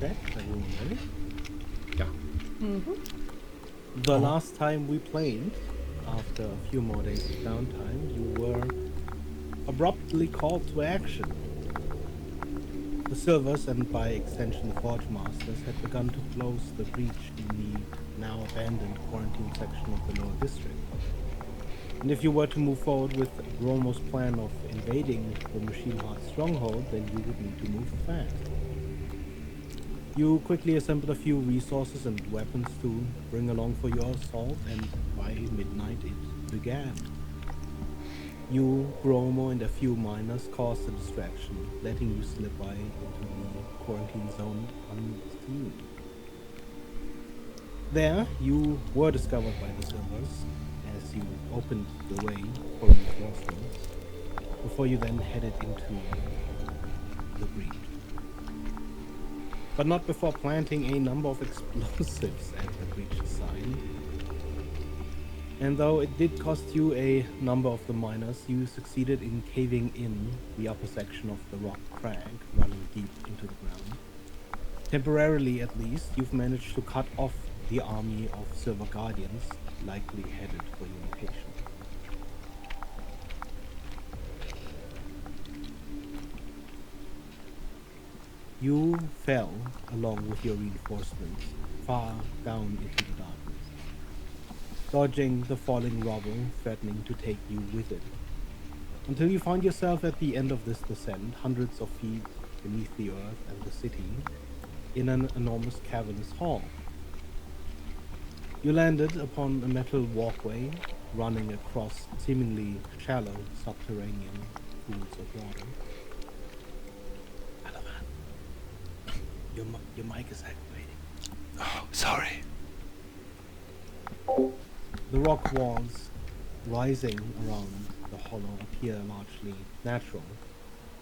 Okay, everyone ready? Yeah. The last time we played, after a few more days of downtime, you were abruptly called to action. The Silvers, and by extension the Forge Masters, had begun to close the breach in the now abandoned quarantine section of the lower district. And if you were to move forward with Gromo's plan of invading the Machine Heart stronghold, then you would need to move fast. You quickly assembled a few resources and weapons to bring along for your assault, and by midnight it began. You, Gromo, and a few miners caused a distraction, letting you slip by into the quarantine zone unseen. There, you were discovered by the Silvers as you opened the way for reinforcements, before you then headed into the breach. But not before planting a number of explosives at the breach's side. And though it did cost you a number of the miners, you succeeded in caving in the upper section of the rock crag running deep into the ground. Temporarily, at least, you've managed to cut off the army of Silver Guardians, likely headed for your location. You fell, along with your reinforcements, far down into the darkness, dodging the falling rubble threatening to take you with it, until you found yourself at the end of this descent, hundreds of feet beneath the earth and the city, in an enormous cavernous hall. You landed upon a metal walkway running across seemingly shallow subterranean pools of water. Alavan, your mic is activating. Oh, sorry. The rock walls rising around the hollow appear largely natural.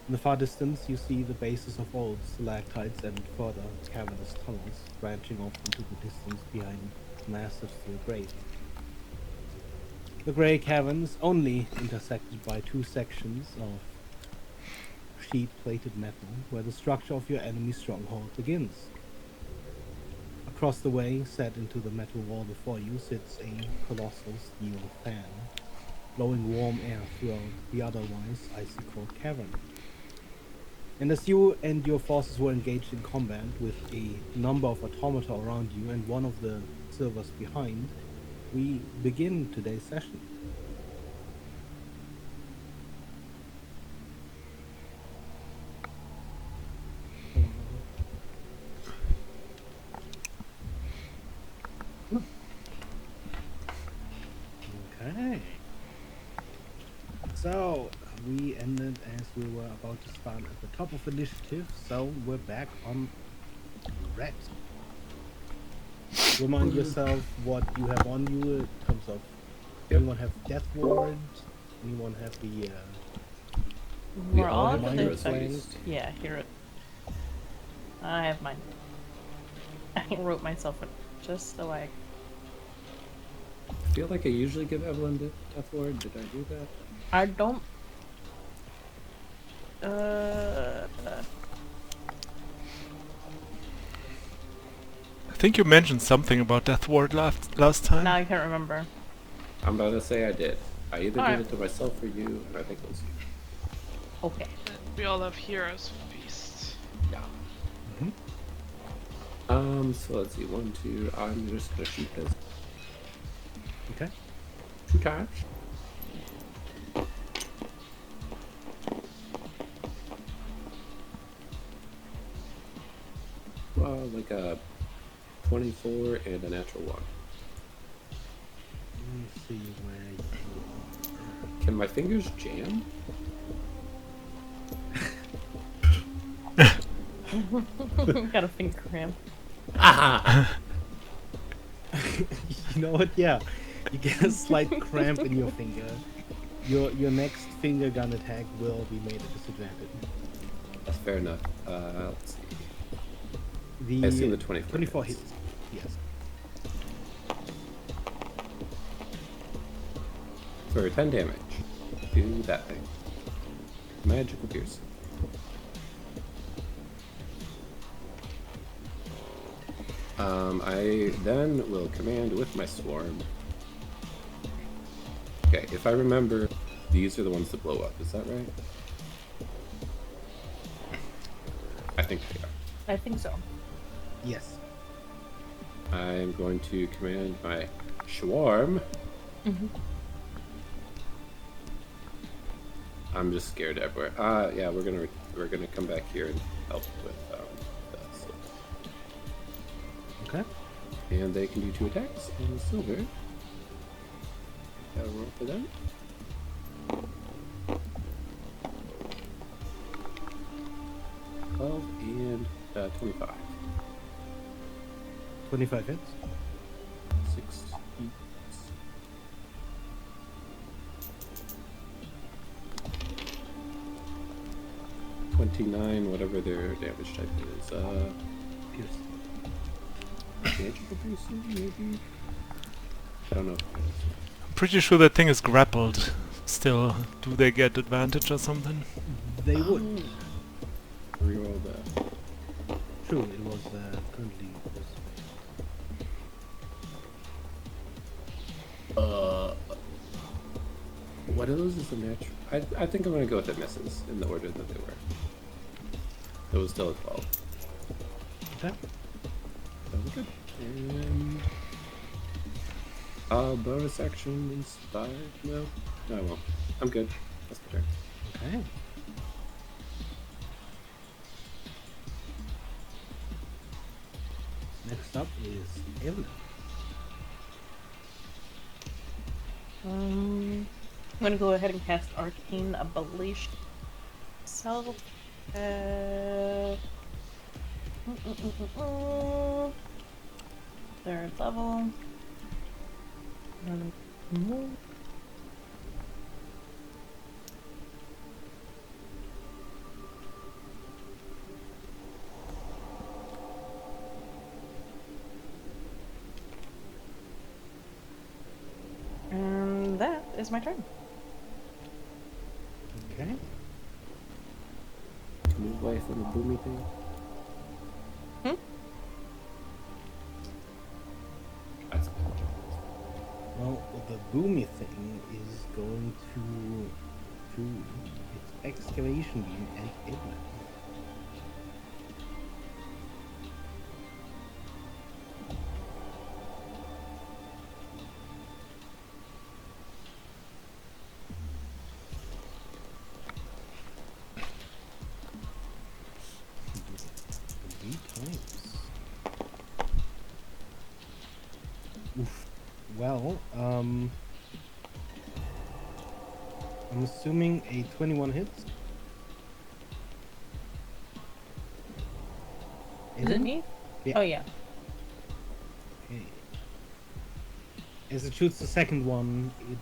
In the far distance, you see the bases of old stalactites and further cavernous tunnels branching off into the distance behind massive steel grates. The grey caverns only intersected by two sections of sheet-plated metal where the structure of your enemy's stronghold begins. Across the way, set into the metal wall before you, sits a colossal steel fan, blowing warm air throughout the otherwise icy cold cavern. And as you and your forces were engaged in combat with a number of automata around you and one of the Silvers behind, we begin today's session. Okay. So we ended as we were about to start at the top of initiative, so we're back on red. Remind yourself what you have on you in terms of Yep. anyone have Death Ward, anyone have the We We're all all have to Mind the heroes Flames? effect. Yeah, hero. I have mine. I wrote myself it just so I. I feel like I usually give Evelyn the Death Ward. Did I do that? I don't. Uh. I think you mentioned something about Death Ward last time. Now I can't remember. I'm about to say I did. I either Alright. did it to myself or you, and I think it was you. Okay. We all have Heroes Feast. Yeah. Mm-hmm. So let's see. 1, 2. I'm just gonna shoot this. Okay. 2 times. Like a 24 and a natural 1. Let me see where you Can my fingers jam? Got a finger cramp. You know what? Yeah. You get a slight cramp in your finger. Your next finger gun attack will be made at disadvantage. That's fair enough. Let's see. The I assume the 24 24 hits. hits. Yes. For 10 damage. Do that thing. Magical piercing. I then will command with my swarm. Okay, if I remember, these are the ones that blow up. Is that right? I think they are. I think so. Yes. I'm going to command my swarm. Mm-hmm. I'm just scared everywhere. Yeah, we're gonna come back here and help with the silver. Okay. And they can do 2 attacks on the silver. That'll roll for them. 12 and 25. 25 hits. 6 each. Whatever their damage type is. Pierce. Magical piercing, maybe? I don't know. I'm pretty sure that thing is grappled. Still, do they get advantage or something? They would. Reroll that. True, it was currently this What are those is a natural? I think I'm gonna go with it misses in the order that they were. It was still a 12. Okay. That was good. And bonus action inspired? No, I won't. I'm good. That's my turn. Okay. Next up is Evelyn. I'm gonna go ahead and cast Arcane Ablation. Self. Third level. And that is my turn. Okay. Move away from the boomy thing. That's good. Well, the boomy thing is going to do its excavation beam and Evelyn. Oof. Well, I'm assuming a 21 hits. Is it me? Yeah. Oh yeah. Okay. As it shoots the second one, it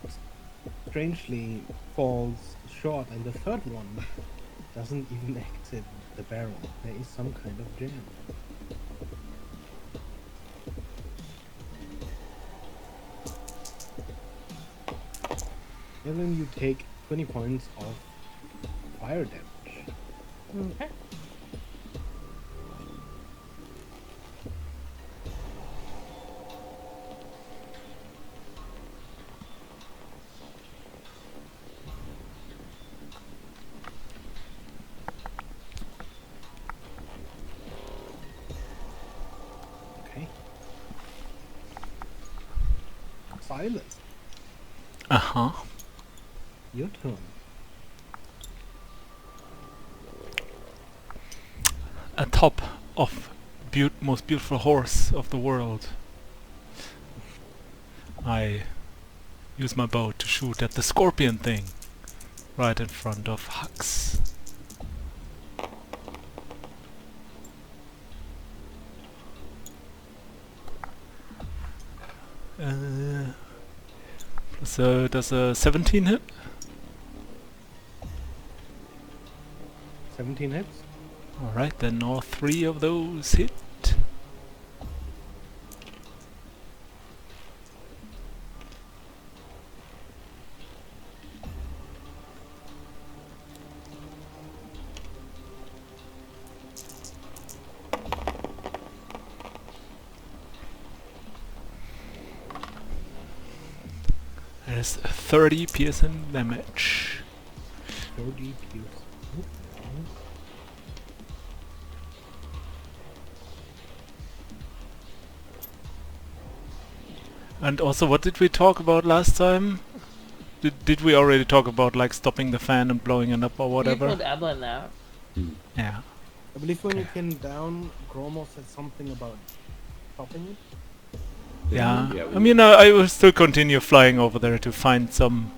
strangely falls short, and the third one doesn't even exit the barrel. There is some kind of jam. And then you take 20 points of fire damage. Okay. Okay. Silence. Uh-huh. Your turn. Atop of most beautiful horse of the world, I use my bow to shoot at the scorpion thing right in front of Hux. So does a 17 hit? 17 hits. Alright, then all 3 of those hit. is 30 piercing damage. 30 pierce. And also, what did we talk about last time? Did we already talk about like stopping the fan and blowing it up or You whatever? told Evelyn that. Yeah. I believe when you Okay. came down, Gromo said something about stopping it. Yeah. Yeah, I mean, I will still continue flying over there to find some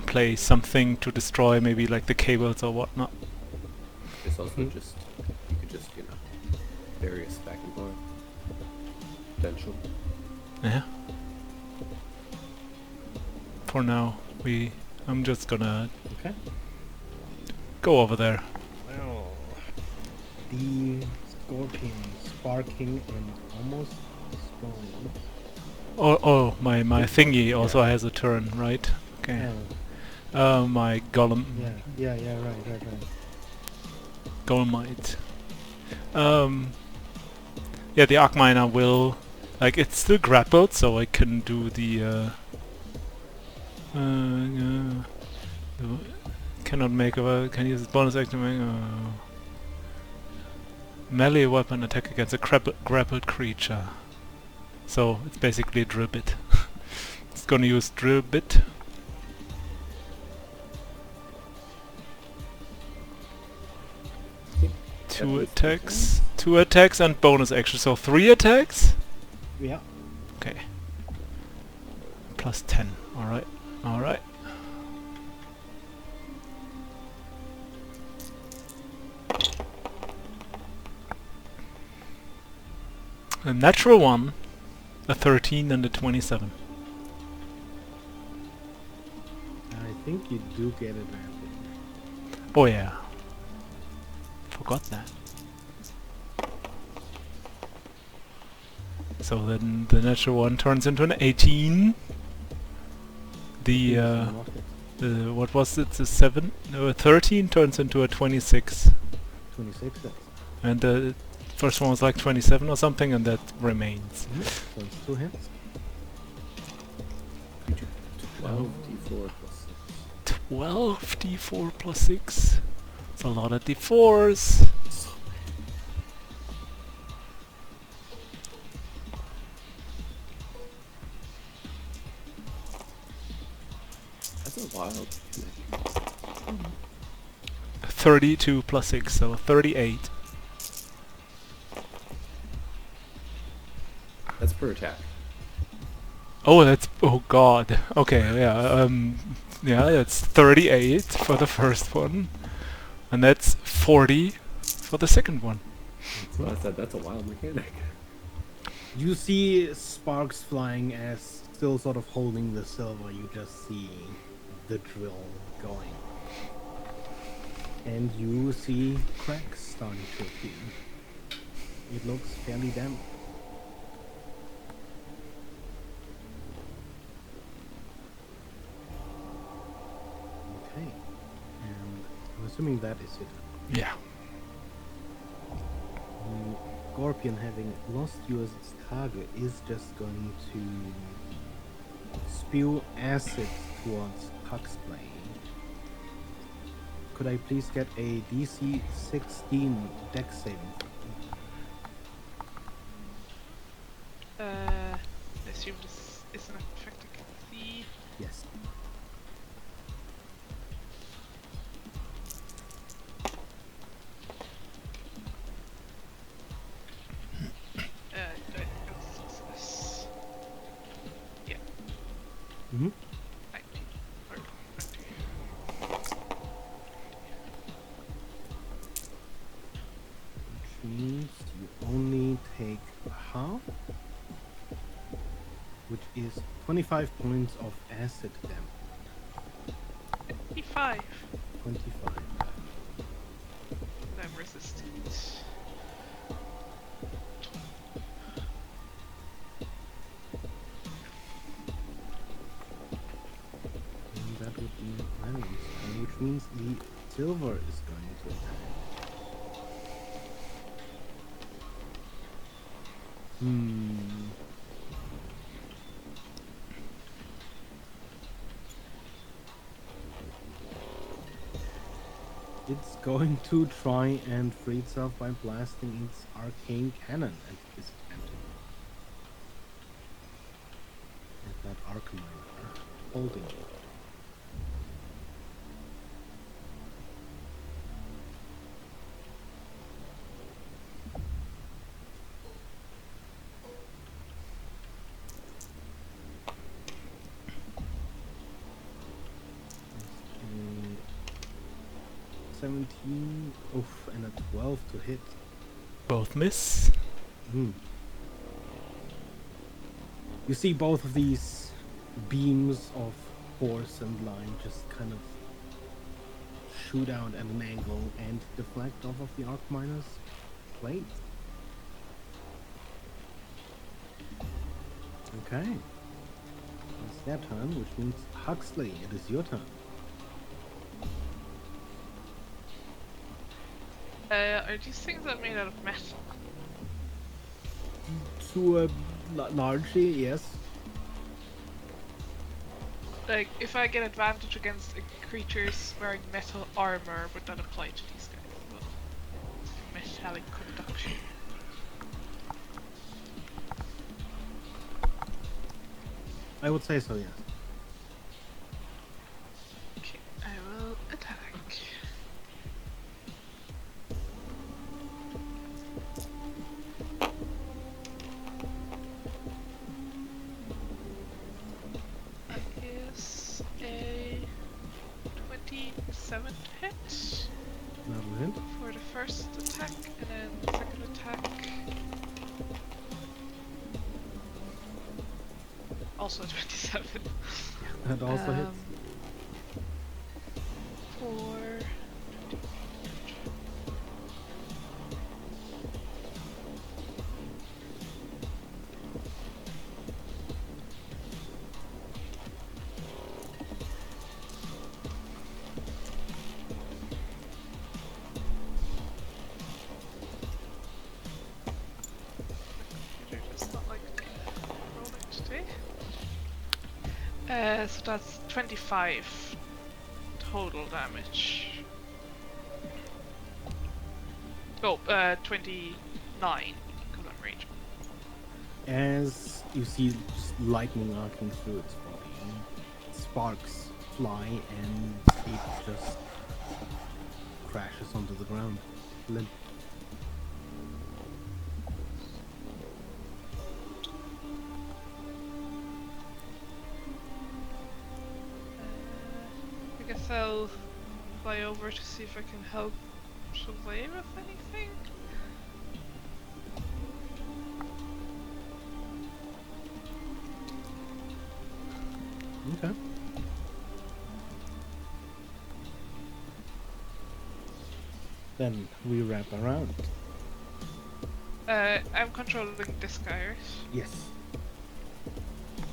place, something to destroy, maybe like the cables or whatnot. It's also just, you could just, bury us back and forth. Potential. Yeah. For now, I'm just gonna Okay. go over there. Well, the scorpion sparking and almost destroying. Oh, my Yeah. thingy also has a turn, right? Okay. My golem, Yeah, right. golemite. Yeah, the arc miner will, like, it's still grappled, so I can do the cannot make a, can use its bonus action to make melee weapon attack against a grappled creature. So it's basically a drill bit. It's gonna use drill bit. Two attacks and bonus action, so 3 attacks? Yeah. Okay. Plus 10, alright, alright. A natural 1, a 13 and a 27. I think you do get advantage. Oh yeah. Forgot that. So then the natural 1 turns into an 18. The what was it? The 7? No, a 13 turns into a 26. 26. And the first one was like 27 or something, and that remains. So it's 2 hits. 12 d4 plus 6. 12 d4 plus 6. It's a lot of d4s. That's a wild. 32 plus 6, so 38. That's per attack. Oh, that's, oh god. Okay, yeah, yeah, that's 38 for the first one. And that's 40 for the second one. Well, that's a wild mechanic. You see sparks flying as still sort of holding the silver. You just see the drill going. And you see cracks starting to appear. It looks fairly damaged. Okay. And I'm assuming that is it. Yeah. The scorpion, having lost you as its target, is just going to spew acid towards Puck's blade. Could I please get a DC 16 dex saving throw? I assume this is an effect I can see. Yes. Success. Yeah, Mm-hmm. 19. Or 20. Which means you only take half, which is 25 points of acid damage. 25. 25. And I'm resistant. And that would be Marion's turn, which means the silver is going to attack. it's going to try and free itself by blasting its arcane cannon at disadvantage. At that Archminer holding it. A 17, oof, and a 12 to hit. Both miss. Hmm. You see both of these beams of force and line just kind of shoot out at an angle and deflect off of the Archminer's plate. Okay. It's their turn, which means Huxley, it is your turn. Are these things that are made out of metal? To a largely, yes. Like, if I get advantage against creatures wearing metal armor, would that apply to these guys as well? Metallic conduction. I would say so, yes. Okay, I will attack. That is a 27 hit That'll hit. for the first attack, and then the second attack. Also 27. That also hits. For it's not like rolling today. So that's 25 total damage. Oh, 29 because I'm raging. As you see just lightning arcing through its body, and sparks fly, and it just crashes onto the ground, limp. I guess I'll fly over to see if I can help Shalay with anything. Okay. Then we wrap around. I'm controlling this guy, right? Yes.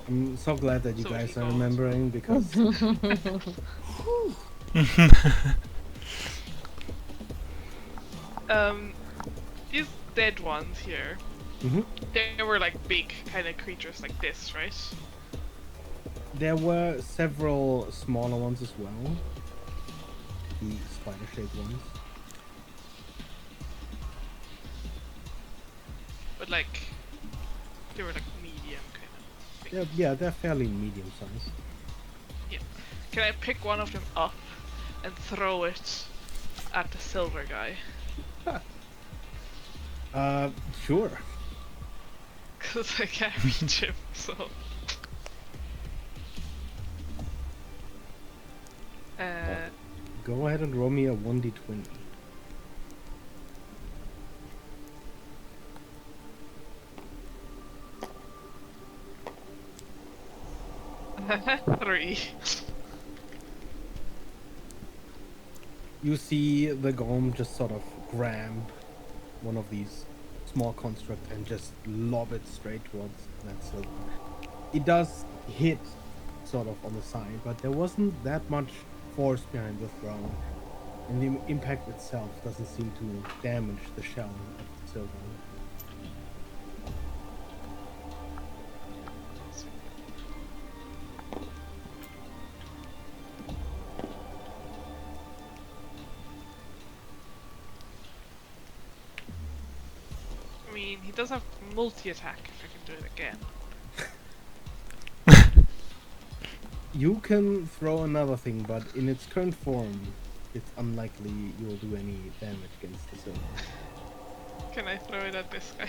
I'm so glad that you So guys he are goes. remembering because These dead ones here, Mhm. they were like big kind of creatures like this, right? there were several smaller ones as well. The spider-shaped ones. But like, they were like medium kind of thing. Yeah, they're fairly medium sized. Yeah. Can I pick one of them up and throw it at the silver guy? Sure. Because I can't reach him, so. Go ahead and roll me a 1d20. Three. You see the golem just sort of grab one of these small constructs and just lob it straight towards that silver. It does hit sort of on the side, but there wasn't that much force behind the throw, and the impact itself doesn't seem to damage the shell of the silver. mean, he does have multi-attack if I can do it again. You can throw another thing, but in its current form, it's unlikely you will do any damage against the silver. Can I throw it at this guy?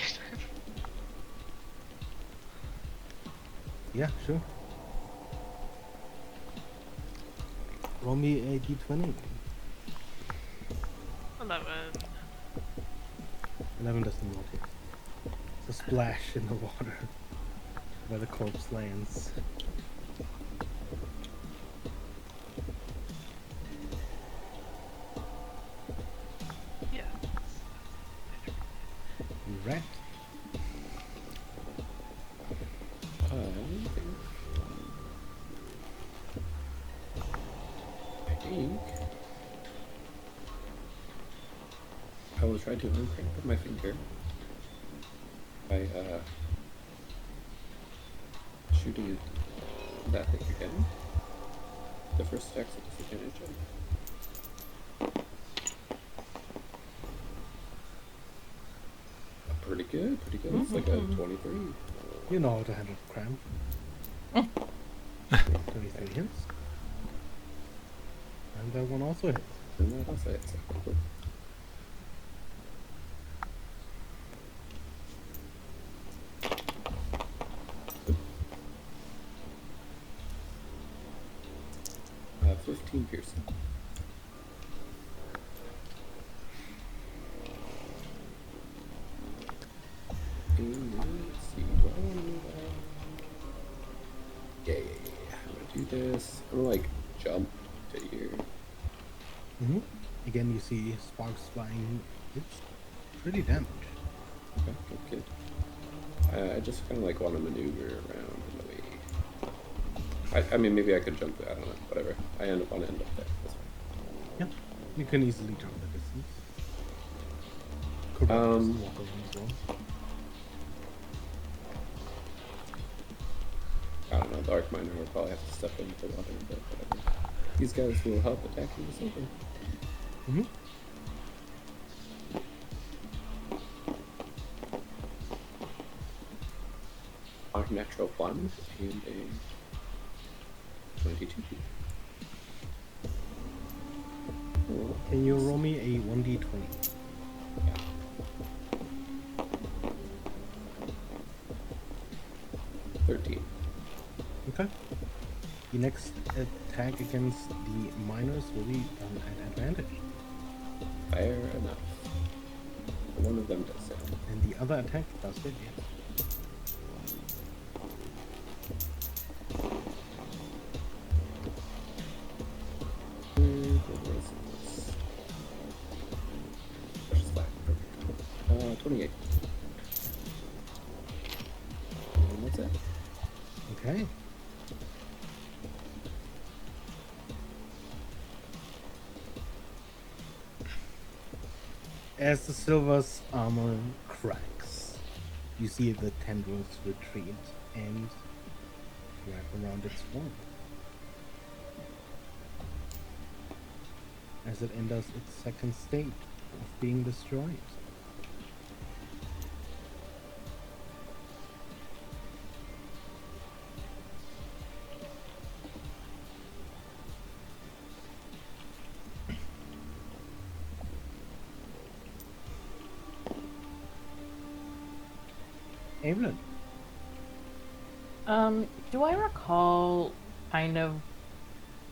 Yeah, sure. Roll me a d20. 11. 11 doesn't work. It's a splash in the water where the corpse lands. Yeah. Rat. I think I will try to uncrank my finger by shooting that thing again. The first attack's a disadvantage on. Pretty good, pretty good. It's like a 23. You know how to handle cram. 23 hits. And that one also hits. And that also hits. Cool. 15 piercing. And let's see, do I want to move out? Yeah. I'm gonna do this. I'm gonna like jump to here. Again, you see sparks flying. It's pretty damaged. Okay. I just kind of like want to maneuver around in the way. I mean, maybe I could jump. I don't know. Whatever. I want to end up there. That's fine. Yeah, you can easily jump the distance. Could walk around as well. I don't know. The Arc Miner will probably have to step into the water, but whatever. These guys will help attacking the silver. Our natural 1 and a 22. Cool. Can you roll me a 1d20? Yeah. 13. Okay. The next attack against the miners will be done at advantage. Fair enough. One of them does it. And the other attack does it, yeah. Push slack. Perfect. 28. And that's it. Okay. As the silver's armor cracks, you see the tendrils retreat and wrap around its form. As it enters its second state of being destroyed. Evelyn. Do I recall kind of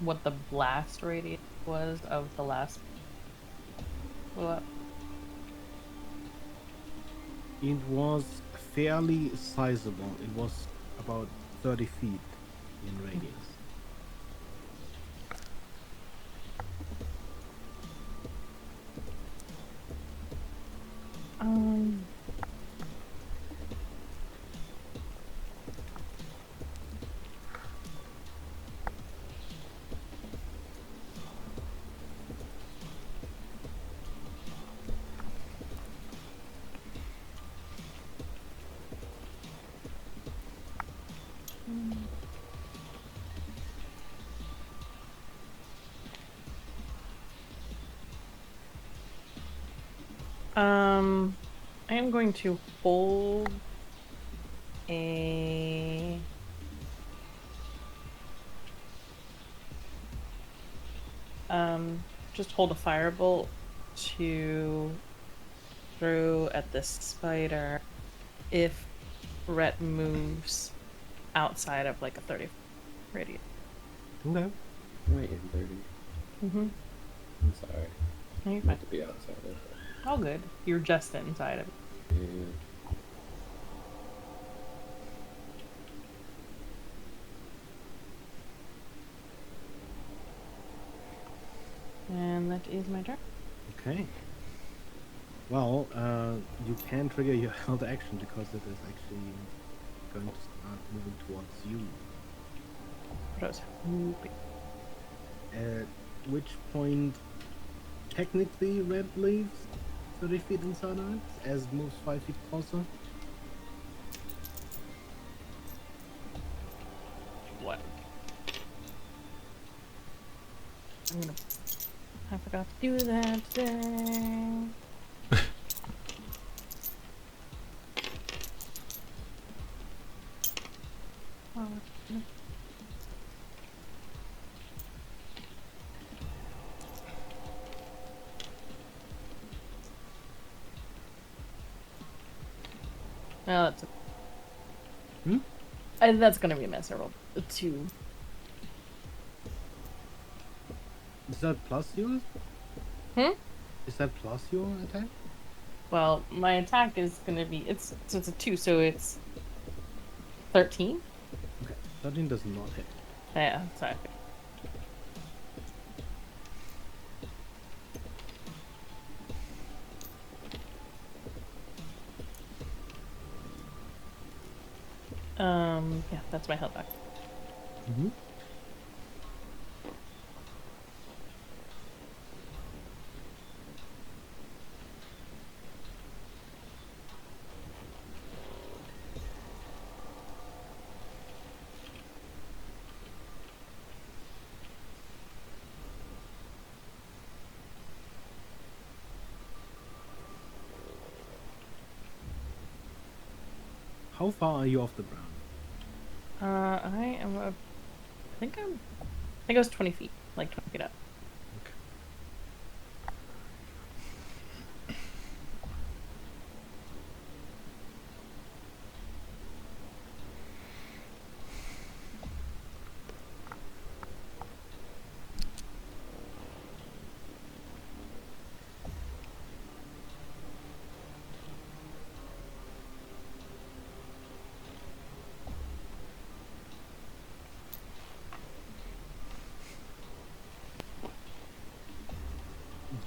what the blast radius was of the last blow up? It was fairly sizable. It was about 30 feet in radius. I am going to hold a... just hold a firebolt to throw at this spider if Rhett moves outside of like a 30 radius. Okay. Am I in 30? Mm-hmm. I'm sorry. No, you're I fine. have to be outside of it. All good. You're just inside of it. Yeah. And that is my turn. Okay. Well, you can trigger your held action because it is actually going to start moving towards you. But I was hoping. At which point, technically, Red leaves 30 feet inside of it, as it moves 5 feet closer. What? I'm gonna... I forgot to do that today. Oh, no. Well, that's that's gonna be a mess. I rolled a 2. Is that plus yours? Hmm? Is that plus your attack? Well, my attack is gonna be it's a 2, so it's 13. Okay, 13 does not hit. Yeah, sorry. Yeah, that's my health back. Mm-hmm. How far are you off the ground? I am I think I was 20 feet, like 20 feet up. Okay.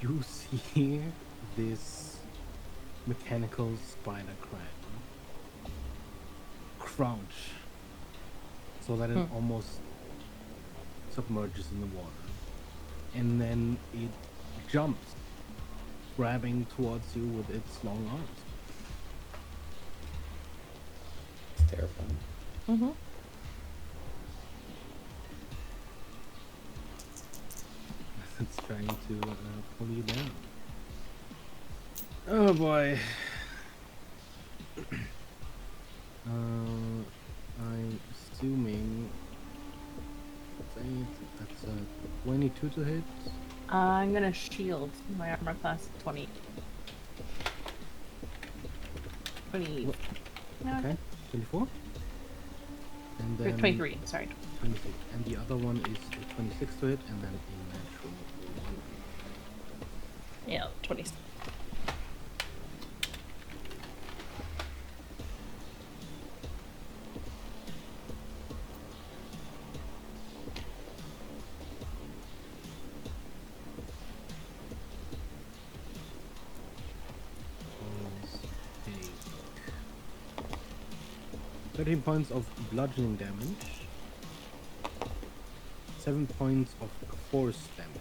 You see this mechanical spider crab crouch so that it almost submerges in the water, and then it jumps, grabbing towards you with its long arms. It's terrifying. Mm-hmm. It's trying to pull you down. Oh boy. I'm assuming that's a 22 to hit. I'm gonna shield my armor class 20. 20. No, Okay, 24. And then 23, sorry. 23. And the other one is a 26 to hit, and then a natural 1. Yeah, 20. Take 13 points of bludgeoning damage, 7 points of force damage.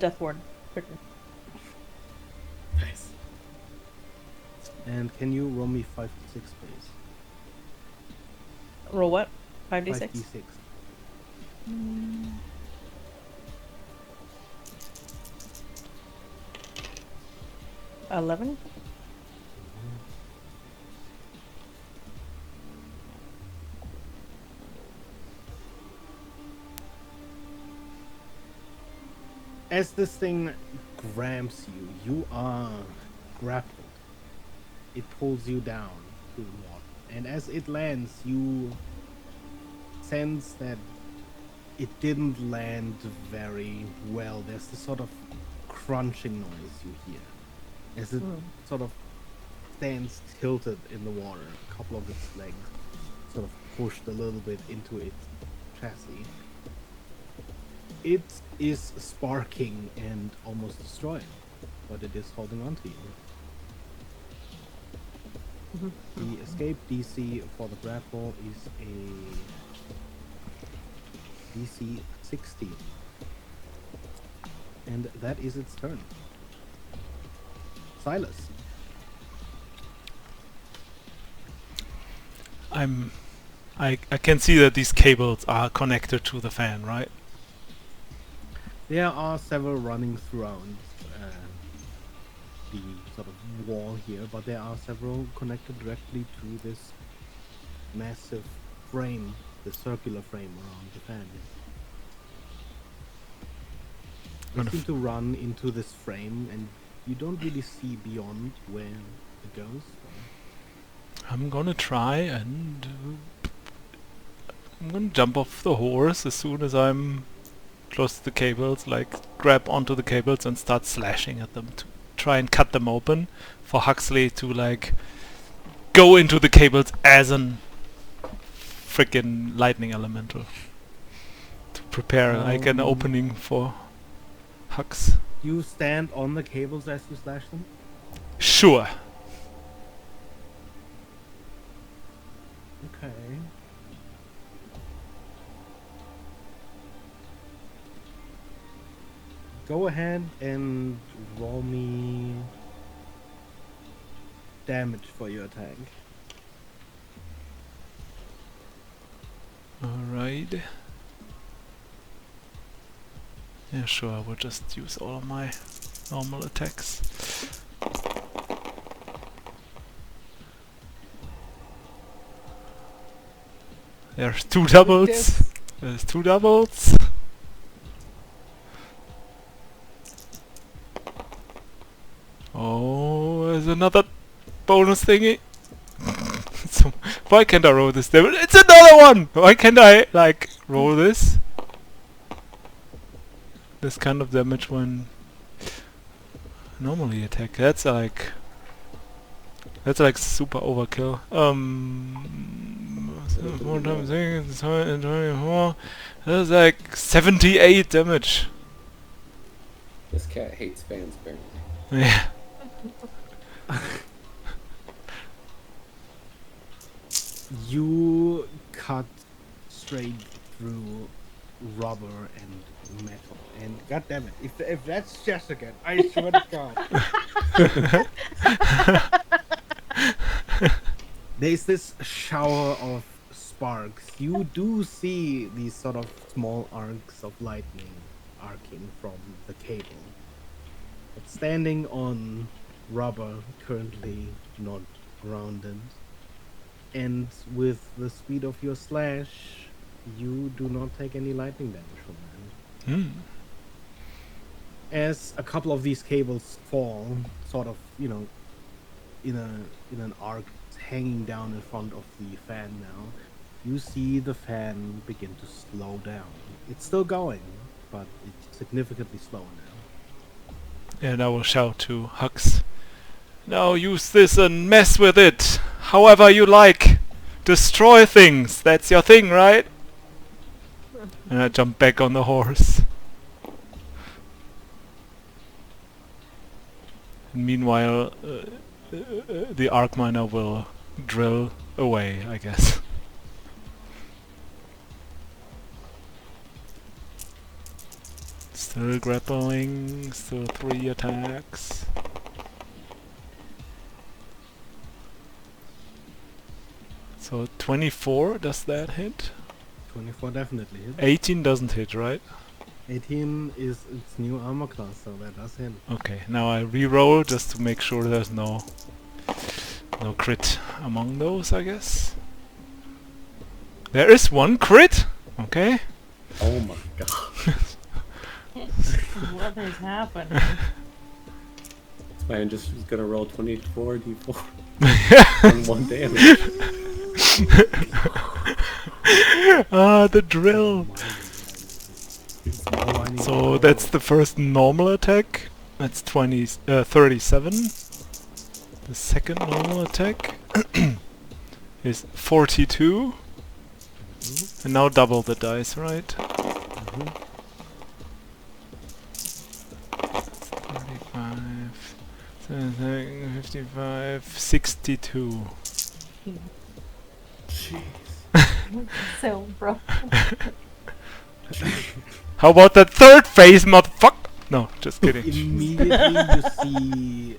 Death Ward. Quicker. Nice. And can you roll me 5d6, please? Roll what? 5d6? 5d6. 11. As this thing grabs you, you are grappled. It pulls you down to the water. And as it lands, you sense that it didn't land very well. There's this sort of crunching noise you hear as it sort of stands tilted in the water. A couple of its legs sort of pushed a little bit into its chassis. It is sparking and almost destroyed, but it is holding on to you. The escape DC for the grapple is a DC 16. And that is its turn. Silas. I can see that these cables are connected to the fan, right? There are several running throughout the sort of wall here, but there are several connected directly to this massive frame, the circular frame around the fan. You seem to run into this frame, and you don't really see beyond where it goes. I'm gonna try and I'm gonna jump off the horse as soon as I'm close to the cables, like grab onto the cables and start slashing at them to try and cut them open for Huxley to like go into the cables as an freaking lightning elemental to prepare like an opening for Hux. You stand on the cables as you slash them? Sure. Okay. Go ahead and roll me damage for your attack. Alright. Yeah, sure, I will just use all of my normal attacks. There's two doubles. Yes. There's two doubles. Oh, there's another bonus thingy. So, why can't I roll this damage? It's another one! Why can't I, like, roll this? This kind of damage when normally attack. That's like super overkill. 4 times 6, 24. That's like 78 damage. This cat hates fans, apparently. Yeah. You cut straight through rubber and metal, and goddammit, if that's Jessica, I swear to God. There's this shower of sparks. You do see these sort of small arcs of lightning arcing from the cable. But standing on rubber, currently not grounded, and with the speed of your slash, you do not take any lightning damage from that. As a couple of these cables fall, sort of, you know, in an arc hanging down in front of the fan now, you see the fan begin to slow down. It's still going, but it's significantly slower now. And I will shout to Hux. Now use this and mess with it however you like. Destroy things. That's your thing, right? And I jump back on the horse. And meanwhile, the arc miner will drill away, I guess. Still grappling, still 3 attacks. So 24, does that hit? 24 definitely hits. 18 doesn't hit, right? 18 is its new armor class, so that does hit. Okay, now I re-roll just to make sure there's no crit among those, I guess. There is one crit! Okay. Oh my god. What has happened? Man just was gonna roll 24 d4 on 1 damage. Ah, the drill! Oh, I need So to that's roll. the first normal attack. That's 37. The second normal attack is 42. And now double the dice, right? Mhm. 35, 55, 62. Jeez. So, bro. How about that third phase, motherfucker? No, just kidding. Immediately you see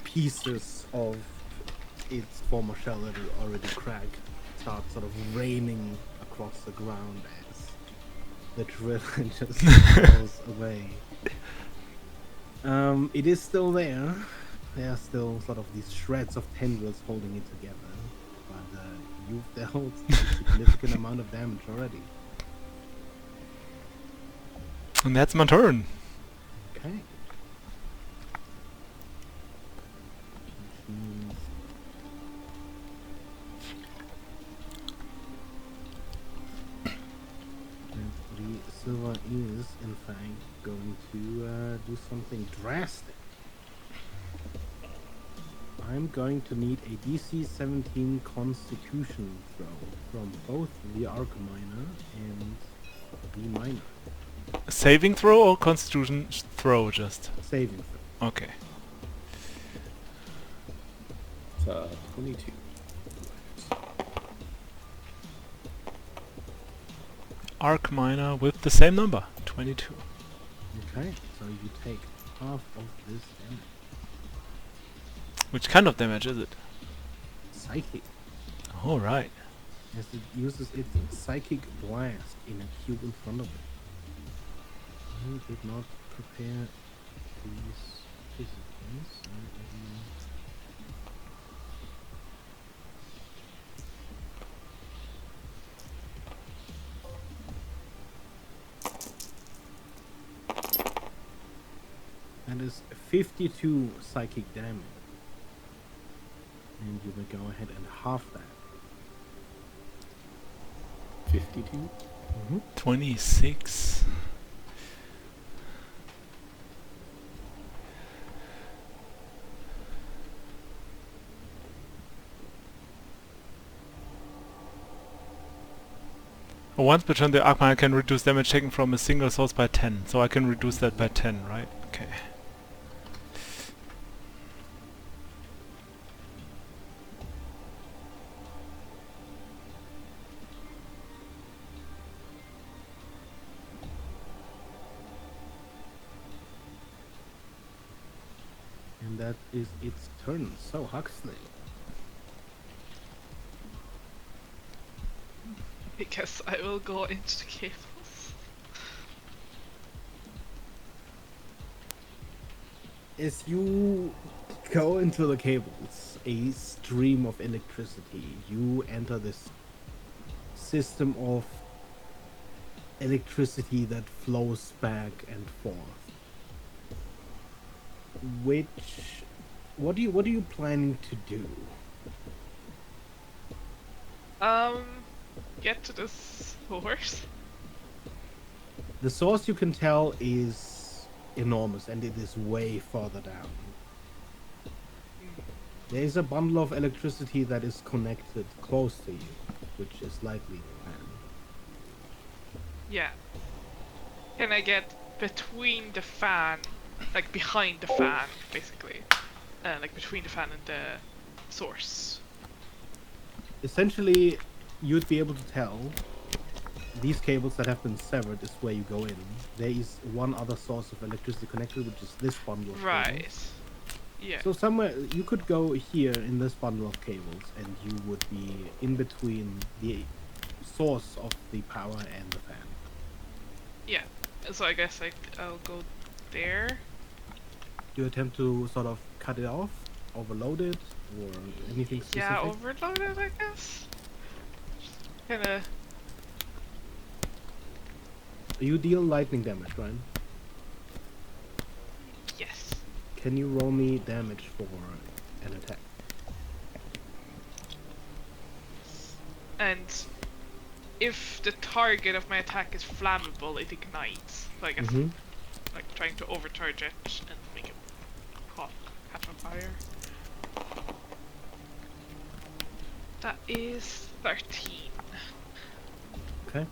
pieces of its former shell that is already cracked start sort of raining across the ground as the drill just goes away. It is still there. There are still sort of these shreds of tendrils holding it together, but you've dealt a significant amount of damage already. And that's my turn. Okay. Which means that the silver is, in fact, going to do something drastic. I'm going to need a DC 17 Constitution throw from both the Arcminer and the Miner. Saving throw or constitution throw just? Saving throw. Okay. It's 22. Arc miner with the same number, 22. Okay, so you take half of this damage. Which kind of damage is it? Psychic, Alright. as it uses its psychic blast in a cube in front of it. I did not prepare these physicals. That is 52 psychic damage. And you may go ahead and half that. 52? 26. Once per turn, the Arcminer can reduce damage taken from a single source by 10. So I can reduce that by 10, right? Okay. And that is its turn. So, Huxley. I guess I will go into the cables. As you go into the cables, a stream of electricity, you enter this system of electricity that flows back and forth. What are you planning to do? Get to the source. The source, you can tell, is enormous and it is way further down. There is a bundle of electricity that is connected close to you, which is likely the fan. Yeah. Can I get between the fan, like behind the fan, basically? Like between the fan and the source. Essentially, you'd be able to tell these cables that have been severed is where you go in. There is one other source of electricity connected, which is this bundle of Right. cables. Yeah. So somewhere you could go here in this bundle of cables, and you would be in between the source of the power and the fan. Yeah. So I guess I'll go there. You attempt to sort of cut it off, overload it, or anything specific? Yeah, overload it, I guess. Kinda. You deal lightning damage, right? Yes. Can you roll me damage for an attack? And if the target of my attack is flammable, it ignites. So I guess Mm-hmm. like trying to overcharge it and make it catch on fire. That is 13. Okay.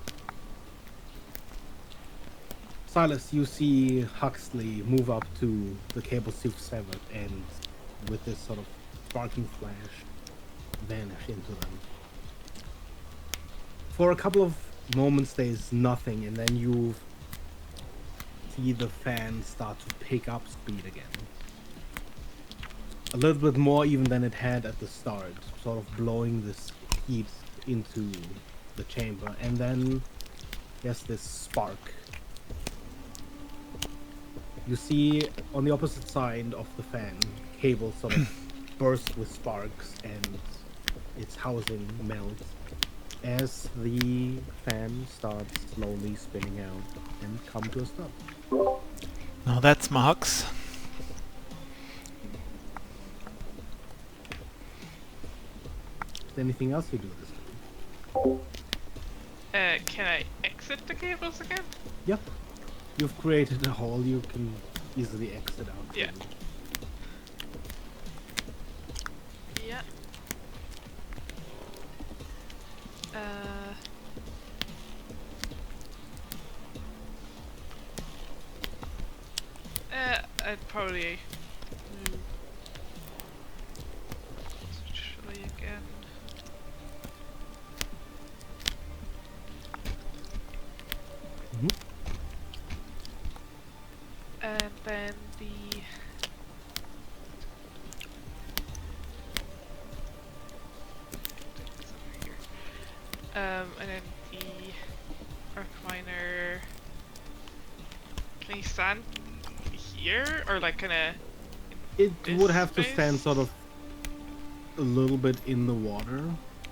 Silas, you see Huxley move up to the cables you've severed and with this sort of sparking flash vanish into them. For a couple of moments there's nothing, and then you see the fan start to pick up speed again. A little bit more even than it had at the start, sort of blowing this heat into the chamber, and then there's this spark. You see on the opposite side of the fan, cable sort of burst with sparks and its housing melts as the fan starts slowly spinning out and come to a stop. Now that's my hux. Is there anything else you do this time? Can I exit the cables again? Yep. You've created a hole you can easily exit out. Yeah. Yeah. I'd probably move actually again. Mhm. And then the and then the arc miner. Can he stand here or like kinda? It This would have to space? stand sort of a little bit in the water.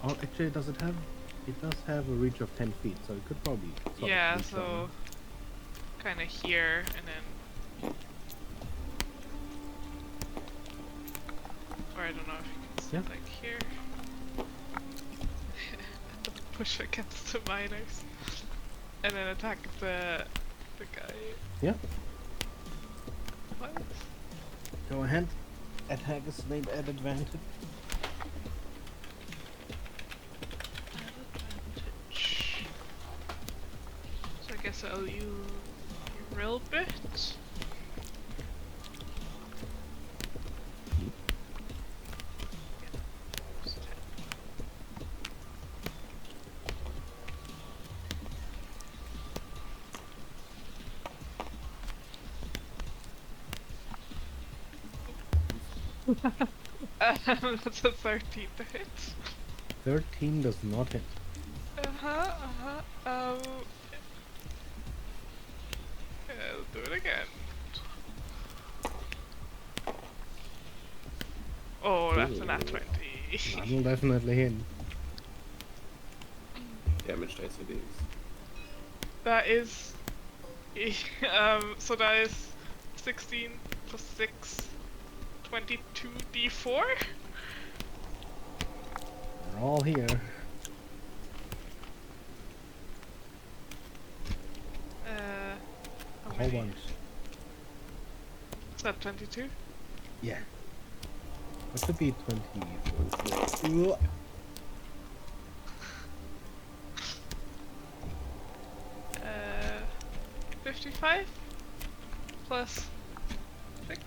Oh, actually, does it have? It does have a reach of 10 feet, so it could probably. Sort Yeah, of reach so down. kind of here and then. Or I don't know if you can see Yeah. like here. Push against the miners. And then attack the guy. Yeah. What? Go ahead. Attack is made at advantage. Advantage. So I guess I'll use real bit. That's a 13 to hit. 13 does not hit. I'll do it again. Oh, that's a nat 20. That'll definitely hit. Damage dice are these. That is, so that is 16 plus 6, 22 d4. They're all here. How A whole many? bunch. Is that 22? Yeah. That could be 24. 55 plus 6.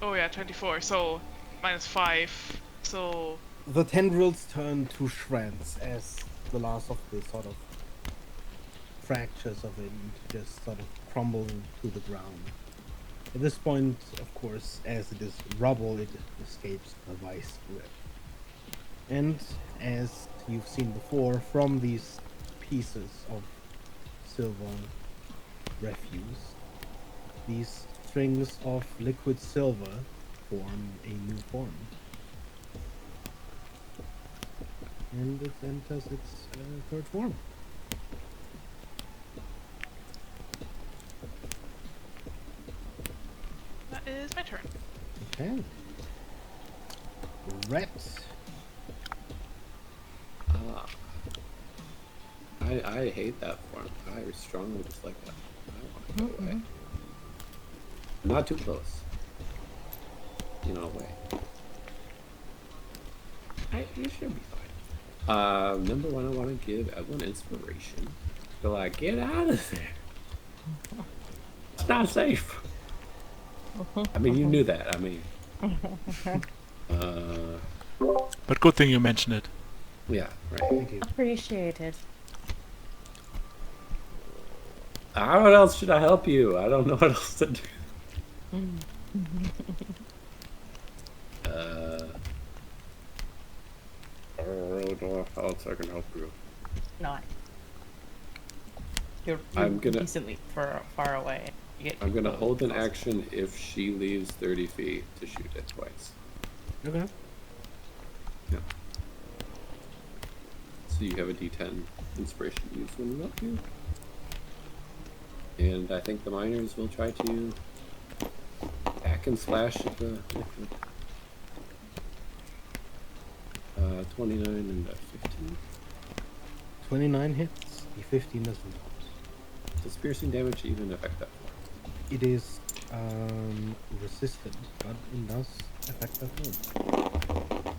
Oh yeah, 24. So minus 5. So The tendrils turn to shreds as the last of the sort of fractures of it just sort of crumble to the ground. At this point, of course, as it is rubble, it escapes the vice grip. And as you've seen before, from these pieces of silver refuse, these strings of liquid silver form a new form. And it enters its third form. That is my turn. Okay. Ret. Ah. I hate that form. I strongly dislike that. I don't want to go away. Not too close. Away. You should be fine. Number one, I want to give Evelyn inspiration to like get out of there. It's not safe. I mean, you knew that. I mean, But good thing you mentioned it. yeah, right. Thank you. Appreciated. How else should I help you? I don't know what else to do. I don't know how else I can help you. Not. You're I'm gonna- decently far away. I'm gonna hold an action if she leaves 30 feet to shoot it twice. Okay. Yeah. So you have a D10 inspiration used when you help you. And I think the miners will try to hack and slash at the liquid. 29 and 15. 29 hits. The 15 doesn't. Does piercing damage even affect that form? It is resistant, but it does affect that form.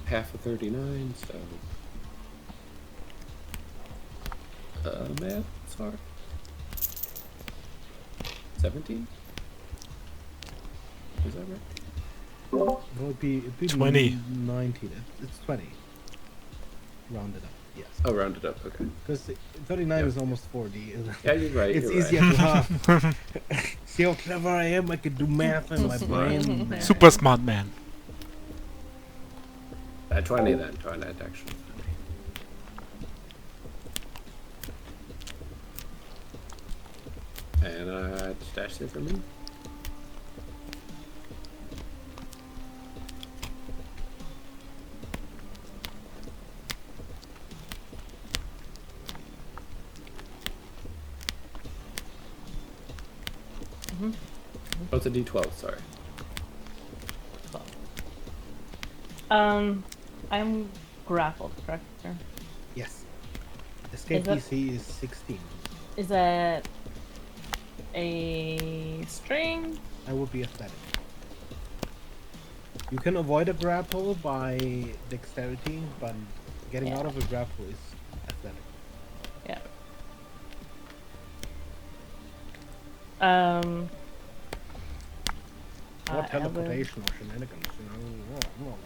Half of 39, so... man, it's hard. 17? Is that right? No, it'd be 20. 19. It's 20. Rounded up, yes. Oh, rounded up, okay. Because 39 Yeah. is almost 40. Yeah, you're right. It's you're easier right. to half. See how clever I am? I can do math in my brain. man. Super smart man. 20 then. 20 actually. And dash it for me. Oh, it's a D12, sorry. I'm grappled, correct? Sir? Yes. Escape Is that- DC is 16. Is that a string? I will be athletic. You can avoid a grapple by dexterity, but getting Yeah. out of a grapple is athletic. Yeah. Or I teleportation or shenanigans, you know.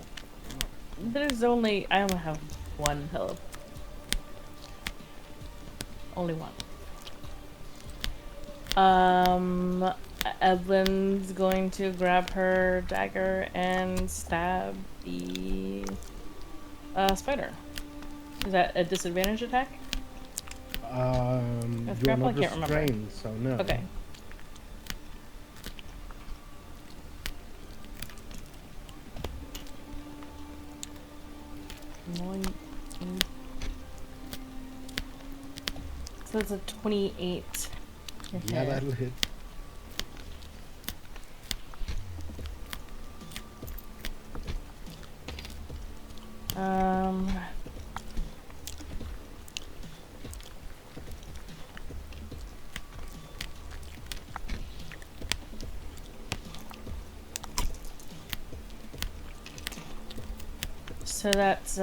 There's only I only have one teleport. Only one. Evelyn's going to grab her dagger and stab the spider. Is that a disadvantage attack? That's You're grapple? I not can't remember. restrained, so no. Okay. So it's a 28 to Yeah, hit. that'll hit. Um, so that's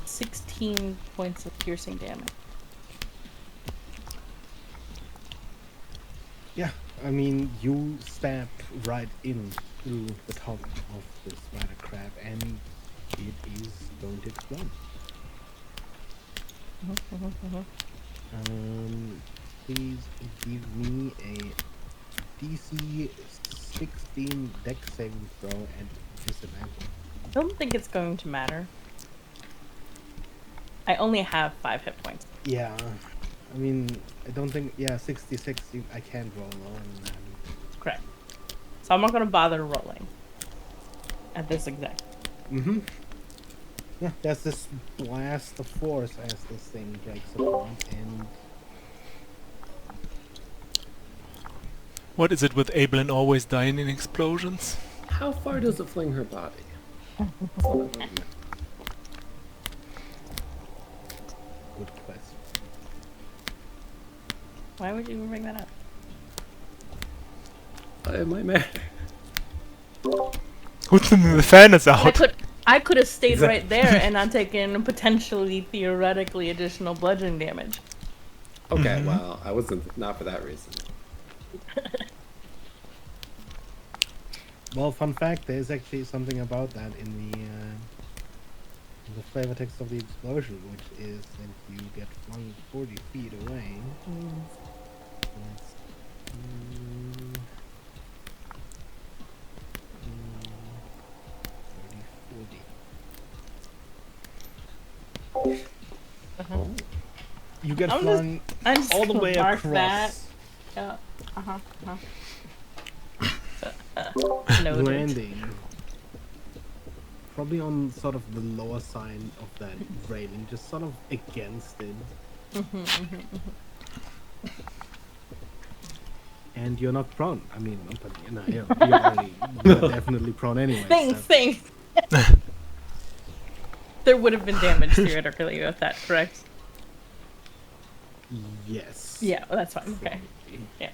16 points of piercing damage. Yeah, I mean, you stab right in through the top of the spider crab, and it is going to explode. Please give me a DC 16 deck saving throw at disadvantage. I don't think it's going to matter. I only have 5 hit points. Yeah, I mean, I don't think. Yeah, 66. I can't roll lower than that. Correct. So I'm not going to bother rolling at this exact. Mm-hmm. Yeah, there's this blast of force as this thing breaks apart, and What is it with Ablin always dying in explosions? How far does it fling her body? good question. Why would you even bring that up? It might matter. The fan is out. I could have stayed right there and not taken potentially theoretically additional bludgeoning damage. Okay, well, I wasn't not for that reason. Well, fun fact: there's actually something about that in the flavor text of the explosion, which is that you get flung 40 feet away. That's, 30, 40. You get flung I'm just all the way mark across. that. Yeah. Noted. Landing probably on sort of the lower side of that railing, just sort of against it. And you're not prone. I mean, but you know, you're definitely prone anyway. Thanks. There would have been damage theoretically with that, correct? Yes. Yeah, well, that's fine. Okay. Yeah.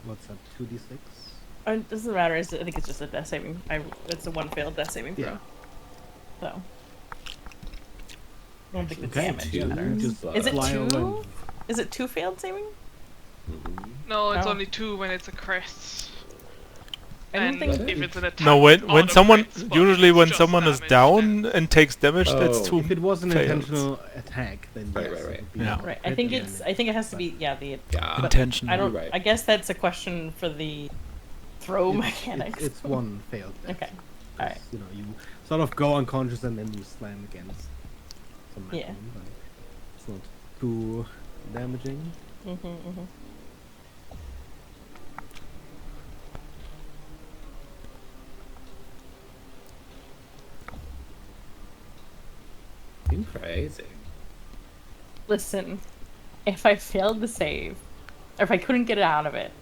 What's up? 2d6. It doesn't matter. I think it's just a death saving. It's a 1 failed death saving throw. Yeah. So. I don't think the Okay, damage two. matters. Just Is it fly 2? over Is it 2 failed saving? No, it's Oh. only 2 when it's a crit. I don't And think. if it's an attack. No, when auto someone crits, but usually it's when just someone is damage, down then- and takes damage, that's Oh. two. If it was an fails. intentional attack, then Right, yes, right, it right. would be Yeah. a Right. I crit think and it's. then- I think it has to be. Yeah. Yeah. But Intentional. I don't. You're right. I guess that's a question for the throw mechanics. It's one failed death. Okay. All right. You know, you sort of go unconscious and then you slam against some metal, Yeah. but it's not too damaging. You're crazy. Listen, if I failed the save, or if I couldn't get it out of it,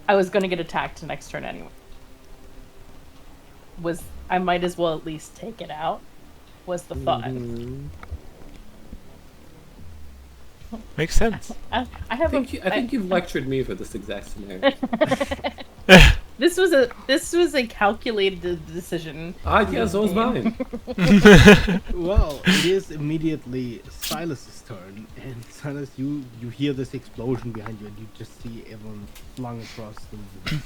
I was going to get attacked next turn anyway. I might as well at least take it out, was the thought. Makes sense. I I have think you've lectured me for this exact scenario. This was a calculated decision. Yeah, so was mine. Well, it is immediately Silas's turn, and Silas, you hear this explosion behind you, and you just see everyone flung across the room.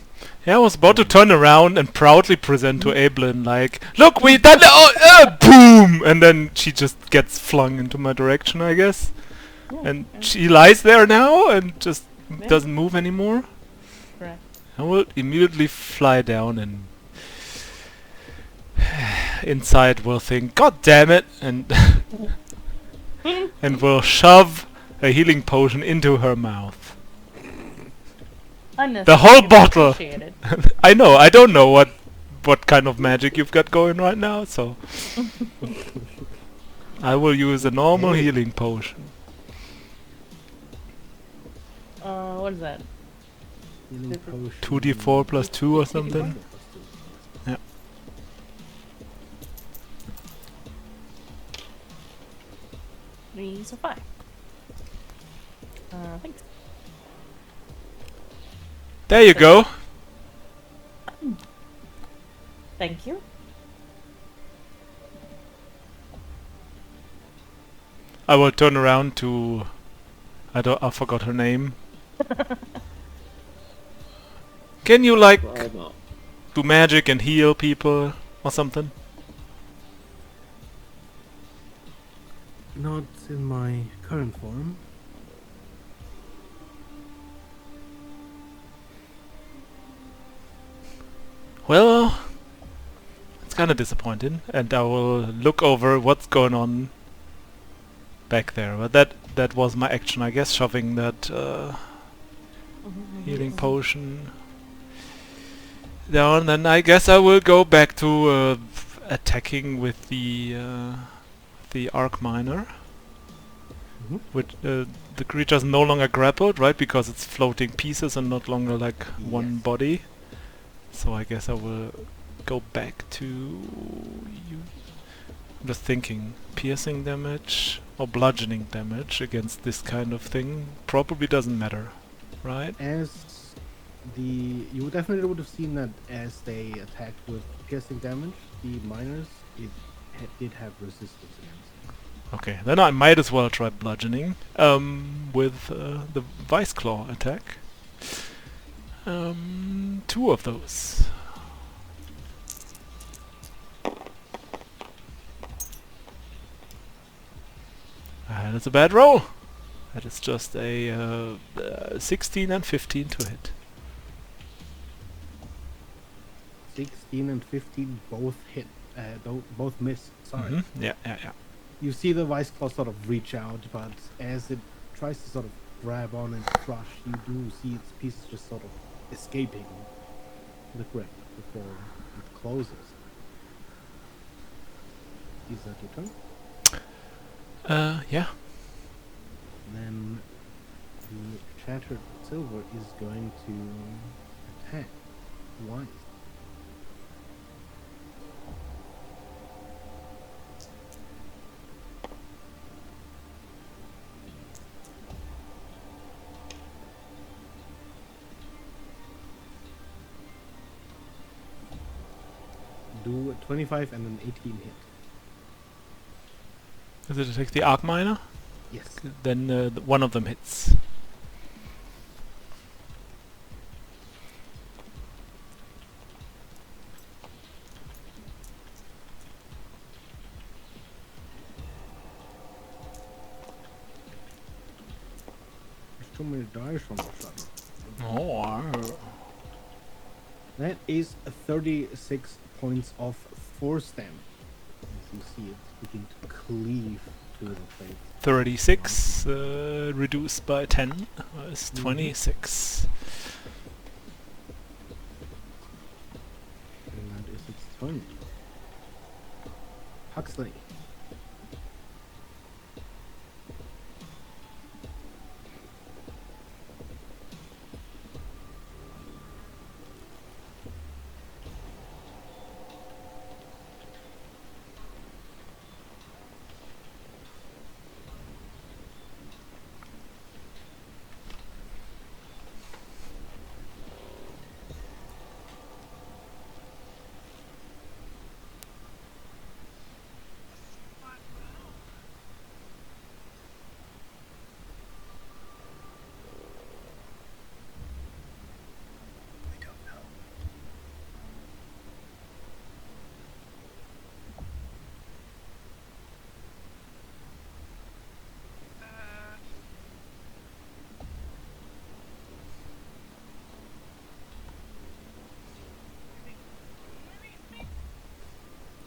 Yeah, I was about to turn around and proudly present to Ablin, like, look, we done it! Boom! And then she just gets flung into my direction, I guess. And she lies there now and just doesn't move anymore. Correct. I will immediately fly down and inside will think, God damn it! And and will shove a healing potion into her mouth. The whole bottle! Appreciated. I know, I don't know what kind of magic you've got going right now, so I will use a normal healing potion. What is that? Healing potion. 2d4 plus 2 or something. Yeah. So 5. Thanks. There you go. Thank you. I will turn around to I forgot her name. Can you like Well, no. do magic and heal people or something? Not in my current form. Well, it's kind of disappointing, and I will look over what's going on back there. But that was my action, I guess, shoving that healing potion down. Then I guess I will go back to attacking with the arc miner. Mhm. Which the creature's no longer grappled, right? Because it's floating pieces and not longer like one Yes. body. So I guess I will go back to you. I'm just thinking, piercing damage or bludgeoning damage against this kind of thing probably doesn't matter, right? As you definitely would have seen that as they attacked with piercing damage, the miners did have resistance against them. Okay, then I might as well try bludgeoning with the Vice Claw attack. Two of those. That's a bad roll. That is just a 16 and 15 to hit. 16 and 15 both hit, both miss. Sorry. Yeah, yeah, yeah. You see the Vice Claw sort of reach out, but as it tries to sort of grab on and crush, you do see its pieces just sort of escaping the grip before it closes. Is that your turn? Yeah. Then the Shattered Silver is going to attack twice. Do a 25 and an 18 hit. Does it attack the arc miner? Yes. Then one of them hits. There's too many dice on the shutter. Oh. That is 36 points of force damage. As you see it begin to cleave to the plate. 36 reduced by 10 is 26. And that is its turn. Huxley.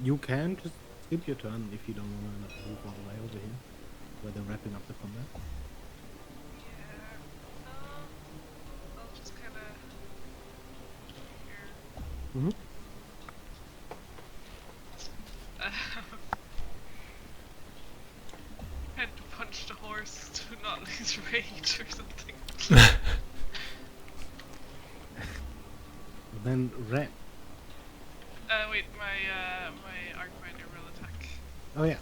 You can just skip your turn if you don't want to move all the way over here, where they're wrapping up the combat. Yeah. I'll just kind of here. Mm-hmm. Had to punch the horse to not lose rage or something. Then Red. Wait, my Arcminder will attack. Oh yeah.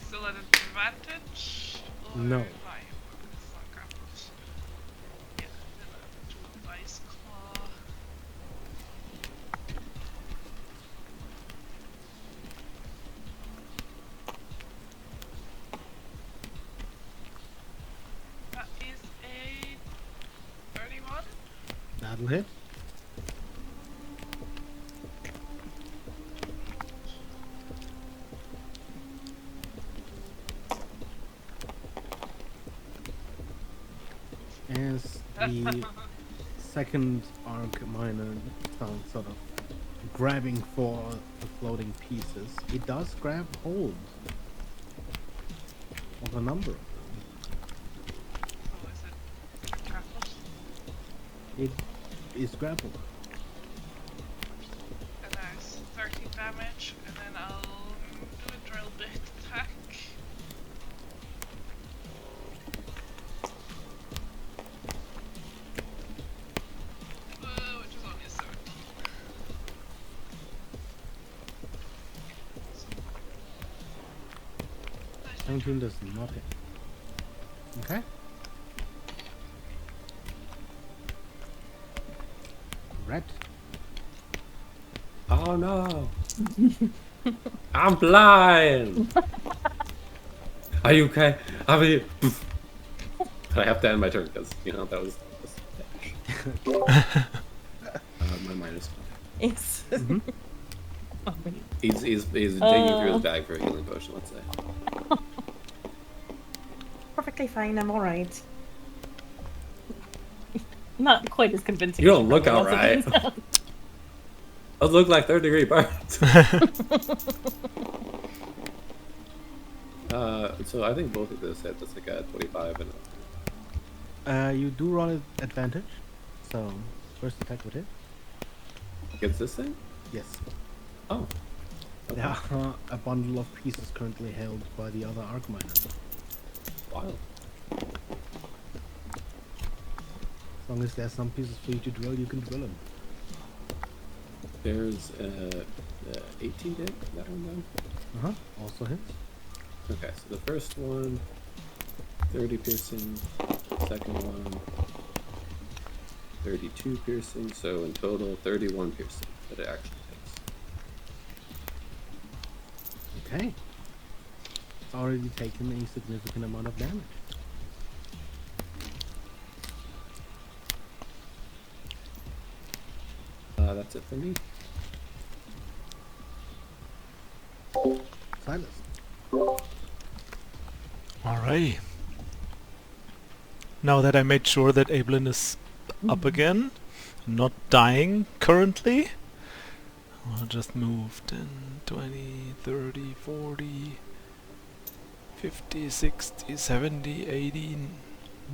Still at an advantage? Or No. why? It's not grappled. Yeah, then I'll do a Vice Claw. That is a 31. That'll hit. As the second arc miner sounds sort of grabbing for the floating pieces. It does grab hold of a number of them. Oh, is it grappled? It is grappled. And that's 13 damage, and then I'll do a drill bit attack. Which is only a 17. 17 does not hit. Okay. Red. Oh no! I'm blind! Are you okay? I mean, I have to end my turn because, you know, that was dash. My minus one. It's. Mhm. Oh, wait. He's digging through his bag for a healing potion, let's say. Perfectly fine, I'm alright. Not quite as convincing. You as don't look probably alright. also Those look like third-degree burns. So I think both of this hit. That's like a 25 and a... You do roll an advantage. So, first attack would hit. Against this thing? Yes. Oh. There are a bundle of pieces currently held by the other arc miner. Wow. As long as there's some pieces for you to drill, you can drill them. There's 18 hit. That one down. Also hits. Okay, so the first one, 30 piercing. Second one, 32 piercing. So in total, 31 piercing that it actually takes. Okay. It's already taken a significant amount of damage. That's it for me. Silas. Alright. Now that I made sure that Ablin is up again, not dying currently, I'll just move 10, 20, 30, 40, 50, 60, 70, 80,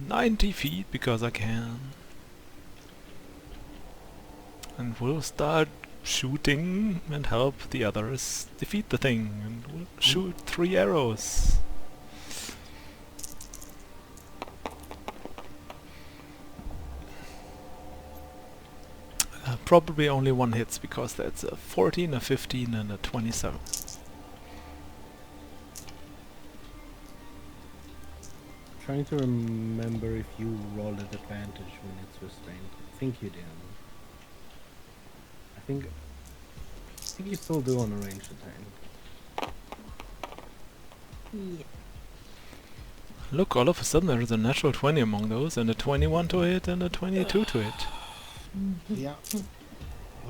90 feet because I can. And we'll start shooting and help the others defeat the thing. And we'll shoot 3 arrows. Probably only one hits because that's a 14, a 15 and a 27. Trying to remember if you rolled an advantage when it's restrained. I think you did. I think you still do on a ranged attack. Yeah. Look, all of a sudden there is a natural 20 among those, and a 21 to hit, and a 22 to hit. Yeah. That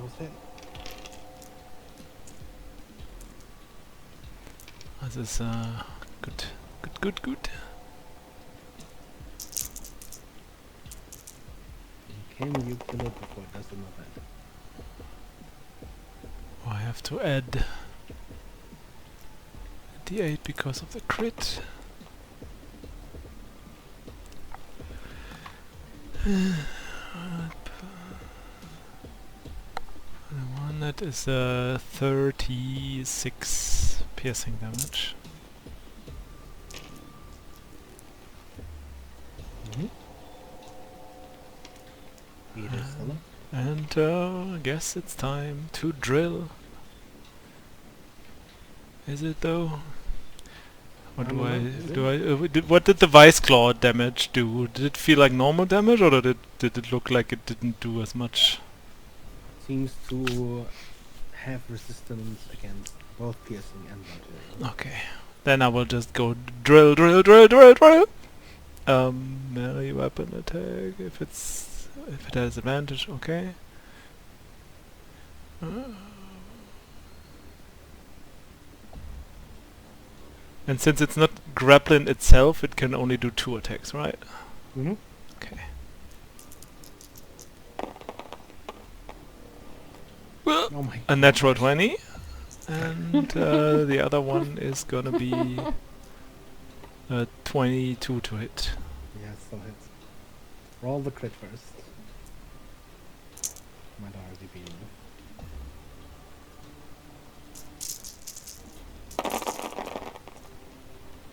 was it. This is good, good, good, good. Can you kill it before it does another attack? Oh, I have to add a d8 because of the crit. The one that is 36 piercing damage. It is still up. And I guess it's time to drill. Is it though? What do I what did the Vice Claw damage do? Did it feel like normal damage, or did it look like it didn't do as much? Seems to have resistance against both piercing and bludgeoning. Okay, then I will just go drill, drill, drill, drill, drill. Melee weapon attack if it has advantage. Okay. And since it's not grappling itself, it can only do 2 attacks, right? Mm-hmm. Okay. Oh my. A natural 20. And the other one is gonna be 22 to hit. Yeah, still hits. Roll the crit first. Might already be enough.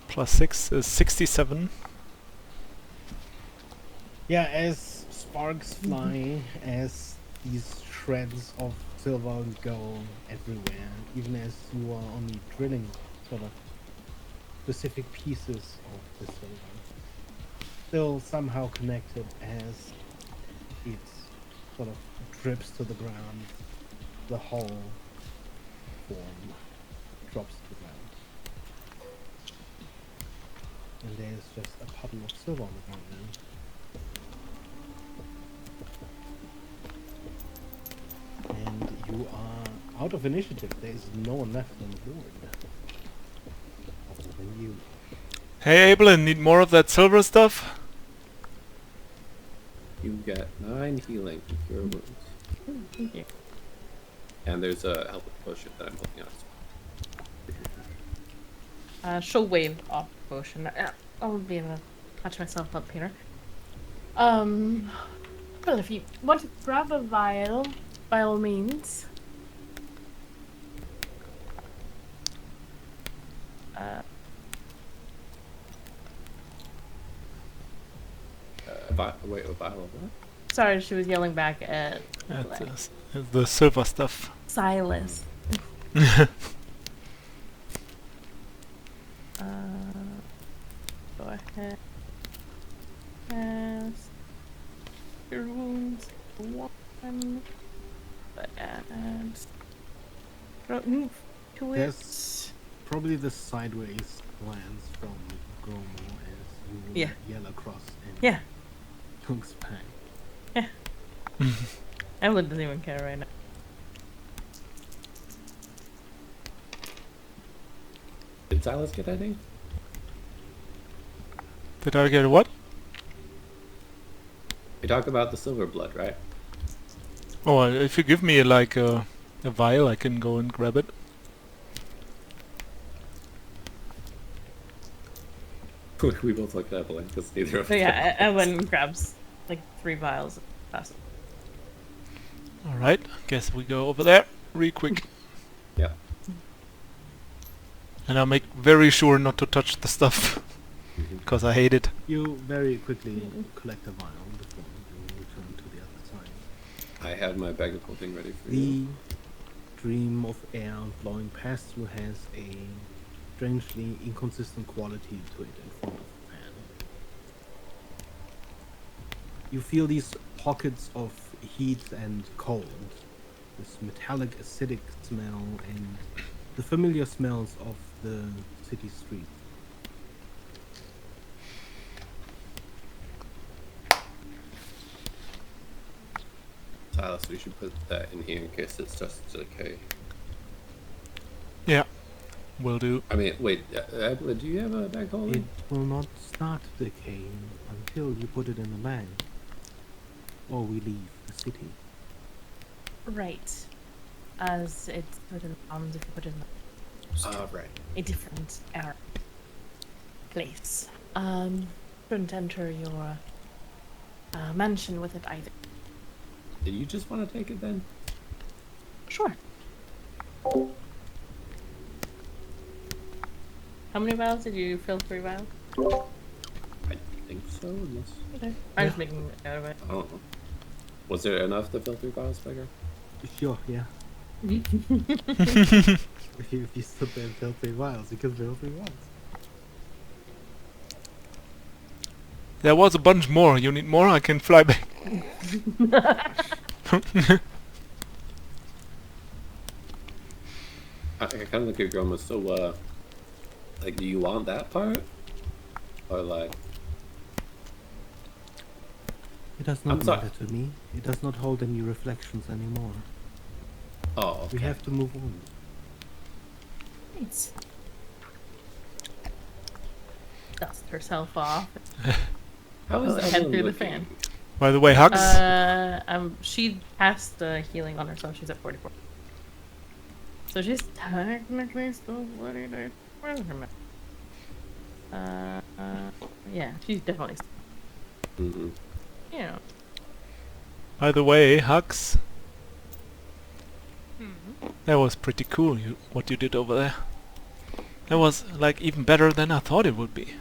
Plus 6 is 67. Yeah, as sparks fly, as these shreds of silver go everywhere, even as you are only drilling sort of specific pieces of the silver, still somehow connected as it sort of drips to the ground, the whole form drops to the ground. And there's just a puddle of silver on the ground now. And you are out of initiative. There is no one left on the board. Other than you. Hey Abelin, need more of that silver stuff? You get 9 healing from cure wounds. Thank you. And there's a help with potion that I'm holding on to. She'll wave off the potion. I'll be able to catch myself up here. Well, if you want to grab a vial, by all means. Wait, a vial of what? Sorry, she was yelling back at The silver stuff. Silas. Go ahead. Cast your wounds. 1. But adds. Move to it. There's probably the sideways glance from Gromo as you yell across and Yeah. looks back. Yeah. Evelyn doesn't even care right now. Did Silas get anything? Did I get what? We talked about the silver blood, right? Oh, if you give me like a vial, I can go and grab it. We both looked at Evelyn because neither of So us. yeah, Evelyn grabs like 3 vials. Alright, guess we go over there real quick. Yeah. And I'll make very sure not to touch the stuff. Because I hate it. You very quickly collect a vial before you return to the other side. I had my bag of holding ready for you. The stream of air blowing past you has a strangely inconsistent quality to it in front of the fan. You feel these pockets of heat and cold, this metallic acidic smell and the familiar smells of the city street. Silas, we should put that in here in case it starts to decay. Yeah, will do. I mean, wait, Evelyn, do you have a bag It holding? will not start decaying until you put it in the bag, or we leave the city. Right. As it's put in the bombs if you put it in Right. a different era. Place. Don't enter your mansion with it either. Did you just want to take it then? Sure. How many vials did you fill? 3 vials? I think so, unless... Okay. I'm just making it out of it. I don't know. Was there enough to fill 3 vials, Beggar? Sure, yeah. if you stood there and fill 3 vials, you could fill 3 vials. There was a bunch more. You need more? I can fly back. I kind of look at Groma, so, like, do you want that part? Or, like... It does I'm not sorry. matter to me. It does not hold any reflections anymore. Oh, okay. We have to move on. Nice. Dust herself off. How is Head Evelyn through the looking? fan. By the way, Hux, She passed the healing on herself. She's at 44. So she's technically still bloody. Where's her map? Yeah, she's definitely. Mm-mm. You know. by the way, Hux, Hmm. that was pretty cool. What you did over there. That was like even better than I thought it would be.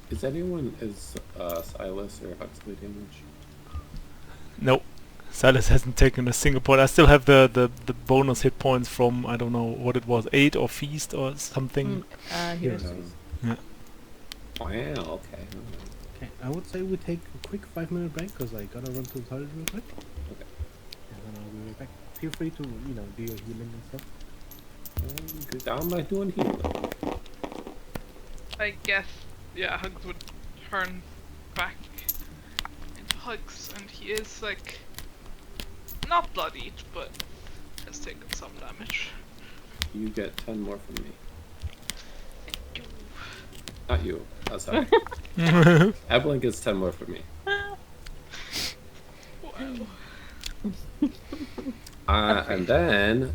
Is anyone Silas or Huxley damage? Nope. Silas hasn't taken a single point. I still have the bonus hit points from, I don't know what it was, 8 or Feast or something. Here's Wow, okay. Alright. Okay, I would say we take a quick 5-minute break because I gotta run to the toilet real quick. Okay. And then I'll be right back. Feel free to, do your healing and stuff. Good. How am I doing healing? I guess, yeah, Hugs would turn back into Hugs, and he is, like, not bloodied, but has taken some damage. You get 10 more from me. Thank you. Not you. Oh, sorry. Evelyn gets 10 more from me. Wow. And then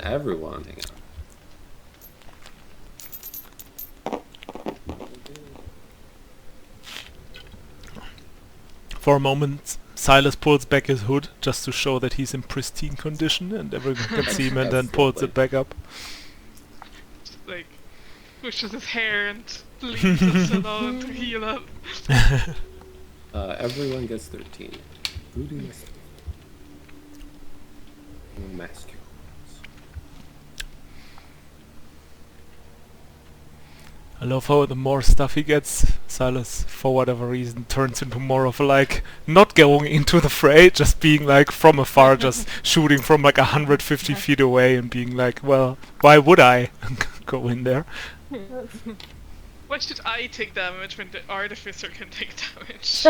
everyone, hang on. For a moment, Silas pulls back his hood just to show that he's in pristine condition and everyone can see him, and then That's pulls lovely. it back up. Just, like, pushes his hair and leaves us alone to heal up. Everyone gets 13, including myself. Masculine. I love how the more stuff he gets, Silas, for whatever reason, turns into more of a, like, not going into the fray, just being like from afar, just shooting from like 150 feet away and being like, well, why would I go in there? Why should I take damage when the artificer can take damage?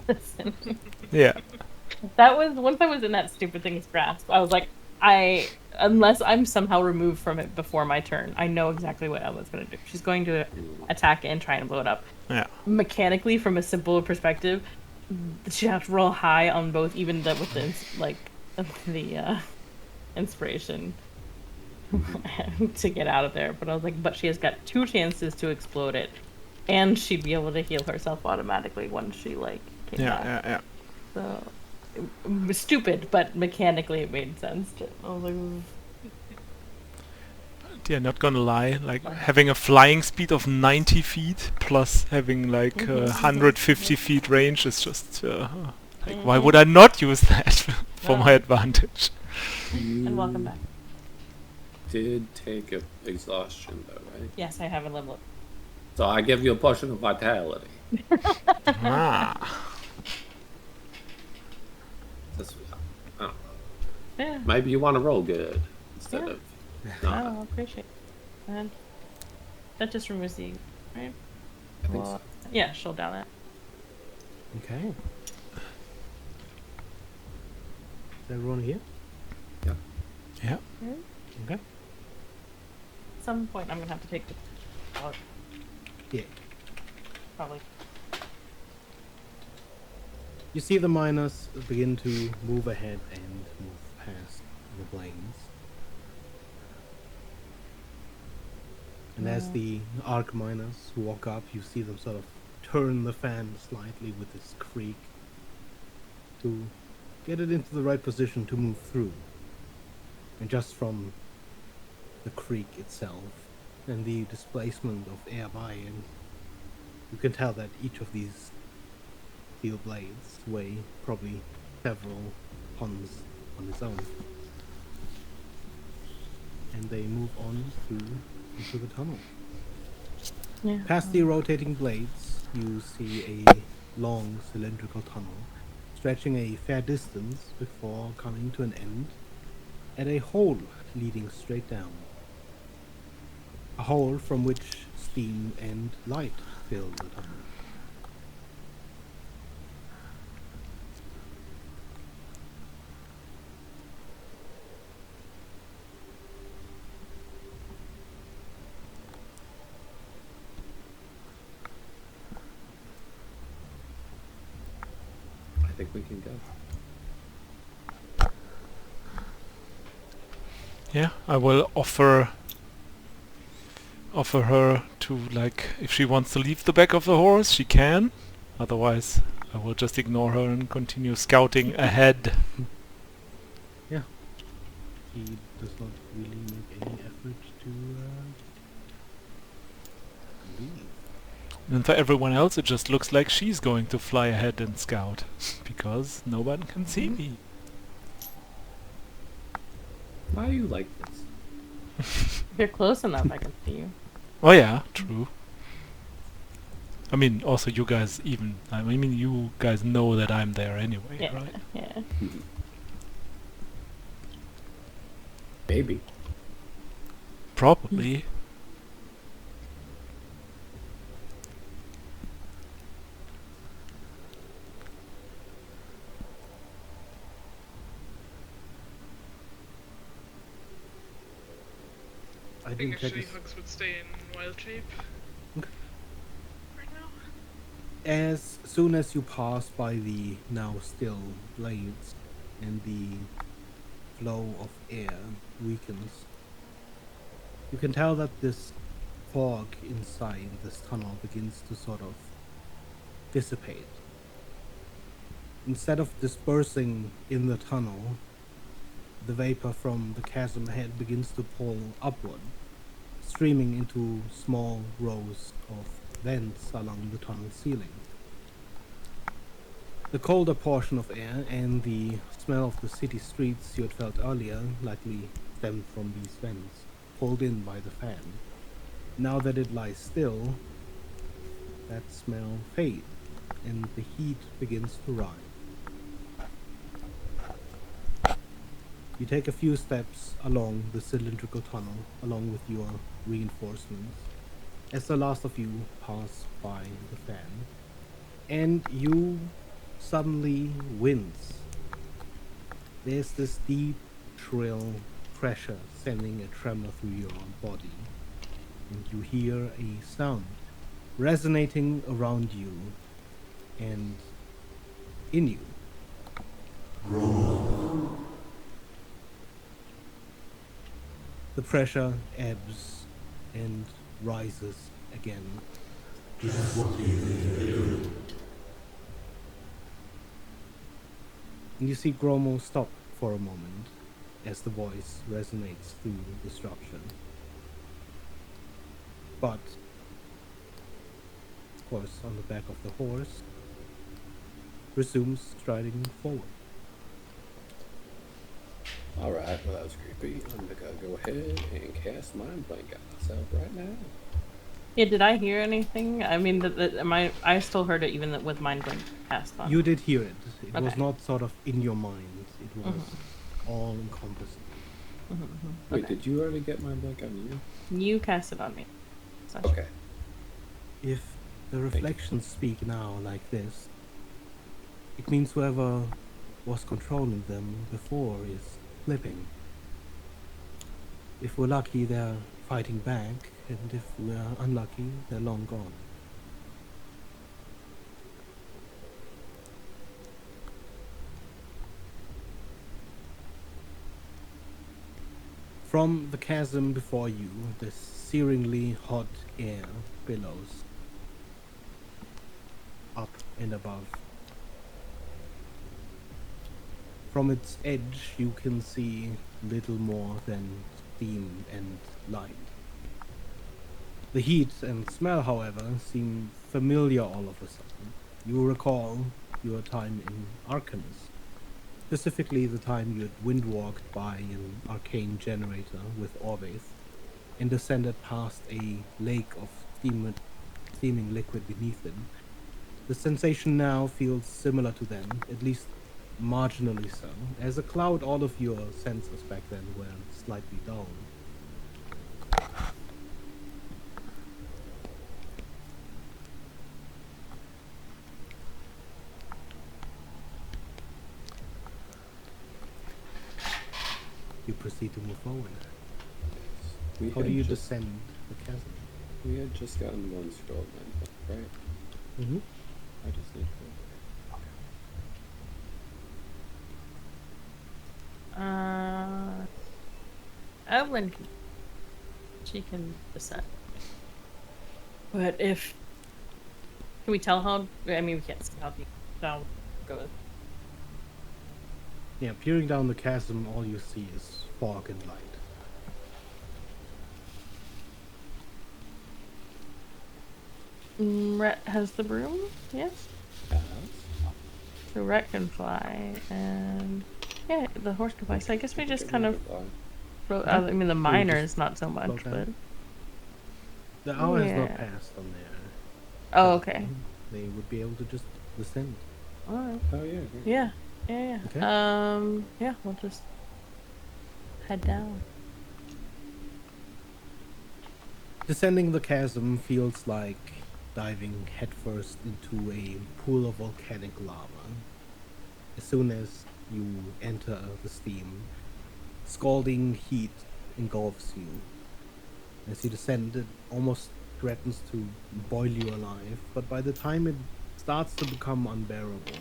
Listen. Yeah. That was once I was in that stupid thing's grasp. I was like, unless I'm somehow removed from it before my turn, I know exactly what Ella's gonna do. She's going to attack and try and blow it up. Yeah. Mechanically, from a simple perspective, she'd have to roll high on both, even with the inspiration to get out of there. But I was like, but she has got 2 chances to explode it, and she'd be able to heal herself automatically once she came back. Yeah. So it was stupid, but mechanically it made sense. I was like, Yeah, not gonna lie, like having a flying speed of 90 feet plus having like 150 feet range is just like, why would I not use that for my advantage? and welcome back. Did take a exhaustion though, right? Yes, I have a level up. So I give you a potion of vitality. Ah. That's, I don't know. Yeah. Maybe you want to roll good instead Yeah. of Oh, not. I appreciate it. And that just removes the right? I think so. Yeah, she'll down that. Okay. Is everyone here? Yeah. Yeah. Okay. At some point, I'm gonna have to take the. Yeah. Probably. You see the miners begin to move ahead and move past the blades. And as the arc miners walk up, you see them sort of turn the fan slightly with this creak to get it into the right position to move through. And just from the creak itself and the displacement of air by it, you can tell that each of these steel blades weigh probably several tons on its own. And they move on through into the tunnel. Yeah. Past the rotating blades, you see a long cylindrical tunnel stretching a fair distance before coming to an end at a hole leading straight down. A hole from which steam and light fill the tunnel. think we can go. Yeah, I will offer her to, like, if she wants to leave the back of the horse, she can. Otherwise, I will just ignore her and continue scouting ahead. Yeah. He does not really make any effort to leave. And for everyone else, it just looks like she's going to fly ahead and scout. Because no one can see me. Why are you like this? If you're close enough, I can see you. Oh yeah, true. I mean, also you guys you guys know that I'm there anyway, Yeah, right? yeah. Maybe. Probably. I I think didn't check actually his... Hugs would stay in wild shape. Okay. Right now. As soon as you pass by the now still blades and the flow of air weakens, you can tell that this fog inside this tunnel begins to sort of dissipate. Instead of dispersing in the tunnel, the vapor from the chasm ahead begins to pull upward, streaming into small rows of vents along the tunnel ceiling. The colder portion of air and the smell of the city streets you had felt earlier likely stemmed from these vents, pulled in by the fan. Now that it lies still, that smell fades, and the heat begins to rise. You take a few steps along the cylindrical tunnel, along with your reinforcements, as the last of you pass by the fan, and you suddenly wince. There's this deep, shrill pressure sending a tremor through your body, and you hear a sound resonating around you and in you. The pressure ebbs and rises again. And you see Gromo stop for a moment as the voice resonates through the structure. But, of course, on the back of the horse, resumes striding forward. Alright, well that was creepy. I'm gonna go ahead and cast Mind Blank at myself right now. Yeah, did I hear anything? I mean, I still heard it even with Mind Blink cast on. You did hear it. It was Okay. not sort of in your mind. It was all encompassing. Wait, Okay. did you already get Mind Blank on you? You cast it on me. Sasha. Okay. If the reflections speak now like this, it means whoever was controlling them before is flipping. If we're lucky, they're fighting back, and if we're unlucky, they're long gone. From the chasm before you, this searingly hot air billows up and above. From its edge, you can see little more than steam and light. The heat and smell, however, seem familiar all of a sudden. You recall your time in Arcanus, specifically the time you had wind-walked by an arcane generator with Orvaith and descended past a lake of steaming liquid beneath it. The sensation now feels similar to then, at least marginally so. As a cloud, all of your senses back then were slightly dull. You proceed to move forward. We How had do you just, descend the chasm? We had just gotten one scroll Mind Blank, right? Mm-hmm. I just need to go. Okay. Evelyn can. She can decide. But if. Can we tell how. I mean, we can't see how deep down it goes. Yeah, peering down the chasm, all you see is fog and light. Rhett has the broom, yes? So Rhett can fly, and yeah, the horse can fly. So I guess we just kind of. I mean, the miners not so much, float but. down. The hour has not Yeah. passed on there. Oh, okay. They would be able to just descend. Alright. Oh yeah. Great. Yeah. Yeah. Okay. Yeah, we'll just head down. Descending the chasm feels like diving headfirst into a pool of volcanic lava. As soon as you enter the steam, scalding heat engulfs you. As you descend, it almost threatens to boil you alive, but by the time it starts to become unbearable,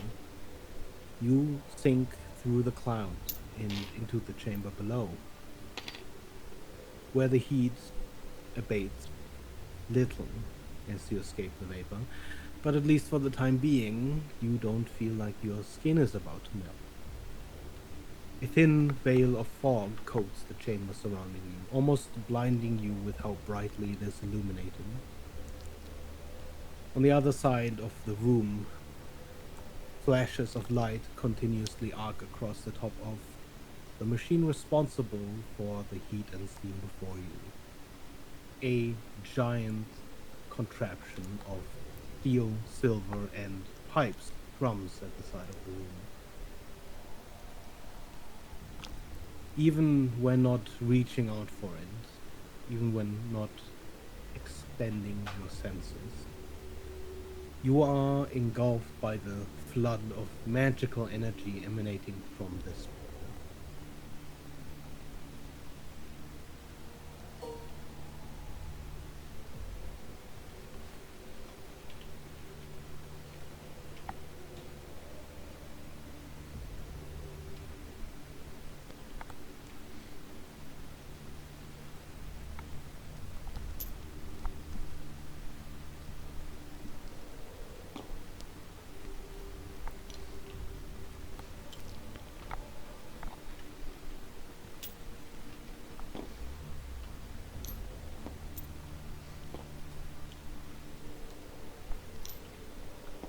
you sink through the clouds into the chamber below, where the heat abates little as you escape the vapor, but at least for the time being, you don't feel like your skin is about to melt. A thin veil of fog coats the chamber surrounding you, almost blinding you with how brightly it is illuminated. On the other side of the room, flashes of light continuously arc across the top of the machine responsible for the heat and steam before you. A giant contraption of steel, silver, and pipes drums at the side of the room. Even when not reaching out for it, even when not extending your senses, you are engulfed by the flood of magical energy emanating from this.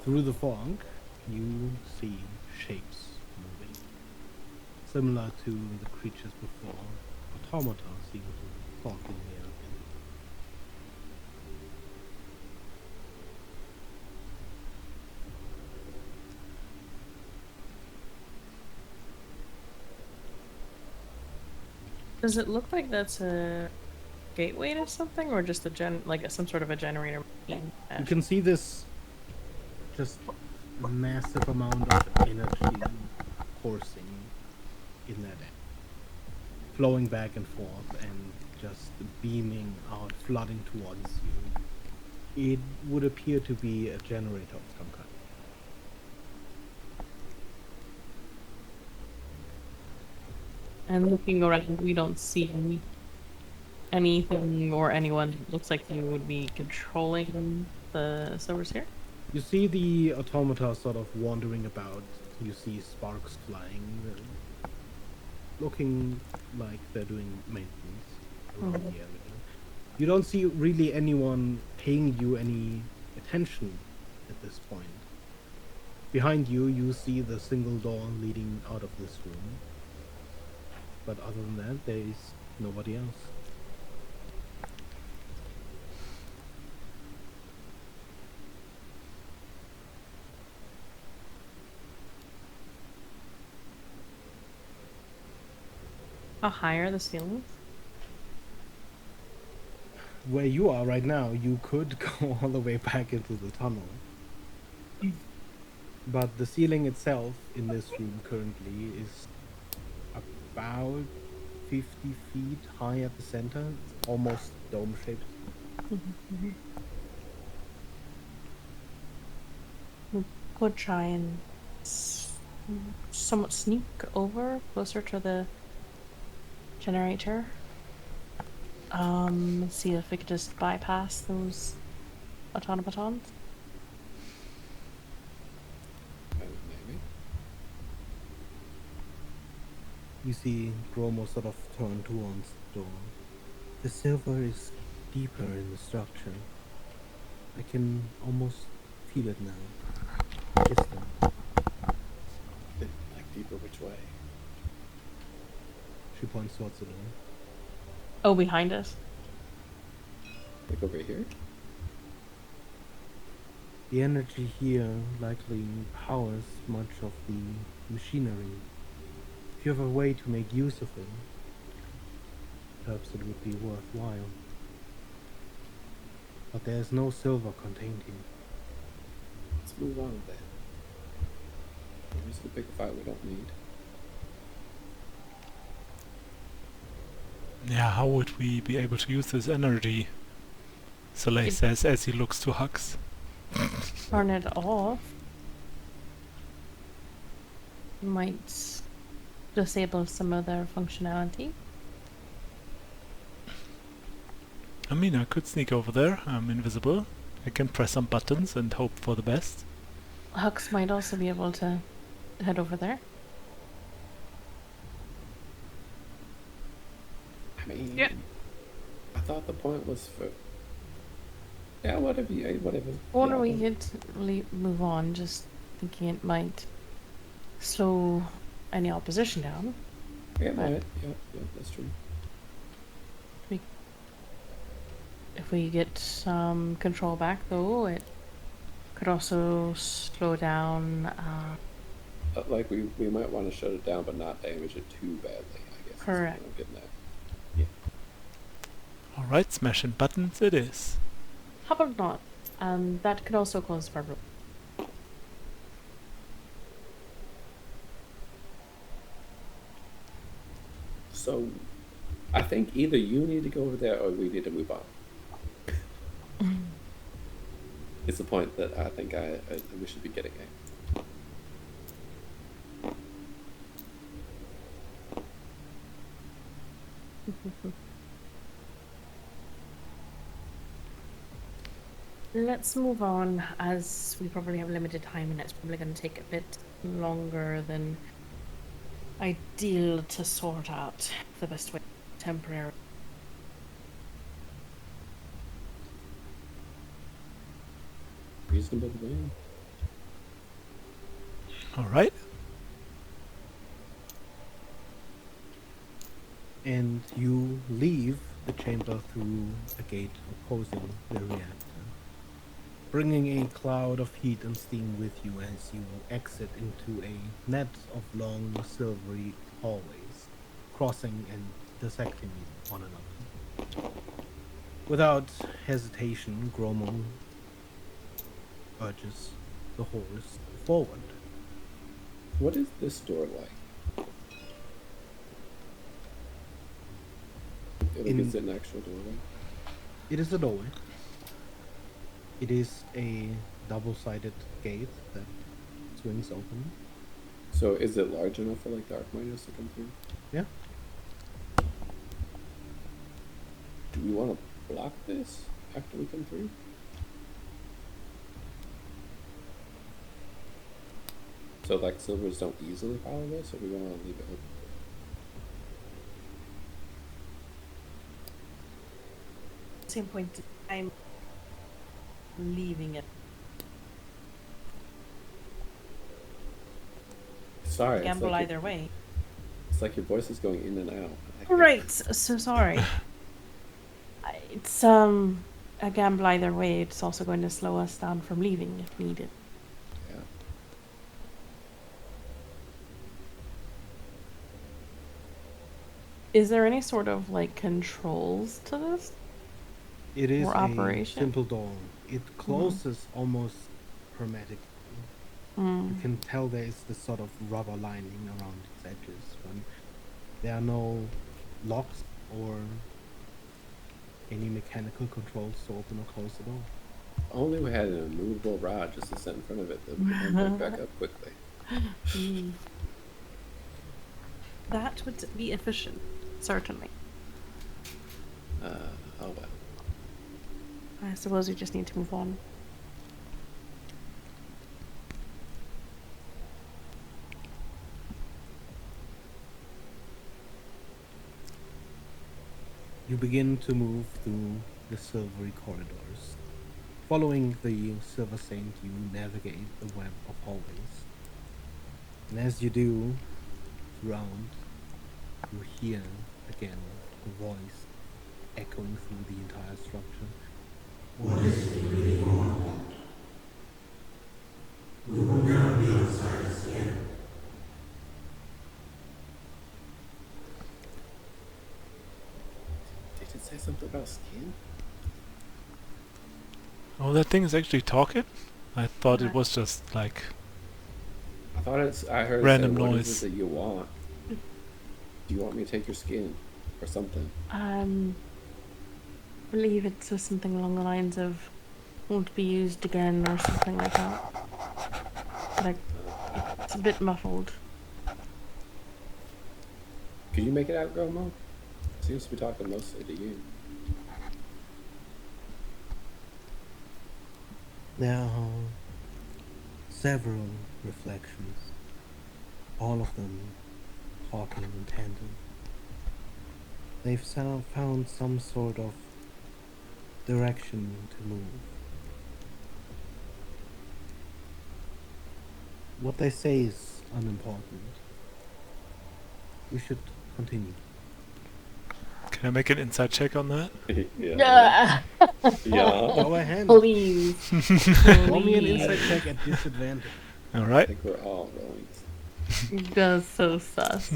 Through the fog, you see shapes moving, similar to the creatures before. Automata seem to talk in the air again. Does it look like that's a gateway to something, or just some sort of a generator machine? You can see this just massive amount of energy coursing in that air, flowing back and forth and just beaming out, flooding towards you. It would appear to be a generator of some kind. And looking around, we don't see anything or anyone. It looks like you would be controlling the servers here. You see the automata sort of wandering about. You see sparks flying, looking like they're doing maintenance around the area. You don't see really anyone paying you any attention at this point. Behind you, you see the single door leading out of this room. But other than that, there is nobody else. How high are the ceilings? Where you are right now, you could go all the way back into the tunnel. But the ceiling itself in this room currently is about 50 feet high at the center. It's almost dome-shaped. We'll try and somewhat sneak over closer to the generator. See if we could just bypass those automatons. Maybe. You see Gromo sort of turn towards the door. The silver is deeper in the structure. I can almost feel it now. Distant. Like deeper which way? She points towards the door. Oh, behind us. Like over here? The energy here likely powers much of the machinery. If you have a way to make use of it, perhaps it would be worthwhile. But there is no silver contained here. Let's move on then. We're just gonna pick a fight we don't need. Yeah, how would we be able to use this energy? Soleil says as he looks to Hux. Turn it off. Might disable some of their functionality. I mean, I could sneak over there. I'm invisible. I can press some buttons and hope for the best. Hux might also be able to head over there. I mean, Yeah. I thought the point was for. Yeah, whatever. Whatever. Or yeah, we could move on, just thinking it might slow any opposition down. Yeah, but- right. Yeah, that's true. If we get some control back, though, it could also slow down. Like we might want to shut it down, but not damage it too badly. I guess. Correct. That's what I'm getting at. Alright, smashing buttons it is. How about not? That could also cause trouble. So, I think either you need to go over there or we need to move on. It's the point that I think we should be getting at. Let's move on, as we probably have limited time and it's probably going to take a bit longer than ideal to sort out the best way temporary. Reasonable win. Alright. And you leave the chamber through a gate opposing the reactor, bringing a cloud of heat and steam with you as you exit into a net of long silvery hallways, crossing and dissecting one another. Without hesitation, Gromo urges the horse forward. What is this door like? Is it an actual doorway? It is a doorway. It is a double-sided gate that swings open. So is it large enough for like dark miners to come through? Yeah. Do we want to block this after we come through? So like silvers don't easily follow this, or we want to leave it open? Same point, I'm leaving it. Sorry, Gamble either way. It's like your voice is going in and out. Right, so sorry. It's a gamble either way. It's also going to slow us down from leaving if needed. Yeah. Is there any sort of like controls to this? It is Or a operation? simple door. It closes almost hermetically. You can tell there is this sort of rubber lining around its edges, but there are no locks or any mechanical controls to open or close the door. Only we had an immovable rod just to set in front of it that we can pick back up quickly. That would be efficient, certainly. Oh well. I suppose we just need to move on. You begin to move through the silvery corridors. Following the Silver Saint, you navigate the web of hallways. And as you do, throughout, you hear again the voice echoing through the entire structure. What is it you really want? We will never be inside this again. Did it say something about skin? Oh, that thing is actually talking? I thought it was just like I thought I heard random it say, what noise. is it that you want? Do you want me to take your skin? Or something? Believe it says something along the lines of won't be used again or something like that. Like, it's a bit muffled. Could you make it out, Gromo? Seems to be talking mostly to you. There are several reflections, all of them talking in tandem. They've found some sort of direction to move. What they say is unimportant. We should continue. Can I make an inside check on that? Yeah. Yeah. Go ahead. Please. Roll me an insight check at disadvantage. I Alright. think we're all rolling. That's so sus.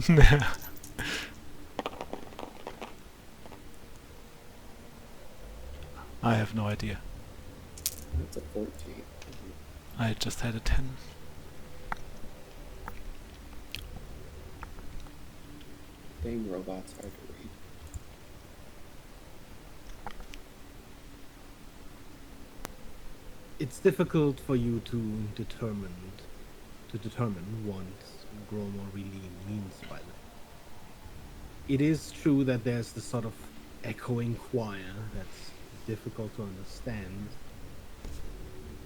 I have no idea. That's a 14. I just had a 10. Dang, robots hard to read. It's difficult for you to determine what Gromo really means by that. It is true that there's this sort of echoing choir that's difficult to understand.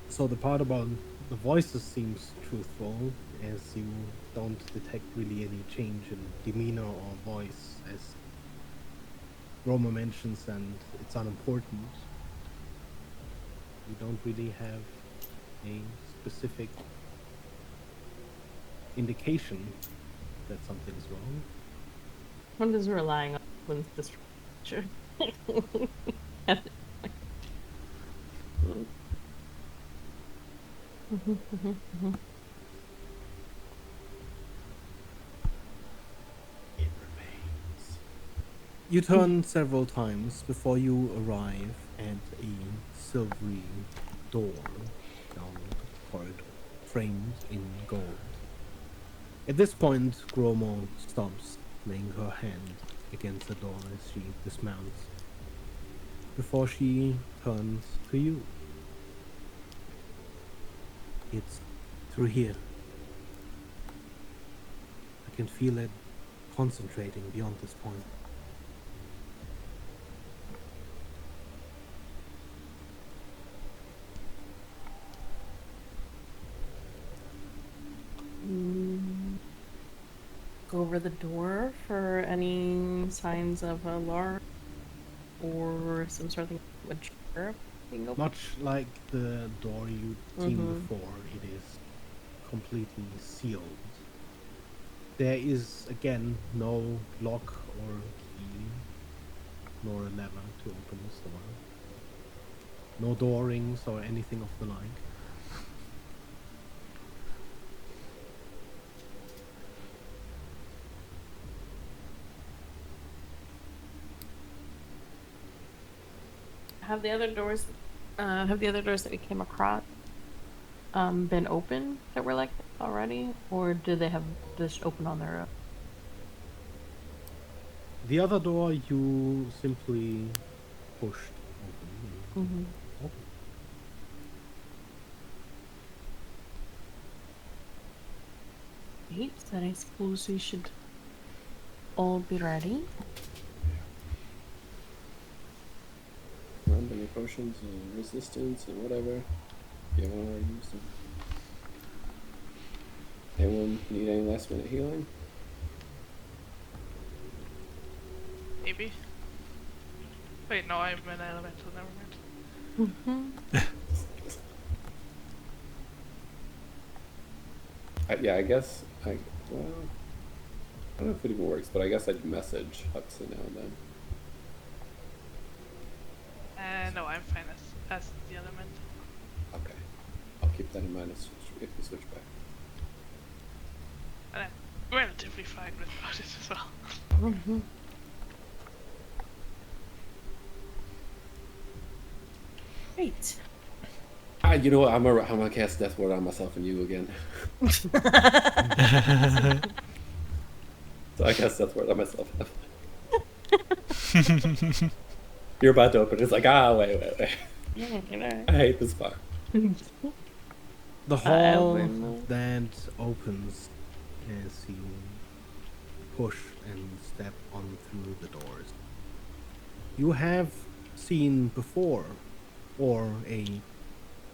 So the part about the voices seems truthful, as you don't detect really any change in demeanor or voice, as Roma mentions, and it's unimportant. You don't really have a specific indication that something's wrong. I'm just relying on Lynn's distraction. It remains. You turn several times before you arrive at a silvery door down the corridor, framed in gold. At this point, Gromo stops, laying her hand against the door as she dismounts, before she turns to you. It's through here. I can feel it concentrating beyond this point. Go over the door for any signs of a alarm or some sort of a being open. Much like the door you'd seen before, it is completely sealed. There is, again, no lock or key, nor a lever to open this door. No door rings or anything of the like. Have the other doors that we came across been open that were like this already, or do they have this open on their own? The other door you simply pushed open. Open. Great, then I suppose we should all be ready. potions and resistance and whatever. You haven't already used them. Anyone need any last minute healing? Maybe. Wait, no, I'm an elemental. Never mind. Yeah, I guess well, I don't know if it even works, but I guess I'd message Hudson now and then. No, I'm fine as the element. Okay, I'll keep that in mind if we switch back. And I'm relatively fine without it as well. Great. You know what? I'm gonna cast Death Ward on myself and you again. So I cast Death Ward on myself. You're about to open. It's like, wait. I hate this part. The hall that opens as you push and step on through the doors. You have seen before, or a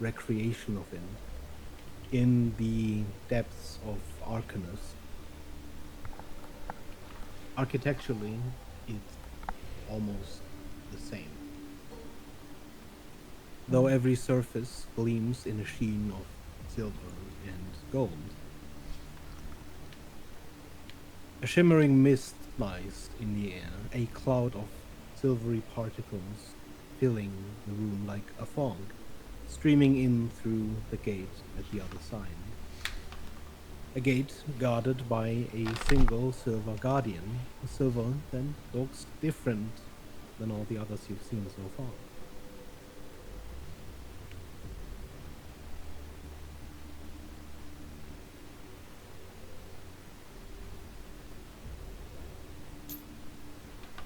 recreation of it, in the depths of Arcanus. Architecturally, it's almost the same. Though every surface gleams in a sheen of silver and gold. A shimmering mist lies in the air, a cloud of silvery particles filling the room like a fog, streaming in through the gate at the other side. A gate guarded by a single silver guardian, a silver that looks different than all the others you've seen so far.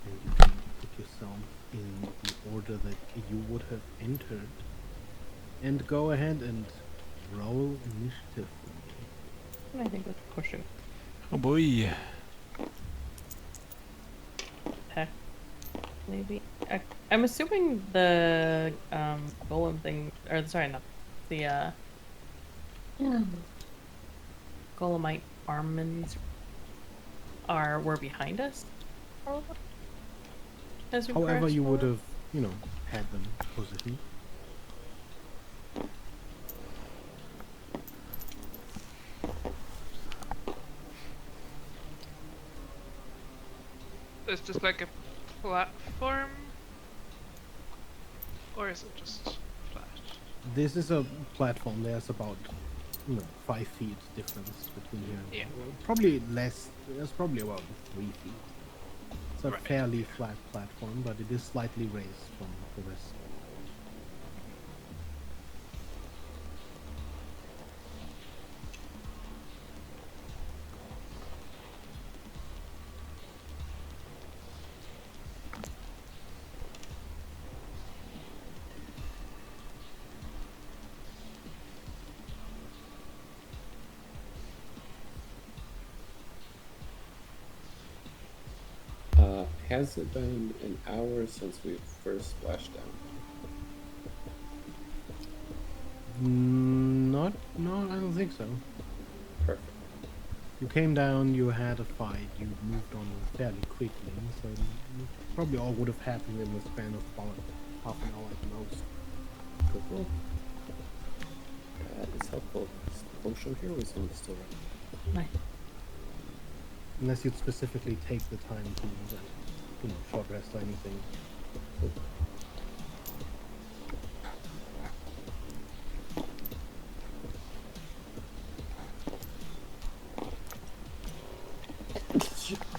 And you can put yourself in the order that you would have entered, and go ahead and roll initiative for me. I think with pushing. Oh boy. Heck. Maybe. I'm assuming the golem thing, or sorry, not the golemite armaments were behind us. As we However, pressed you would forward? have, had them positioned. Is this like a platform? Or is it just flat? This is a platform. There's about 5 feet difference between here. Yeah. Well, probably less. There's probably about 3 feet. It's a Right. fairly flat platform, but it is slightly raised from the rest. Has it been an hour since we first splashed down? No, I don't think so. Perfect. You came down, you had a fight, you moved on fairly quickly, so probably all would have happened in the span of about half an hour at most. Cool. That is helpful. Is the potion here was still running? Nice. Unless you'd specifically take the time to, short rest or anything.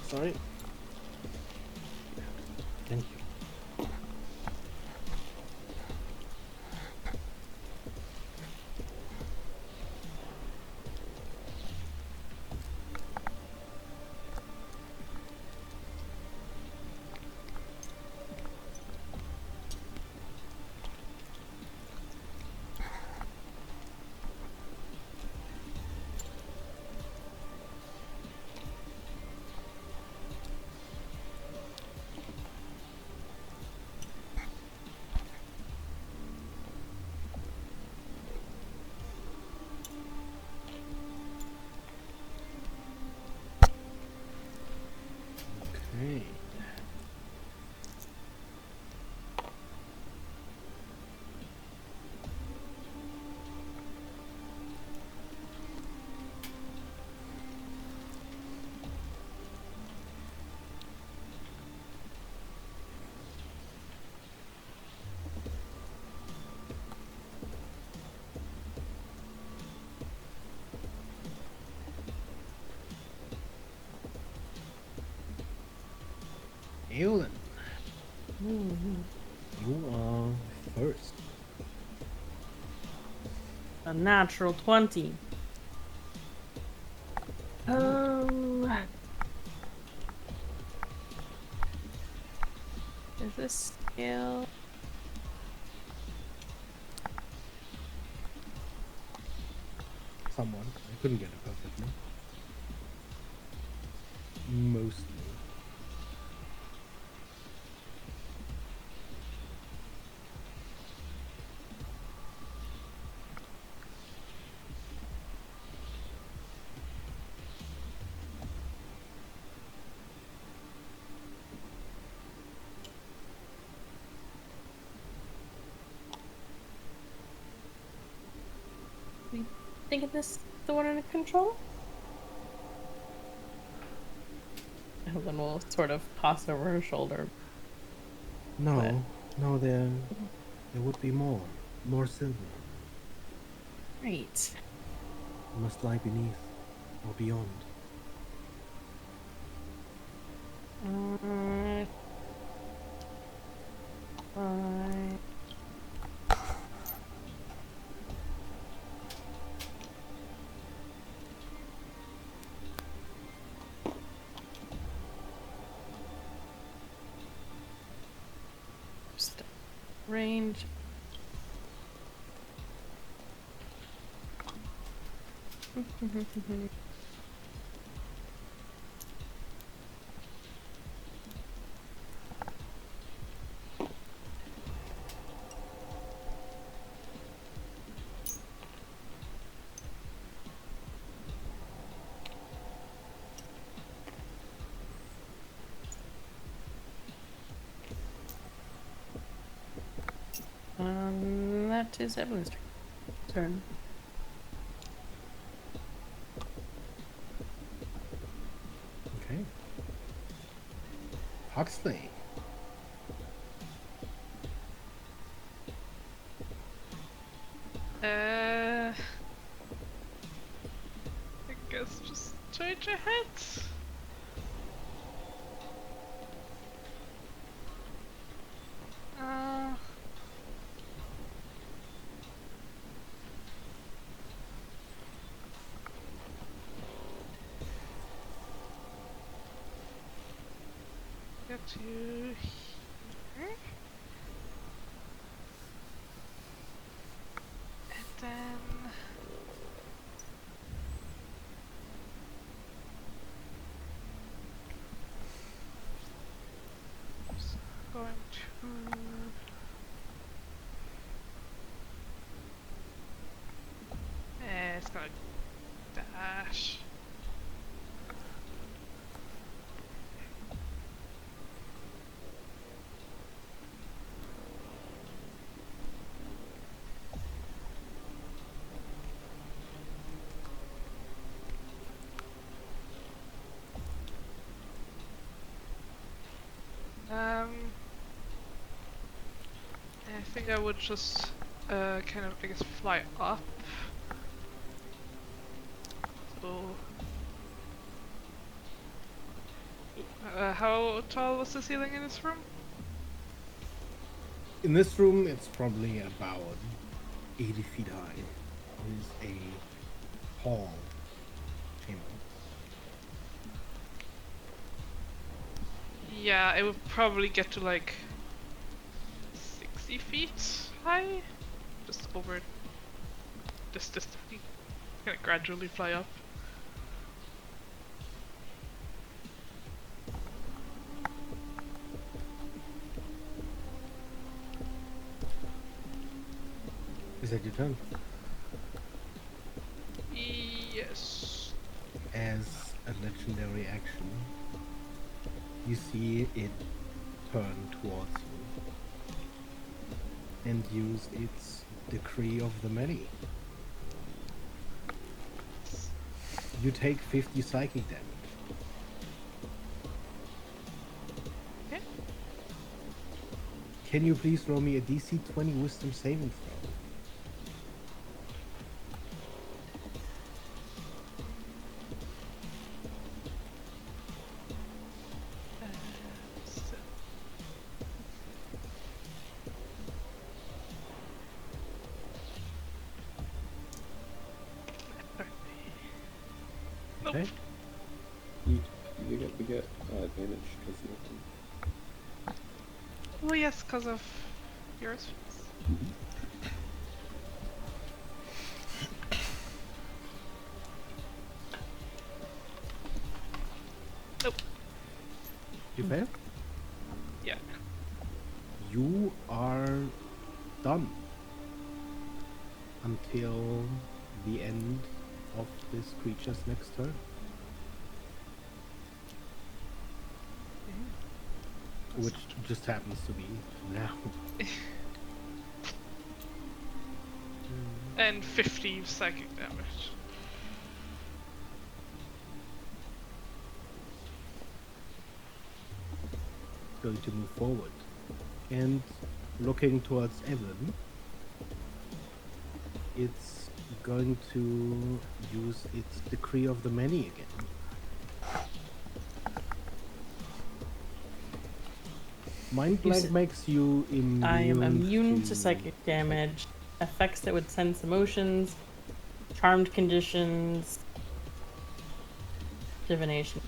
Sorry. Thank you. Right. Aelin, you are first. A natural 20. Is this skill? Someone. I couldn't get it perfectly. Mostly. We think this the one under control? And then we'll sort of toss over her shoulder. No, no, there would be more silver. Right. It must lie beneath or beyond. Fine. Just range. That is Evelyn's turn. Okay. Huxley. I guess just change ahead. Get to here. And then just going to it's gonna dash. I think I would just kind of, I guess, fly up. So, how tall was the ceiling in this room? In this room, it's probably about 80 feet high. It is a hall chamber. Yeah, it would probably get to like 60 feet high, just over this thing. Kind of gradually fly up. Is that your turn? Yes. As a legendary action, You see it turn towards you and use its decree of the many. You take 50 psychic damage. Okay. Can you please roll me a DC 20 Wisdom saving throw? So, nope. Okay. We get advantage because you. Well, yes, because of yours. Nope. You fail? Yeah. You are done until the end of this creature's next turn. Which just happens to be now. And 50 psychic damage. Going to move forward. And looking towards Evan, it's going to use its Decree of the Many again. Mind Blank said- makes you immune. I am immune to psychic damage, effects that would sense emotions, charmed conditions, divination.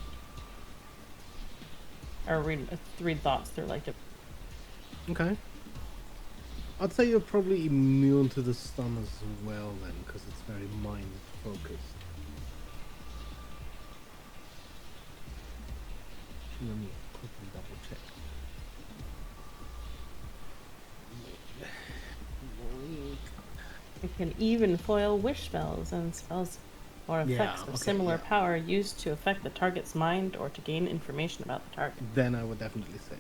Or read thoughts through like it. Okay. I'd say you're probably immune to the stun as well then, because it's very mind focused. Let me quickly double check. It can even foil wish spells and spells or effects of similar power used to affect the target's mind or to gain information about the target. Then I would definitely say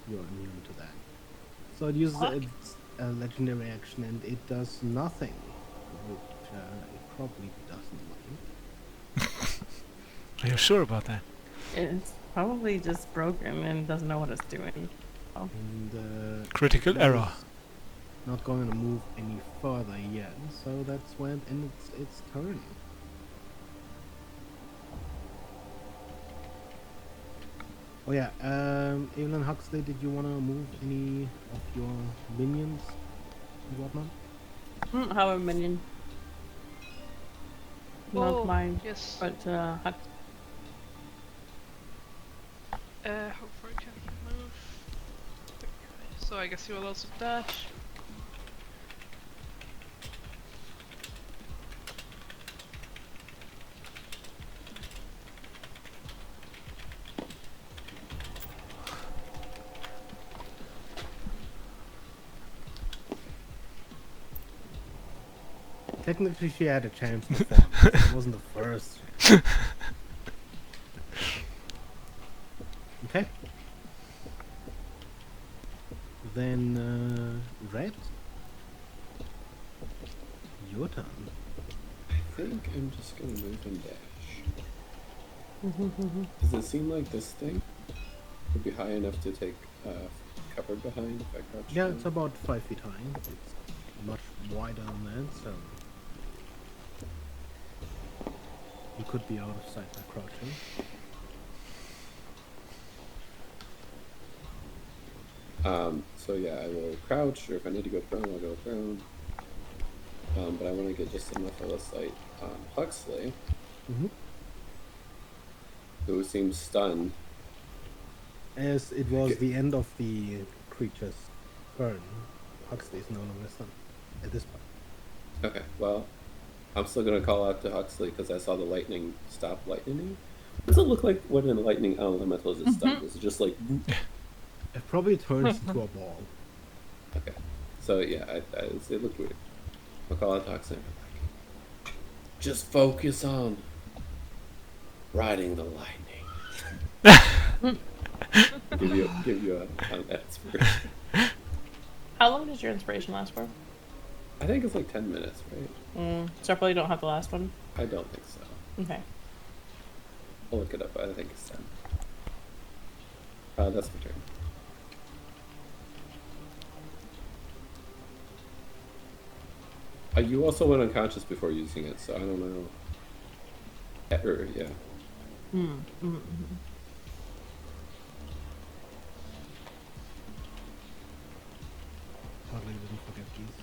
you're immune to that. So it uses its legendary action and it does nothing, which it probably doesn't like. Are you sure about that? It's probably just broken and doesn't know what it's doing. Oh. And Critical it error. is not going to move any further yet, so that's when it ends its turn. Oh yeah, Evelyn Huxley, did you want to move any of your minions and whatnot? How a minion. Oh, Not mine, yes. but How far can you move? So I guess you will also dash. Technically, she had a chance before. It wasn't the first. Okay. Then, Red. Your turn. I think I'm just gonna move and dash. Does it seem like this thing would be high enough to take cover behind if I crouch Yeah, down? it's about 5 feet high. It's much wider than that, so you could be out of sight by crouching. So yeah, I will crouch, or if I need to go prone, I'll go prone. But I want to get just enough of a sight on Huxley, Mm-hmm. who seems stunned. As it was the end of the creature's turn, Huxley is no longer stunned at this point. Okay, well, I'm still gonna call out to Huxley because I saw the lightning stop lightning. What does it look like when a lightning elemental is stunned? Is it just like? It probably turns into a ball. Okay, so yeah, it looked weird. I'll call out to Huxley. Just focus on riding the lightning. give you an inspiration. How long does your inspiration last for? I think it's like 10 minutes, right? So I probably don't have the last one. I don't think so. Okay. I'll look it up. I think it's 10. That's my turn. You also went unconscious before using it, so I don't know. Yeah. Totally didn't forget these.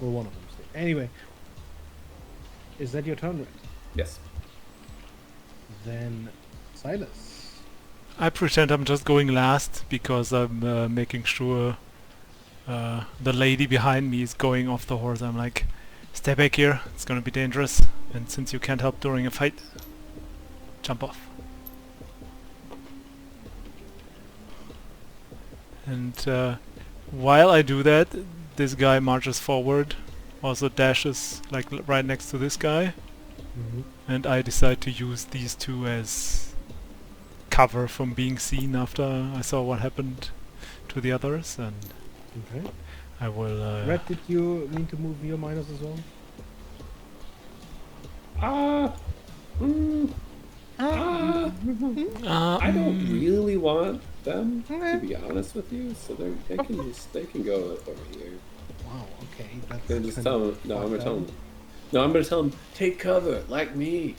Well, one of them. Anyway, is that your turn, right? Yes. Then, Silas. I pretend I'm just going last because I'm making sure the lady behind me is going off the horse. I'm like, stay back here, it's gonna be dangerous. And since you can't help during a fight, jump off. And while I do that, this guy marches forward, also dashes like right next to this guy. And I decide to use these two as cover from being seen after I saw what happened to the others, and Okay. I will... Red, did you mean to move your miners as well? I don't really want them, to be honest with you. So they can go over here. Wow. Okay. That's. They're just kind tell of them. No, I'm fucked gonna tell up. them. No, I'm gonna tell them take cover like me.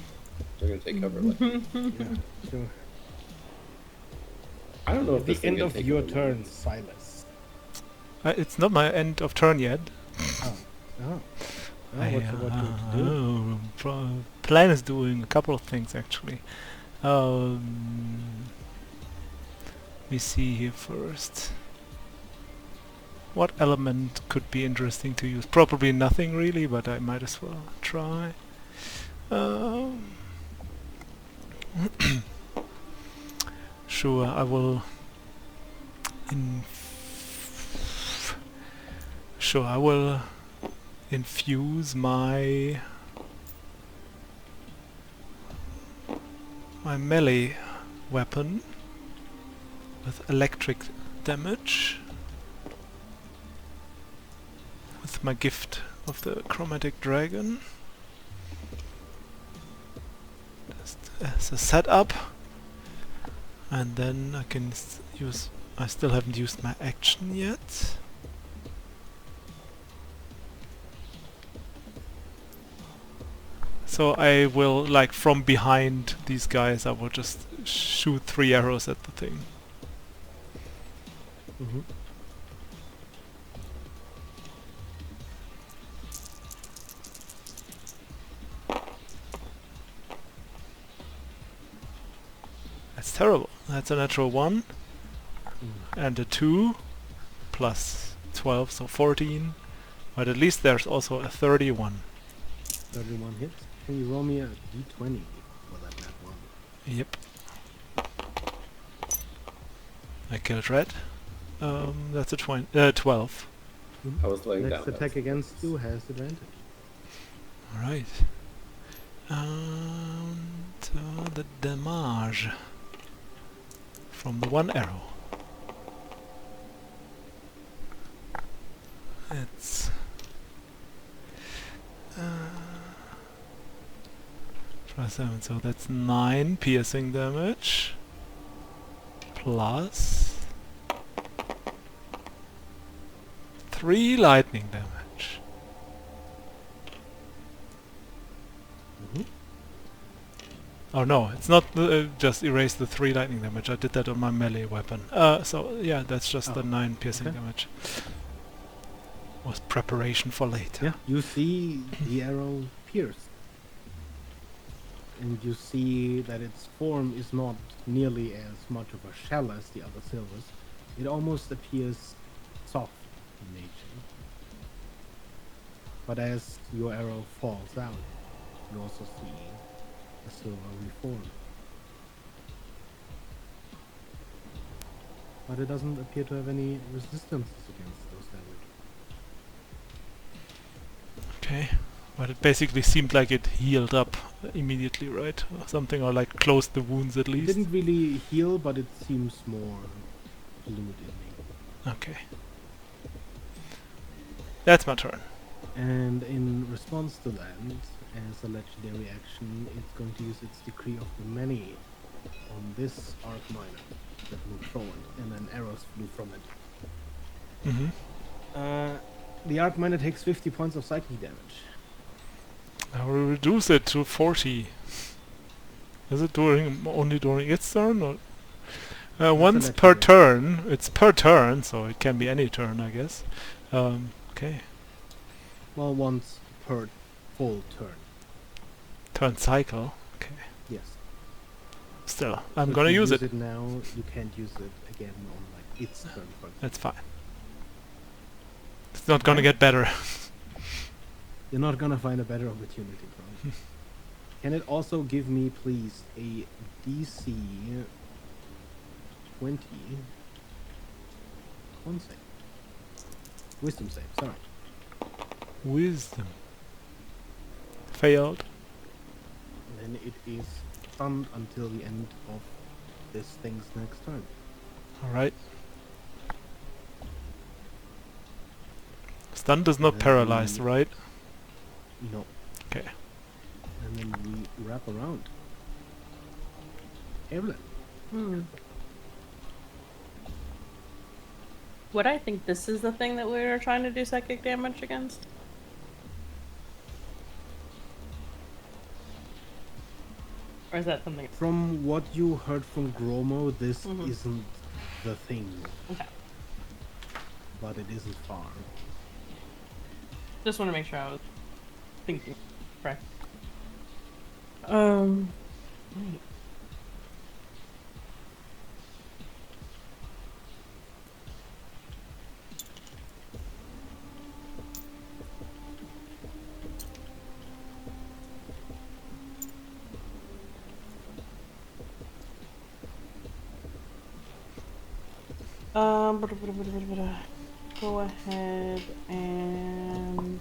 They're gonna take cover like me. Yeah. Sure. I don't know if At this the thing end can of take your cover turn, once. Silas. it's not my end of turn yet. Oh. Oh. What to do? Plan is doing a couple of things actually. Let me see here first. What element could be interesting to use? Probably nothing really, but I might as well try. Sure, I will. Sure, I will infuse my melee weapon with electric damage with my gift of the chromatic dragon. Just as a setup, and then I can use. I still haven't used my action yet. So I will, like, from behind these guys, I will just shoot 3 arrows at the thing. Mm-hmm. That's terrible. That's a natural 1 and a 2 plus 12, so 14. But at least there's also a 31. 31 hits. Can you roll me a d20 for that nat one? Yep. I killed red. That's a 12. I was laying Next down. attack against you has advantage. Alright. And the damage from the 1 arrow. It's plus 7, so that's 9 piercing damage plus 3 lightning damage. Oh no, it's not just erase the 3 lightning damage. I did that on my melee weapon. So yeah, that's just the 9 piercing okay. damage. Was preparation for later. Yeah, you see the arrow pierced. And you see that its form is not nearly as much of a shell as the other silvers. It almost appears soft in nature. But as your arrow falls out, you also see a silver reform. But it doesn't appear to have any resistances against those damage. Okay. But it basically seemed like it healed up immediately, right? Or something, or like closed the wounds at It least. didn't really heal, but it seems more fluid in me. Okay. That's my turn. And in response to that, as a legendary action, it's going to use its Decree of the Many on this Arc Miner that moved forward, and then arrows flew from it. The Arc Miner takes 50 points of psychic damage. I will reduce it to 40. Is it only during its turn, or once per legendary. turn? It's per turn, so it can be any turn, I guess. Okay. Well, once per full turn. Turn cycle. Okay. Yes. Still, So I'm if gonna you use it. it now. You can't use it again on like its turn. That's fine. It's not gonna get better. You're not gonna find a better opportunity, bro. Can it also give me, please, a DC 20 con save? Wisdom save, sorry. Wisdom. Failed. Then it is stunned until the end of this thing's next turn. Alright. Stun does not Then paralyze, we- right? No. Okay. And then we wrap around. Evelyn. Would I think this is the thing that we were trying to do psychic damage against? Or is that something? From what you heard from Gromo, this Mhm. isn't the thing, Okay. but it isn't far. Just want to make sure I was thinking correct. Wait. Go ahead and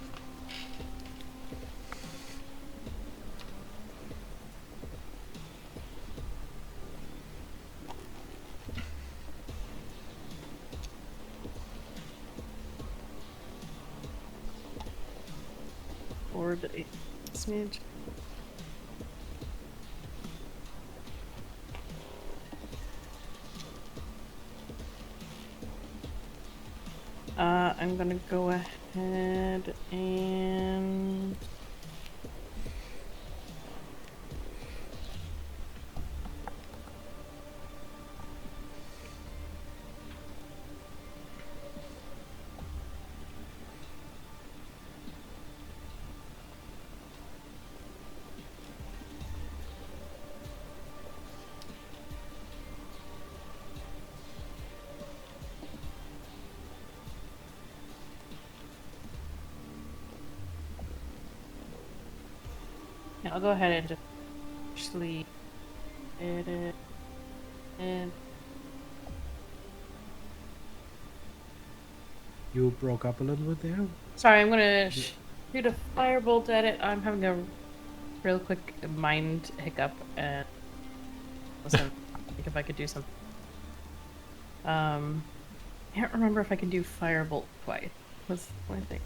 forward a smidge. I'm gonna go ahead and yeah, I'll go ahead and just actually edit and You broke up a little bit there. sorry, I'm gonna shoot a firebolt at it. I'm having a real quick mind hiccup and listen, think if I could do something. I can't remember if I can do firebolt twice. Was one thing.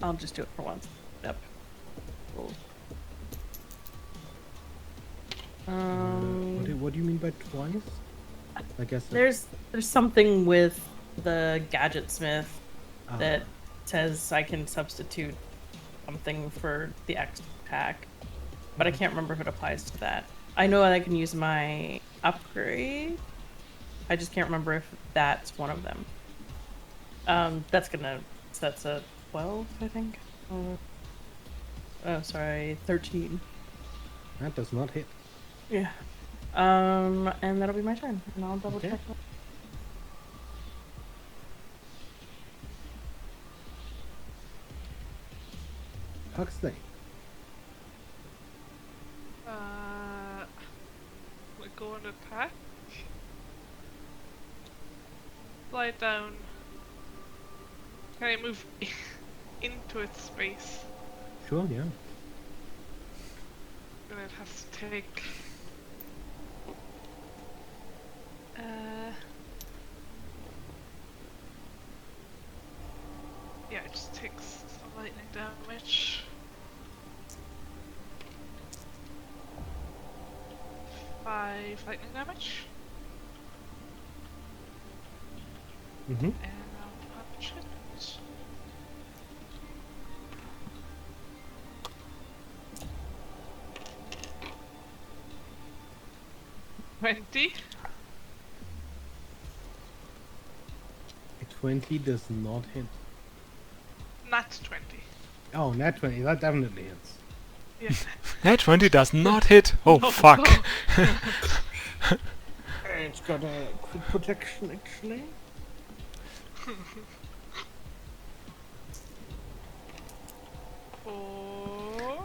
I'll just do it for once. Yep. Cool. What do you mean by twice? I guess There's something with the gadget smith that Ah. says I can substitute something for the X attack, but I can't remember if it applies to that. I know I can use my upgrade. I just can't remember if that's one of them. That's a 12, I think. Oh, sorry, 13. That does not hit. Yeah. And that'll be my turn, and I'll double Okay. check that. Huxley. We go on attack. slide down. Can I move into its space? Sure, yeah. And it has to take. Yeah, it just takes some lightning damage. 5 lightning damage. Mm-hmm. And I'll punch it. 20. A 20 does not hit. Nat 20. Oh, nat 20. That definitely hits. Yeah. That 20 does not hit. Oh, No, fuck. no. It's got a crit protection, actually. For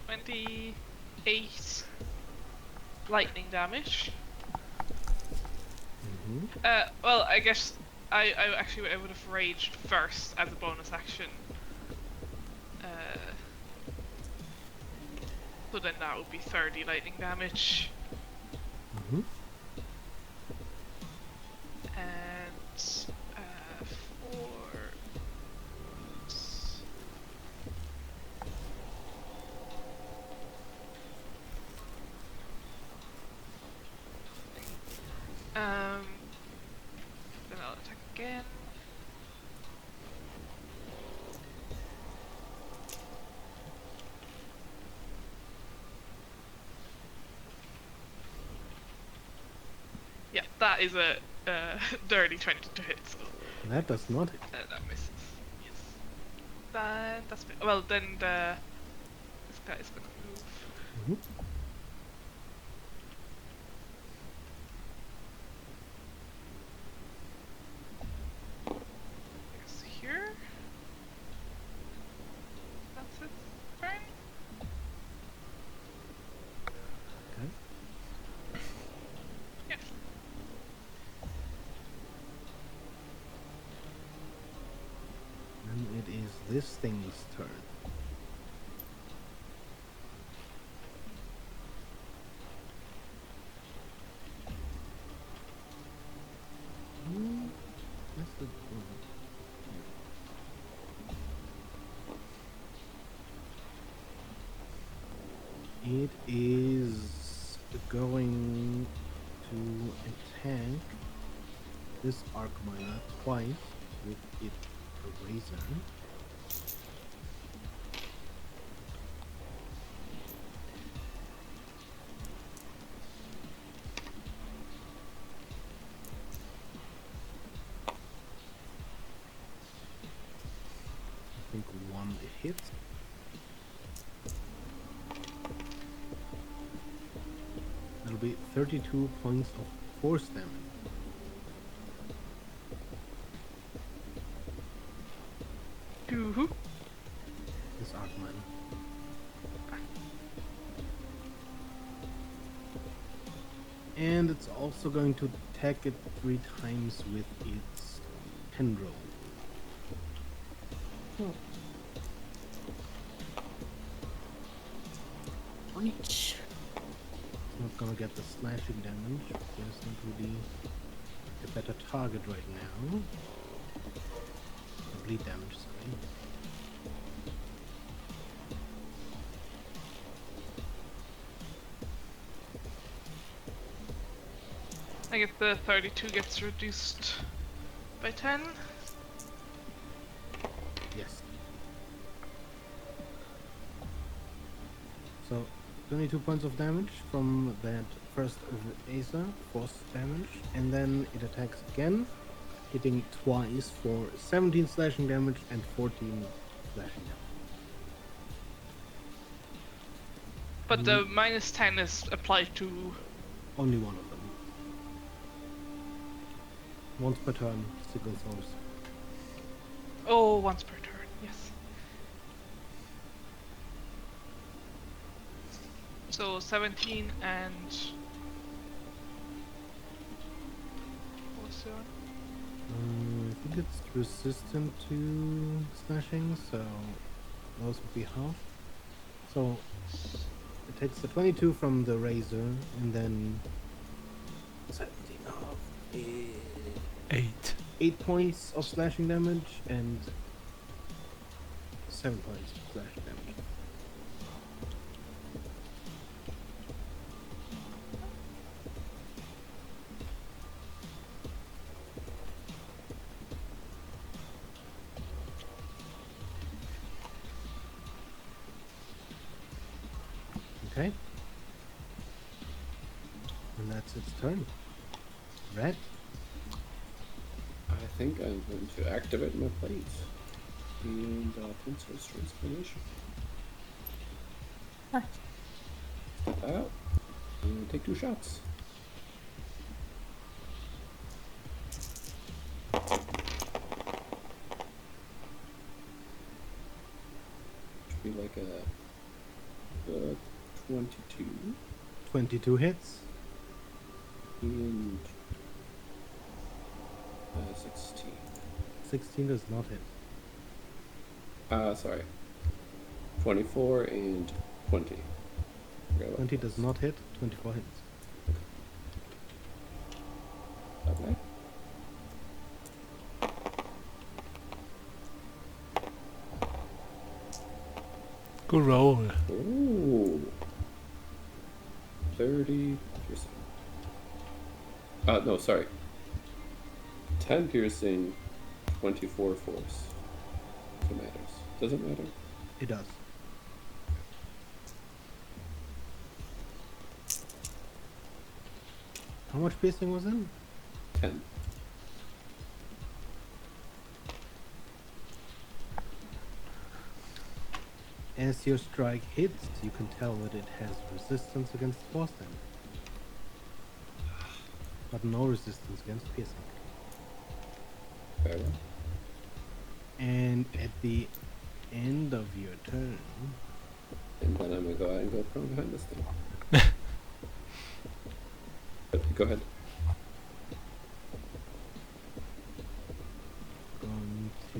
28 lightning damage. Mm-hmm. Well, I guess I would have raged first as a bonus action. So then that would be 30 lightning damage. Mm-hmm. And 4. Then I'll attack again. Yeah, that is a dirty 20 to hit, so That does not hit. that misses. Yes. Then that's well. Then this guy is gonna move. Mm-hmm. I guess here. That's it. Turn. Okay. Yeah. And it is this thing's turn. That's the one. It is going to attack this arc miner twice with its razor. I think one hits. That'll be 32 points of force damage. Woohoo. This arc miner. And it's also going to attack it 3 times with its tendril. Reach. It's not gonna get the slashing damage. There's not really a better target right now. The bleed damage, sorry. I guess the 32 gets reduced by 10. Yes. So, 22 points of damage from that first Acer, force damage, and then it attacks again, hitting twice for 17 slashing damage and 14 slashing damage. But the minus 10 is applied to. Only one of them. Once per turn, single source. Oh, once per turn, yes. So 17 and. What was zone? I think it's resistant to slashing, so those would be half. So it takes the 22 from the razor, and then 17 half is 8. 8 points of slashing damage and 7 points of slashing damage. Okay. And that's its turn. Red. I think I'm going to activate my plate and Princess Transformation. Huh. Step out and take 2 shots. Should be like a 22 22 hits. and 16. 16 does not hit. Sorry. 24 and 20. Forgot about 20 does those. not hit. 24 hits. Okay. Good roll. Ooh. 30 piercing. No, sorry. 10 piercing, 24 force. If it matters. Does it matter? It does. How much piercing was in? 10. As your strike hits, you can tell that it has resistance against force damage, but no resistance against piercing. Very well. And at the end of your turn, And then I'm going to go out and go prone behind this thing. But go ahead. going to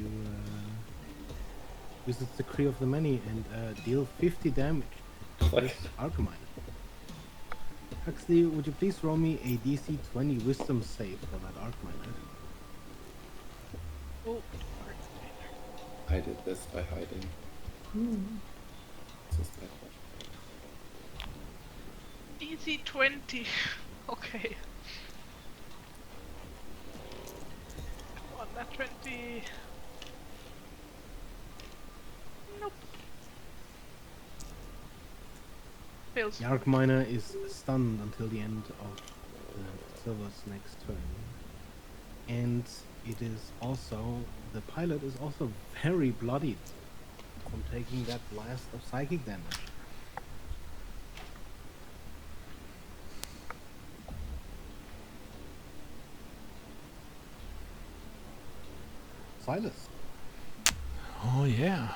use its Decree of the Many and deal 50 damage to this Archmine. Huxley, would you please roll me a DC 20 Wisdom save for that Archmine? Oh, I did this by hiding. This is my fault. easy 20. Okay. Come on, that 20. Nope. Fails. The Archminer is stunned until the end of the Silver's next turn. And it is also, the pilot is also very bloodied from taking that blast of psychic damage. Silas. Oh yeah.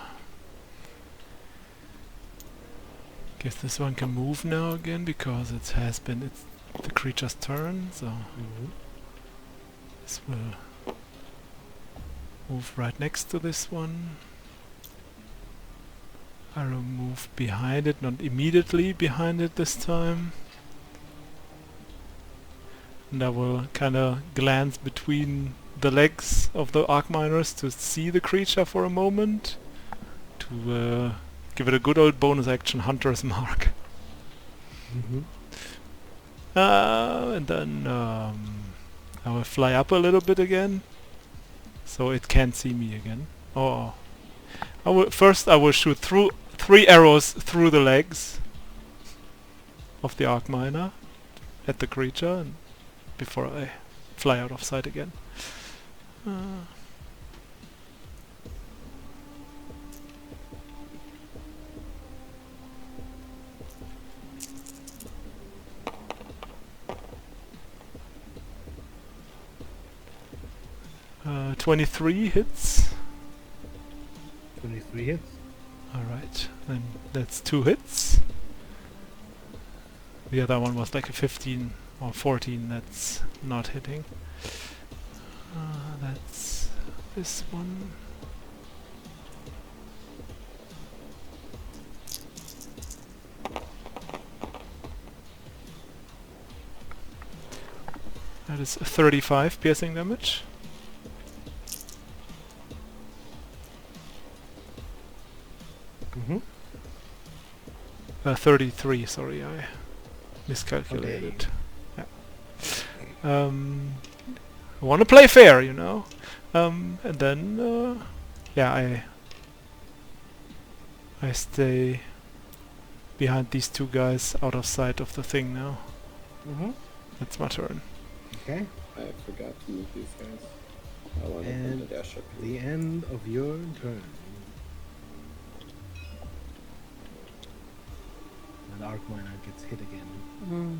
Guess this one can move now again because it has been it's the creature's turn, so this will move right next to this one. I will move behind it, not immediately behind it this time. And I will kinda glance between the legs of the Archminers to see the creature for a moment. To give it a good old bonus action Hunter's Mark. And then I will fly up a little bit again, so it can't see me again. Oh, I will shoot through 3 arrows through the legs of the Archminer at the creature, and before I fly out of sight again. 23 hits. 23 hits. Alright, then that's 2 hits. The other one was like a 15 or 14, that's not hitting. That's this one. That is 35 piercing damage. Mm-hmm. 33, sorry, I miscalculated. Yeah. I want to play fair, you know. And then, yeah, I stay behind these two guys, out of sight of the thing now. Mm-hmm. That's my turn. Okay. I forgot to move these guys. I wanted them And to dash up the here. end of your turn. And Arc Miner gets hit again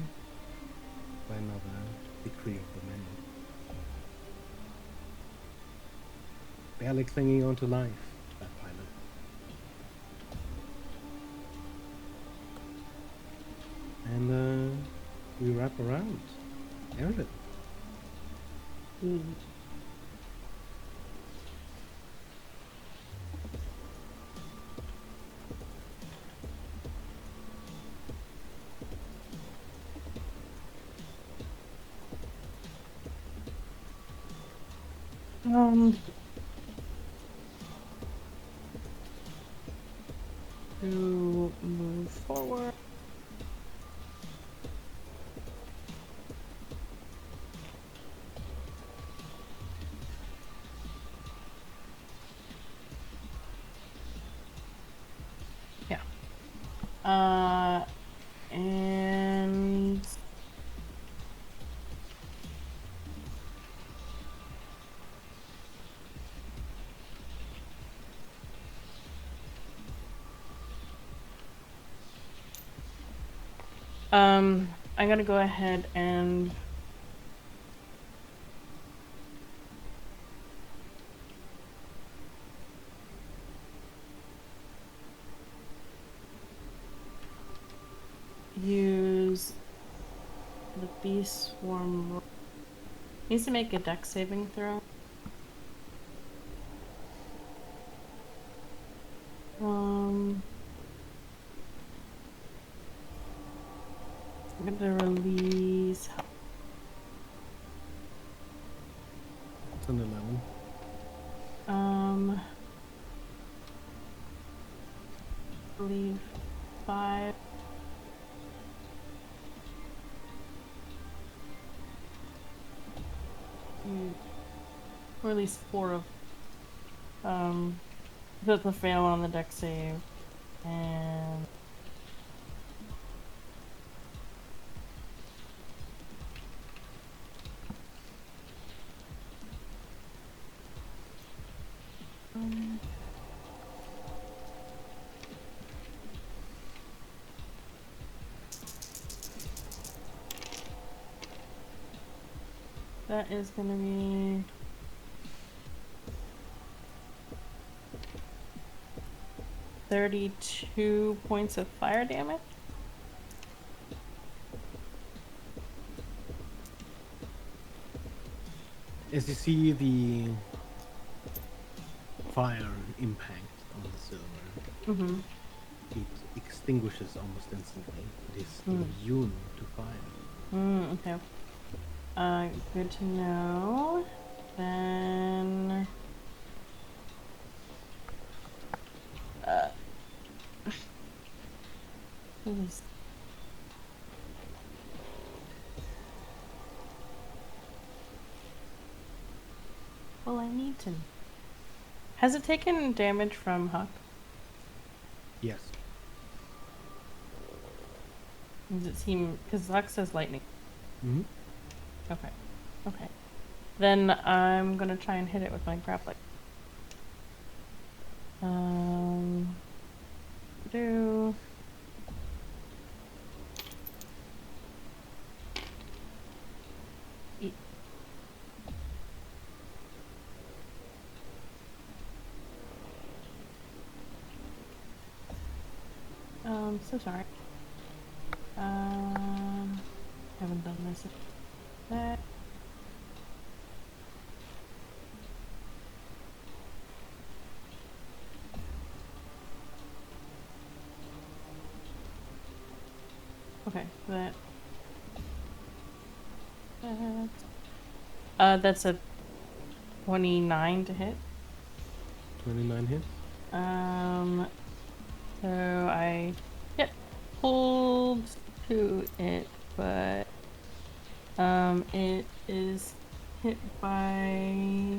by another decree of the many. Barely clinging on to life, that pilot. And we wrap around. Aaron. To move forward. Yeah. And I'm gonna go ahead and use the beast swarm. Needs to make a dex saving throw. I'm gonna release. It's an 11. I believe 5. Or at least 4 of that's a fail on the dex save, and that is gonna be 32 points of fire damage. As you see the fire impact on the silver, Mm-hmm. it extinguishes almost instantly. It is immune to fire. Okay. Good to know. Then Please. Well, I need to. Has it taken damage from Huck? Yes. Does it seem... Because Huck says lightning. Mm-hmm. Okay. Okay. Then I'm gonna try and hit it with my grappling. Do... Eat. So sorry. Haven't done this. That. Okay, that's a 29 to hit. 29 hits. So I get pulled to it, but it is hit by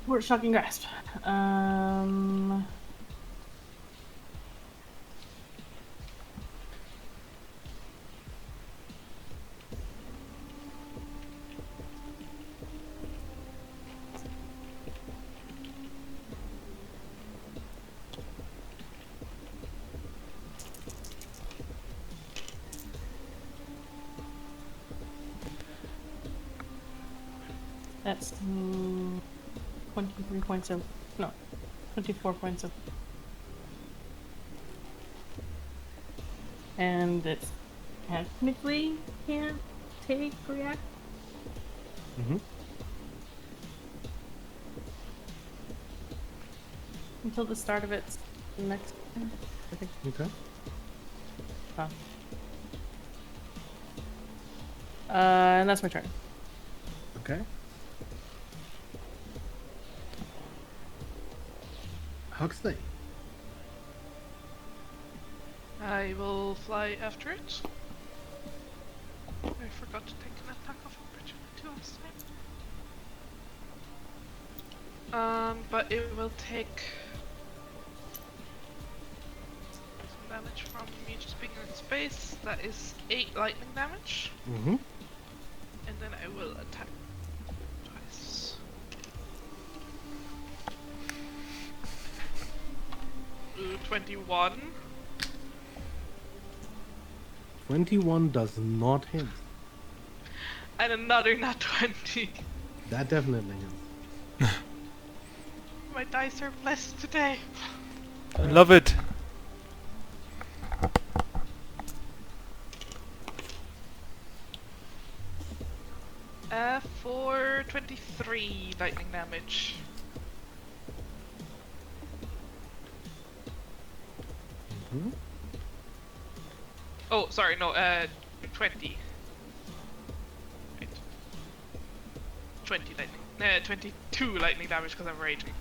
Word Shocking Grasp. That's 23 points of, no, 24 points of, and it technically can't take react. Mm-hmm. Until the start of its next turn, I think. Okay. Oh. And that's my turn. Okay. Huxley. I will fly after it. I forgot to take an attack of opportunity last time. But it will take some damage from me just being in space. That is 8 lightning damage. Mm-hmm. And then I will attack twice. 21. 21 does not hit. And another nat 20. That definitely hits. My dice are blessed today. I love it. For 23 lightning damage. Mm-hmm. Oh, sorry, no, 20. Wait. 20 lightning. 22 lightning damage because I'm raging.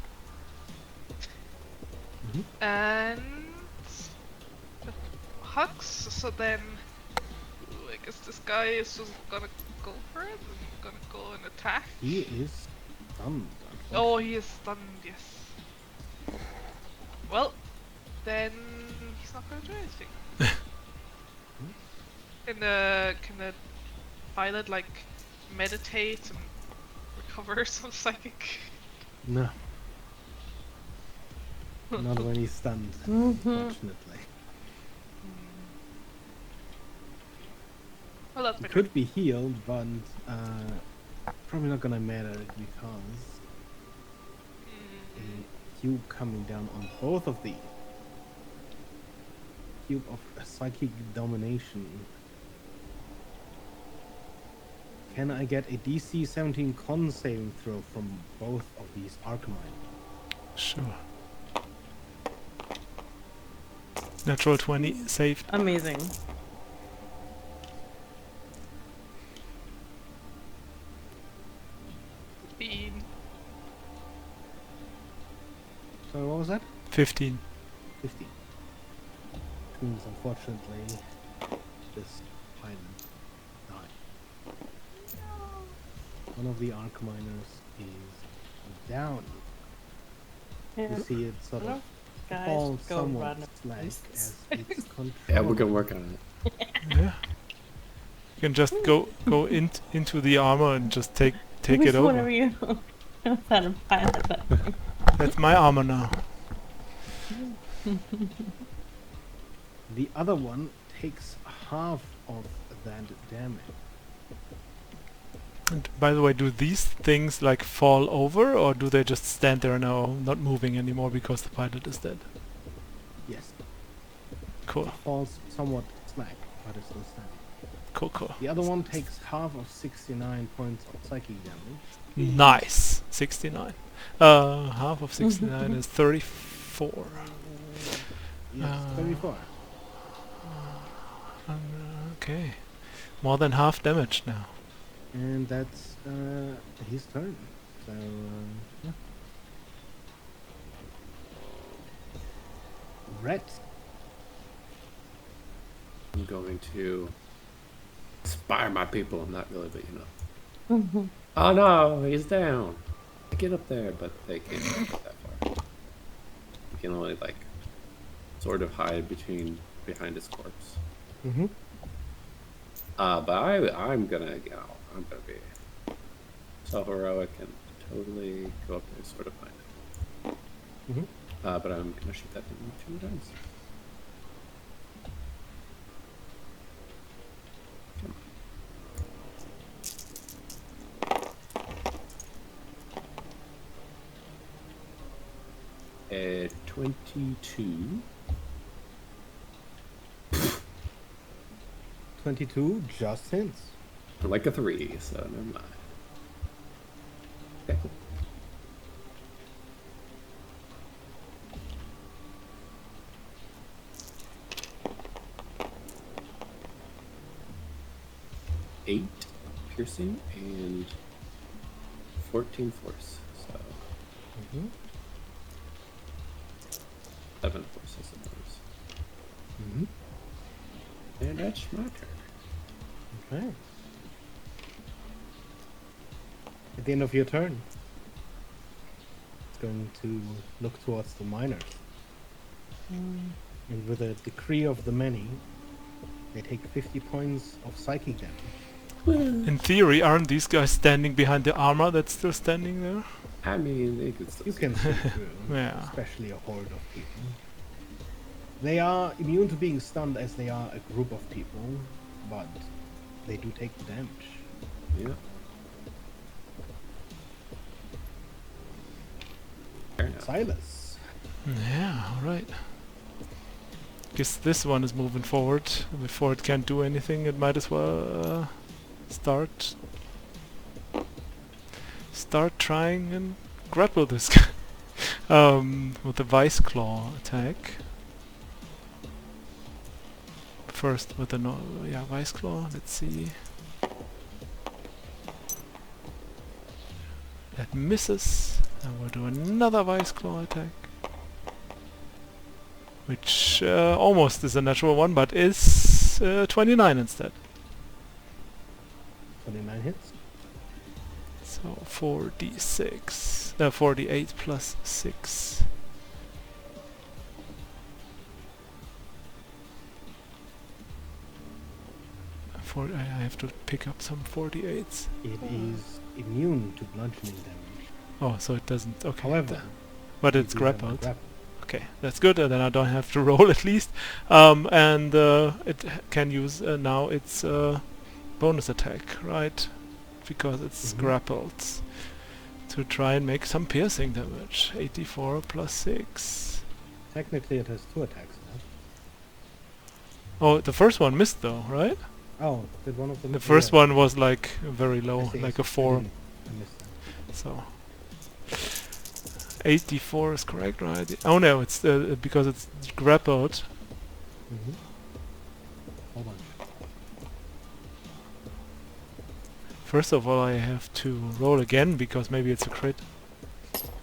Mm-hmm. And Hux, so then I guess this guy is just gonna go for it and gonna go and attack. He is stunned. Oh, he is stunned, yes. Well, then he's not gonna do anything. Can the pilot like meditate and recover some psychic? No. Not when he's stunned, Mm-hmm. unfortunately. Well, that's He my could turn. be healed, but probably not gonna matter because a cube coming down on both of these. Cube of psychic domination. Can I get a DC 17 con saving throw from both of these Arcanine? Sure. Natural 20, saved. Amazing. Bean. So what was that? 15. 15. Which means unfortunately this pilot died. One of the Arcminers is down. Yeah. You see it sort of Guys, fall go somewhat run. slack as its control. Yeah, we're gonna work on it. Yeah. You can just go into the armor and just take Which it one over. are you? I'm trying to pilot that thing. That's my armor now. The other one takes half of that damage. And by the way, do these things like fall over, or do they just stand there now, not moving anymore because the pilot is dead? Yes, Cool, falls somewhat slack, but it's still standing. cool. The other one takes half of 69 points of psychic damage. Nice. 69. Half of 69 is 34. Yes, 34. Okay. More than half damage now. And that's his turn. So, yeah. Rhett. I'm going to inspire my people. I'm not really, but you know. Oh no, he's down. Get up there, but they can't get that far. You can only like sort of hide behind his corpse. Mm-hmm. But I'm gonna, you know, I'm gonna be so heroic and totally go up there, sort of find it. Mm-hmm. But I'm gonna shoot that thing 2 times. Come on. 22. 22 just hits. Like a 3, so never mind. Okay. Eight piercing and 14 force, so Mm-hmm. 7 force, I suppose. Mm-hmm. And that's my turn. Okay. At the end of your turn, it's going to look towards the miners. And with a decree of the many, they take 50 points of psychic damage. In theory, aren't these guys standing behind the armor that's still standing there? I mean, they could still You see can see through, Yeah. especially a horde of people. They are immune to being stunned as they are a group of people, but they do take the damage. Yeah. Fair enough. Silas. Yeah, alright. Guess this one is moving forward. Before it can do anything, it might as well start trying and grapple this guy. With the Vice Claw attack. First with the Vice Claw, let's see. That misses. And we'll do another Vice Claw attack. Which almost is a natural one, but is 29 instead. 29 hits. So 4d6, 48 plus 6. I have to pick up some 48s. It is immune to bludgeoning damage. Oh, so it doesn't. Okay. However, but you it's do have the grappled. grapple. Okay, that's good. Then I don't have to roll at least. And it can use now its bonus attack, right? Because it's grappled. To try and make some piercing damage. 84 plus 6. Technically, it has 2 attacks now. Oh, the first one missed though, right? Oh, did one of them? The first yeah. one was like very I low, see, like I a 4. I missed that. So 84 is correct, right? Oh no, it's because it's grappled. Mm-hmm. Hold on. First of all, I have to roll again because maybe it's a crit.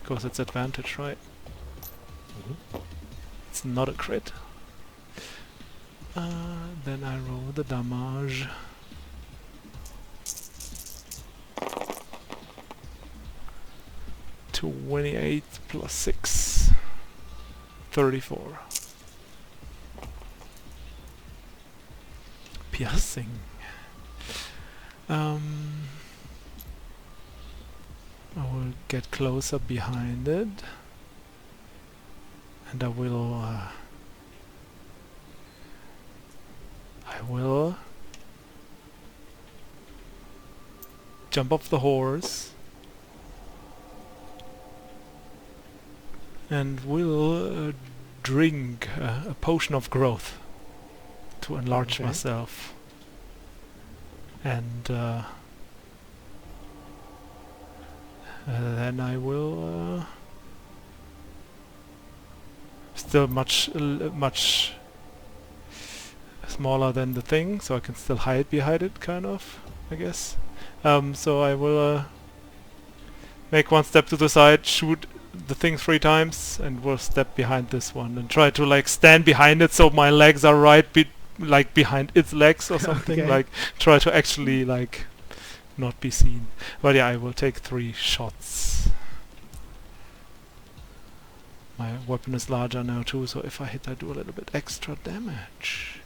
Because it's advantage, right? Mm-hmm. It's not a crit. Then I roll the damage. (28 plus 6). 34. Piercing. I will get closer behind it. And I will jump off the horse and will drink a potion of growth to enlarge Okay. myself. And then I will still much smaller than the thing, so I can still hide behind it, kind of, I guess. So I will make one step to the side, shoot the thing 3 times, and will step behind this one and try to like stand behind it so my legs are right like behind its legs or something. Okay. Like try to actually like not be seen. But yeah, I will take 3 shots. My weapon is larger now too, so if I hit I do a little bit extra damage.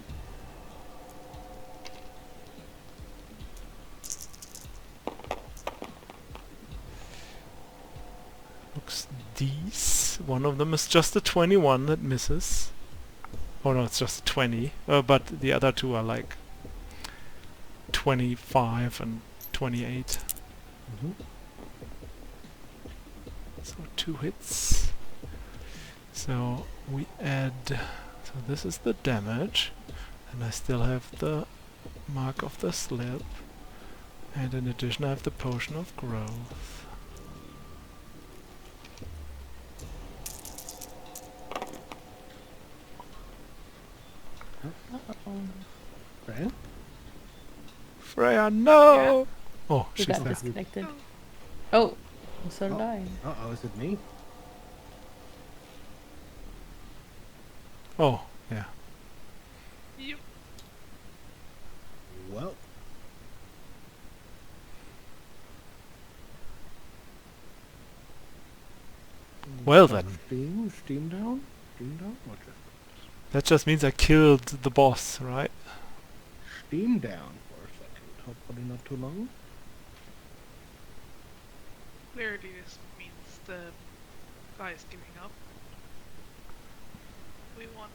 Looks these. One of them is just a 21 that misses. Oh no, it's just a 20. But the other 2 are like 25 and 28. Mhm. So 2 hits. So we add... So this is the damage. And I still have the mark of the slip. And in addition I have the potion of growth. Right? Freya, no! Oh, You she's got there. disconnected. Oh, so did Oh. I. Uh-oh, is it me? Oh, yeah. Yep. Well. Well then. Steam down? Steam down? What just? That just means I killed the boss, right? Steam down for a second. Hopefully not too long. Clearly, this means the guy is giving up. We won.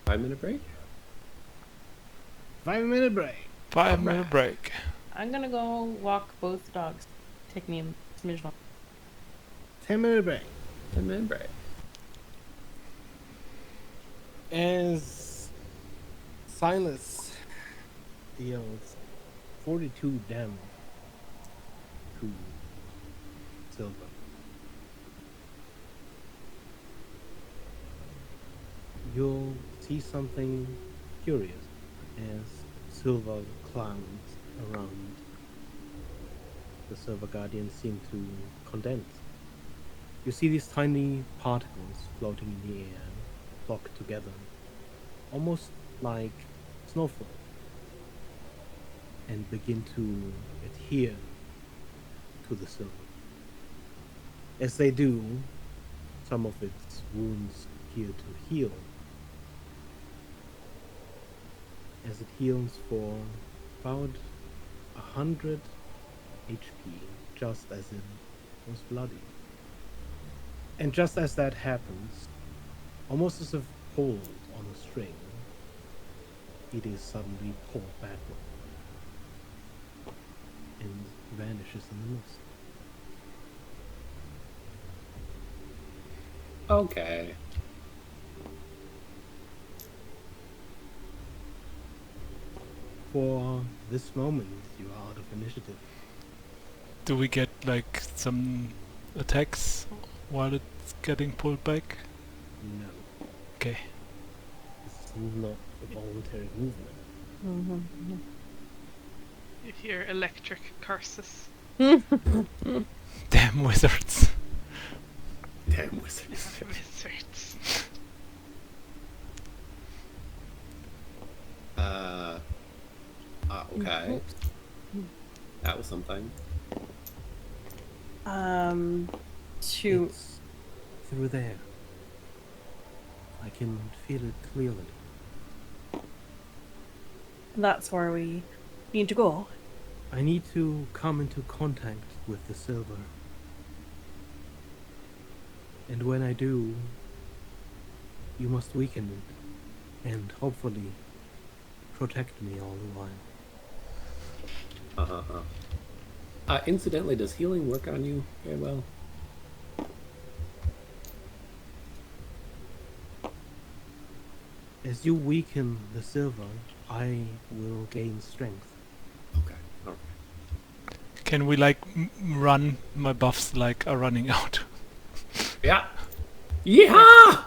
Five-minute break? 5-minute break. 5-minute break. I'm gonna go walk both dogs. Take me a smidge long. 10-minute break. 10-minute break. As Silas deals 42 damage to Silver. You'll see something curious as Silver clouds around. The Silver Guardians seem to condense. You see these tiny particles floating in the air, flock together, almost like snowflakes, and begin to adhere to the silver. As they do, some of its wounds appear to heal, as it heals for about 100 HP, just as it was bloody. And just as that happens, almost as if pulled on a string, it is suddenly pulled backward and vanishes in the mist. Okay. For this moment, you are out of initiative. Do we get like some attacks while it's getting pulled back? No, Okay. this is not a voluntary movement. Mm-hmm. You hear electric curses. Damn wizards. Damn wizards. Wizards. Okay. That was something. To It's through there. I can feel it clearly. that's where we need to go. I need to come into contact with the silver. And when I do, you must weaken it, and hopefully protect me all the while. Incidentally, does healing work on you very well? As you weaken the silver, I will gain strength. Okay. All right. Can we like run? My buffs like are running out. Yeah. Yeehaw!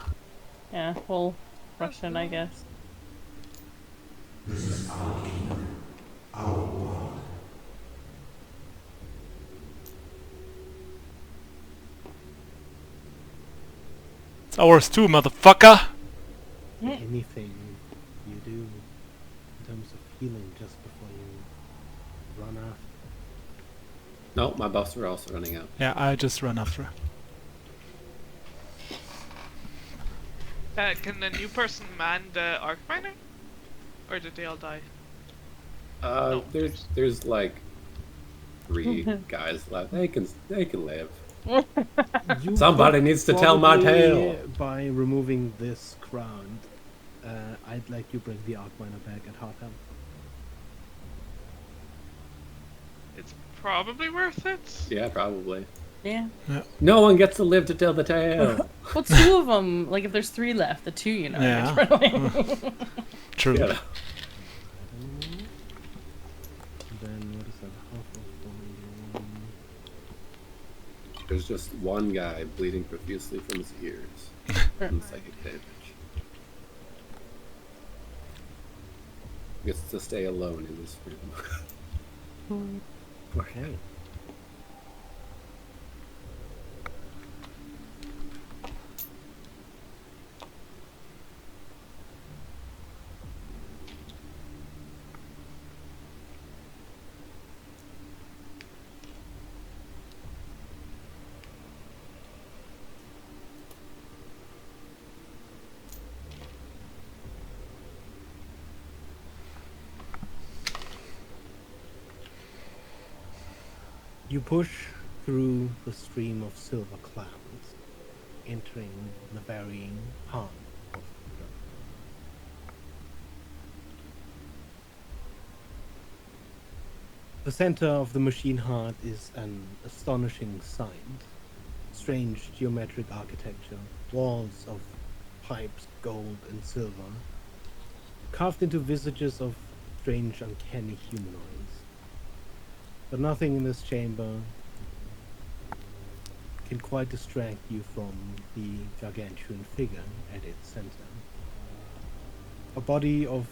Yeah, we'll rush in, I guess. It's ours too, motherfucker! Anything you do in terms of healing just before you run after. No, my buffs are also running out. Yeah, I just run after. Can the new person man the arc miner? Or did they all die? No, There's like 3 guys left. They can live. You Somebody could needs to tell my probably, tale. By removing this crown, I'd like you bring the arc miner back at half health. It's probably worth it. Yeah, probably. Yeah. No one gets to live to tell the tale. Well, 2 of them. Like, if there's 3 left, the 2, you know. Yeah. True. Yeah. Then what is that? Half of 1. There's just one guy bleeding profusely from his ears from psychic damage. Gets to stay alone in this room. Okay. You push through the stream of silver clouds, entering the varying heart of the dark. The center of the machine heart is an astonishing sight. Strange geometric architecture, walls of pipes, gold and silver, carved into visages of strange, uncanny humanoids. But nothing in this chamber can quite distract you from the gargantuan figure at its center. A body of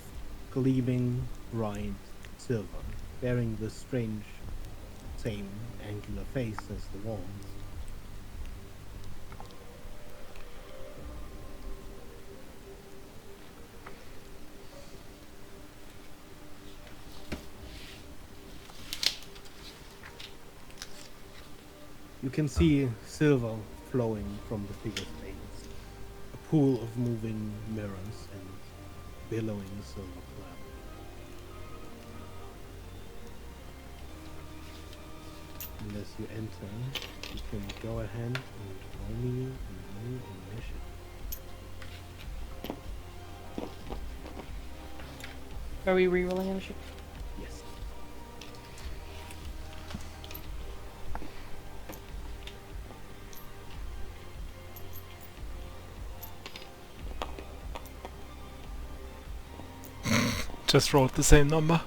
gleaming, bright silver, bearing the strange, same angular face as the walls. You can see silver flowing from the figure's veins, a pool of moving mirrors and billowing silver cloud. And as you enter, you can go ahead and roll me a new initiative. Are we re-rolling initiative? Yes. Just rolled the same number.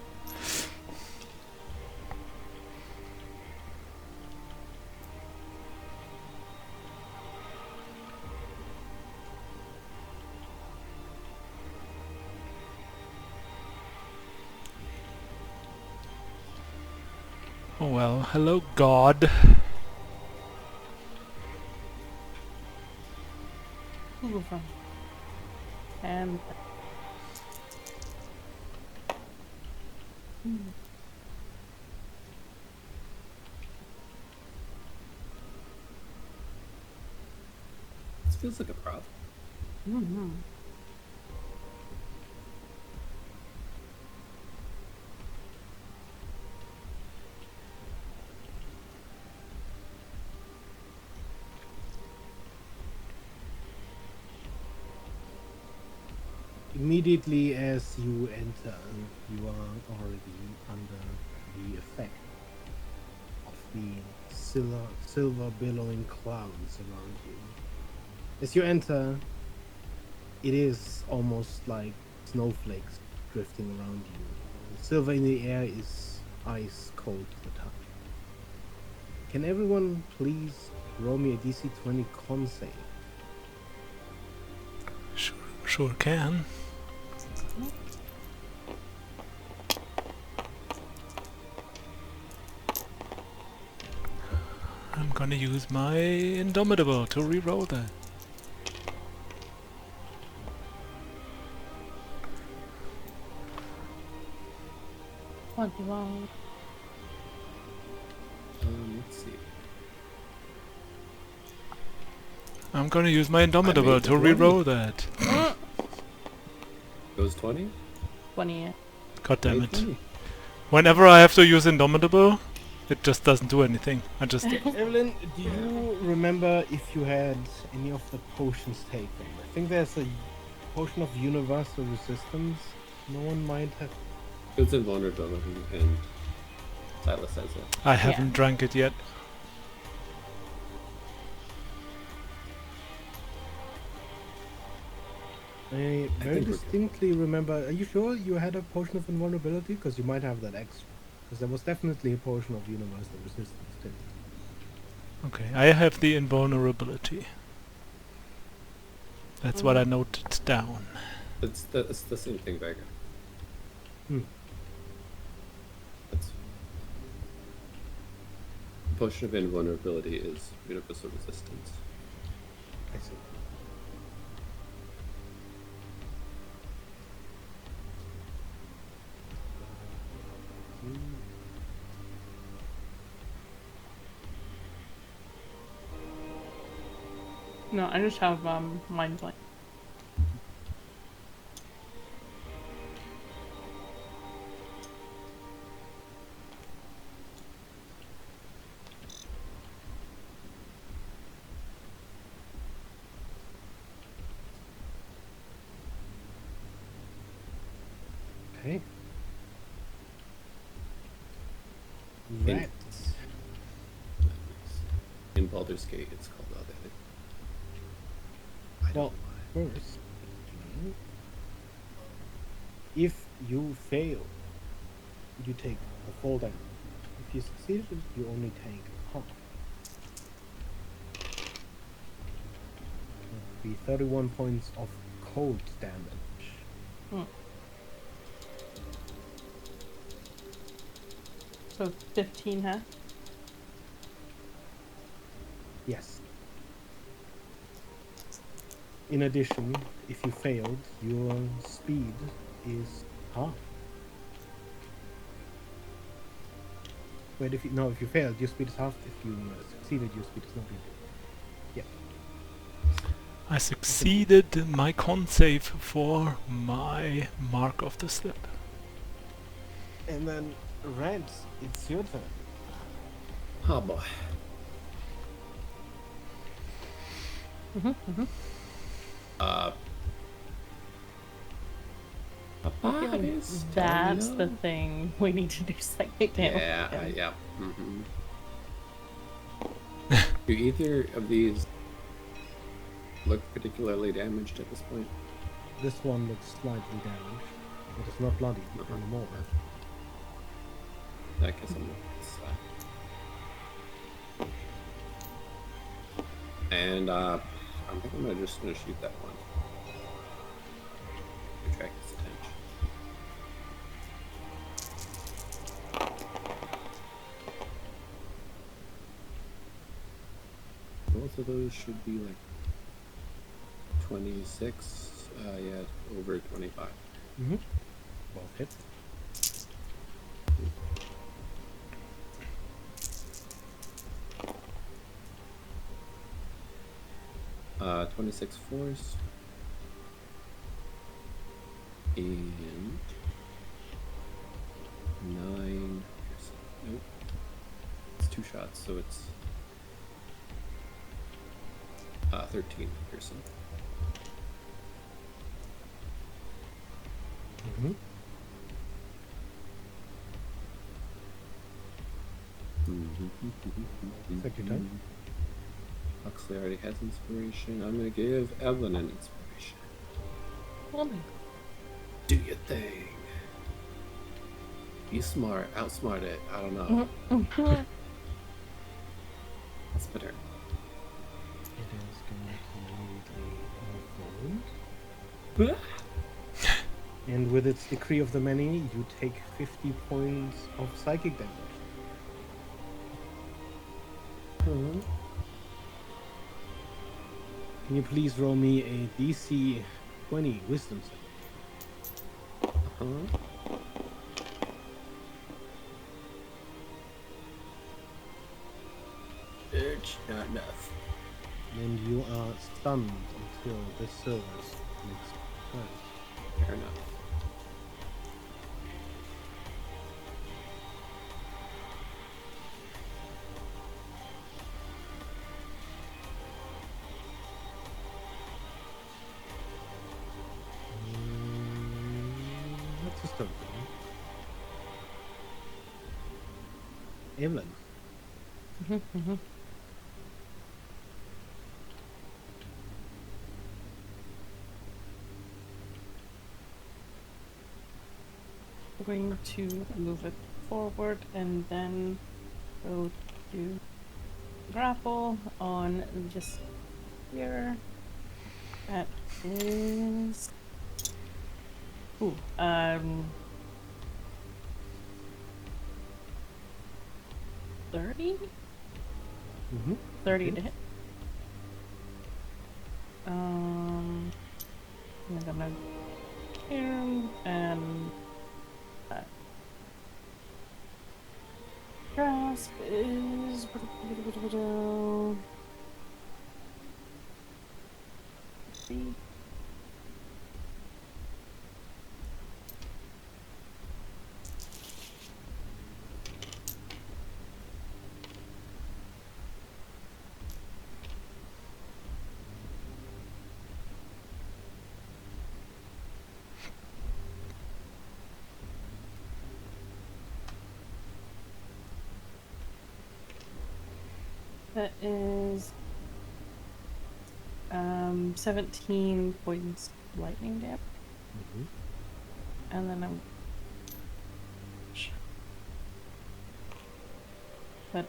Oh well, hello God. Ooh, fun. And This feels like a problem. Immediately as you enter, you are already under the effect of the silver billowing clouds around you. As you enter, it is almost like snowflakes drifting around you. The silver in the air is ice cold to the touch. Can everyone please roll me a DC 20 con save? Sure can. I'm gonna use my Indomitable to re-roll that. Let's see. I'm gonna use my Indomitable made to the 20. re-roll that. Goes 20? 20. God damn Made it. 20. Whenever I have to use Indomitable, it just doesn't do anything. I just... Evelyn, do you remember if you had any of the potions taken? I think there's a potion of universal resistance. No one might have. It's invulnerability, and Silas has it. I haven't drank it yet. I very think we're good. distinctly remember. Are you sure you had a potion of invulnerability? Because you might have that extra. Because there was definitely a potion of universal resistance too. Okay, I have the invulnerability. That's what I noted down. It's the same thing, Vega. Hmm. It's potion of invulnerability is universal resistance. I see. No, I just have mind blank. Okay. In- Rats. In Baldur's Gate, it's called that. I Well, don't know first, if you fail, you take the full damage. If you succeed, you only take half. That would be 31 points of cold damage. So 15, huh? Yes. In addition, if you failed, your speed is half. Wait, if you failed, your speed is half. If you succeeded, your speed is not really. Yeah. I succeeded my con save for my Mark of the Slip. And then, Red, it's your turn. Oh boy. Papa is That's telling the you. thing we need to do psychic damage. Yeah, again. yeah. Do either of these look particularly damaged at this point? This one looks slightly damaged, but it's not bloody anymore. I guess I'm looking at this side. And I think I'm just gonna shoot that one. Attract his attention. Both of those should be like 26. Yeah, over 25. Mm-hmm. Both hit. Uh, 26 force. And 9. Nope. It's 2 shots, so it's 13 piercing. Mm-hmm. Take your time. Huxley already has inspiration. I'm gonna give Evelyn an inspiration. woman. Do your thing. Be smart. Outsmart it. I don't know. That's better. It is going to immediately unfold. And with its decree of the many, you take 50 points of psychic damage. Can you please roll me a DC 20 wisdom saving? It's not enough. And you are stunned until this silver's next turn. Fair enough. That's a start. Evelyn. Going to move it forward and then go to grapple on this here. That is 30? 30 to hit. I'm gonna and grasp is see. That is 17 points lightning damage. And then I'm but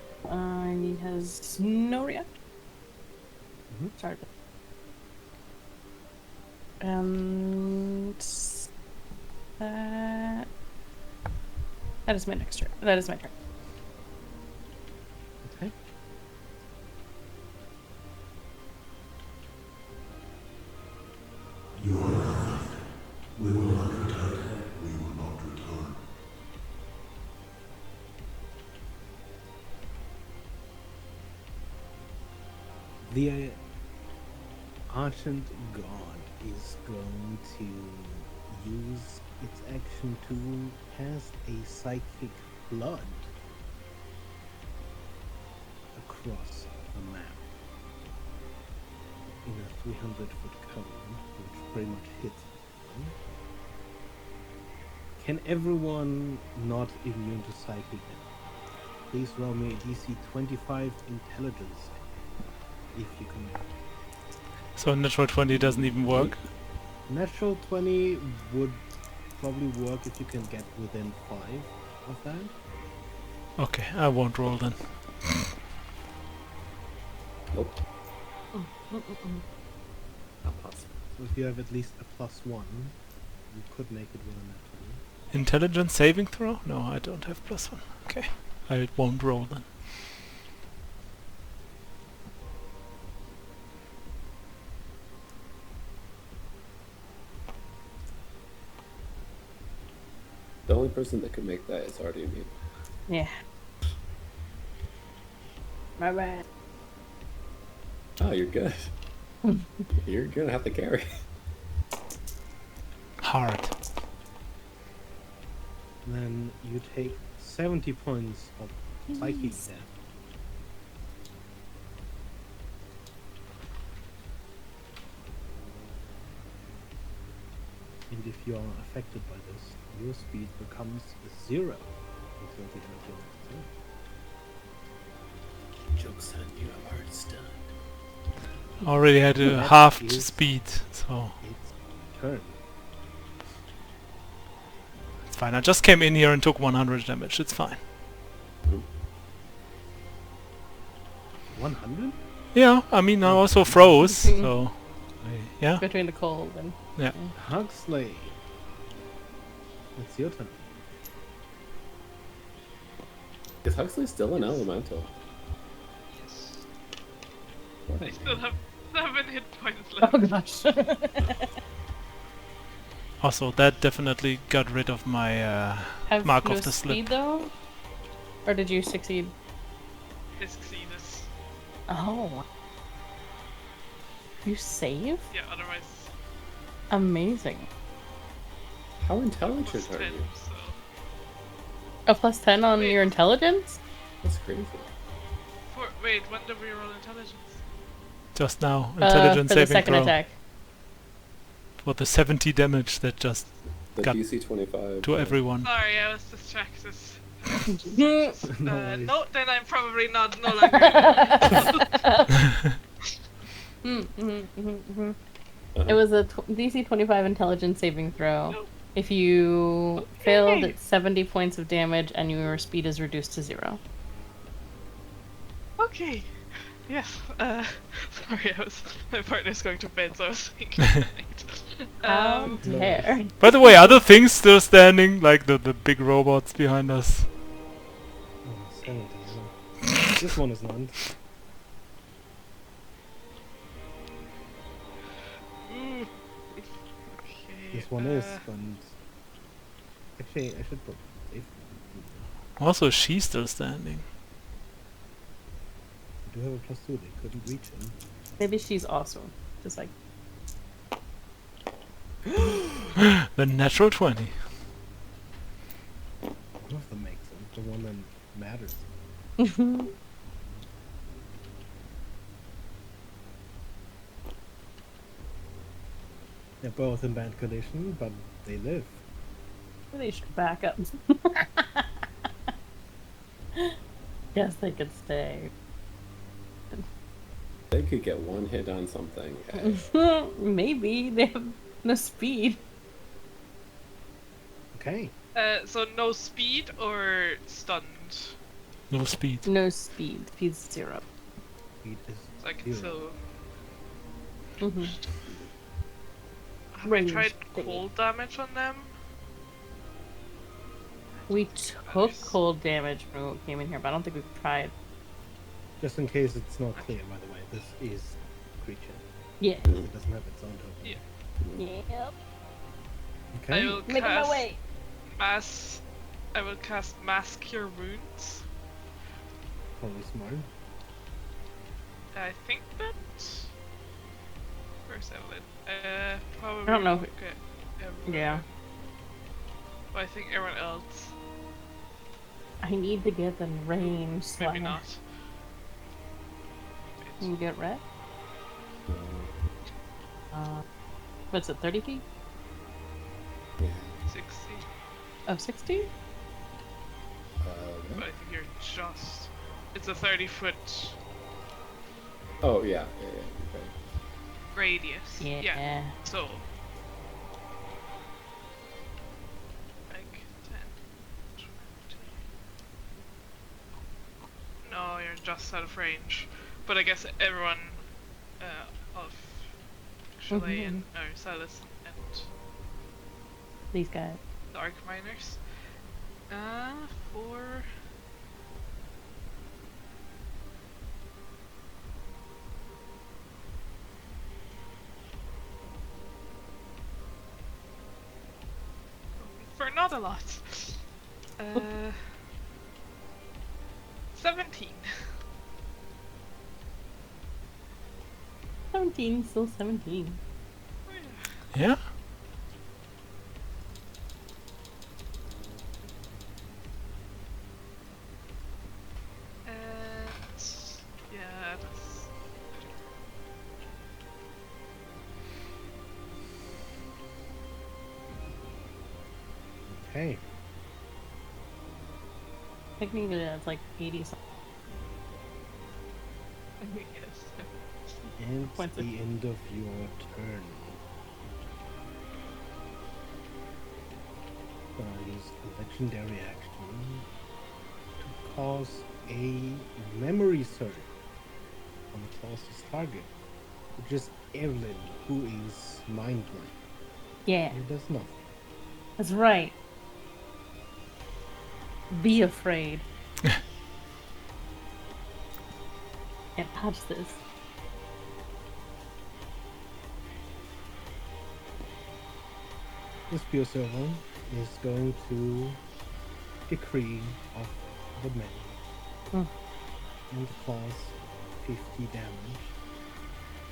he has no reaction. Sorry. And that is my next turn. That is my turn. Okay. You are loved. We will not return. We will not return. The Ancient God is going to use its action to cast a psychic flood across the map in a 300-foot cone, which pretty much hits them. Can everyone not immune to psychic damage? Please roll me a DC 25 intelligence if you can. So natural 20 doesn't even work. Natural 20 would probably work if you can get within 5 of that. Okay, I won't roll then. Nope. Not possible. So if you have at least a +1, you could make it within that 20. Intelligence saving throw? No, I don't have +1. Okay, I won't roll then. The only person that could make that is already immune. Yeah. My bad. Oh, you're good. You're gonna have to carry. Hard. Then you take 70 points of psychic damage. And if you are affected by this, your speed becomes 0 until the end of your next turn. Joke's on you, I'm already stunned. Already had a That halved is- speed, so Its turn. fine. I just came in here and took 100 damage. It's fine. 100? Yeah, I mean, I also froze, so... yeah? Between the cold and Yeah. Huxley. It's your turn. Is Huxley still an elemental? What I a still man. have 7 hit points left. oh gosh. Also, that definitely got rid of my Have mark no of the speed slip. though, or did you succeed? Succeedus. Oh, you save? Yeah, otherwise Amazing. How intelligent plus are 10, you? so... A +10 on Wait. your intelligence? That's crazy. Wait, when did we roll intelligence? Just now, For intelligence the saving second throw. attack. For the 70 damage that just The Got DC 25. to everyone. Sorry, I was distracted. worries. No, then I'm probably no longer in It was a DC 25 intelligence saving throw. Nope. If you Okay. failed, it's 70 points of damage and your speed is reduced to 0. Okay. Yes. Sorry, my partner's going to bed, so I was thinking. How dare. By the way, other things still standing, like the big robots behind us. Oh, 70, yeah. This one is not. Ooh. Okay. This one is, but... Actually, I should put... Also, she's still standing. I do have a +2, they couldn't reach him. Maybe she's also just like. The natural 20. One of them makes them, the one that matters. They're both in bad condition, but they live. They should back up. Yes, they could stay. They could get one hit on something. Hey. Maybe they have no speed. Okay. So no speed or stunned. No speed. No speed. Speed's 0. Speed is So I can zero. still. Mm-hmm. Have I Ranged tried thingy. cold damage on them? We took cold damage when we came in here, but I don't think we've tried. Just in case it's not clear, by the way, this is a creature. Yeah. It doesn't have its own token. Yeah. Yep. Okay. I will Making my cast way. I will cast Mass Cure Wounds. Probably smart. I think that. Where's Evelyn? Probably. I don't know if Okay. Yeah. But I think everyone else. I need to get the range. Maybe not. Can you get red? What's it, 30 feet? Yeah. 60. Oh, 60? But I think you're just. It's a 30-foot Oh, yeah. Okay. radius. Yeah. So. Like 10, 20. No, you're just out of range. But I guess everyone of Chilean or Silas and These guys. the Arc Miners. For not a lot. 17. 17, still 17. Yeah? And yeah, that's Okay. Technically, that's like 80 something. yes. And Points the of- end of your turn. gonna use a legendary action to cause a memory surge on the closest target, which is Evelyn, who is mind blank. Yeah, It does nothing. that's right. Be afraid. Can't touch this. This pure servant is going to decree of the memory and cause 50 damage,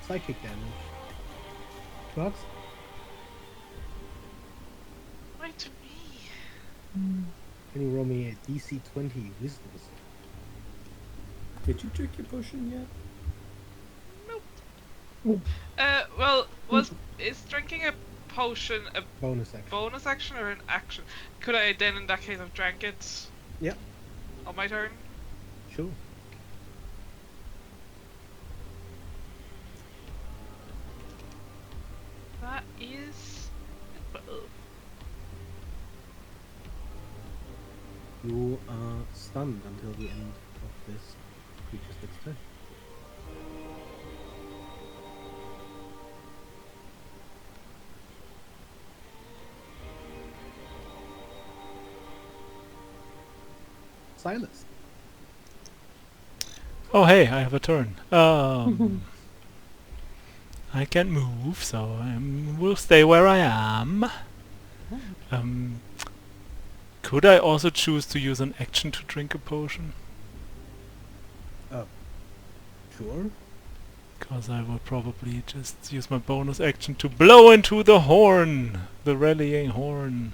psychic damage. Bugs, Why to me? can you roll me a DC 20 wisdom save? Did you drink your potion yet? Well, is drinking a potion a Bonus action. bonus action or an action? Could I then, in that case, have drank it Yeah, on my turn? sure. That is 12. You are stunned until the end of this creature's next turn. Silas. Oh hey, I have a turn. I can't move, so I will stay where I am. Could I also choose to use an action to drink a potion? Sure. Because I will probably just use my bonus action to blow into the horn! The rallying horn.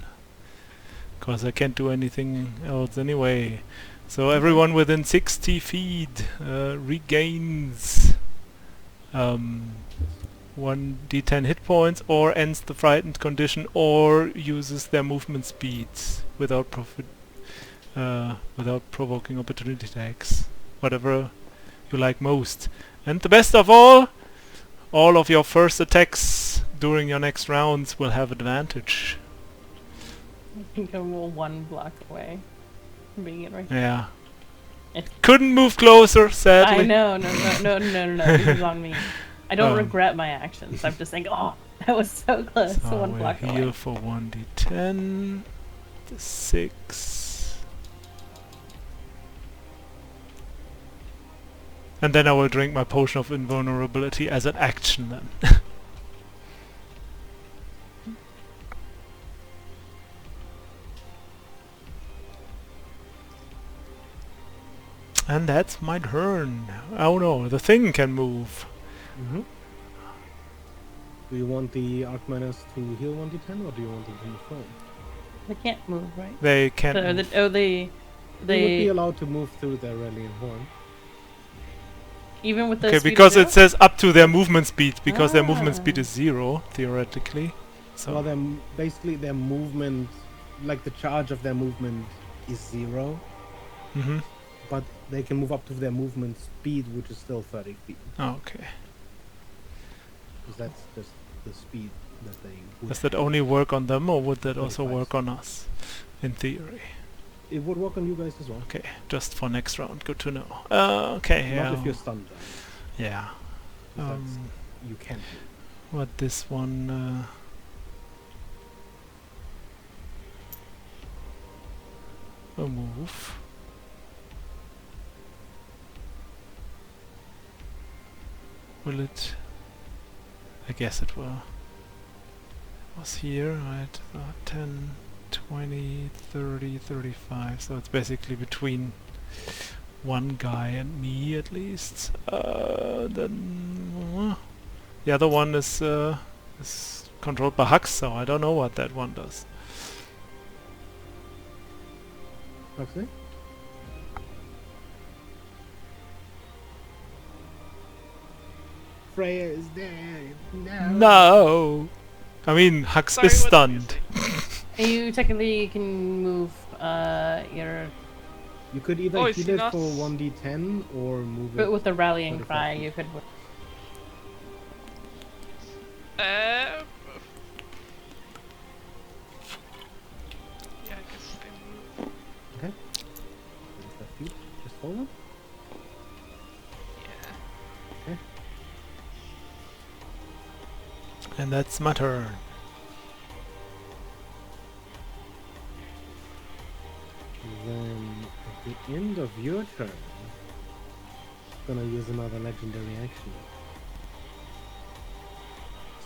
Because I can't do anything else anyway. So everyone within 60 feet regains 1d10 hit points, or ends the frightened condition, or uses their movement speeds without without provoking opportunity attacks. Whatever you like most. And the best of all of your first attacks during your next rounds will have advantage. I think I'm one block away from being it right. Yeah. It- Couldn't move closer, sadly. I know, no. This is on me. I don't regret my actions. I'm just saying, oh, that was so close. So One we'll block heal away. for 1d10. The 6. And then I will drink my potion of invulnerability as an action then. And that's my turn. Oh no, the thing can move. Mm-hmm. Do you want the Archminus to heal 1d10 or do you want it to move forward? They can't move, right? They can't So, move. They would be they allowed to move through their rallying horn. even with the Okay, speed because of it says up to their movement speed, because their movement Ah. speed is 0, theoretically. Well, So, basically their movement, like the charge of their movement is 0, mhm. but they can move up to their movement speed, which is still 30 feet. Okay. Because that's just the speed that they would Does that only work on them, or would that also 35. work on us? In theory. It would work on you guys as well. Okay, just for next round. Good to know. Okay, yeah. Not if you're stunned. Yeah. 'Cause that's- you can't do. What this one? A move. Will it? I guess it will. It was here, right? 10, 20, 30, 35. So it's basically between one guy and me at least. Then the other one is controlled by Hux, so I don't know what that one does. Okay. Freya is dead. No. No! I mean, Hux Sorry, is what did you stunned. say? You technically can move your You could either Oh, is heal he it not- for 1d10 or move but it. with the rallying 35 cry feet. you could forward? Yeah. Okay. And that's my turn. Then at the end of your turn, gonna use another legendary action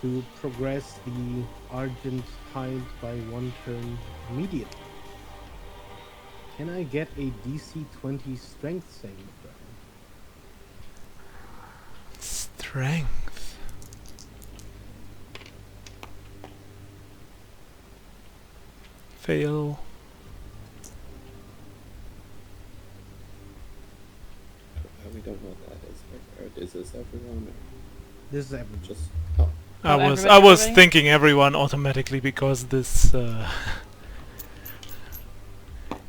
to progress the Argent Tide by 1 turn immediately. Can I get a DC 20 Strength save throw? Strength. Fail. We don't know what that is. Or is this everyone? Or This is everyone. just oh, I Oh, was everybody? thinking everyone automatically because this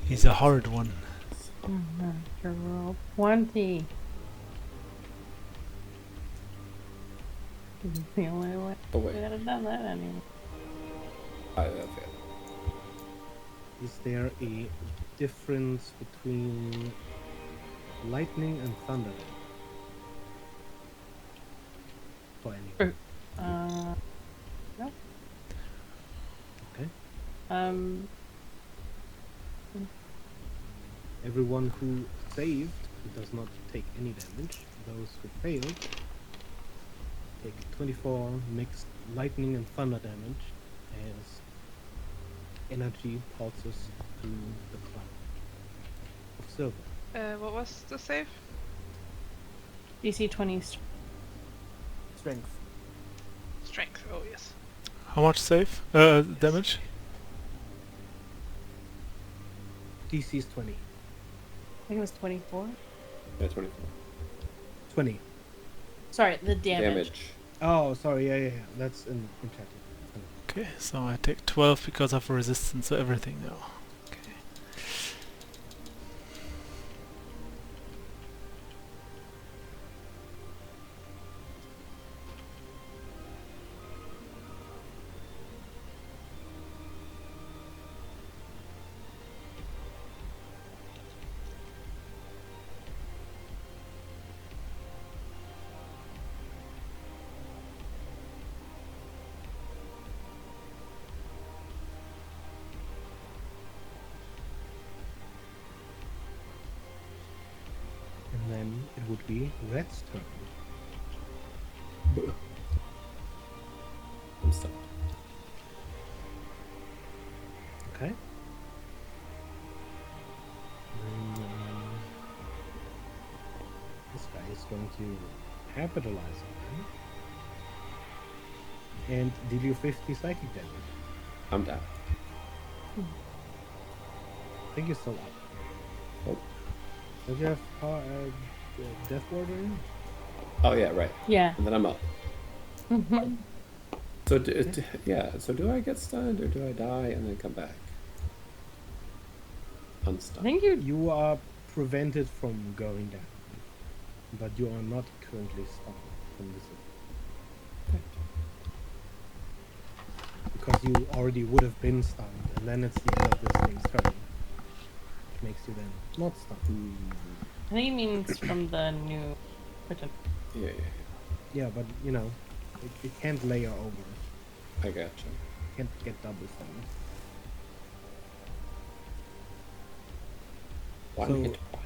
he's a hard one. Roll 20. This is the only way oh we wait, could have done that anyway. I failed. Is there a difference between lightning and thunder? For any. No. Okay. Everyone who saved does not take any damage. Those who failed take 24 mixed lightning and thunder damage as energy pulses through the cloud of silver. What was the save? DC 20. Strength. Strength. Oh yes. How much save? Damage? DC is 20. I think it was 24. Yeah, 24 20. Sorry, the damage. damage. Oh, sorry. Yeah. That's in chat. Okay, so I take 12 because of resistance to everything now. Okay. And then it would be Red's turn. I'm stuck. Okay. And, this guy is going to capitalize on that and deal you 50 psychic damage. I'm down. I think you're still up. Oh, Don't you have Death Warder in? oh yeah, right. Yeah. And then I'm up. So yeah. So do I get stunned or do I die and then come back? I Unstunned. think you. You are prevented from going down, but you are not currently stunned from this effect. Because you already would have been stunned, and then it's the end of this thing's turn. Which makes you then not stunned. I think it means from the new. Yeah. Yeah, but you know, it can't layer over. I gotcha. It can't get double stunned. One So- hit what?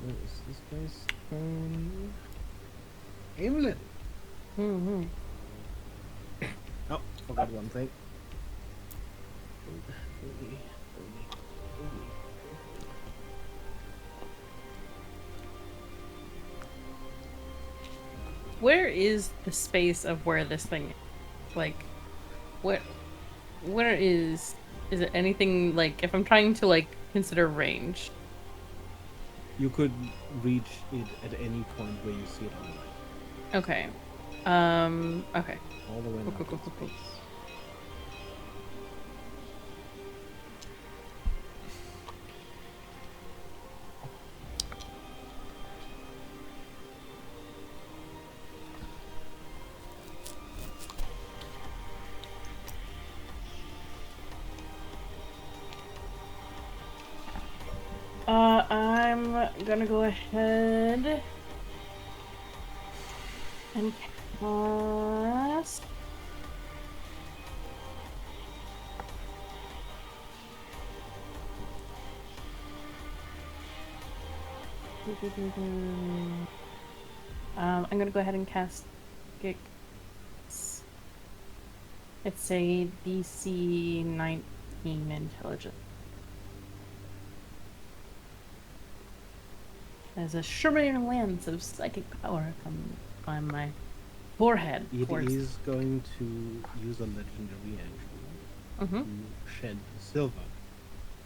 Where is this guy's turn? Evelyn! Mm-hmm. Oh, forgot one thing. Where is the space of where this thing is? Like, where is it anything, like, if I'm trying to, like, consider range? You could reach it at any point where you see it on the map. Okay. Okay. All the way Cool, down cool, to cool, cool, cool. space. I'm gonna go ahead and cast. I'm gonna go ahead and cast Gix. It's a DC 19 intelligence. There's a shimmering lens of psychic power come on my forehead. It towards- is going to use a legendary action to shed silver,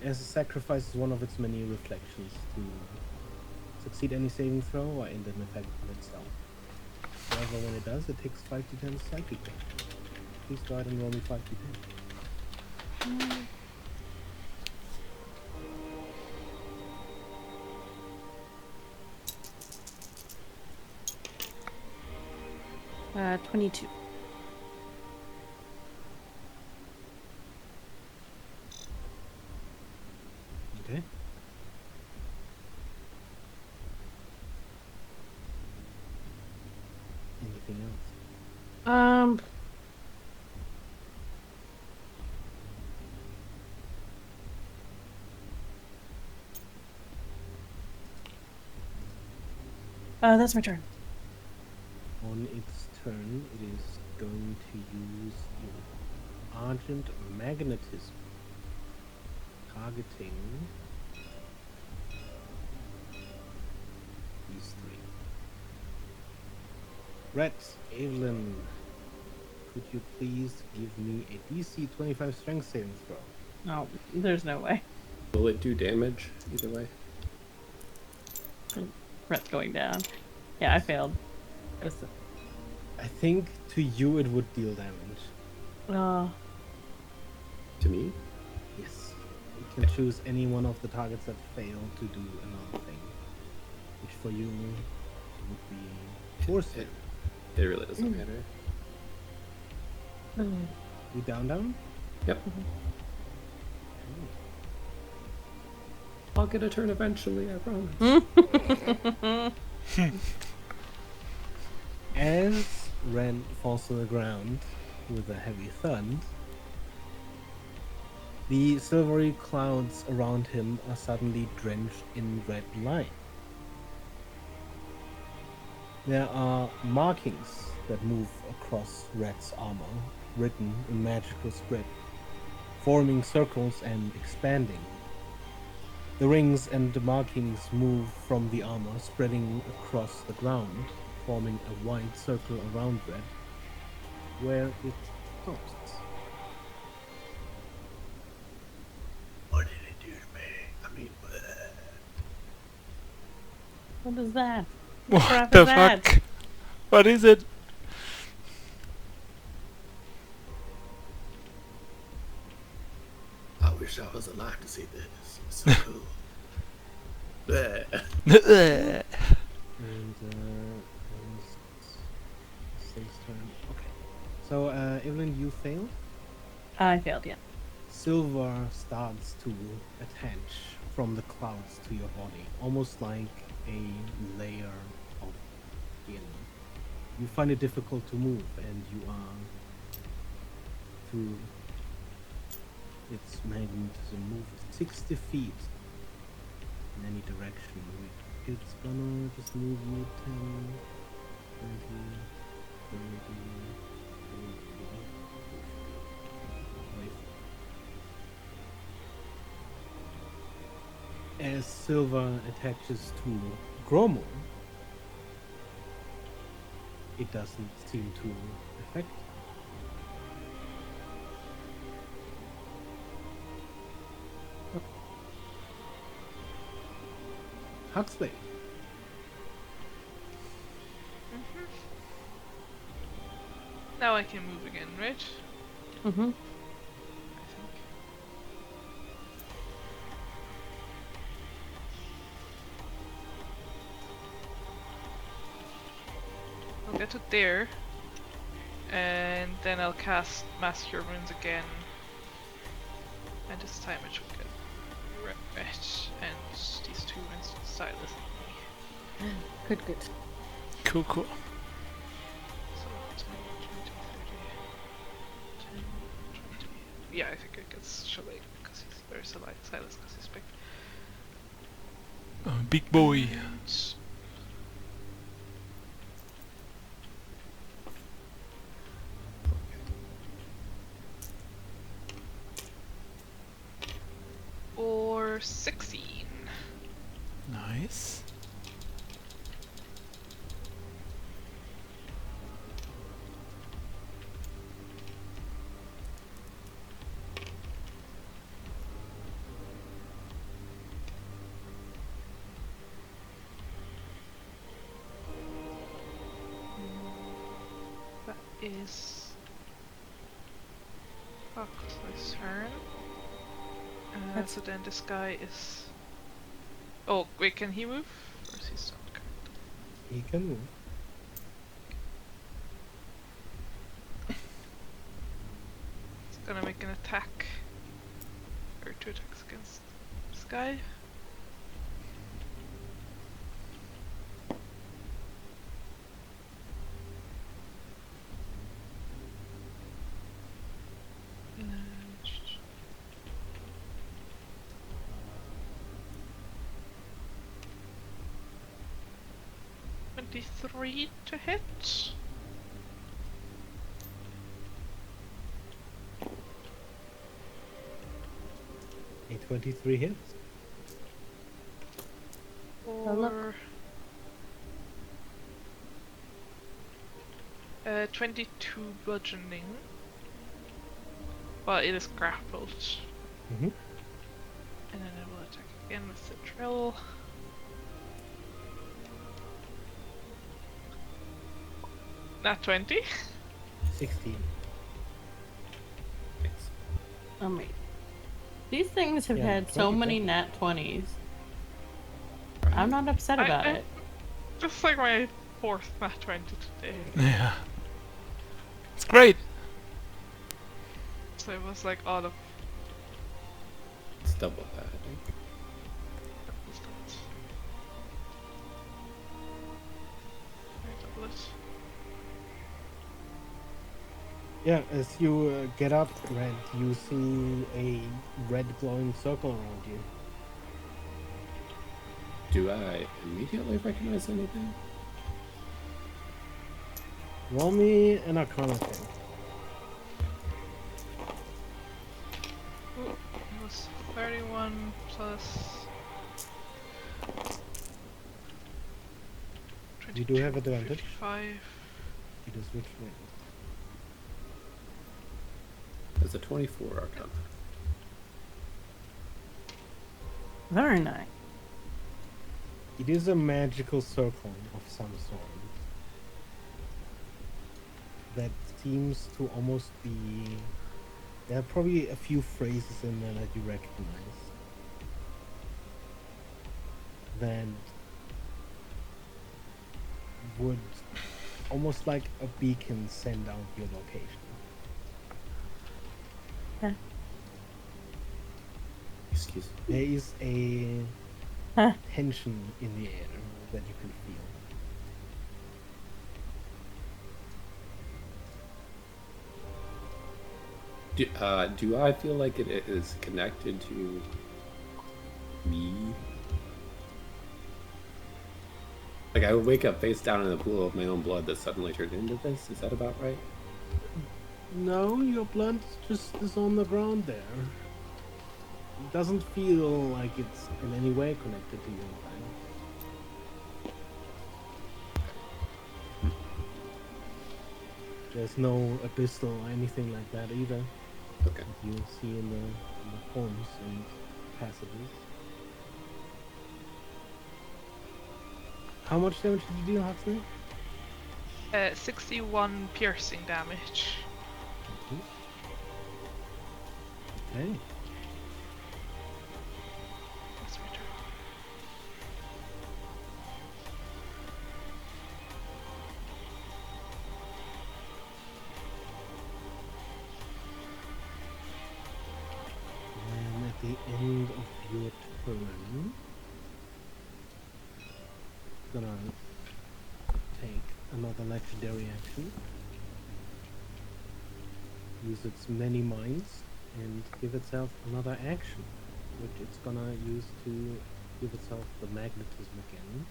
as it sacrifices one of its many reflections to succeed any saving throw or end an effect on itself. However, when it does, it takes 5d10 psychic damage. Please go ahead and roll me 5d10. 22. Okay. Anything else? That's my turn. On its turn, it is going to use your Argent Magnetism, targeting these three. Rhett, Evelyn, could you please give me a DC 25 Strength saving throw? No, there's no way. Will it do damage either way? Brett's going down. Yeah, I failed. I think to you it would deal damage. To me? Yes. You can choose any one of the targets that fail to do another thing, which for you would be force damage. It really doesn't matter. You down? Yep. I'll get a turn eventually, I promise. As Ren falls to the ground with a heavy thud, the silvery clouds around him are suddenly drenched in red light. There are markings that move across Red's armor, written in magical script, forming circles and expanding. The rings and the markings move from the armor, spreading across the ground, forming a wide circle around Red, where it stops. What did it do to me? I mean, What is that? What crap the is that? fuck? What is it? I wish I was alive to see this. It's so cool. Bleh. And it's Sing's turn. Okay. So Evelyn, you failed. I failed, yeah. Silver starts to attach from the clouds to your body, almost like a layer of skin. You find it difficult to move, and you are through its magnetism move 60 feet in any direction. It's gonna just move you 10, 20, 30, 40. As silver attaches to Gromo, it doesn't seem to affect you. Huxley. Now I can move again, right? Mm-hmm. I think. I'll get to there, and then I'll cast Master Runes again, and this time it should get Red and these two and Silas and me. Good, good. Cool, cool. So 10, 20, 30, 10, 20. Yeah, I think it gets Chalet because there's a light Silas because he's big. Big boy. And or 16. Nice. That is Fox's turn. So then this guy is. Oh wait, can he move? Or is he stunned currently? He can move. He's gonna make an attack. Or 2 attacks against this guy. And 23 to hit. A 23 hits. look. Or 22 bludgeoning. Well, it is grappled. Mm-hmm. And then it will attack again with the drill. Not 20. 16. Thanks. Oh my. These things have Yeah, had so 20, many yeah. nat 20s. I'm not upset about it. Just like my 4th nat 20 today. Yeah. It's great. So it was like all of It's double that, I think. what's that? Double it. Yeah, as you get up, Red, you see a red glowing circle around you. Do I immediately recognize anything? Roll me an Arcana check. Ooh, it was 31 plus. You do have advantage. 55. It is which way? That's a 24 Arcana. Very nice. It is a magical circle of some sort that seems to almost be. There are probably a few phrases in there that you recognize. That would almost like a beacon send out your location. Excuse me. There is a Huh. tension in the air that you can feel. Do I feel like it is connected to me? Like I would wake up face down in a pool of my own blood that suddenly turned into this? Is that about right? No, your blood just is on the ground there. It doesn't feel like it's in any way connected to you. There's no abyssal or anything like that either. Okay. You'll see in the forms and passages. How much damage did you do, Huxley? 61 piercing damage. Okay. That's my turn. And at the end of your turn. Gonna take another legendary action. Use its many minds and give itself another action, which it's gonna use to give itself the magnetism again.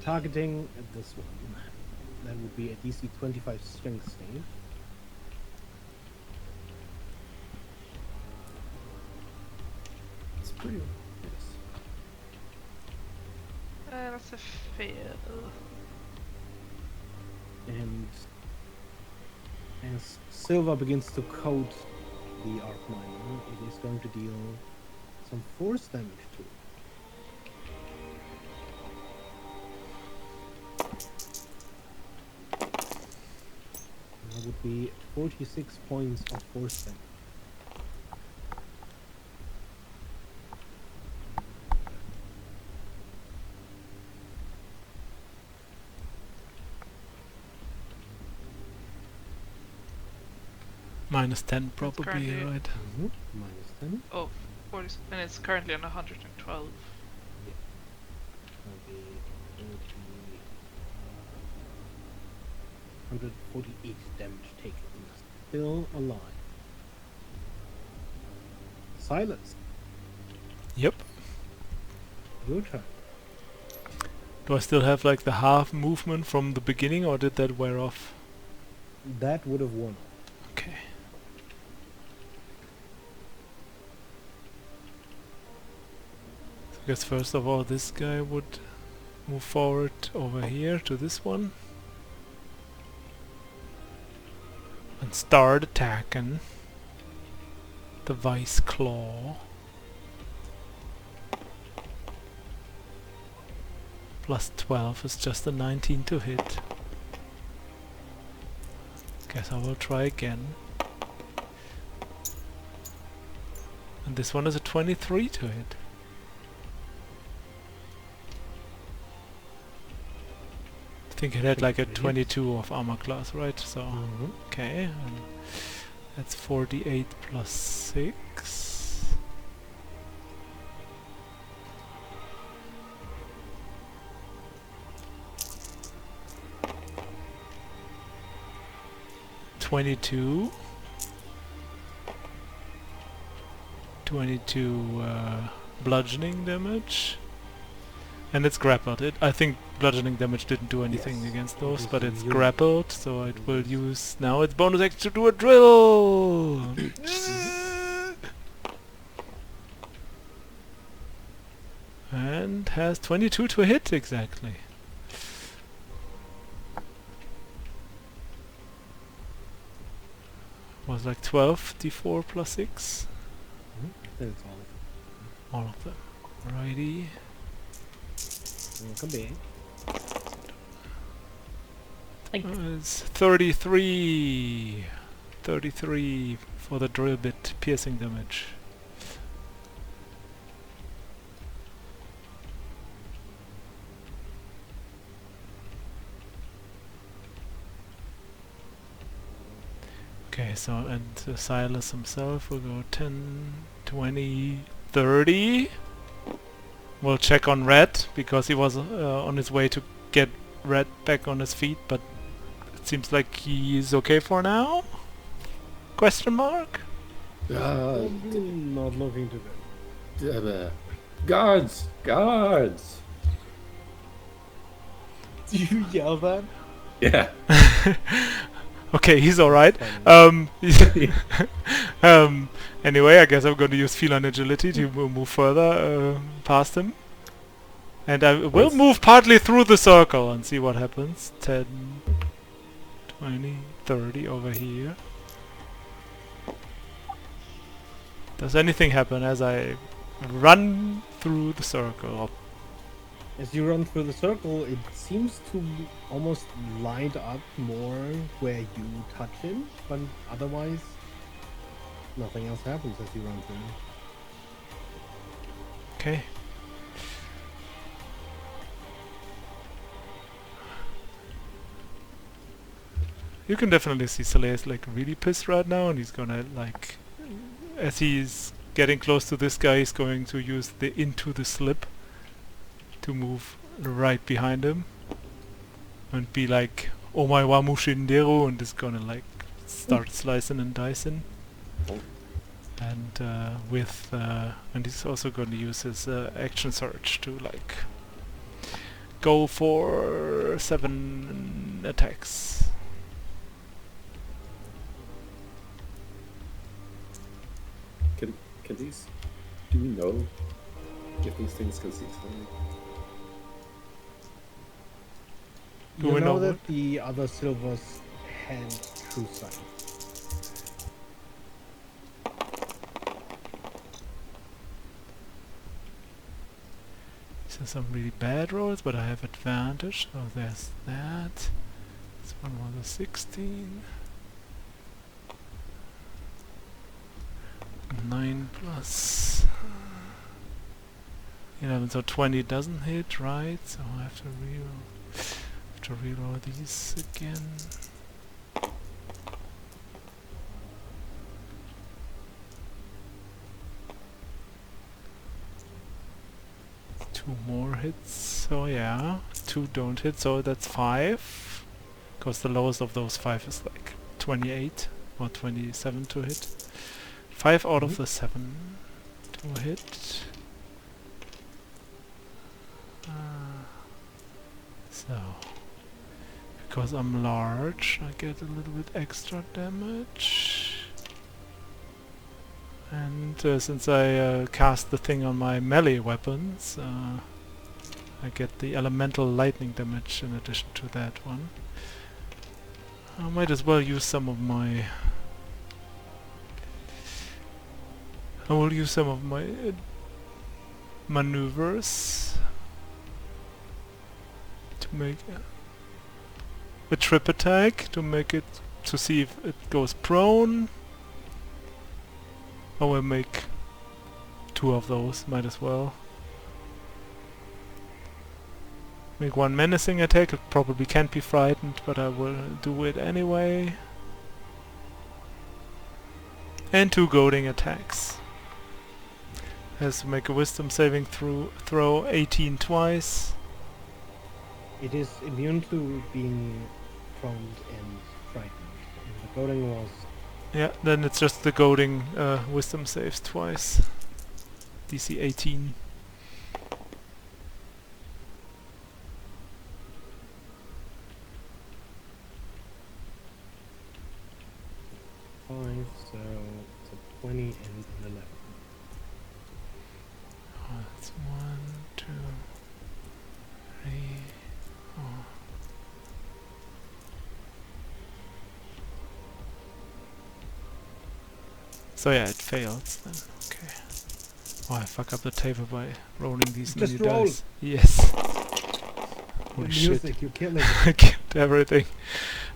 Targeting this one. That would be a DC 25 strength save. It's pretty obvious. That's a fail. And as Silva begins to coat the arc miner, it is going to deal some force damage to it. That would be 46 points of force damage. Minus 10 probably, currently- right? Minus 10. Oh, 40, and it's currently on 112. That'll be 148 damage taken. Still alive. Silas, Yep. your turn. Do I still have like the half movement from the beginning, or did that wear off? That would have won. Okay. So I guess first of all this guy would move forward over here to this one. And start attacking the Vice Claw. Plus 12 is just a 19 to hit. Guess I will try again. And this one is a 23 to hit. I think it had like a 22 of armor class, right? So, okay. And that's 48 plus 6. $22 bludgeoning damage, and it's grappled. I think bludgeoning damage didn't do anything Yes, against those, it but is it's immune. grappled, so it will use now its bonus action to do a drill. And has 22 to hit exactly. Was like 12 d4 plus 6. That's all. All of them. Alrighty. Welcome back. It's 33. 33 for the drill bit piercing damage. Okay, so and Silas himself will go 10, 20, 30. We'll check on Red because he was on his way to get Red back on his feet, but it seems like he's okay for now? Question mark? Probably not looking too good. Guards! Guards! Do you yell that? Yeah. Okay, he's alright. Funny. Anyway, I guess I'm going to use feline agility to move further past him. And I will move partly through the circle and see what happens. 10, 20, 30 over here. Does anything happen as I run through the circle? As you run through the circle, it seems to almost light up more where you touch him, but otherwise, nothing else happens as you run through. Okay. You can definitely see Soleil's like really pissed right now, and he's gonna like, as he's getting close to this guy, he's going to use the into the slip to move right behind him and be like, "Oh my wa Mushinderu," and is gonna like start slicing and dicing. Oh. And and he's also going to use his action surge to like go for 7 attacks. Can these? Do we know if these things can see something? Do You we know know that what? the other silvers had true sight. These are some really bad rolls, but I have advantage. So there's that. This one was a 16. 9 plus 11, so 20 doesn't hit, right? So I have to reroll these again. Two more hits, so yeah, 2 don't hit, so that's 5. Because the lowest of those 5 is like 28 or 27 to hit. 5 out of the 7 to hit. So, because I'm large, I get a little bit extra damage. And since I cast the thing on my melee weapons, I get the elemental lightning damage in addition to that one. I might as well use some of my... I will use some of my maneuvers to make a trip attack, to make it, to see if it goes prone. I will make 2 of those, might as well. Make 1 menacing attack, it probably can't be frightened, but I will do it anyway. And 2 goading attacks. Has to make a wisdom saving throw 18 twice. It is immune to being prone and frightened. And the goading was Yeah, then it's just the goading wisdom saves twice. DC 18. five, so it's a 20 and an 11. Oh, that's 1, 2, 3, 4. So yeah, it fails then. Okay. Oh, I fuck up the table by rolling these Just many roll. dice. Yes. The Holy shit. music, you kill it. I killed everything.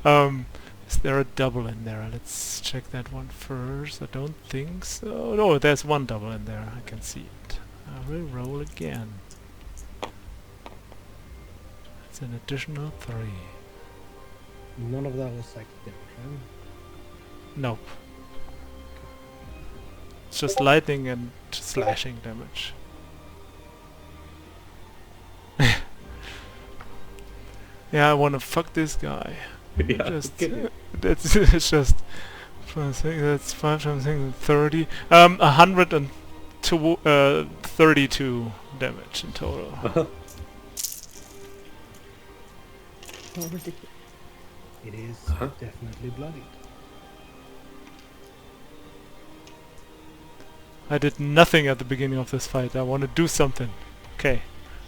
Is there a double in there? Let's check that one first. I don't think so. No, there's 1 double in there. I can see it. I will roll again. It's an additional 3. None of that was psychic damage, right? Nope. It's just lightning and slashing damage. Yeah, I wanna fuck this guy. Yeah, Just get it. that's it's just that's 5 times 30. 132 damage in total. Oh, ridiculous. It is Uh-huh. definitely bloodied. I did nothing at the beginning of this fight. I want to do something. Okay,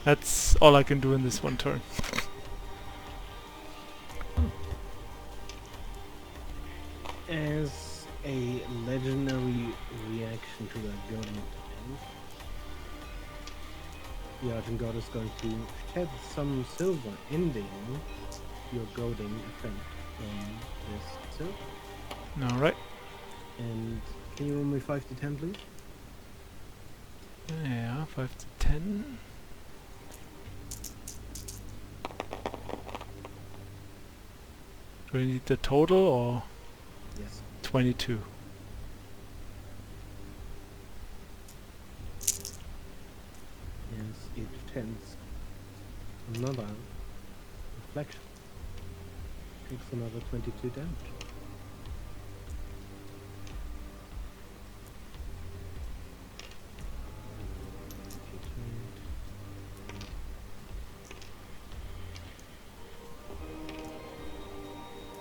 that's all I can do in this one turn. As a legendary reaction to that goading attack, the Argent God is going to shed some silver, ending your goading effect on this silver. Alright. And can you roll me 5 to 10, please? Yeah, 5 to 10. Do we need the total or Yes. 22? intense. Another reflection. Takes another 22 damage.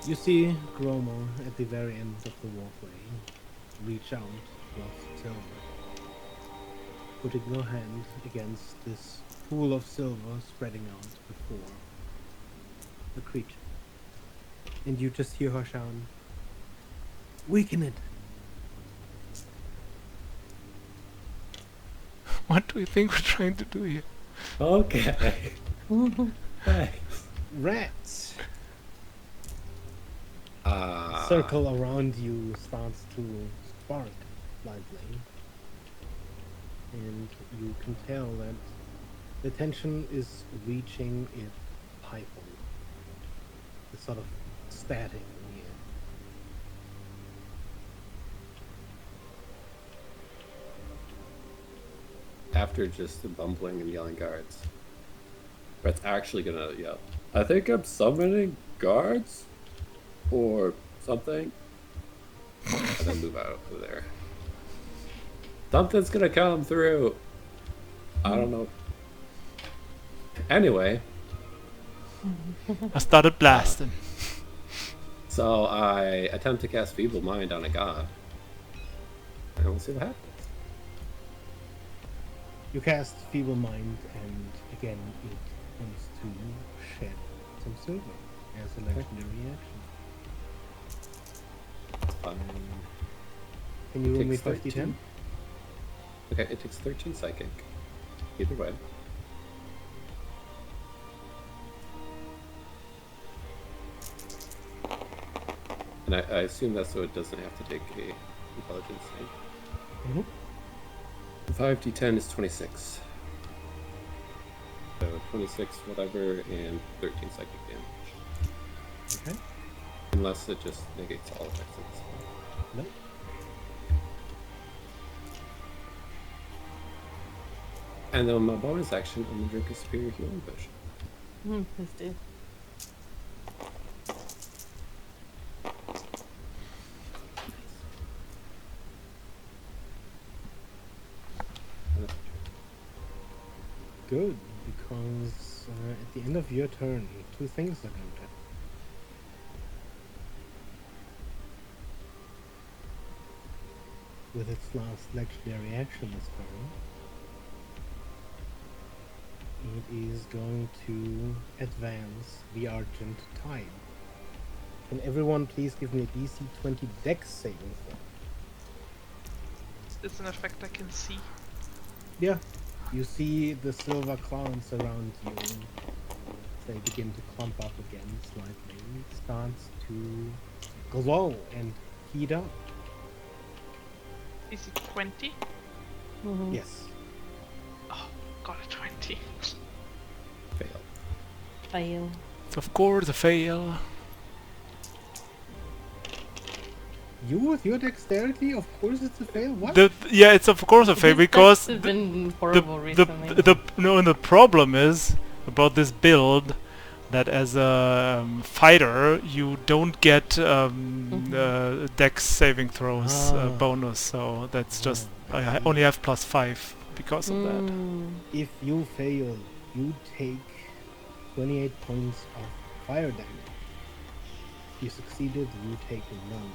You see Gromer at the very end of the walkway reach out towards Silver, putting her hand against this pool of silver spreading out before the creature. And you just hear her shout, "Weaken it!" What do you think we're trying to do here? Okay. Thanks. Rats! Ah. Circle around you starts to spark slightly. And you can tell that the tension is reaching its high point. It's sort of static in the air. After just the bumbling and yelling guards, Brett's actually gonna yell, "I think I'm summoning guards? Or something?" And then move out of there. Something's gonna come through. I don't know. Anyway, I started blasting. so I attempt to cast Feeble Mind on a god. And we'll see what happens. You cast Feeble Mind, and again it wants to shed some silver as a legendary action. Can you roll me Takes 50-10? Okay, it takes 13 psychic. Either way. And I assume that's so it doesn't have to take a intelligence save. Mm-hmm. 5d10 is 26. So 26 whatever and 13 psychic damage. Okay. Unless it just negates all effects at this point. Nope. And then my bonus action, I'm gonna drink a superior healing potion. Please do. Good, because at the end of your turn, two things are going to happen. With its last legendary action this turn, it is going to advance the Argent Tide. Can everyone please give me a DC 20 Dex saving throw? It's an effect I can see. Yeah. You see the silver clouds around you. They begin to clump up again slightly. It starts to glow and heat up. Is it 20? Yes. Oh, got a 20. Fail. Fail. It's of course a fail. You with your dexterity? Of course it's a fail. What? Yeah, it's of course a fail because It's been horrible recently. the problem is about this build that as a fighter you don't get dex saving throws bonus, so that's just I only have +5 because of that. If you fail, you take 28 points of fire damage. If you succeeded, you take none.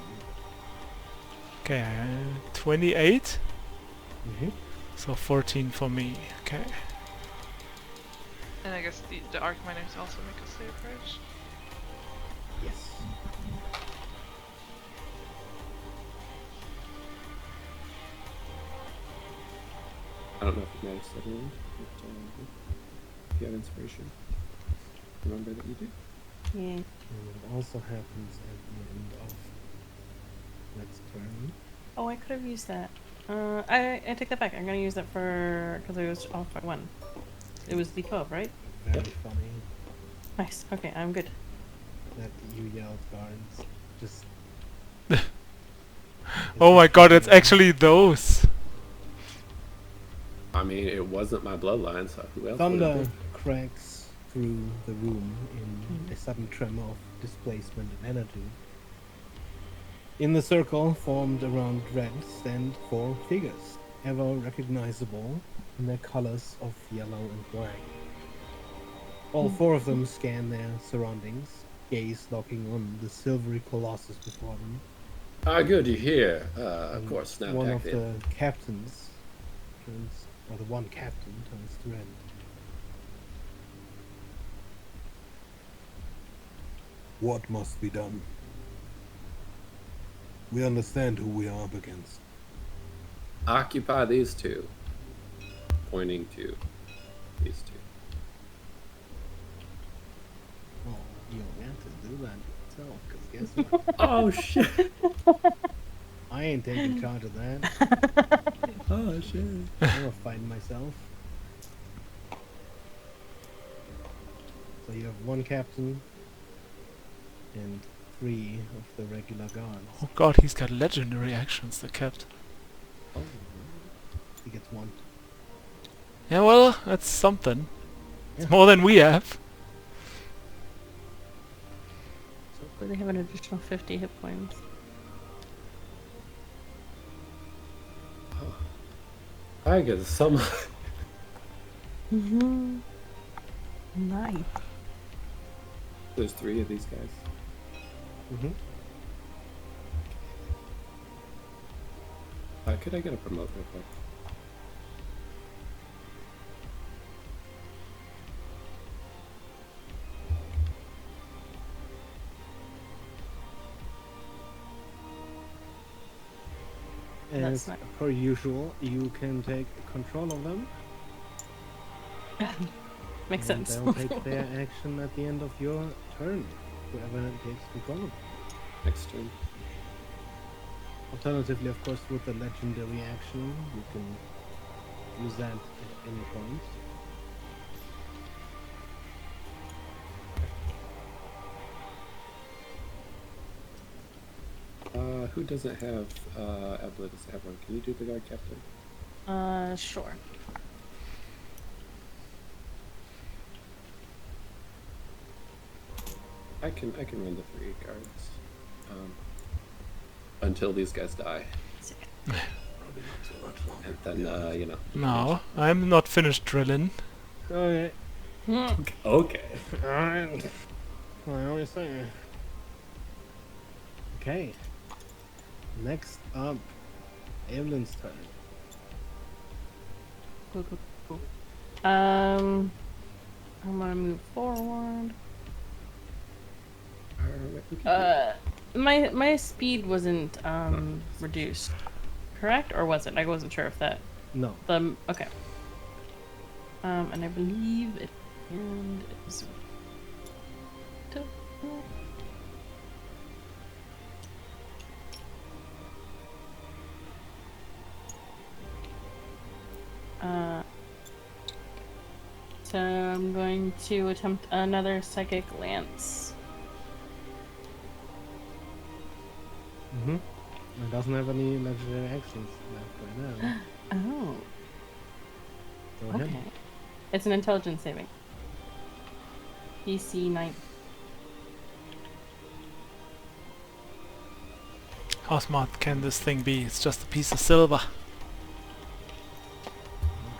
Okay, 28, Mm-hmm. so 14 for me. Okay. And I guess the Arc Miners also make a save, right? Yes. I don't know if you noticed everyone, but if you have inspiration, remember that you do. Yeah. And it also happens at the end of next turn. Oh, I could have used that. I take that back. I'm gonna use that for because it was off by 1. It was D12, right? Very funny Nice. Okay, I'm good. that you yelled guards. Just. Oh my god, it's actually those. I mean, it wasn't my bloodline, so who else would it Thunder be? cracks through the room in a sudden tremor of displacement and energy. In the circle formed around Red stand 4 figures, ever recognizable in their colors of yellow and black. All 4 of them scan their surroundings, gaze locking on the silvery colossus before them. Ah, good, you're here. Of And course, now one back of then. the captains turns, or the one captain turns to Ren. What must be done? We understand who we are up against. Occupy these 2. Pointing to these 2. Oh, you don't have to do that yourself, because guess what? Oh, shit. I ain't taking charge of that. Oh, shit. I'm gonna fight myself. So you have 1 captain and 3 of the regular guards. Oh god, he's got legendary actions, the captain. Oh, he gets 1. Yeah, well, that's something. It's Yeah. more than we have. So they have an additional 50 hit points. I get some. Mm-hmm. Nice. There's 3 of these guys. Mm-hmm. Could I get a promote real quick? As That's nice. per usual, you can take control of them. Makes and sense. They'll take their action at the end of your turn, whoever takes control of them. Next turn. Alternatively, of course, with the legendary action, you can use that at any point. Who doesn't have Evelyn doesn't have one? Can you do the guard captain? Sure. I can run the 3 guards. Until these guys die. And then you know. No, I'm not finished drilling. Okay. Okay. Alright. I always say. Okay. Next up, Evelyn's turn. Cool. I'm gonna move forward. My speed wasn't reduced, correct? Or was it? I wasn't sure if that. No. Okay. And I believe it is. So I'm going to attempt another psychic lance. Mm-hmm. It doesn't have any legendary actions left right now. Oh, Go ahead. okay. It's an intelligence saving. DC 9. How smart can this thing be? It's just a piece of silver.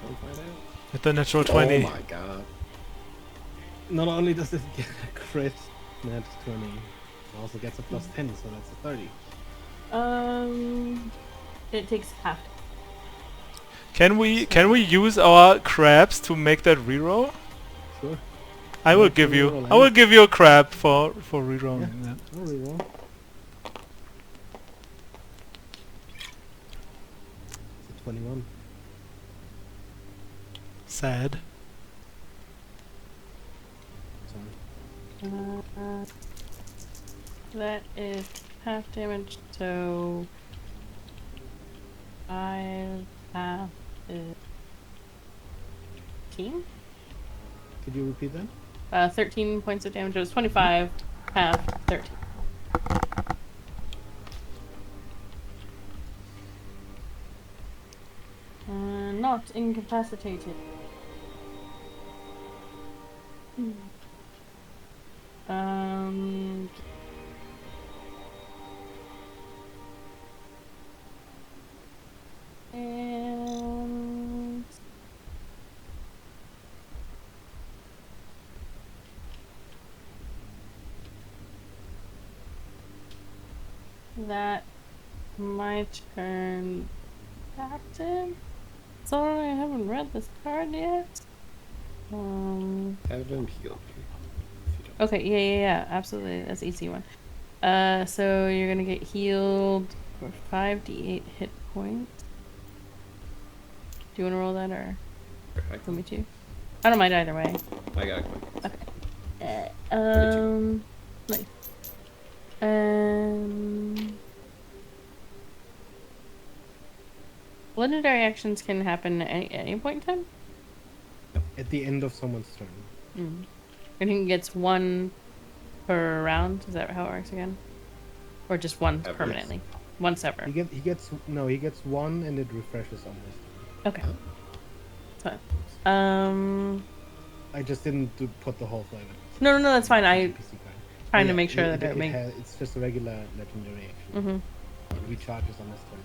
Go find out. With the natural 20. Oh my god. Not only does it get a crit, nat 20, it also gets a plus 10, so that's a 30. It takes half. Can we use our crabs to make that reroll? Sure. I will give you a crab for rerolling that. I'll reroll. It's a 21. Sad. Sorry. That is half damage, so 5 half is 13? Could you repeat that? 13 points of damage. It was 25, half 13. not incapacitated. Um. And that my turn, Captain. Sorry, I haven't read this card yet. Have them heal me. If you don't. Okay, yeah, absolutely. That's an easy one. So you're gonna get healed for 5d8 hit points. Do you want to roll that or want me to? I don't mind either way. I got it. Okay. 22. Nice. Legendary actions can happen at any point in time? At the end of someone's turn. Mm. And he gets one per round? Is that how it works again? Or just one Ever. permanently? Once ever. He gets one and it refreshes on his turn. Okay. That's fine. I just didn't put the whole flavor. No, that's fine. NPC card. Trying Yeah, to make sure that it makes. It's just a regular legendary action. It recharges on his turn.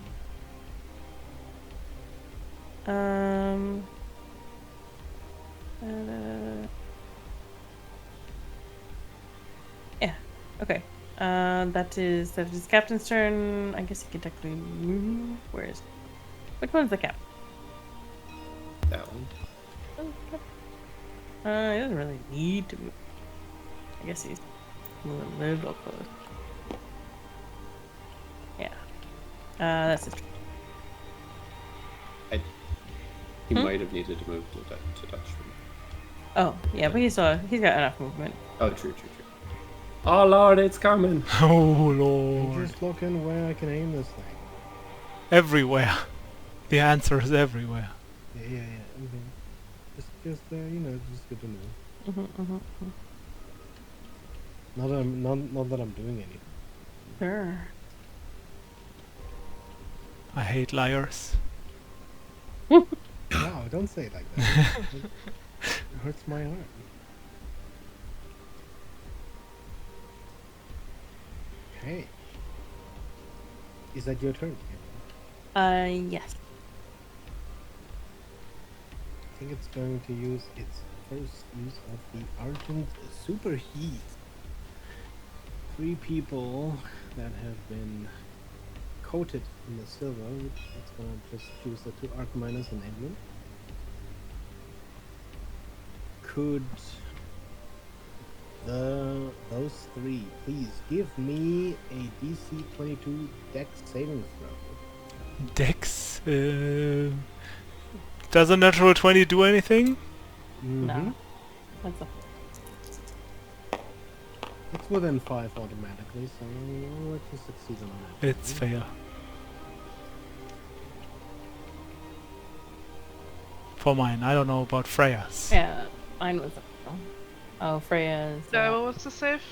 Yeah. Okay. That is Captain's turn. I guess he can technically move. Where is? Which one's the cap? That one. He doesn't really need to move. I guess he's moving a little close. Yeah. That's it. He might have needed to move to touch me. Oh, yeah, but he's got enough movement. Oh, true. Oh Lord, it's coming. Oh I'm lord. just looking where I can aim this thing. Everywhere. The answer is everywhere. Yeah. Okay. Just just good to know. Not that I'm doing anything. Sure. I hate liars. Wow, don't say it like that. It hurts my heart. Okay. Is that your turn? Yes. I think it's going to use its first use of the Argent Superheat. 3 people that have been coated in the silver, which it's gonna just choose the 2 arc minus enablement. Could those 3 please give me a DC 22 Dex saving throw? Dex. Does a natural 20 do anything? No. That's a It's within 5 automatically, so I'll let you succeed on that. It's fair. For mine, I don't know about Freya's. Yeah, mine was. Oh, Freya's. What was the save?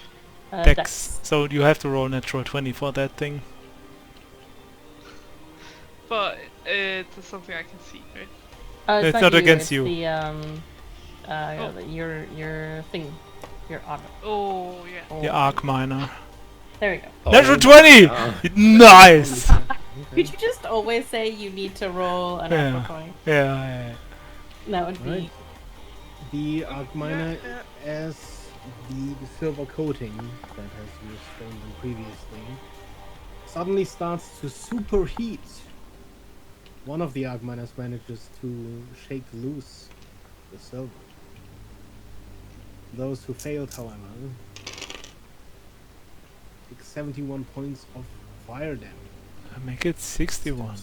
Dex. So you have to roll natural 20 for that thing. But it's something I can see, right? It's not against you. The your thing, your auto. Oh yeah. Oh, The arc miner. There we go. Oh, Natural 20! Nice! Could you just always say you need to roll an Yeah. alpha coin? Yeah. That would be. Right. The arc miner, Yeah. as the silver coating that has restrained them previously, suddenly starts to superheat. One of the arc miners manages to shake loose the silver. Those who failed, however, take 71 points of fire damage. I make it 61.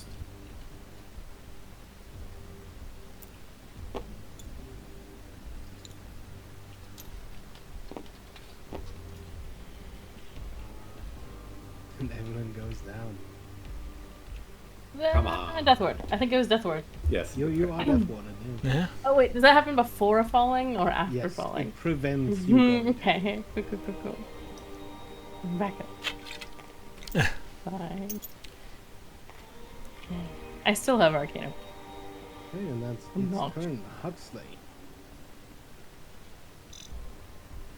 And everyone goes down. Come on. Death ward. I think it was death ward. Yes. You are death warded, yeah. Yeah. Oh wait, does that happen before falling or after Yes, falling? it prevents you going down. Okay. Cool. Back up. Fine. I still have Arcana. Okay, and that's I'm its not. turn. Huxley.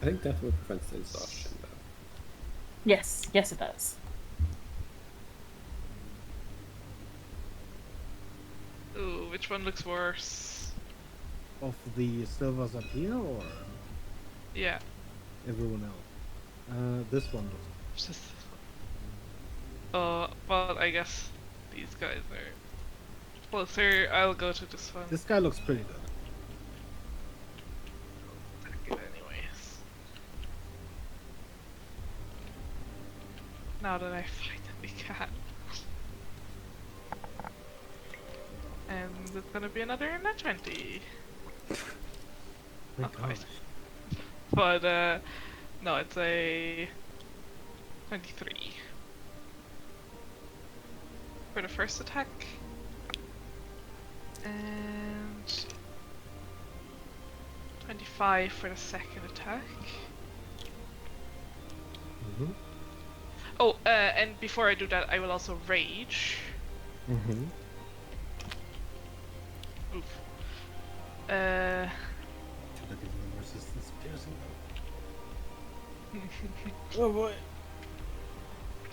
I think death will prevent the exhaustion, though. Yes, yes, it does. Ooh, which one looks worse? Of the silvers up here, or Yeah. everyone else? This one looks. Just. Well, I guess these guys are closer. I'll go to this one. This guy looks pretty good. Attack it anyways. Now that I finally can. And it's gonna be another nat 20. My Not quite. gosh. But, no, it's a 23. For the first attack. And 25 for the second attack. Mm-hmm. Oh, and before I do that, I will also rage. Mm-hmm. Oof. Should I give them resistance piercing? Oh boy.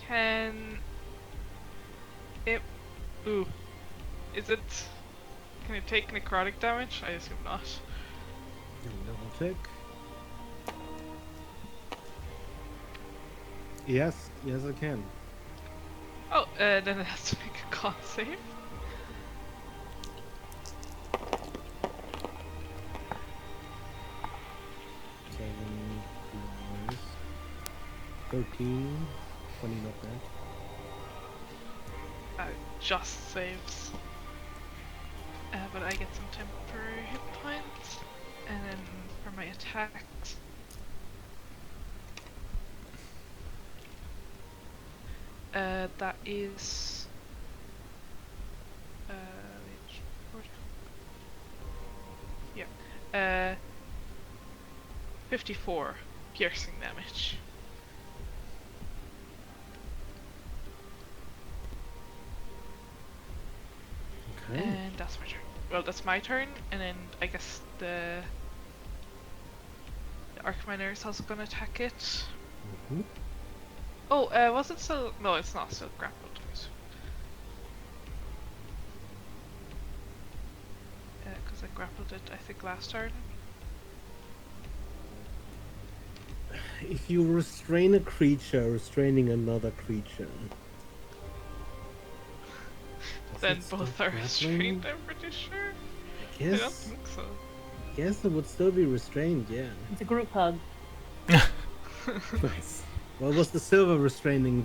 Can it? Ooh, is it? Can it take necrotic damage? I assume not. Double check. Yes, yes I can. Oh, then it has to make a con save. Seven plus 13, 20 not bad. Just saves. But I get some temporary hit points, and then for my attacks. That is. Yeah. 54 piercing damage. Okay. And that's my turn. Well, that's my turn, and then I guess the Archminer is also gonna attack it. Mm-hmm. Oh, was it still? No, it's not still grappled. Because I grappled it, I think, last turn. If you restrain a creature, restraining another creature. Does Then it stop both are grappling? restrained, I'm pretty sure. I I don't guess. think so. Guess it would still be restrained, yeah. It's a group hug. Nice. Well, was the silver restraining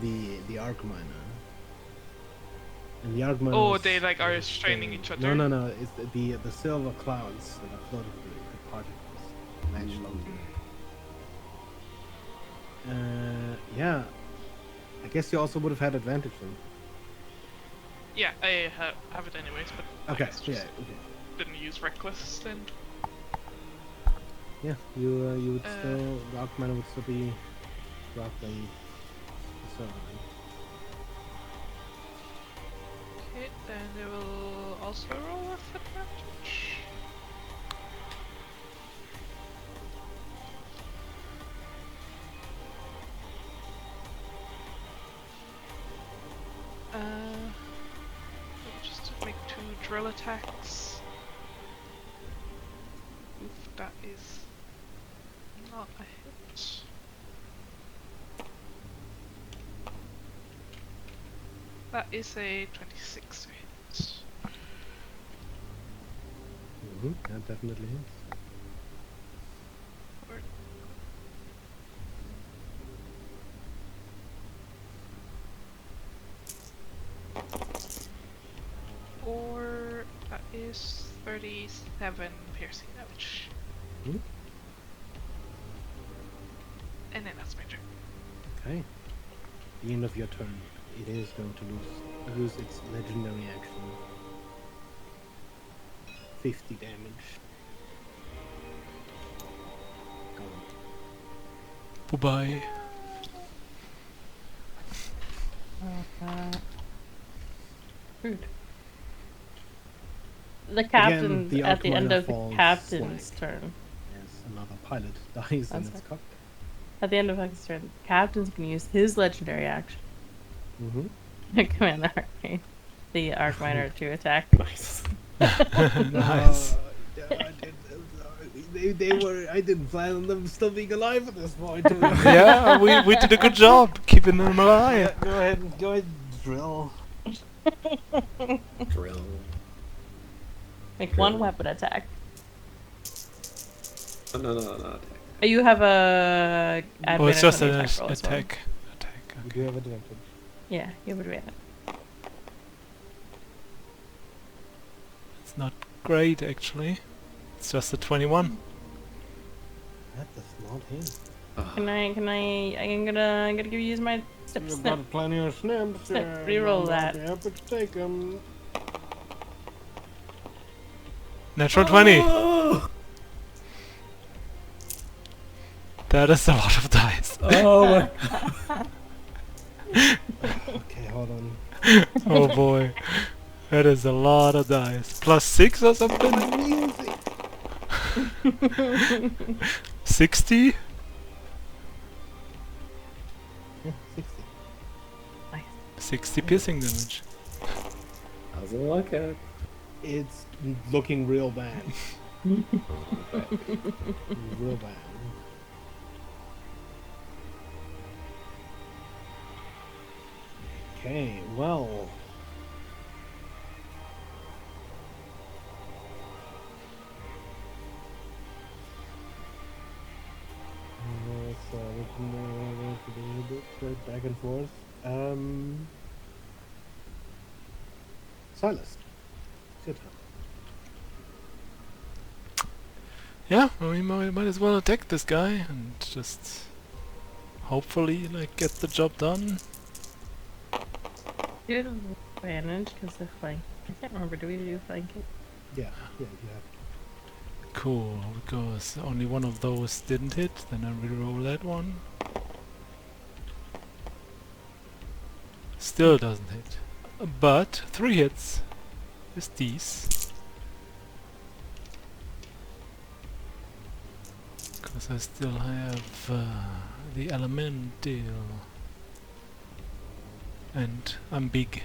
the Archminer? And the Archminer Oh, was, they like are restraining each other. No, no, no. It's the silver clouds that are floating the particles latched onto. Yeah. I guess you also would have had advantage then. Yeah, I have it anyways, but I Okay. guess Yeah. just Okay. didn't use reckless then. Yeah. You would still the Archminer would still be grappling the silver. Okay, then they will also roll with advantage. Just to make 2 drill attacks. Oof, that is not a hit. That is a 26 to hit. Mm-hmm. That definitely is. Or that is 37 piercing damage. Hmm? And then that's my turn. Okay. The end of your turn. It is going to use its legendary action. 50 damage. Go on. Bye-bye. Rude. The captain's the at the end Arcminer of the falls captain's slack. turn. As another pilot dies in That's its right. cockpit. At the end of his turn, the captain's can use his legendary action Mm-hmm. to command the Arcminer to attack. Nice. Nice. I didn't plan on them still being alive at this point. Yeah, we did a good job keeping them alive. Go ahead, drill. Drill. Make one weapon attack. No. You have a Oh, it's advantage just on an the attack roll as well. attack. You do have advantage. Yeah, you have advantage. It's not great actually. It's just a 21. That does not hit. I'm gonna give you my snip. You've got plenty of snips. Snip, reroll that. Be happy to take them. Natural 20. Oh, That is a lot of dice. oh my. Okay, hold on. Oh boy. That is a lot of dice. Plus 6 or something? Music. 60? Yeah, 60. 60 piercing damage. How's it looking? It's looking real bad. Okay. Real bad. Okay, well. Back and forth. Silas, it's your turn. Yeah, we might as well attack this guy and just hopefully like get the job done. You have advantage because they're flanking. I can't remember. Do we do flanking? Yeah, you have. Cool, because only one of those didn't hit, then I reroll that one. Still doesn't hit. But 3 hits is these. Because I still have the elemental. And I'm big.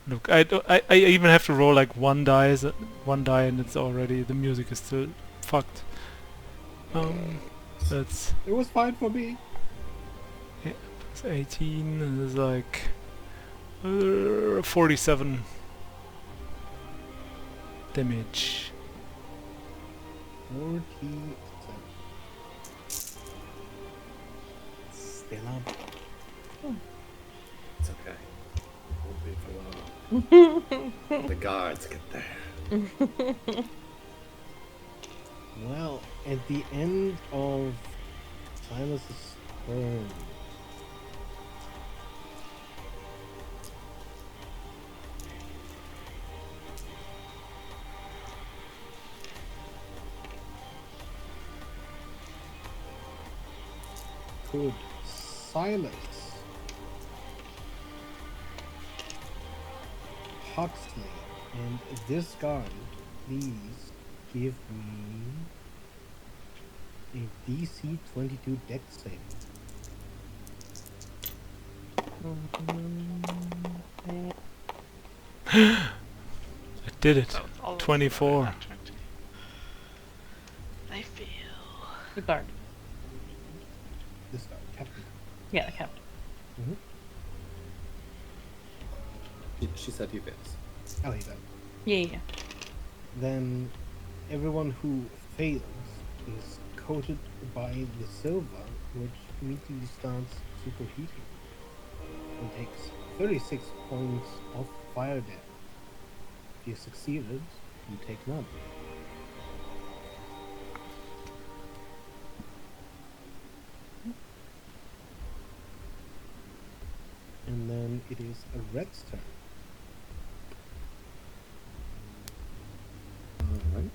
Look, I even have to roll like one die, and it's already, the music is still fucked. That's It was fine for me. it's 18, and it's like 47 damage. 47. Still up. It's okay. Won't be for long. The guards get there. Well, at the end of Silas's turn, could Silas Huxley and this guy please give me a DC 22 dex save? I did it. So all of 24. them are 20. I feel. The guard. This guy, Captain. Yeah, the captain. She said he fails. Oh, he died. Yeah. Then everyone who fails is coated by the silver, which immediately starts superheating and takes 36 points of fire damage. If you succeeded, you take none. And then it is a red's turn. Alright.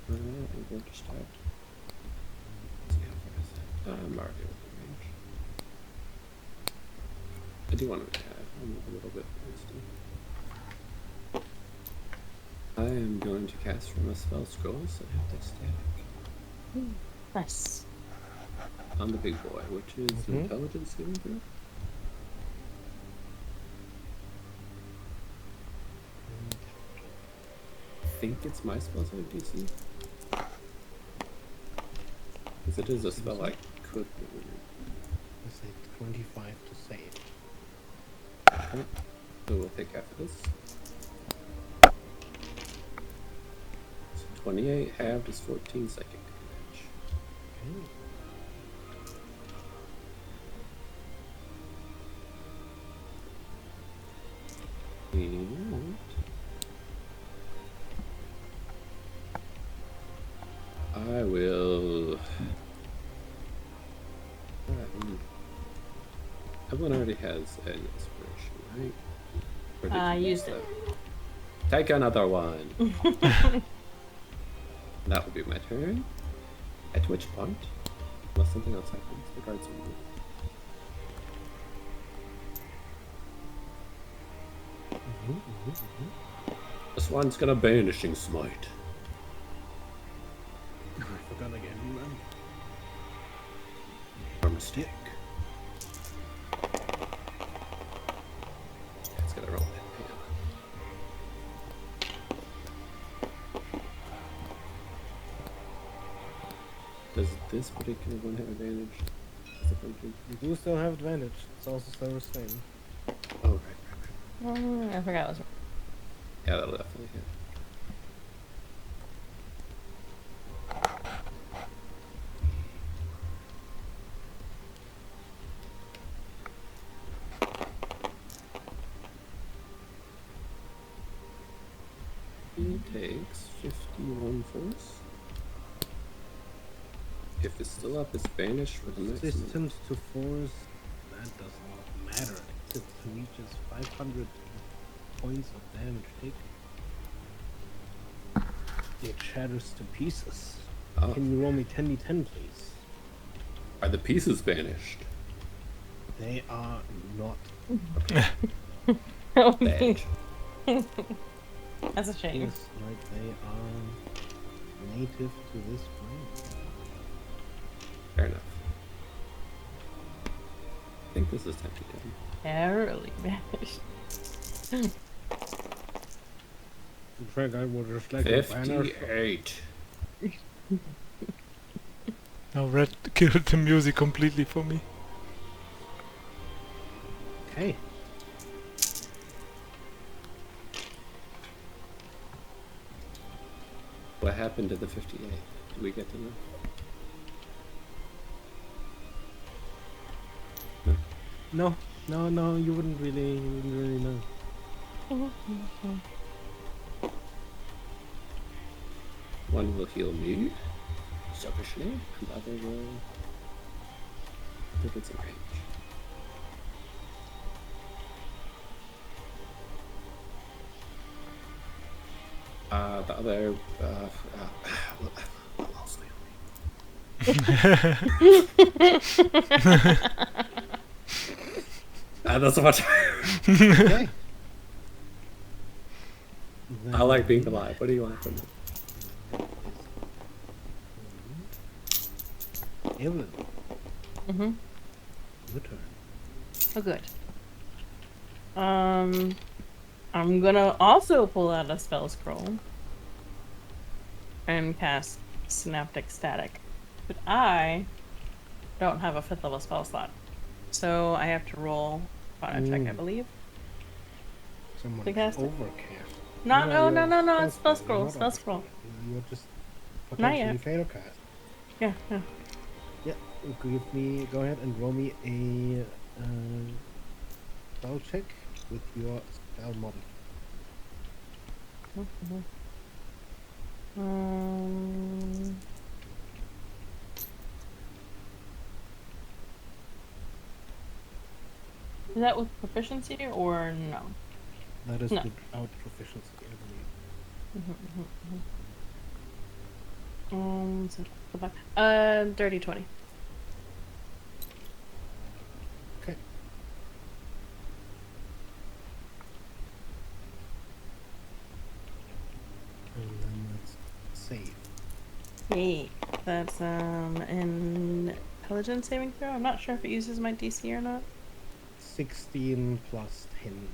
I'm going to start. Let's see how far is that. I'm already within range. I do want to move a little bit still. I am going to cast from a spell scroll, so I have that static. Nice. On the big boy, which is intelligence saving throw. I think it's my spell save DC. Because it is a spell I could do. I say 25 to save. Okay. So we'll take half of this. So 28 halved is 14 psychic damage. Okay. And I will. Everyone already has an inspiration, right? Or did I you used use it. that? Take another one. That will be my turn. At which point, unless something else happens, the guards will move. This one's gonna banishing smite. I forgot again. Or mistake. It's gonna roll that. Does this particular one have advantage? You do still have advantage. It's also so restrained. Oh, right. I forgot it was. Yeah, that'll definitely hit. He takes 51 force. If it's still up, it's banished for the next minute. Resistance to force, that does not matter. It reaches 500 points of damage taken. It shatters to pieces. Oh. Can you roll me 10d10, please? Are the pieces banished? They are not. Badge. That's a shame. Yes, like they are native to this plane. Fair enough. I think this is 10d10. Barely vanished. In fact, I would reflect the banner. 58. Now Red killed the music completely for me. Okay. What happened to the 58? Do we get to know? No, you wouldn't really know. One will heal me, selfishly, and the other will. I think it's in range. The other. That's so much. Okay. I like being alive. What do you want from me? Evelyn, Mm-hmm. your turn. Oh, good. I'm gonna also pull out a spell scroll and cast Synaptic Static, but I don't have a 5th level spell slot, so I have to roll on a check, I believe. Someone To cast it? overcast. No, it's spell You're scroll, not spell scroll. overcast. You're just Not yet. potentially fail cast. Yeah. Yeah, give me. Go ahead and roll me a spell check with your spell model. Is that with proficiency or no? That is No. without proficiency, I believe. So go back. Dirty 20. save. Hey, that's an intelligence saving throw. I'm not sure if it uses my DC or not. 16 plus 10.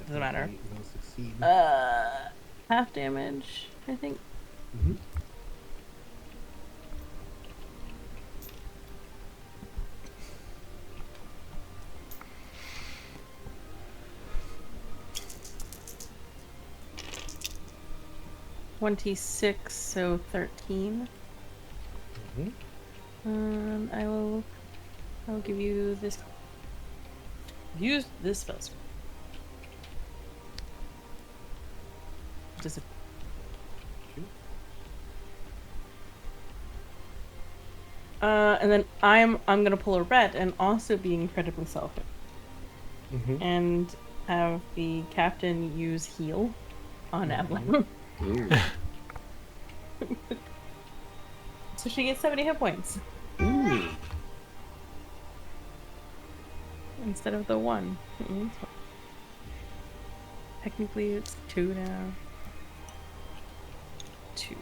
Doesn't matter. Definitely will succeed. Half damage, I think. Mm-hmm. 26, so 13. Mm-hmm. I'll give you this. Use this spell. Just and then I'm gonna pull a ret and also be incredibly selfish. Mm-hmm. And have the captain use heal on Evelyn. Ooh. So she gets 70 hit points Ooh. instead of the 1. Technically it's 2 now. 2.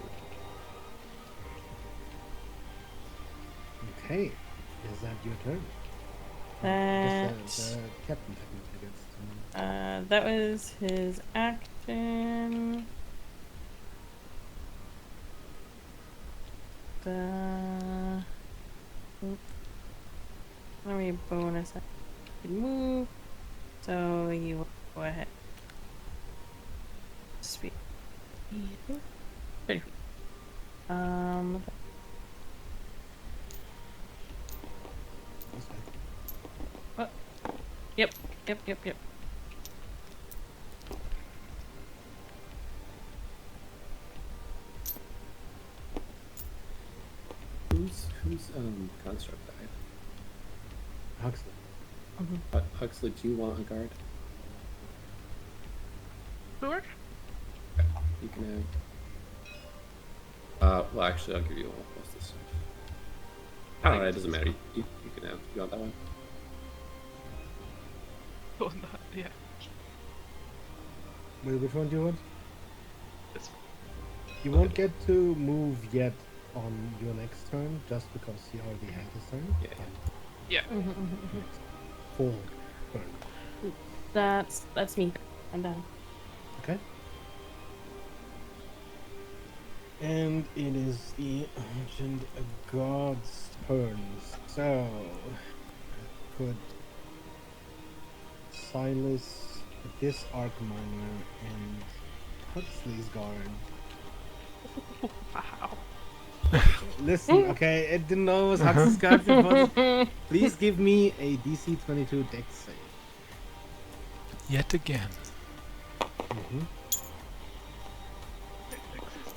Okay. Is that your turn? That The captain technically gets to... that was his action. Let me bonus. I can move, so you will go ahead. Speed. 30 feet. What? Yep. Who's construct died? Huxley. Huxley, do you want a guard? Sure. You can have. Well, actually, I'll give you one. What's this? I don't know. It doesn't matter. You can have. You want that one? Oh, no, yeah. Wait, which one do you want? This one. You won't get to move yet on your next turn, just because he already had his turn. Yeah. Yeah. Next full turn. That's me. I'm done. Okay. And it is the Ancient God's turns. So, could Silas, this Arc Miner, and Huxley's guard. Wow. Listen, okay, I didn't know it was Huxley's guard before. Please give me a DC 22 Dex save. Yet again. Mm-hmm.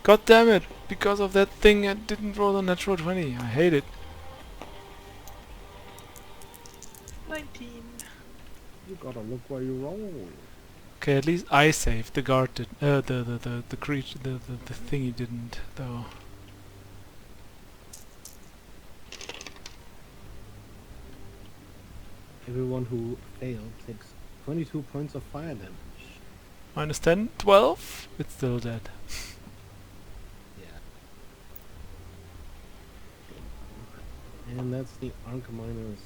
God damn it! Because of that thing I didn't roll a natural 20. I hate it. 19. You gotta look where you roll. Okay, at least I saved. The guard did. The creature, the thingy didn't though. Everyone who failed takes 22 points of fire damage. Minus 10, 12. It's still dead. Yeah. And that's the Arc Miner's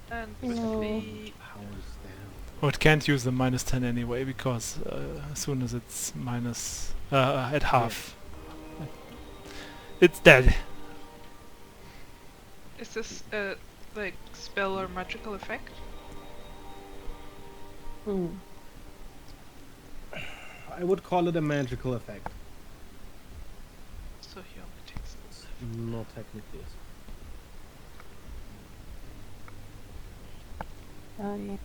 And No. we powers down. Oh, it can't use the minus 10 anyway because as soon as it's minus at half, it's dead. is this a like spell or magical effect? I would call it a magical effect. So he only takes It's not technically. Oh yeah.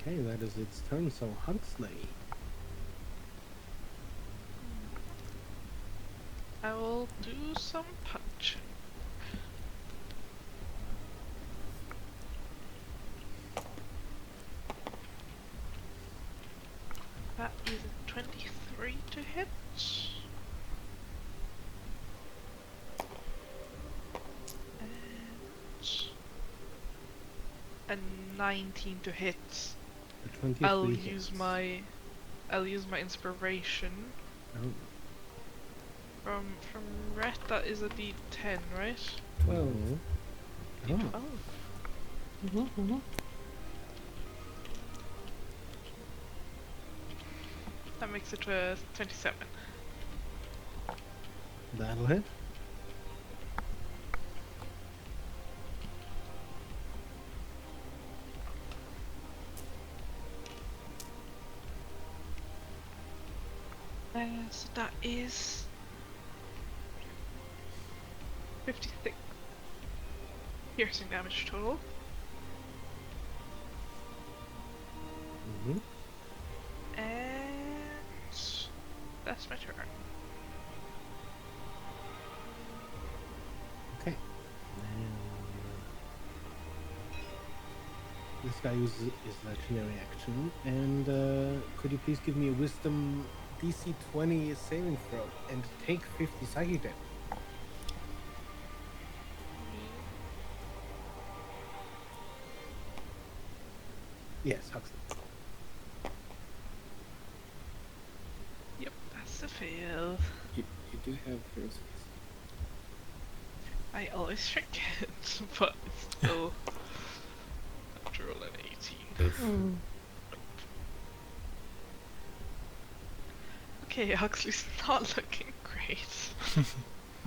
Okay, that is its turn. So Huxley. I will do some punching. That is a 23 to hit. And a 19 to hit. The 23 I'll hits. use my inspiration Oh, from Rhett. That is a D10, right? 12. oh. Oh. That makes it 27. That'll hit. So that is 56 piercing damage total. Mm-hmm. And that's my turn. Okay. This guy uses his legendary action, and could you please give me a Wisdom DC 20 saving throw and take 50 psychic damage? Yes, Huxley. Yep, that's a fail. You do have heroes. I always forget, but it's still after all an 18. Mm. Okay, Huxley's not looking great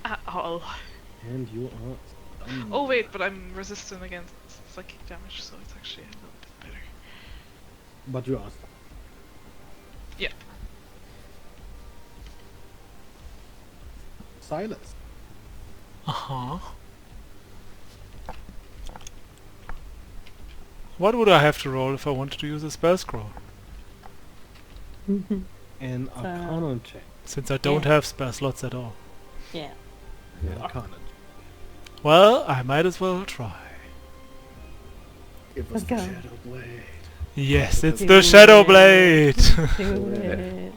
at all. And you are stunned. Oh wait, but I'm resistant against psychic damage, so it's actually a little bit better. But you are stunned. Yep. Silas. Uh-huh. What would I have to roll if I wanted to use a spell scroll? An Arcana check. Since I don't have spell slots at all. Yeah. Arcana. Well, I might as well try. It Let's was the go. Shadow Blade. Yes, it's Do the Shadow it. Blade! Do it.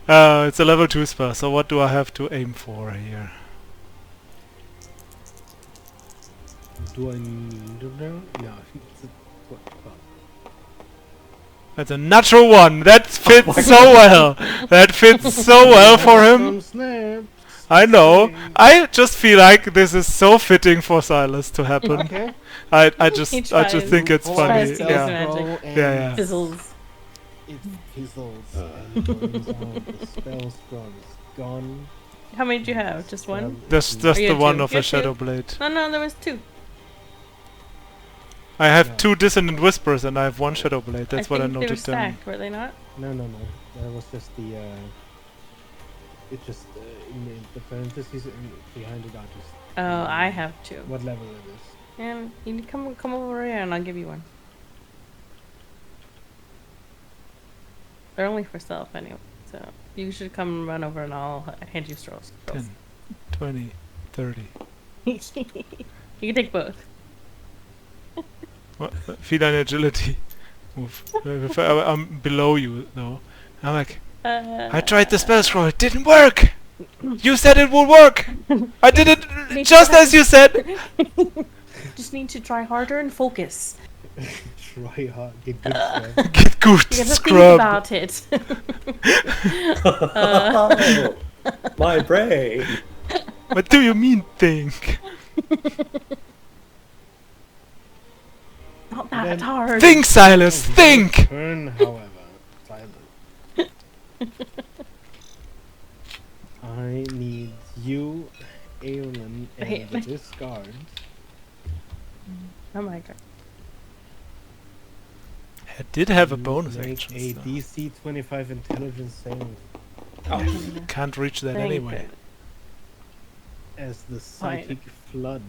It's a level 2 spell, so what do I have to aim for here? Do I need to know? No, it's a 12. That's a natural 1! That fits so well! That fits so well for him! Some snaps. I know! I just feel like this is so fitting for Silas to happen. Okay. I just He think it's tries funny. to use Yeah. magic. Yeah. Fizzles. It fizzles and burns out. The spell scroll is gone. How many did you have? Just one? Just Oh, the you one had of two. the Shadow Blade. No, there was two. I have Yeah. 2 Dissonant Whispers and I have 1 Shadow Blade. That's what I think they were noted down. stacked, were they not? No. That was just the. It just in the parentheses behind it are just. Oh, I have two. What level it is? And you need to come over here and I'll give you one. They're only for self anyway, so you should come run over and I'll hand you strolls. 10, 20, 30. You can take both. What? Feline Agility. Move. I'm below you though. I'm like, I tried the spell scroll, it didn't work! You said it would work! I did it just as you said! Just need to try harder and focus. Try hard. Get good stuff. Get good, You have to scrub! think about it. My brain. What do you mean, think? Not that Then- hard. Think, Silas, think! Turn, however, silent. I need you, Aelin, and the discard. Oh my god. I did have a to bonus make action. a so DC 25 intelligence saving can't reach that Thank anyway. as the psychic flood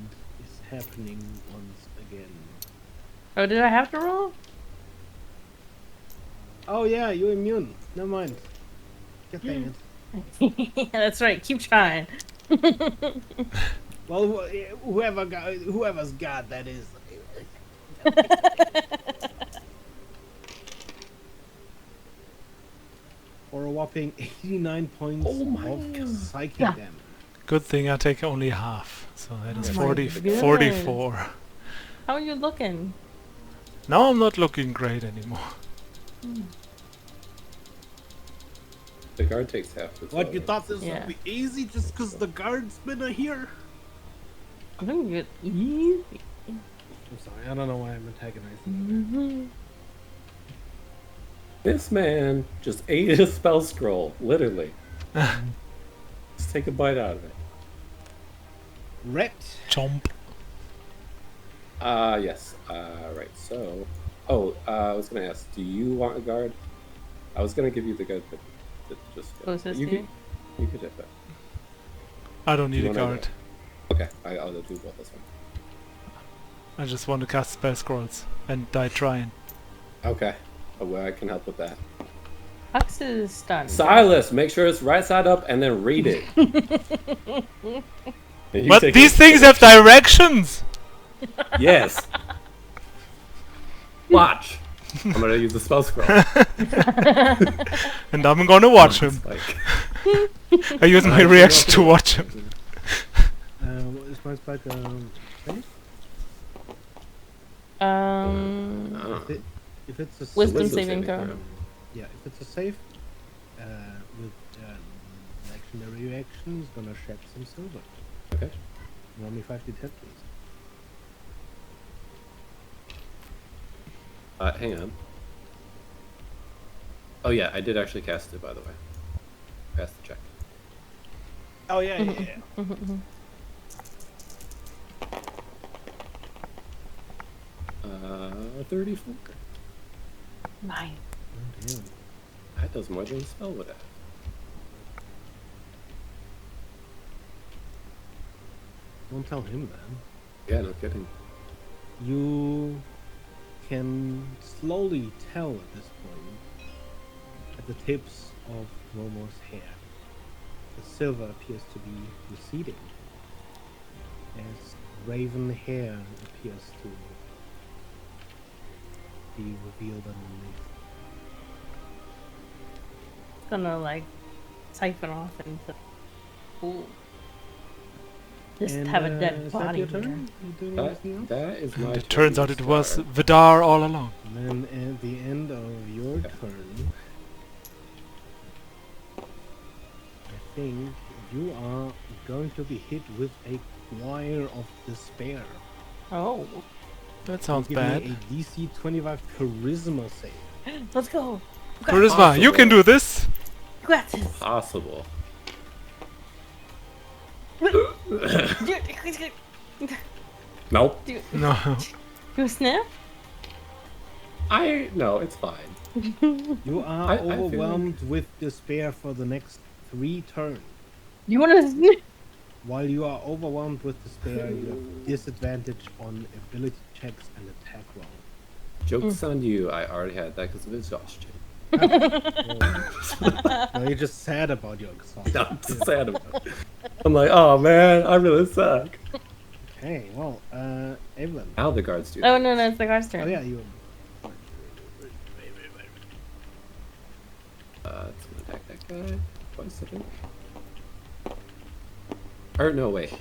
is happening once again. Oh, did I have to roll? Oh yeah, you're immune. Never mind. Get dang it. Yeah, that's right. Keep trying. Well, whoever's god that is. For a whopping 89 points of psychic damage. Good thing I take only half. So that is Oh my 40, goodness. 44. How are you looking? Now I'm not looking great anymore. The guard takes half the What, you total. thought this Yeah. would be easy just because the guardsmen are here? I think it's easy. I'm sorry, I don't know why I'm antagonizing. This man just ate a spell scroll, literally. Just take a bite out of it. Ret. Chomp. Yes. Right, so... Oh, I was gonna ask, do you want a guard? I was gonna give you the guard, but just... Closest you to could, you could hit that. I don't need You a wanna- guard. Okay, I'll do both this one. I just want to cast spell scrolls and die trying. Okay. Oh, well, I can help with that. Hux is stunned. Silas, make sure it's right side up and then read it. And you But take these it- things have directions! Yes. Watch. I'm gonna use the spell scroll. And I'm gonna watch him. Like, I use my reaction to watch him. What is my spike? Safe? oh. If it's a Wisdom safe, saving throw. yeah, if it's a safe, with legendary reaction, he's gonna shed some silver. Okay. Roll me 5d10, please. Hang on. Oh yeah, I did actually cast it, by the way. Pass the check. Oh yeah, yeah, yeah. 34. Nice. Oh, damn. That does more than the spell would have. Don't tell him, man. Yeah, no kidding. You can slowly tell at this point, at the tips of Momo's hair, the silver appears to be receding, as raven hair appears to be revealed underneath. Gonna like siphon off into pool. Just And, have a dead is that body your here. turn? You doing That, anything else? that is my And it turns out it turn was star. Vidar all along. And then at the end of your turn, I think you are going to be hit with a choir of despair. Oh, That sounds Give bad. me a DC 25 charisma save. let's go. Charisma, you can do this! Gratis. Possible. Nope. No. You snap? No, it's fine. You are I feel overwhelmed with despair for the next 3 turns. You wanna snap? While you are overwhelmed with despair, you have disadvantage on ability checks and attack roll. Joke's on you. I already had that because of exhaustion. No, you're just sad about your exhaustion. I'm just sad about it. I'm like, oh man, I really suck. Okay, well, Evelyn. Now the guards do Oh that. no, no, it's the guard's turn. Oh yeah, you. It's gonna attack that guy twice, I think. Or no, wait.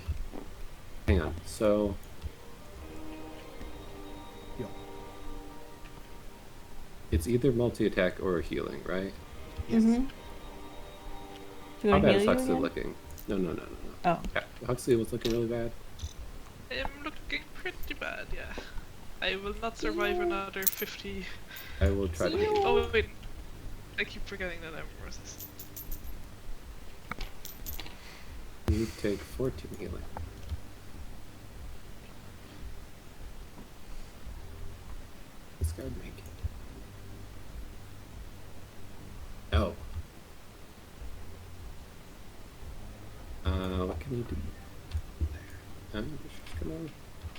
Hang on. So Yeah. it's either multi-attack or healing, right? Yes. Mm-hmm. How bad is you Huxley again? looking? No. Oh. Yeah, Huxley was looking really bad. I'm looking pretty bad, yeah. I will not survive another 50. I will try to. Oh, wait. I keep forgetting that I'm resist. You take 14 healing. This guard make it. Oh. What can you do? There. Just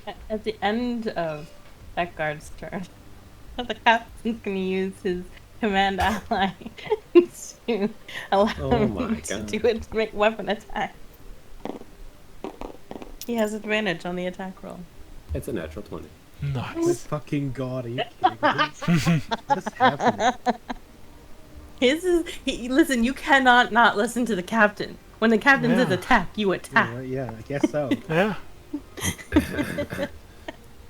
gonna... At the end of that guard's turn, the captain's gonna use his command ally to allow Oh my him to God. do a weapon attack. He has advantage on the attack roll. It's a natural 20. My Nice. fucking god, are you kidding me? What is happening? His is listen. You cannot not listen to the captain. When the captain says Yeah. attack, you attack. Yeah, I guess so. Yeah.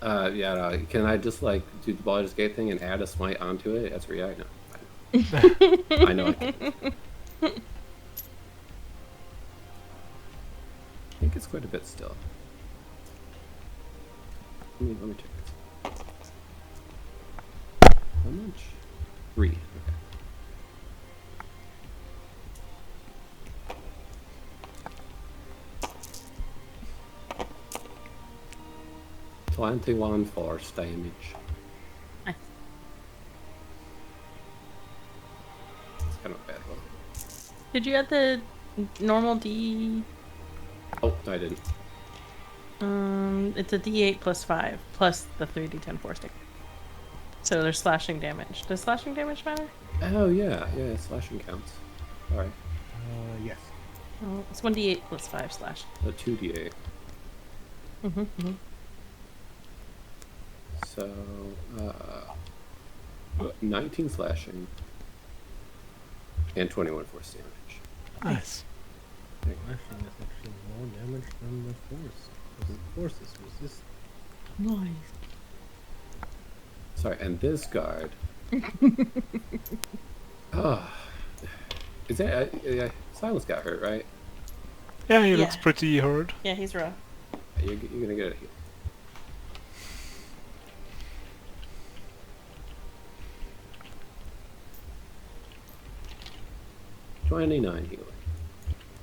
Yeah, no, can I just like do the Baldur's Gate thing and add a smite onto it? That's react. No, I know I can. I think it's quite a bit still. Let me check this. How much? 3. Okay. 21 force damage. Nice. It's kind of a bad one. Did you add the normal D? Oh, no, I didn't. It's a D8 plus 5 plus the 3d10 force stick. So there's slashing damage. Does slashing damage matter? Oh, yeah. Yeah, slashing counts. Alright. Yes. Oh, it's 1d8 plus 5 slash. A 2d8. Mm-hmm. So, 19 slashing and 21 force damage. Nice. Slashing is actually more damage than the force. Because the force is resist. Nice. Sorry, and this guard. Oh, is that Silas got hurt, right? Yeah, he looks Yeah. pretty hurt. Yeah, he's rough. You're gonna get it here. 29 healing.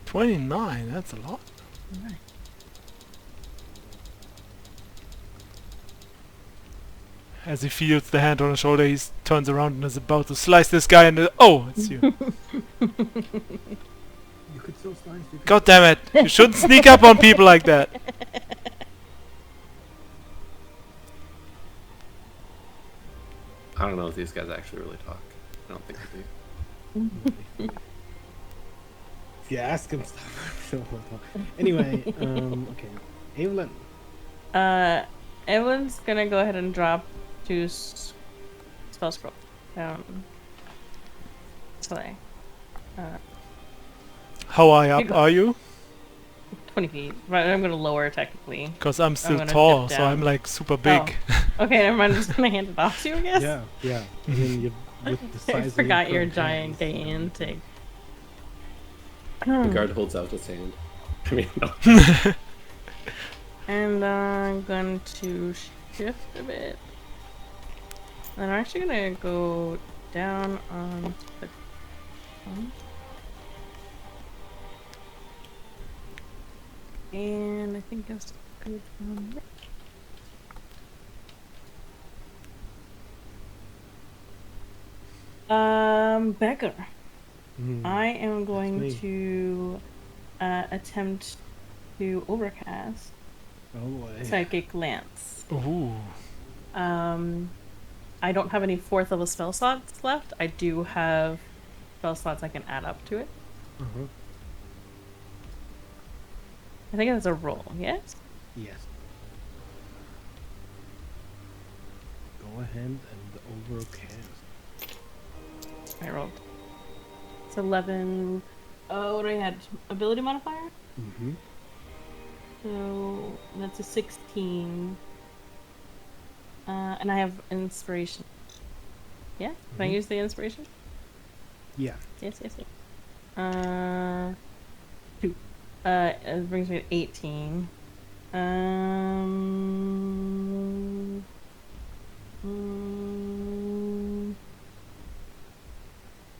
29, that's a lot. Nice. As he feels the hand on his shoulder, he turns around and is about to slice this guy in the... Oh, it's you. You could still slice. You could God damn it. You shouldn't sneak up on people like that. I don't know if these guys actually really talk. I don't think they do. If you ask him stuff, I'm sure he'll talk. Anyway, okay. Evelyn. Evelyn's gonna go ahead and drop 2 spell scroll down. Slay. How high up are you? 20 feet. Right, I'm gonna lower technically. Because I'm still gonna tall, dip so I'm down. like super big. Okay, never mind. I'm just gonna hand it off to you, I guess. Yeah. I mean, you, with the size I of forgot your current giant hands, gigantic. The guard holds out his hand. I mean, no. And I'm going to shift a bit. And I'm actually gonna go down on the. And I think that's good. Becca. I am going me. to attempt to overcast Oh boy. Psychic Lance. Ooh. I don't have any 4th level spell slots left. I do have spell slots I can add up to it. Uh-huh. I think that's a roll, yes? Yes. Go ahead and overcast. I rolled. It's 11. Oh, what do I had? Ability modifier? Mm-hmm. So that's a 16. And I have inspiration. Yeah? Can I use the inspiration? Yeah. Yes. 2. It brings me to 18. I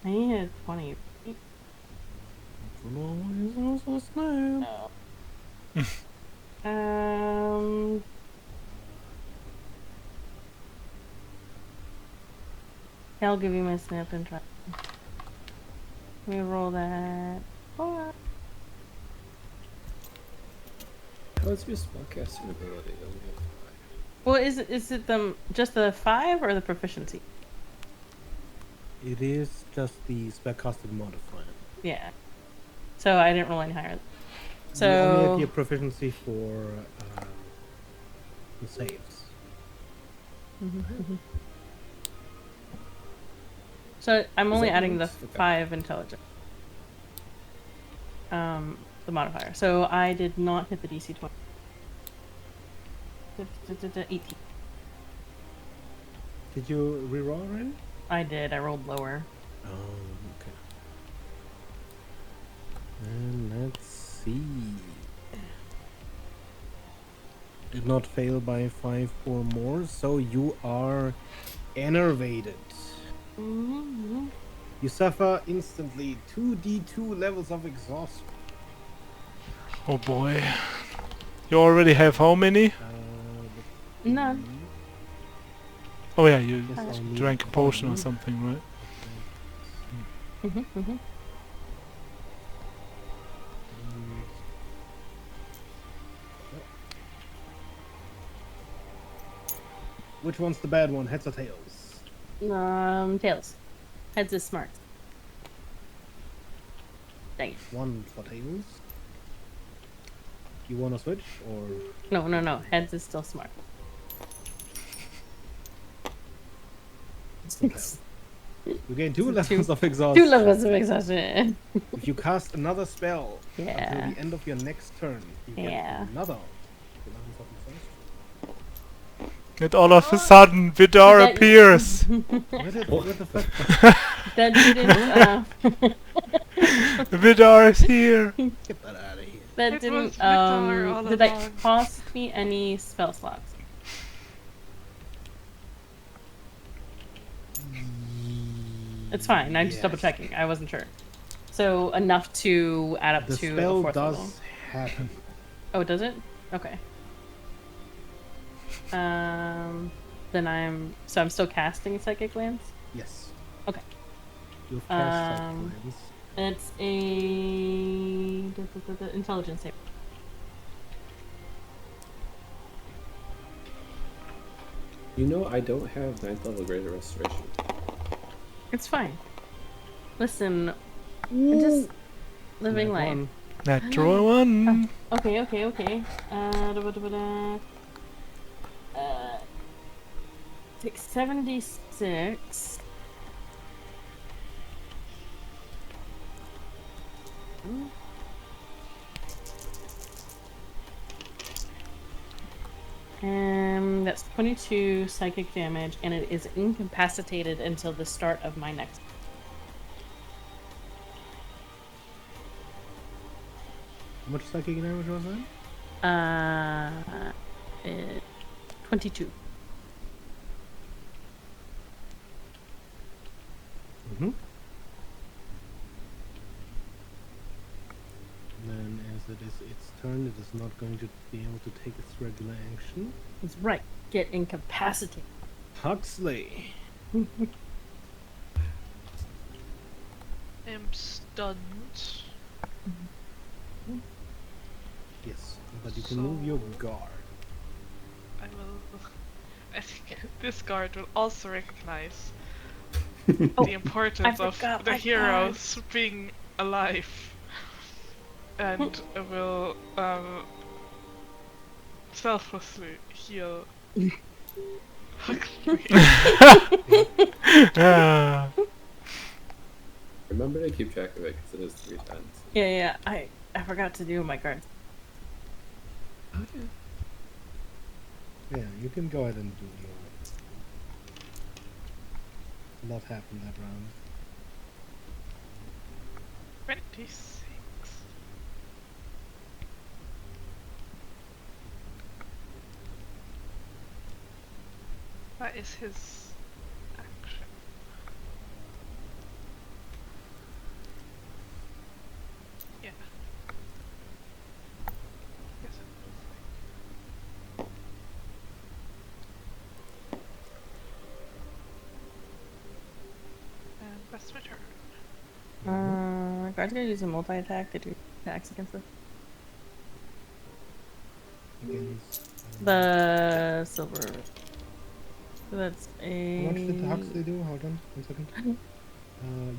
need a 20. No. I'll give you my snap and try. Let me roll that. Oh. How's your spellcasting ability? I only have 5. Well, is it just the 5 or the proficiency? It is just the spellcasting modifier. Yeah. So I didn't roll any higher. You only So have your proficiency for the saves. So I'm only that adding the works? Okay. 5 intelligence. The modifier. So I did not hit the DC 20. 18. Did you reroll already? I did. I rolled lower. Oh, okay. And let's see. Did not fail by 5 or more, so you are enervated. Mm-hmm. You suffer instantly 2d2 levels of exhaustion. Oh boy. You already have how many? None. Oh yeah, you Guess I'll need drank a potion or one. something, right? Mm-hmm. Mm-hmm. Which one's the bad one, heads or tails? Tails. Heads is smart. Dang it. One for tails. You wanna switch or? No. Heads is still smart. for tails? You gain 2 So levels of exhaustion. 2 levels of exhaustion. If you cast another spell Yeah. until the end of your next turn, you get Yeah. another 2 levels of exhaustion. And all of a sudden, Vidar That- appears. What the fuck? That didn't. Vidar is here. Get that out of here. That It didn't. was Vidar all Did that along. cost me any spell slots? It's fine. I'm just Yes. double checking. I wasn't sure. So enough to add up The to a spell 4th does level. happen. Oh, does it? Okay. Then I'm still casting Psychic Lance. Yes. Okay. You've cast Um, Psychic Lance. It's a intelligence save. You know, I don't have 9th level Greater Restoration. It's fine. Listen, I'm just living Nat life. one. Natural one. Okay. Take 76. That's 22 psychic damage, and it is incapacitated until the start of my next. How much psychic damage was that? 22. Mm-hmm. Then, as it is its turn, it is not going to be able to take its regular action. That's right. Get incapacitated. Huxley. I'm stunned. Yes, but you can move your guard. I will. I think this guard will also recognize Oh, the importance of forgot the my heroes being alive, and will selflessly heal. Huxley. Ah. Remember to keep track of it because it is 3 times. Yeah. I forgot to do my cards. Okay. Yeah, you can go ahead and do your. A lot happened that round. 26. That is his action. Yeah. Yes, it was like. And that's my turn. Guards gonna use a multi-attack to do attacks against it. Against. The silver. So that's a. How much did Huxley do? Hold on, 1 second.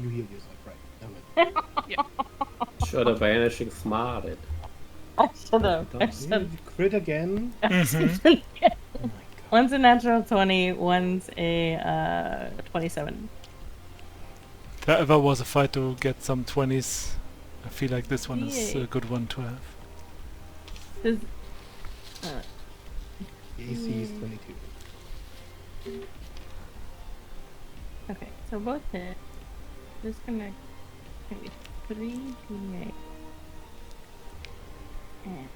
You healed yourself, right? Damn it. Should have vanishing smarted. I should have. You crit again. Mhm. Oh my god. One's a natural 20, one's a 27. If there ever was a fight to get some 20s, I feel like this one is Yay. a good one to have. Does, The AC is 22. Okay, so both hit. Just gonna maybe 3d8. And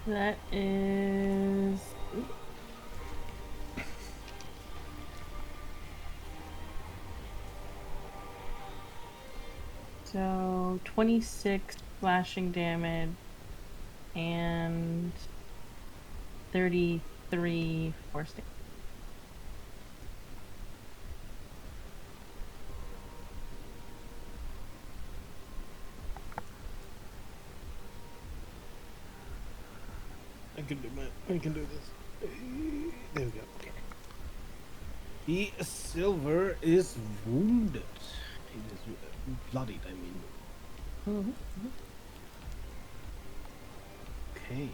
that is. So 26 slashing damage and 33 force damage. I can do this. There we go. Okay. The silver is wounded. It is bloodied, I mean. Okay.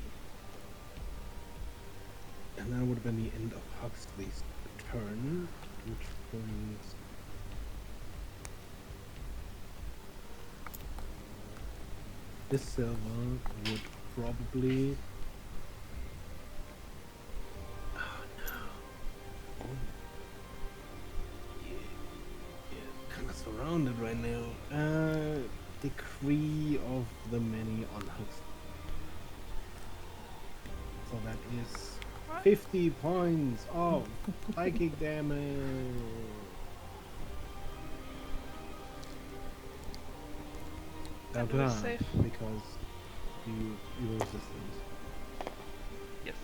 And that would have been the end of Huxley's turn, which brings this silver would probably. Oh no. Oh. Yeah, kind of surrounded right now. Decree of the many on Huxley. So that is 50 points of psychic damage. Down to That was half safe. because you resistance. Yes.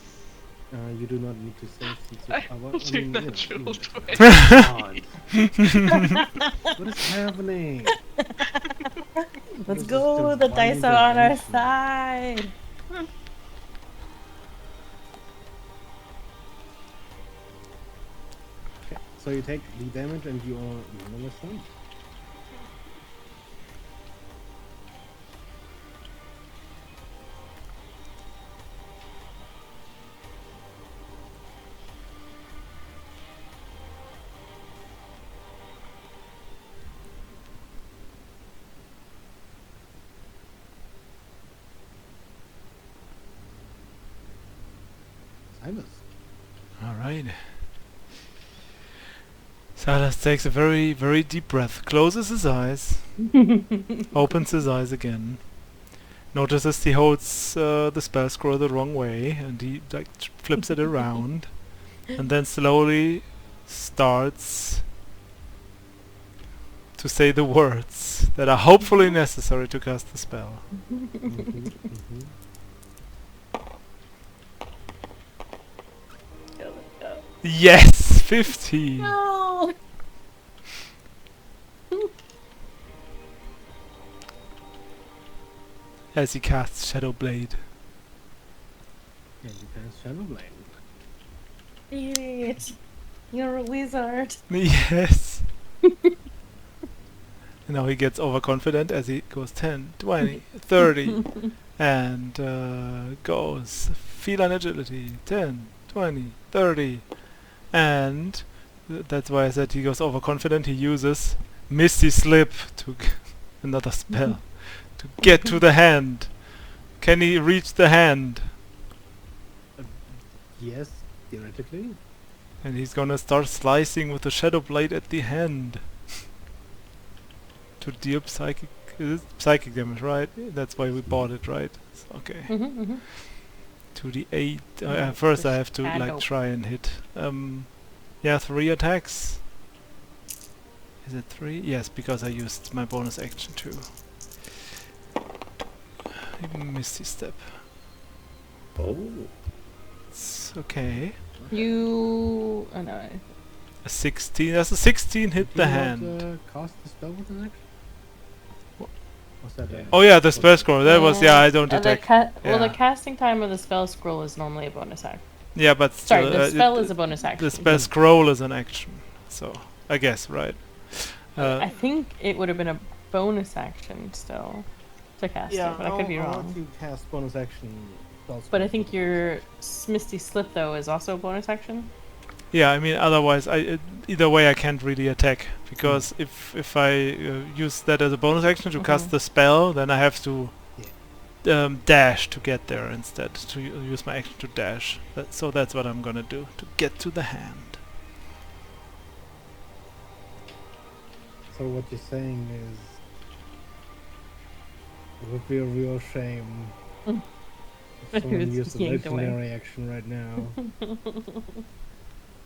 You do not need to save since I you cover. rolled a natural 20. God. What is happening? Let's This is go, the divine dice are on our intervention. side. Okay, so you take the damage and you are nonetheless stunned. Silas. Alright. Silas takes a very, very deep breath, closes his eyes, opens his eyes again, notices he holds the spell scroll the wrong way, and he like flips it around, and then slowly starts to say the words that are hopefully necessary to cast the spell. Yes! 15! No. As he casts Shadow Blade. Yeah, you cast Shadow Blade. Idiot. You're a wizard. Yes! And now he gets overconfident as he goes 10, 20, 30, and goes feline agility 10, 20, 30, and that's why I said he goes overconfident. He uses Misty Slip to another spell to get to the hand. Can he reach the hand? Yes, theoretically. And he's gonna start slicing with the Shadow Blade at the hand to deal psychic damage, right? That's why we bought it, right? Okay. To the 8. First I have to like try and hit. Yeah, 3 attacks. Is it 3? Yes, because I used my bonus action too. Misty Step. Oh. It's okay. You. Oh no. A 16. That's a 16 hit Did the you not, hand. cast the spell with an action? What? Was that Yeah. Oh yeah, the spell scroll. That was I don't the attack. Well, the Yeah. casting time of the spell scroll is normally a bonus action. Yeah, but Sorry, still, the spell is a bonus action. the spell scroll is an action. So I guess right. I think it would have been a bonus action still to cast it, but I could be I'll wrong. let you cast bonus action spells. But I think your Misty Slip though is also a bonus action. Yeah, I mean, otherwise, either way I can't really attack, because if I use that as a bonus action to cast the spell, then I have to dash to get there instead, to use my action to dash. So that's what I'm gonna do, to get to the hand. So what you're saying is, it would be a real shame if someone It's used a yanked away. legendary action right now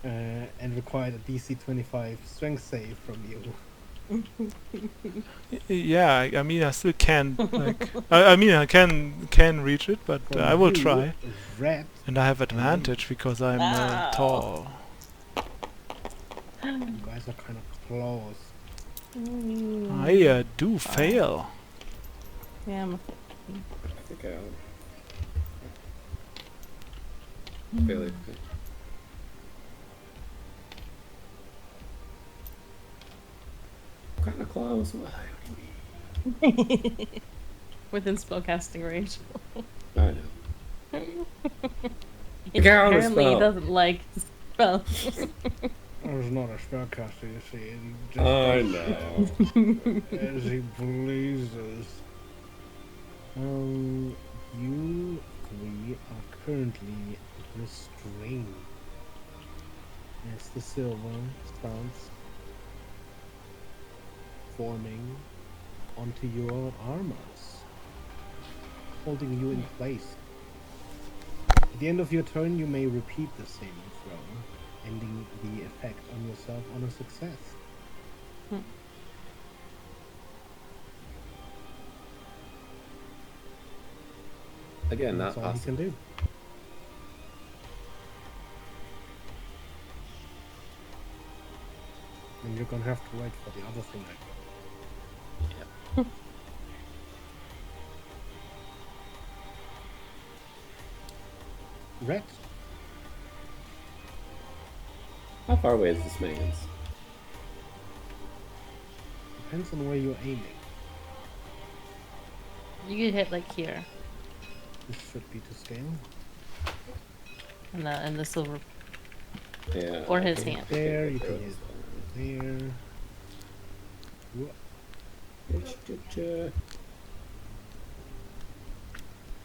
and required a DC 25 strength save from you. Yeah, I mean, I still can, like, I mean, I can reach it, but From I will you, try. Rat. And I have advantage because I'm Ow. tall. You guys are kind of close. I do fail. Yeah, I'm I think I barely. Kind of close. What do you mean? within spellcasting range. I know. Apparently, he spell. doesn't like spells. There's not a spellcaster, you see. He just I does know. as he pleases. You three are currently restrained as the silver starts forming onto your armors, holding you in place. At the end of your turn, you may repeat the saving throw, ending the effect on yourself on a success. Again, not That's all he can possible. do. And you're gonna have to wait for the other thing I got. Red. How far away is this man's? Depends on where you're aiming. You get hit like here, This should be to scale. in the silver. Yeah. Or his okay. hand. There, you Throw can this hit there. Whoa. one. Cha-cha-cha.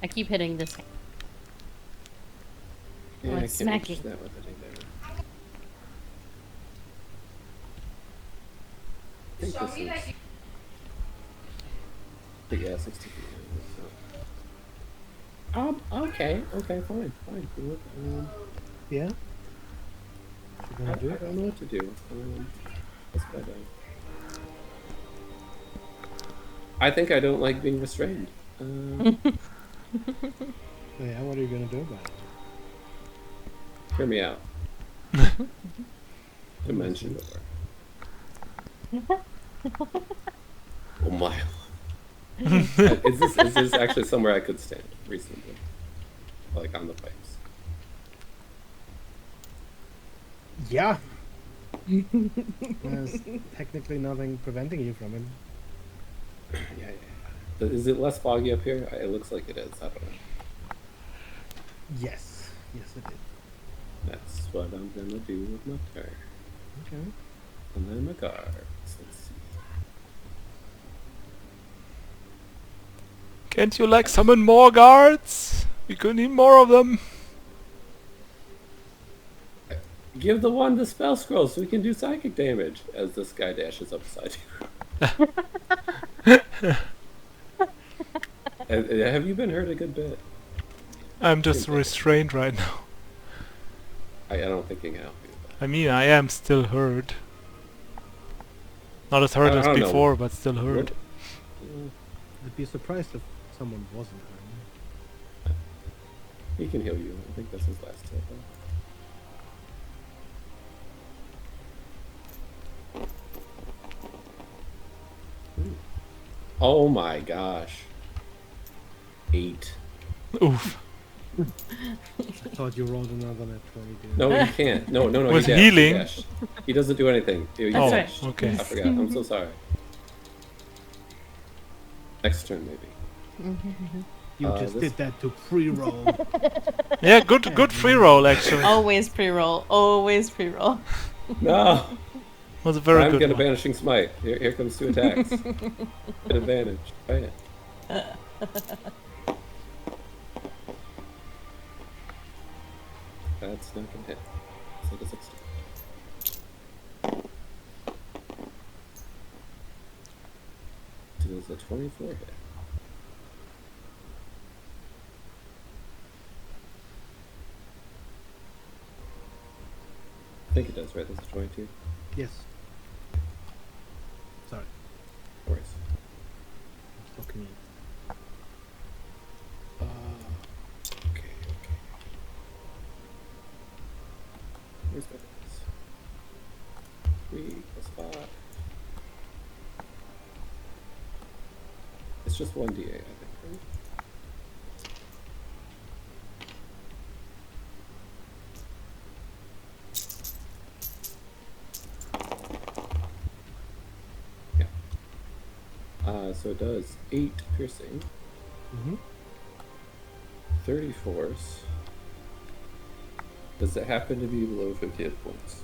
I keep hitting this hand. Yeah, Oh, I it's can't reach smacking. that with it either. I think this is. But yeah, 60 feet. So. Okay, fine. Yeah? You're I gonna do it? don't know what to do. That's what I do. I think I don't like being restrained. Yeah, what are you gonna do about it? Hear me out. Dimension door. Oh my. Is this actually somewhere I could stand reasonably? Like on the pipes? Yeah! There's technically nothing preventing you from it. Yeah. Is it less foggy up here? It looks like it is. I don't know. Yes. Yes, it is. That's what I'm gonna do with my turn. Okay. And then my guards. Let's see. Can't you like summon more guards? We could need more of them. Give the one the spell scroll so we can do psychic damage as this guy dashes up beside you. Have you been hurt a good bit? I'm just restrained right now. I don't think he can help you. I mean, I am still hurt. Not as hurt I as don't know. before, but still hurt. I'd be surprised if someone wasn't hurt. He can heal you. I think that's his last hit. Oh my gosh. 8. Oof. I thought you rolled another net 20, dude. No, you can't. No. Was he dashed, healing? He dashed. He doesn't do anything. He Oh, dashed. okay. I forgot. I'm so sorry. Next turn, maybe. You just this- did that to pre-roll. Yeah, good free roll actually. Always pre-roll. Always pre-roll. No! Was a very I'm good gonna one. Banishing Smite. Here comes 2 attacks. An advantage. Bam. That's not gonna hit. It's like a 60. Does a 24 hit? I think it does, right? That's a 22. Yes. Sorry. No worries. I'm looking at. Okay. Where's that? 3 plus 5. It's just 1d8, I think, right? Yeah. So it does 8 piercing, Mm-hmm. 30 force. Does it happen to be below 50 hit points?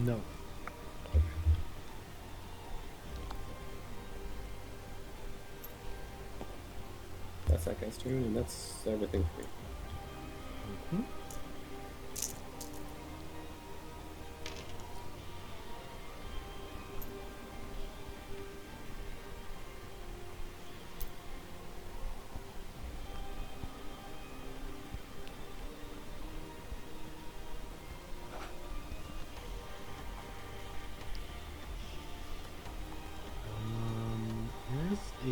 No. That's that guy's turn, and that's everything for me. Mm-hmm. There's a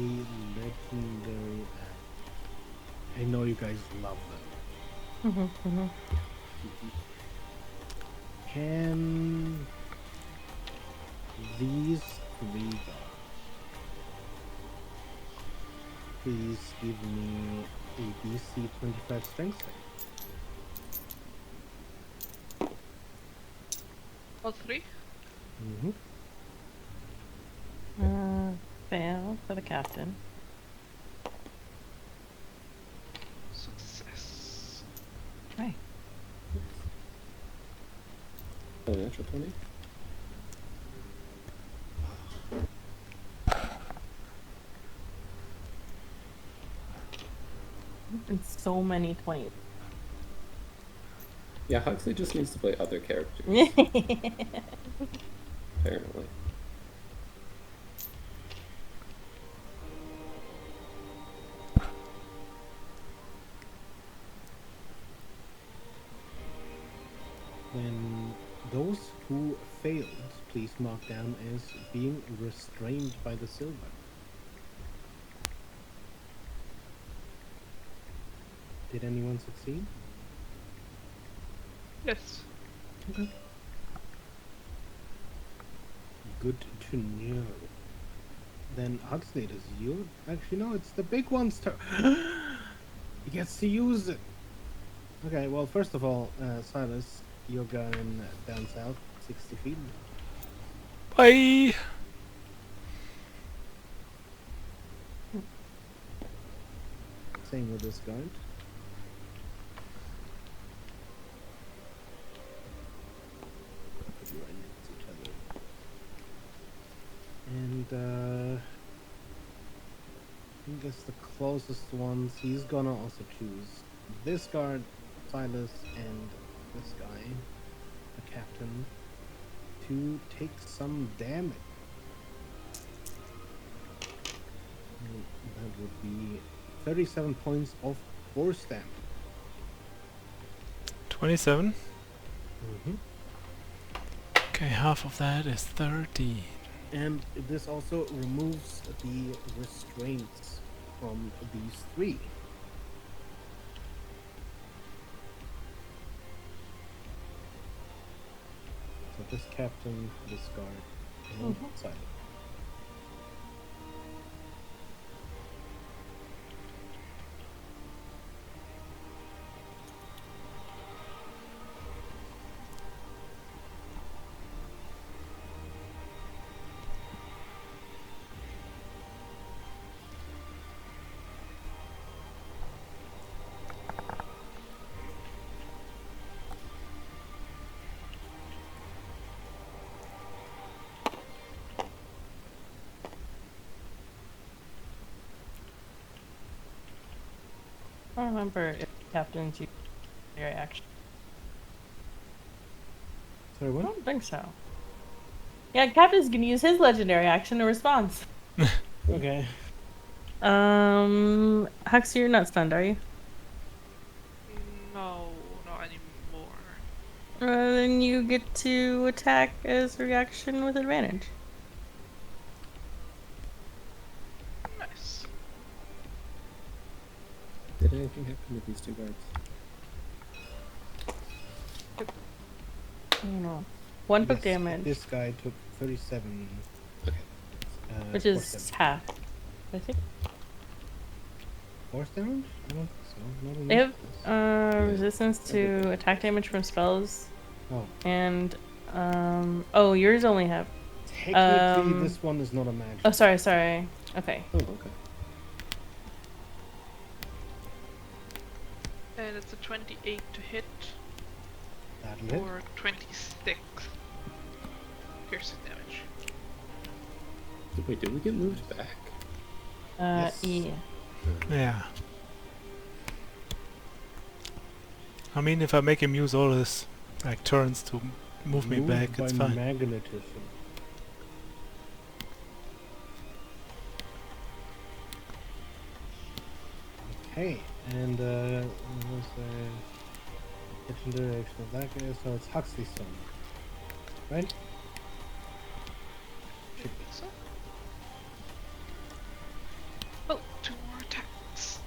legendary act. I know you guys love them. Can these 3 guards please give me a DC 25 strength save? All 3? Mm-hmm. Fail for the captain. Success. Right. A natural 20? And so many 20s. Yeah, Huxley just needs to play other characters, apparently. When those who failed, please mark down as being restrained by the silver. Did anyone succeed? Yes. Okay. Good to know. Then Huxley, it is you. Actually, no, it's the big one's turn. He gets to use it. Okay, well, first of all, Silas, you're going down south, 60 feet. Bye. Same with this guard. Put you right next to each other. And I guess the closest ones, he's gonna also choose this guard, Silas, and this guy, the captain, to take some damage. And that would be 37 points of force damage. 27. Mm-hmm. Okay, half of that is 30. And this also removes the restraints from these 3. So this captain, this guard, and Silas. remember if captains use legendary action. Sorry, I what? don't think so. Yeah, captain's gonna use his legendary action in response. Okay. Hux, you're not stunned, are you? No, not anymore. Then you get to attack as a reaction with advantage. Nice. Did anything happen to these two guards? Hang on. 1 book Yes, damage, This guy took 37. Okay. which force is damage. half. I think Force damage? I don't think so. Not in they this have case. resistance to attack damage from spells, Oh, and oh, yours only have. technically this one is not a magic. Oh, sorry. Okay. Oh, okay. And it's a 28 to hit That'll hit. or 26 piercing damage. Wait, did we get moved back? Yes. Yeah. Yeah. I mean, if I make him use all his like turns to move me Moved back, by it's fine. magnetism. Okay, and what was the legendary action of that guy? So it's Huxley's turn, right? Should be. So. Oh, 2 more attacks.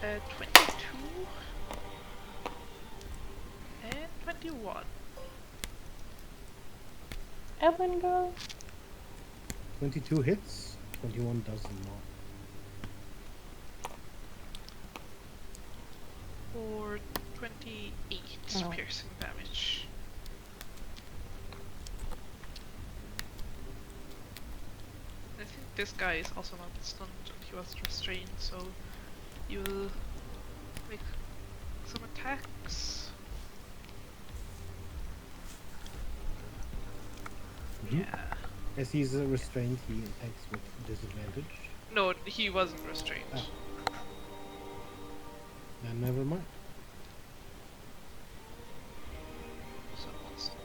Uh, 22 and 21. Evelyn, go. 22 hits, 21 does not. For 28 Oh. piercing damage. I think this guy is also not stunned and he was restrained, so you will make some attacks. Mhm. Yeah. As he's restrained, he attacks with disadvantage. No, he wasn't restrained. Oh. Then never mind. So what's that?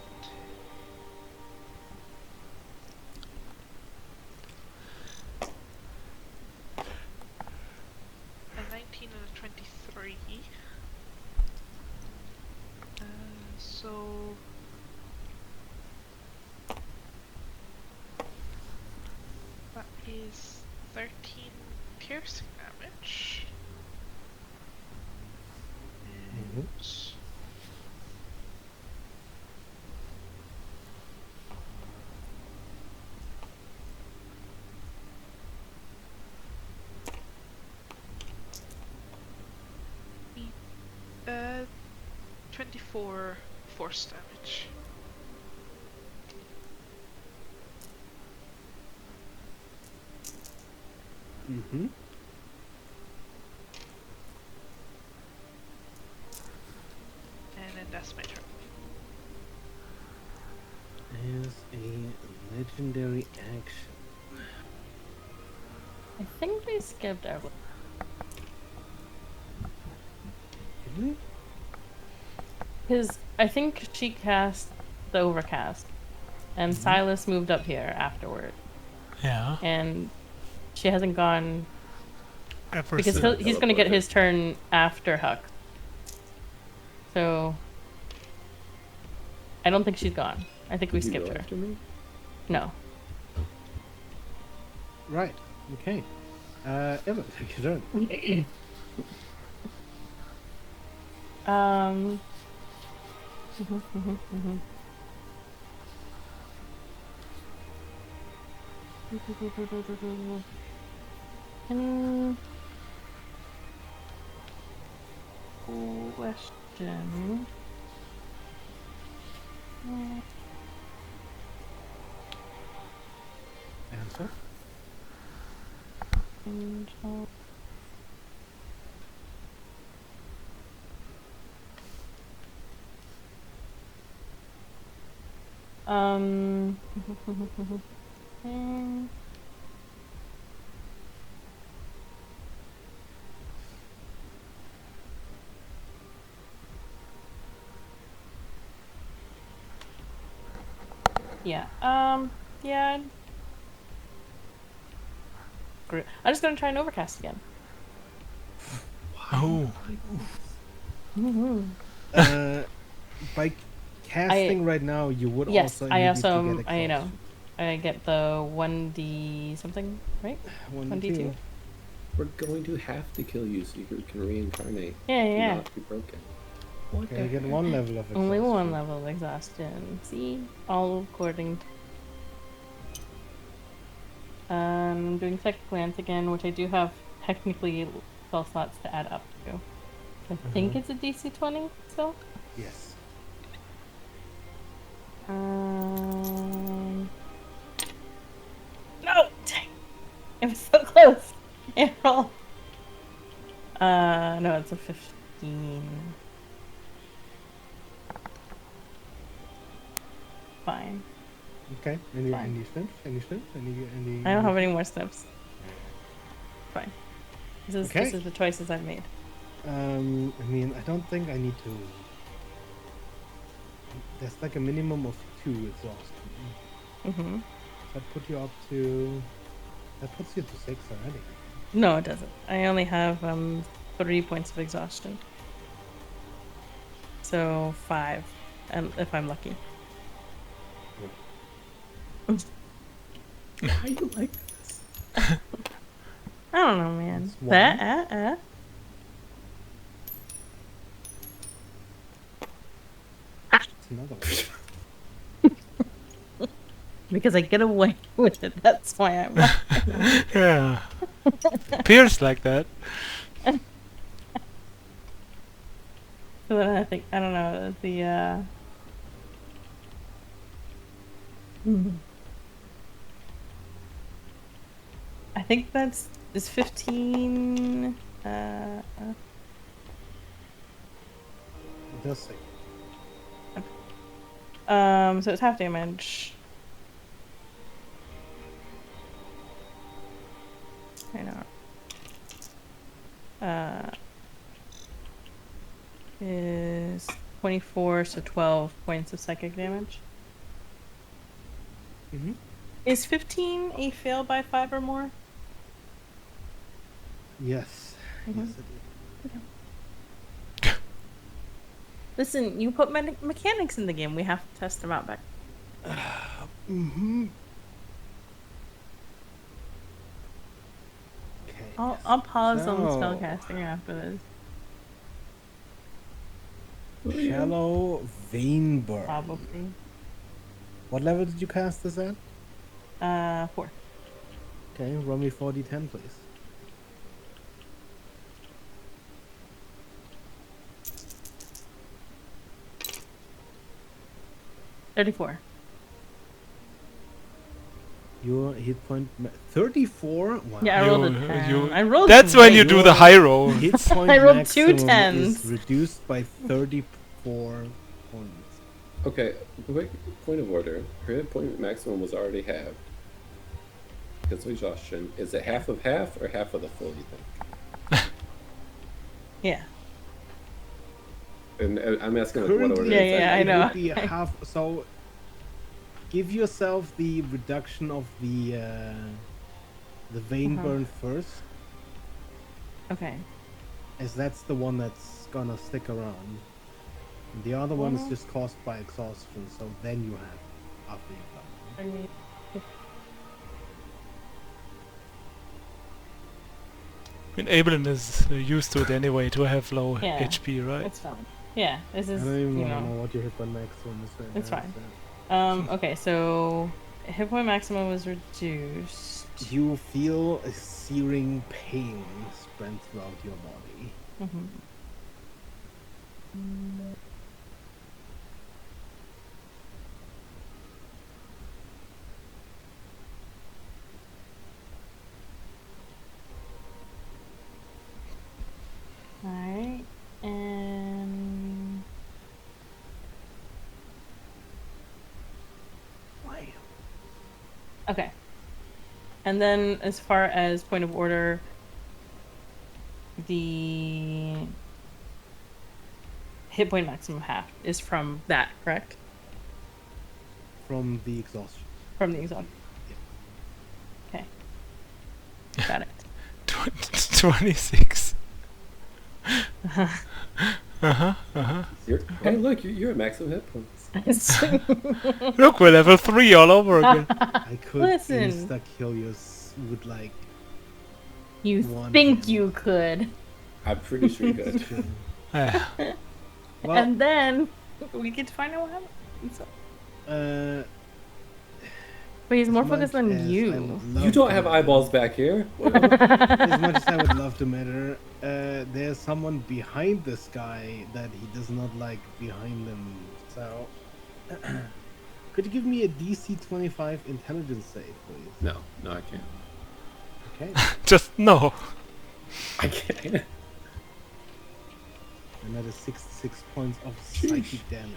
A 19 and a 23. So that is 13 piercing damage. Mhm. And uh, 24 force damage. Mm-hmm. And then that's my turn. As a legendary action. I think they skipped Evelyn. Did we? Because I think she cast the Overcast, and Silas moved up here afterward, Yeah. and she hasn't gone Ever because since. he's gonna get his turn after Huck. So I don't think she's gone. I think we Did you skipped go her. after me? No. Right. Okay. Evan, take your turn. Um. Any question? Answer. Angel. Um. Yeah. Yeah. I'm just gonna try and overcast again. Oh, Uh, by casting right now, you would Yes, also I immediately also get I know. exhaustion. I get the 1d something, right? 1d2. We're going to have to kill you so you can reincarnate. Yeah, Do yeah. not be broken. What Okay, the you get heck? one level of exhaustion. Only one level of exhaustion. See, all according. I'm doing Psychic Glance again, which I do have technically spell slots to add up to. I think it's a DC 20 still. Yes. No! Dang. It was so close. It rolled. No, it's a 15. Fine. Okay. Fine. Any snips? Any? I don't have any more steps. Fine. This Okay. is the choices I've made. I mean, I don't think I need to. There's like a minimum of 2 exhaustion. Mm-hmm. That put you up to. That puts you to 6 already. No, it doesn't. I only have 3 points of exhaustion. So 5, and if I'm lucky. How you like this? I don't know, man. That's one. That's another one. Because I get away with it. That's why I'm. yeah. Appears like that. So then I think I don't know the. I think is 15. It does say. So it's half damage. I know. Is 24, so 12 points of psychic damage. Mm-hmm. Is 15 a fail by 5 or more? Yes. Mm-hmm. Yes, it is. Listen, you put mechanics in the game. We have to test them out back. Mm-hmm. Okay. I'll pause on the So- spellcasting after this. Shallow vein burn. Probably. What level did you cast this at? 4. Okay, roll me 4d10, please. $34. Your hit point 34. Wow. Yeah, I rolled a You- 10. you- I rolled. That's when you great. do the high roll. Hit point I rolled 2 maximum 10s. is reduced by 34 points. Okay, quick point of order. Her hit point maximum was already halved. Because of exhaustion. Is it half of half or half of the full, you think? Yeah. And I'm asking like what order Currently, is that? Yeah, I it know. would be half. So, give yourself the reduction of the vein Uh-huh. burn first, Okay. as that's the one that's gonna stick around. And the other one is Mhm. just caused by exhaustion. So then you have after you've done. I mean, I mean, Abelin is used to it anyway to have low Yeah. HP, right? it's fine. Yeah, this I is, don't even you know know. what your hit point maximum is right It's now, fine. so- Okay, so hit point maximum was reduced. You feel a searing pain spread throughout your body. Mm-hmm. Alright, and okay. And then as far as point of order, the hit point maximum half is from that, correct? from the exhaustion. From the exhaust. Okay. Got it. 26. Hey, look, you're at maximum hit points. Look, we're level 3 all over again. I could Listen. insta-kill you with like... You One think hit. you could. I'm pretty sure you could. Yeah. Well, And then we get to find out what happens. But he's more as focused much on as I you. would love You don't to have matter- eyeballs back here. As much as I would love to matter, there's someone behind this guy that he does not like behind him. So, could you give me a DC 25 intelligence save, please? No, I can't. Okay. Just no. I can't. And that is 66 points of psychic damage.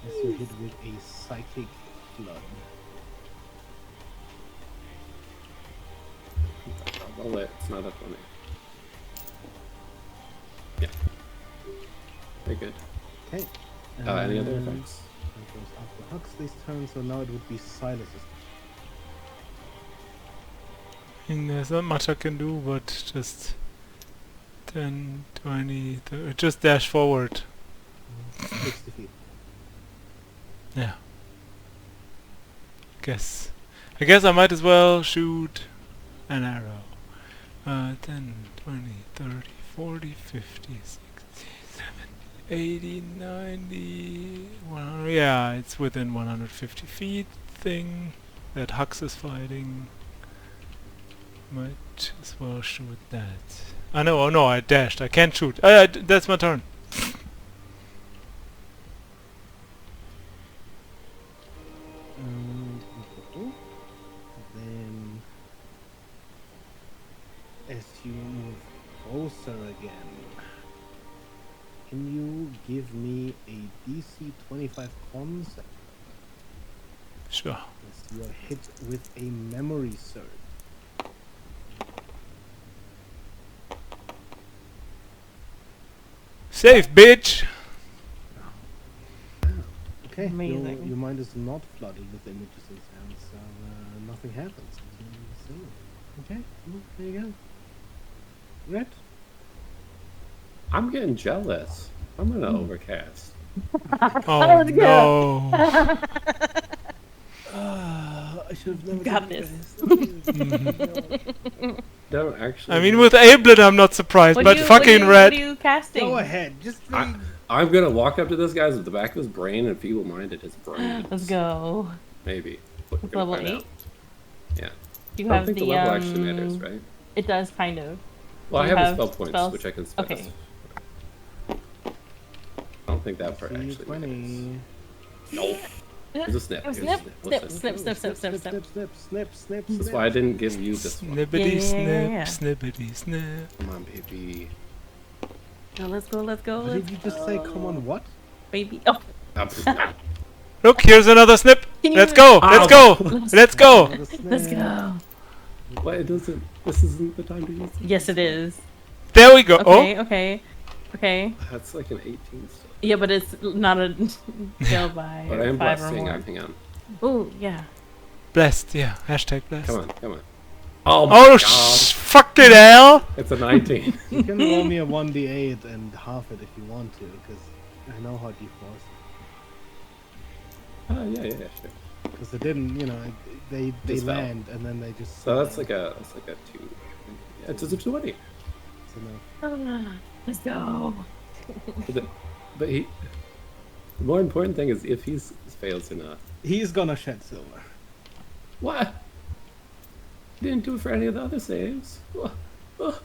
As you hit with a psychic flood. Roll it. It's not up on me. Yeah. Very good. Okay. Any other And effects? That goes after Huxley's turn, so now it would be Silas's. And there's not much I can do, but just 10, 20, 30, just dash forward. 60 feet. Yeah. I guess I might as well shoot an arrow. 10, 20, 30, 40, 50, 60, 70, 80, 90, 100. Yeah, it's within 150 feet thing that Hux is fighting. Might as well shoot that. Oh no, I dashed. I can't shoot. That's my turn. Then, as you move closer again, can you give me a DC 25 con save? Sure. As you are hit with a memory surge. Safe, bitch! Okay, Amazing. your mind is not flooded with images and sounds, so nothing happens. So, okay, well, there you go. Red? I'm getting jealous. I'm gonna overcast. Oh Let's go. no! I should have never Got done this. No, actually. I mean, with Ablet I'm not surprised, but fucking What Red. are you casting? Go ahead, just I'm gonna walk up to this guy with the back of his brain and feeble-minded his brain. Let's go. Maybe. We're It's gonna level find 8? out. Yeah. You I don't have think the the level actually matters, right? It does kind of. Well, I you have the have spell points, spells? which I can spend. Okay. I don't think that part actually matters. 20. Nope. Here's a snip. Here's a Snip, snip. snip, Listen. snip, snip, snip, snip, snip. snip, snip. That's why I didn't give you this one. Snippity Yeah. snip, snippity snip. Come on, baby. Go, let's go, let's go. What did you just say? Come on, what? Baby. Oh, No. Look, here's another snip. Can you- Let's go, let's go, let's go. Another let's snip. go. Why it doesn't? This isn't the time to use it. Yes, it is. There we go. Okay, okay. That's like an 18 still. Yeah, but it's not a kill by But I am 5 or blessing. more. Hang on. Oh, yeah. Blessed, yeah. Hashtag blessed. Come on. Oh my Oh, god. fucking hell! It's a 19. You can roll me a 1d8 and half it if you want to, because I know how deep was. Yeah, sure. Because they didn't, they Just fell. land and then they just. So that's like a 2. Yeah, it's a 20. So no. Let's go. But he. The more important thing is if he fails or not. He's gonna shed silver. What? He didn't do it for any of the other saves. What? Oh.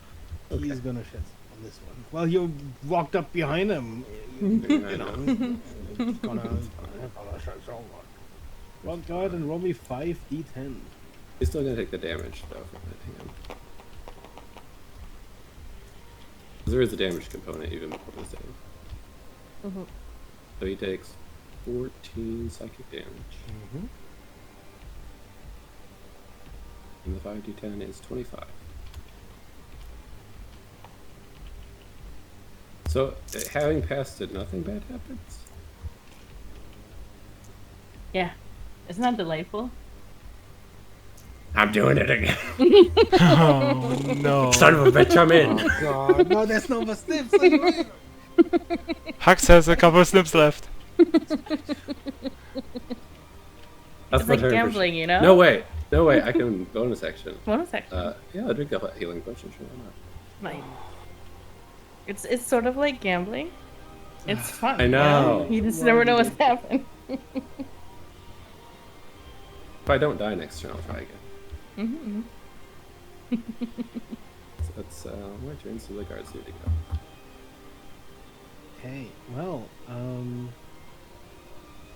Okay. He's gonna shed silver on this one. Well, you walked up behind him. I know. He's gonna shed silver. Well, go ahead and roll me 5d10. He's still gonna take the damage though from it. Hang on. 'Cause there is a damage component even before the save. Mm-hmm. So he takes 14 psychic damage. Mm-hmm. And the 5d10 is 25. So, having passed it, nothing bad happens? Yeah. Isn't that delightful? I'm doing it again. Oh no. Son of a bitch, I'm in. Oh god, no, there's no more snips anyway. Hux has a couple of snips left. That's It's my like turn for gambling, sure. you know? No way. No way. I can bonus action. Bonus action. Yeah, I'll drink a healing potion. Sure, why not? Nice. It's sort of like gambling. It's fun. I you know. You just Why never did know you what's happening. If I don't die next turn, I'll try again. Mm-hmm. So that's my turn, so the guards need to go. Okay, well,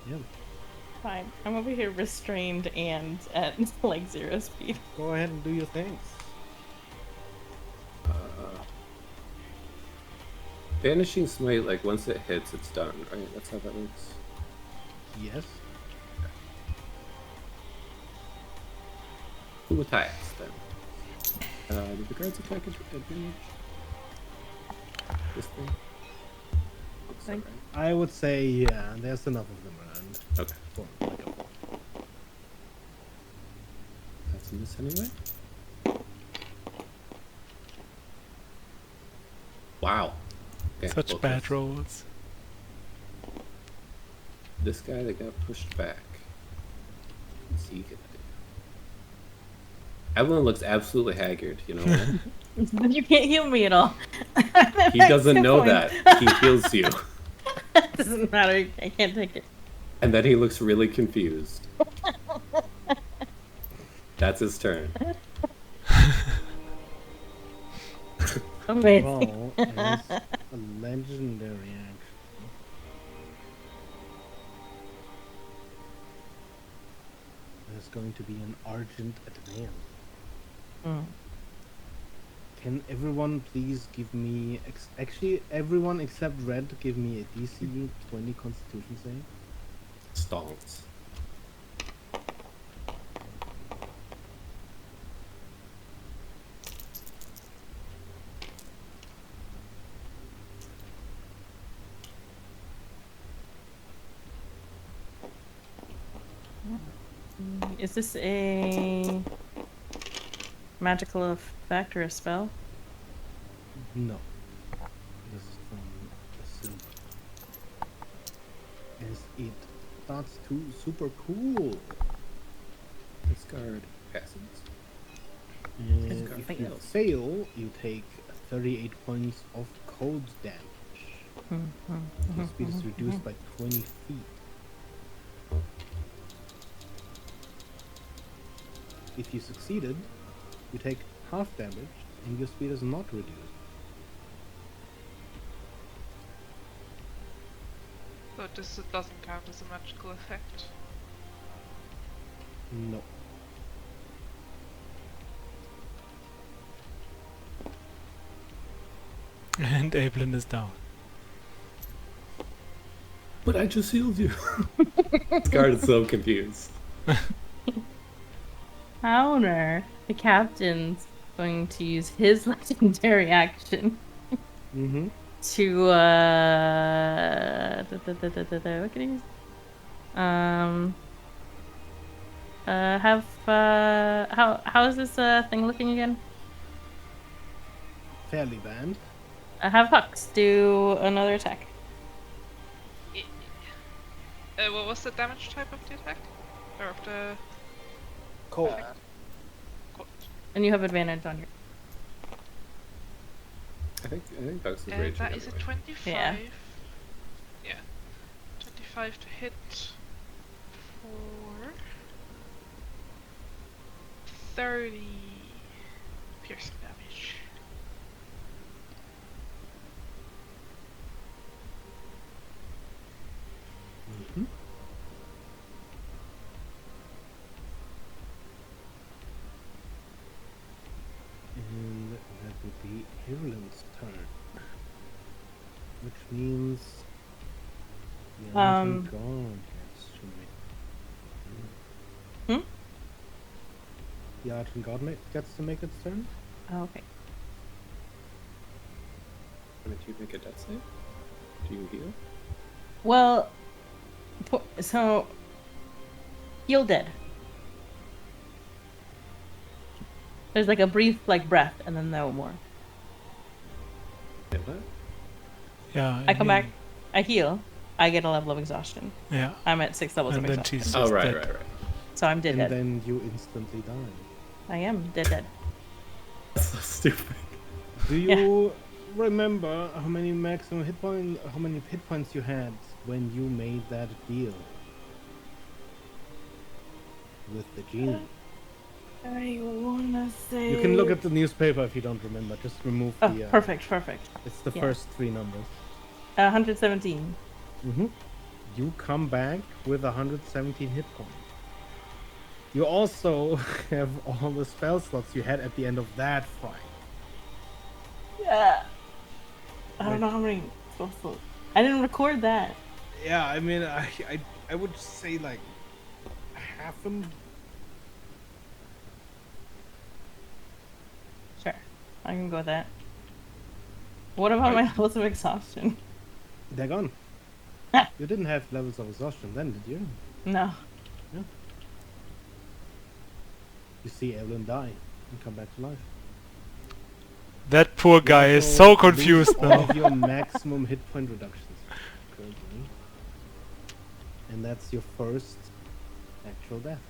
yeah, Fine. I'm over here restrained and at like 0 speed. go ahead and do your things. Vanishing Smite, like once it hits, it's done, right? That's how that works. Yes. Who attacks then? Did the guards attack advantage? This thing? Looks Think- alright. I would say, yeah, there's enough of them around. Okay. For like a That's a miss anyway. Wow. Okay, Such well, bad this- rolls. This guy that got pushed back. What's he gonna do? Evelyn looks absolutely haggard, you know what? You can't heal me at all. He doesn't know that. He heals you. Doesn't matter. I can't take it. And then he looks really confused. That's his turn. Amazing. well, as a legendary action. There's going to be an Argent Advance. Mm. Can everyone please give me... actually, everyone except Red, give me a DC 20 Constitution save. Stonks. Is this a magical effect or a spell? No. This is from the silver. As it starts to super cool. This guard passes. And guard if you fails. fail, you take 38 points of cold damage. Your speed is reduced by 20 feet. If you succeeded, you take half damage and your speed is not reduced. So this doesn't count as a magical effect. No. And Evelyn is down. But I just healed you. This guard is so confused. Counter. The captain's going to use his legendary action Mm-hmm. to what can he use? How is this thing looking again? Fairly banned. Have Hux do another attack. What was the damage type of the attack? Or of the... Cold. Cool. And you have advantage on your. I think Bugs is raging That is a anyway. 25. Yeah. Yeah. 25 to hit for 30 piercing damage. Mm-hmm. And that would be Evelyn's turn. Which means the Argent God gets to make. Hmm? The Argent God gets to make its turn. Oh, okay. Did you make a death save? Do you heal? Well, so Heal dead. There's like a brief like breath and then no more. Wait, what? Yeah. I come back, mean, I heal, I get a level of exhaustion. Yeah. I'm at 6 levels And of then exhaustion. she's Oh, just right, dead. right, right. So I'm dead And dead. then you instantly die. I am dead. That's so stupid. Do you remember how many hit points you had when you made that deal with the genie? I wanna say. You can look at the newspaper if you don't remember. Just remove Oh, the. perfect. It's the Yeah. first three numbers. 117. You come back with 117 hit points. You also have all the spell slots you had at the end of that fight. Yeah. I don't know how many. I didn't record that. Yeah, I mean, I would say like half them. Sure, I can go with that. What about my levels of exhaustion? They're gone. You didn't have levels of exhaustion then, did you? No. You see Evelyn die and come back to life. That poor guy is so confused all now. of your maximum hit point reductions currently. And that's your first actual death.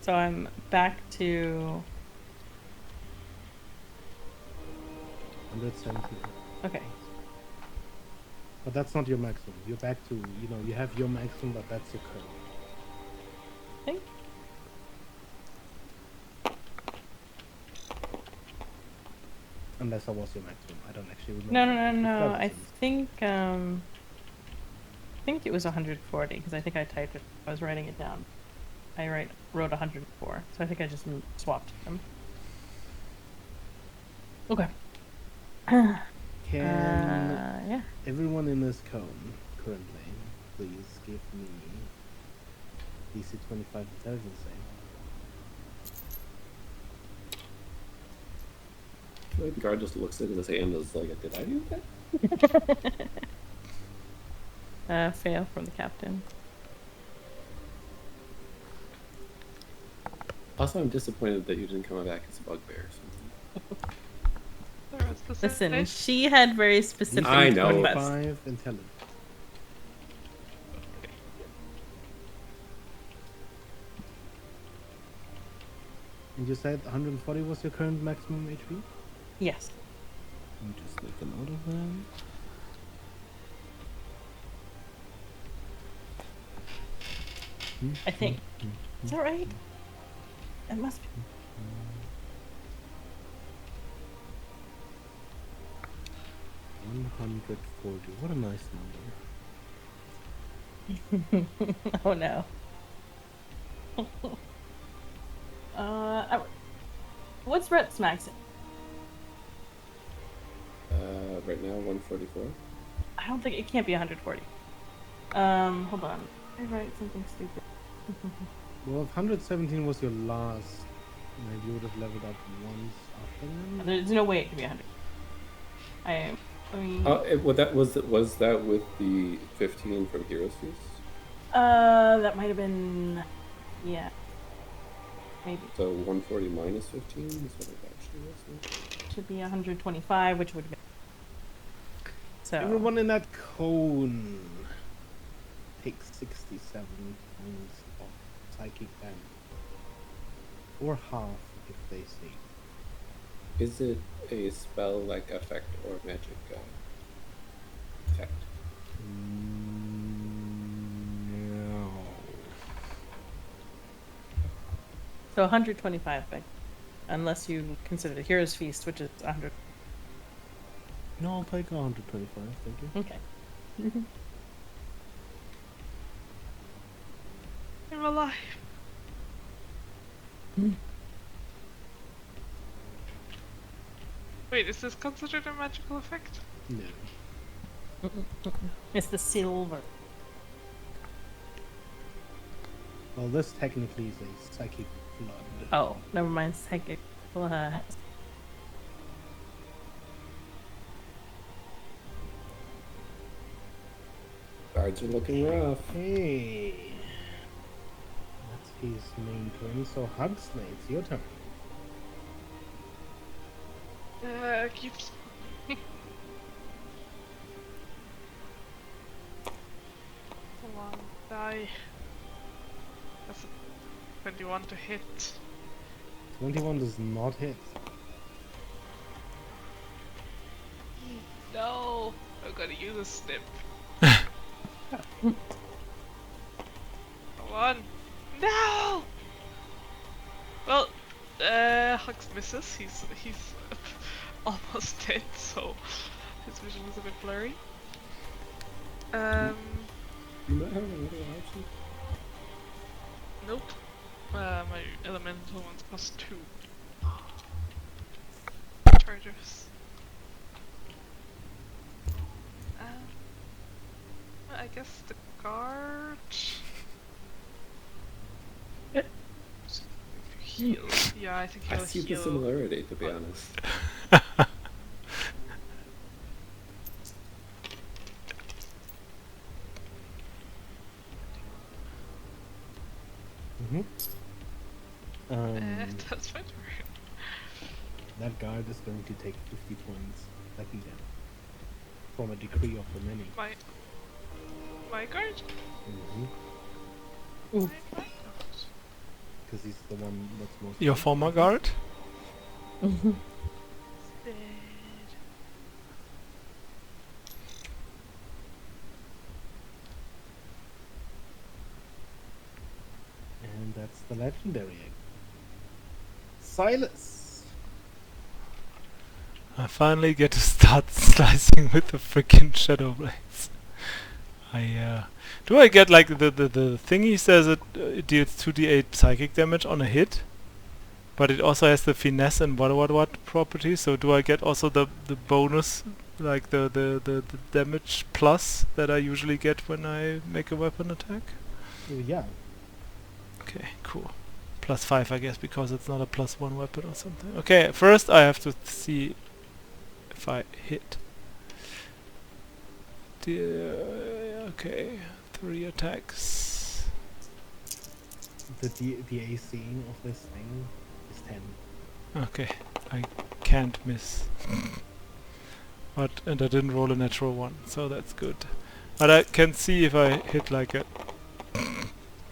So I'm back to 117. okay. But that's not your maximum. You're back to, you have your maximum, but that's your current. Think. Unless that was your maximum. I don't actually remember. No. I think it was 140 because I think I typed it. I was writing it down. I wrote 104, so I think I just swapped them. Okay. Can Yeah. everyone in this cone currently please give me DC 25 intelligence save? The guard just looks at his hand and is like, did I do that? Fail from the captain. Also, I'm disappointed that you didn't come back as a bugbear or something. There was the Listen, Sunday. she had very specific I know. requests. 25 intelligence. And you said 140 was your current maximum HP? Yes. Let me just make a note of that. I think. Is that right? It must be. 140. What a nice number. Oh no. What's Rhett's max? Right now, 144. I don't think it can't be 140. Hold on. I write something stupid. Well, if 117 was your last, maybe you would have leveled up once after that. There's no way it could be 100. I mean. Was that with the 15 from Heroes Feast? That might have been. Yeah. Maybe. So 140 minus 15 is what it actually was. Should be 125, which would be. So. Everyone in that cone takes 67 points of psychic damage. Or half if they save. Is it a spell-like effect or magic effect? No. So 125, unless you consider the Hero's Feast, which is 100. No, I'll take 125, thank you. Okay. I'm alive. Wait, is this considered a magical effect? No. It's the silver. Well, this technically is a psychic flood. Oh, never mind. Psychic blood. Cards are looking rough. Hey. That's his main turn. So Huxley, it's your turn. Keeps. Come on, die. That's a 21 to hit. 21 does not hit. No, I'm gonna use a snip. Come on. No. Well, Hux misses. He's almost dead, so his vision is a bit blurry. You might have another option. Nope. My elemental one's +2. Chargers. I guess the guard. Heal. Yeah, I think I he'll see the heal. similarity, to be honest. That's my turn. That guard is going to take 50 points lightning damage from a decree of the many. My guard? Because My he's the one that's most. Your former guard? dead. And that's the legendary egg. Silas! I finally get to start slicing with the freaking shadow blades. Do I get like the thingy says it deals 2d8 psychic damage on a hit, but it also has the finesse and what properties. So do I get also the bonus, like the damage plus that I usually get when I make a weapon attack? Yeah. Okay, cool. +5, I guess, because it's not a +1 weapon or something. Okay, first I have to see if I hit. Okay, 3 attacks. The AC of this thing is 10. Okay, I can't miss. And I didn't roll a natural 1, so that's good. But I can see if I hit like a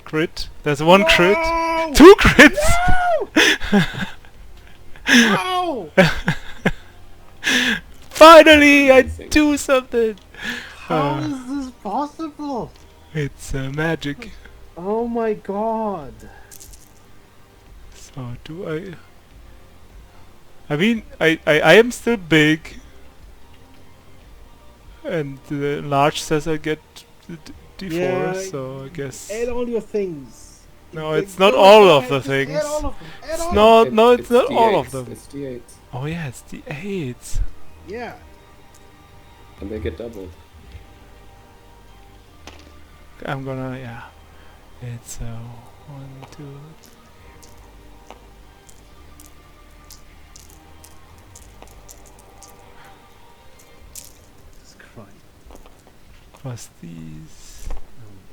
crit. There's one crit. 2 crits! No! Finally, I do something! How is this possible? It's magic. Oh my god. So do I mean, I am still big. And the large says I get D4, Yeah, so I guess... Add all your things. No, it's not all of the things. Add all of them. Add It's all not, no, it's not all D8s. of them. It's D8s. Oh yeah, it's the 8s. Yeah. And they get doubled. I'm gonna, yeah. It's 1, 2, Jesus Christ. plus these.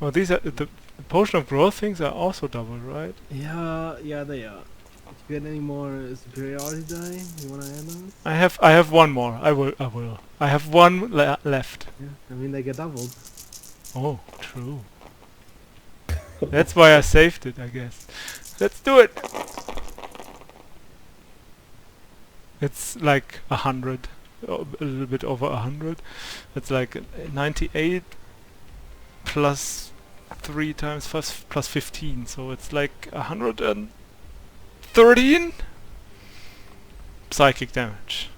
Oh, these are the potion of growth things are also doubled, right? Yeah, they are. If you get any more superiority die, you wanna add those? I have one more. I will. I have one left. Yeah. I mean, they get doubled. Oh, true. That's why I saved it, I guess. Let's do it. It's like 100, a little bit over 100. It's like 98 plus 3 times plus 15, so it's like 113 psychic damage.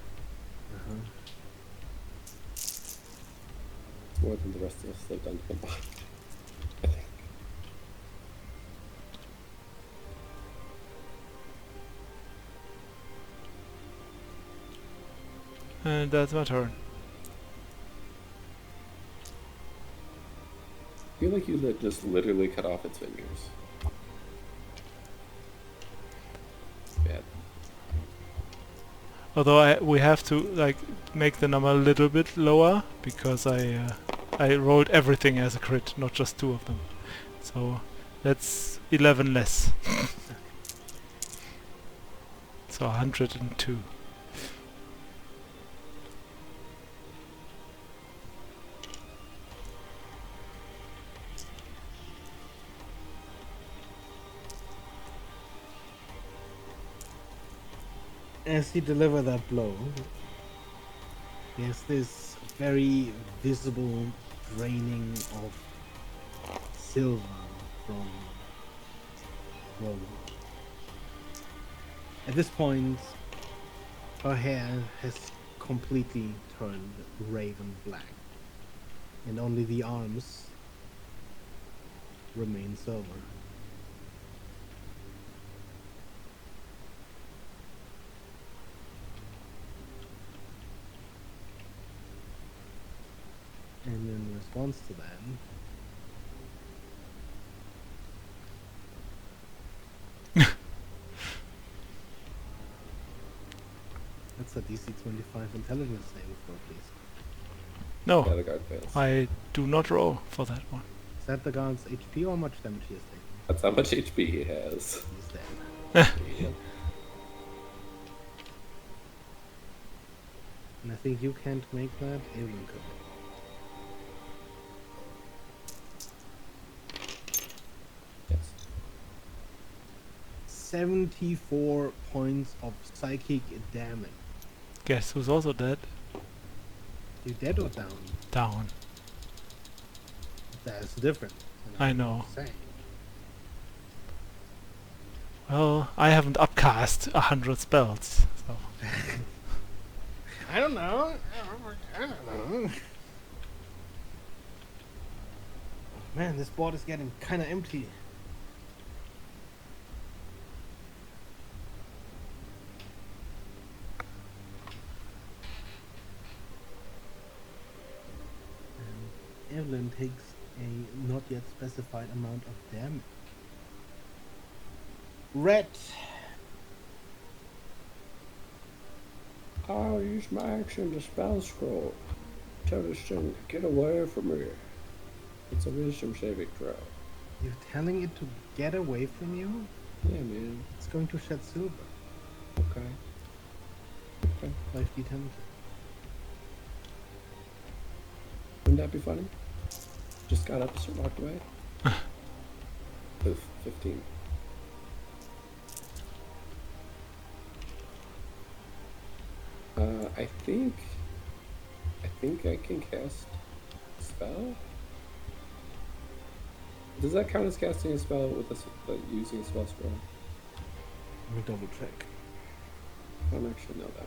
It's more than the rest of us have done combined. And that's my turn. I feel like you just literally cut off its fingers. It's bad. Although we have to like make the number a little bit lower because I I rolled everything as a crit, not just 2 of them. So that's 11 less. So 102. As you deliver that blow, there's this very visible draining of silver from Rolo. At this point, her hair has completely turned raven black, and only the arms remain silver. And in response to that, that's a DC 25 intelligence saving throw, please. No, Yeah, the guard fails. I do not roll for that one. Is that the guard's HP or how much damage he is taking? That's how much HP he has. He's dead. Yep. And I think you can't make that. Alien could. 74 points of psychic damage. Guess who's also dead? You dead or down? Down. That's different. I know. Saying. Well, I haven't upcast 100 spells, so... I don't know. I don't know. Man, this board is getting kind of empty. And Evelyn takes a not yet specified amount of damage. Red. I'll use my action to spell scroll. Tell this thing to get away from me. It's a wisdom saving throw. You're telling it to get away from you? Yeah, man. It's going to shed silver. Okay. Okay. 5d10. Wouldn't that be funny? Just got up and walked away. With 15. I think I can cast a spell. Does that count as casting a spell with using a spell scroll? Let me double check. I don't actually know that.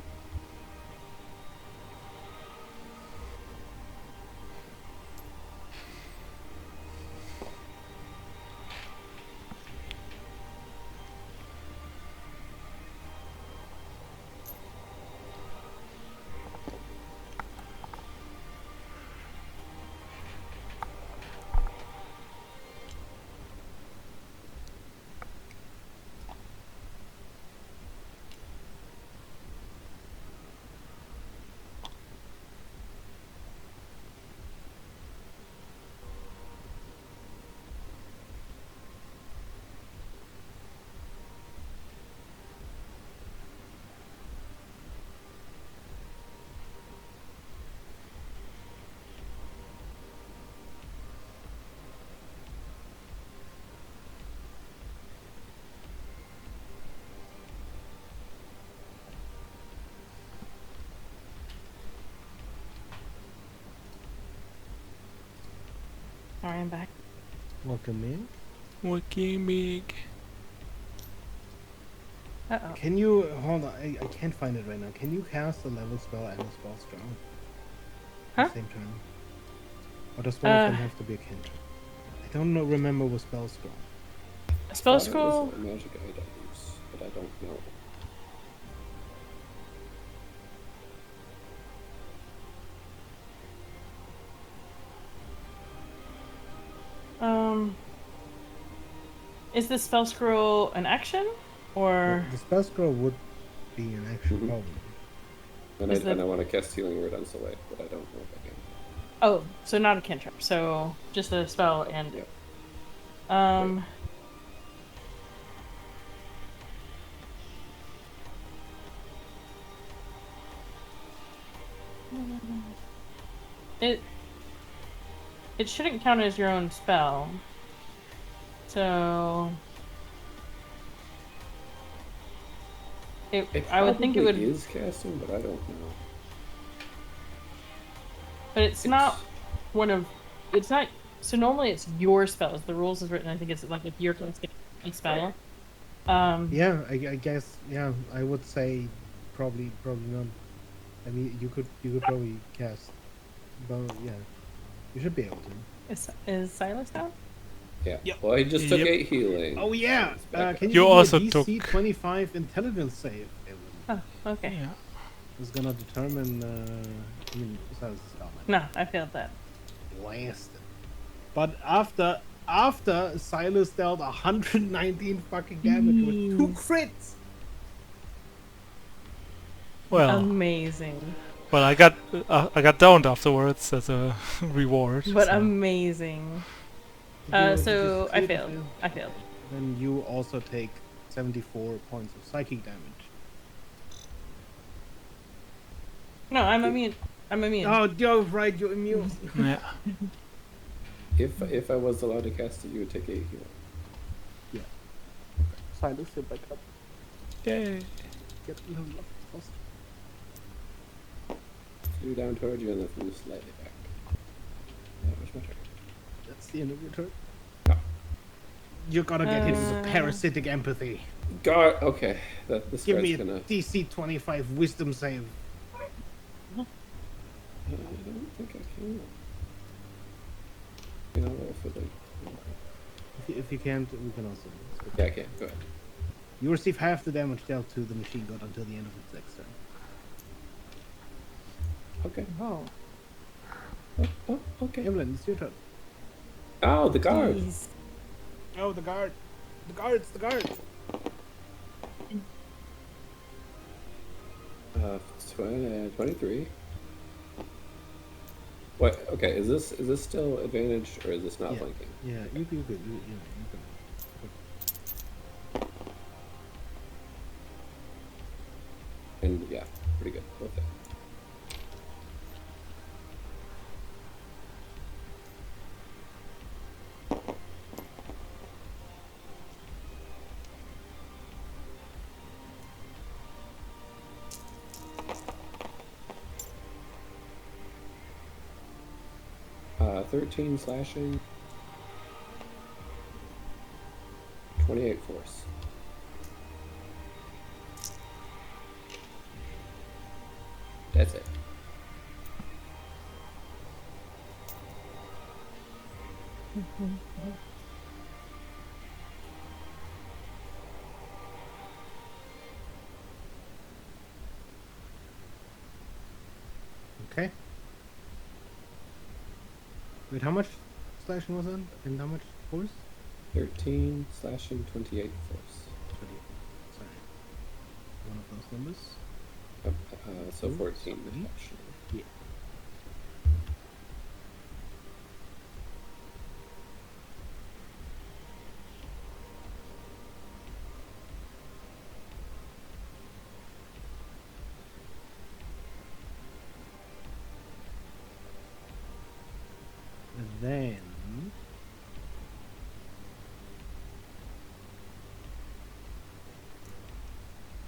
Alright, I'm back. Welcome in. Wakimig. Uh-oh. Can you hold on? I can't find it right now. Can you cast a level spell and a spell scroll at Huh? the same time? Or does one of them have to be a cantrip? I don't know. Remember what spell scroll. A spell Thought it scroll? was a magic item use, but I don't know. Is the spell scroll an action? Or The spell scroll would be an action Mhm. problem. And Is I that- want to cast Healing Word on Soleil, but I don't know if I can. Oh, so not a cantrip. So just a spell and. Yep. Um. It. It shouldn't count as your own spell. So. It I would think it would. probably is casting, but I don't know. But it's not one of. It's not. So normally it's your spells. The rules is written. I think it's like if you're casting a spell. Yeah, I guess. Yeah, I would say probably not. I mean, you could probably cast, but yeah, you should be able to. Is Silas down? Yeah. Yep. Well, he just took Yep. 8 healing. Oh yeah, It's back can up. you You give me also a DC took- 25 intelligence save? Evelyn? Oh, okay. Yeah. It's gonna determine. I mean, Silas is down. No, I failed that. Blasted. But after Silas dealt 119 fucking damage with 2 crits. Well, Amazing. well, I got downed afterwards as a reward. But so- amazing. Did you So I succeed? failed. I failed. Then you also take 74 points of psychic damage. No, I'm immune. I'm immune. Oh, you're right. You're immune. Yeah. If I was allowed to cast it, you would take 8 healing. Silas, you're back up. Yay. Get level up fast. Flew down towards you and then flew slightly back. That was my turn. That's the end of your turn. No. You're gonna get hit with Uh, parasitic empathy. God, okay. This Give guy's me a gonna. DC 25 wisdom save. I don't think I can. You know, if it, If you can't, we can also. yeah, I can. Go ahead. You receive half the damage dealt to the machine gun until the end of its next turn. Okay. Oh. Oh, okay. Evelyn, it's your turn. Oh, the guard. Jeez. Oh, the guard. The guards, the guard. 23. Wait, okay, is this still advantage or is this not Yeah. flanking? Yeah, you could. You could. And yeah, pretty good. Both it. Uh, 13 slashing, 28 force. That's it. Okay. Wait, how much slashing was on? And how much force? 13 slashing, 28 force. 20. Sorry. One of those numbers. So Ooh, 14 sorry. actually. Yeah. And then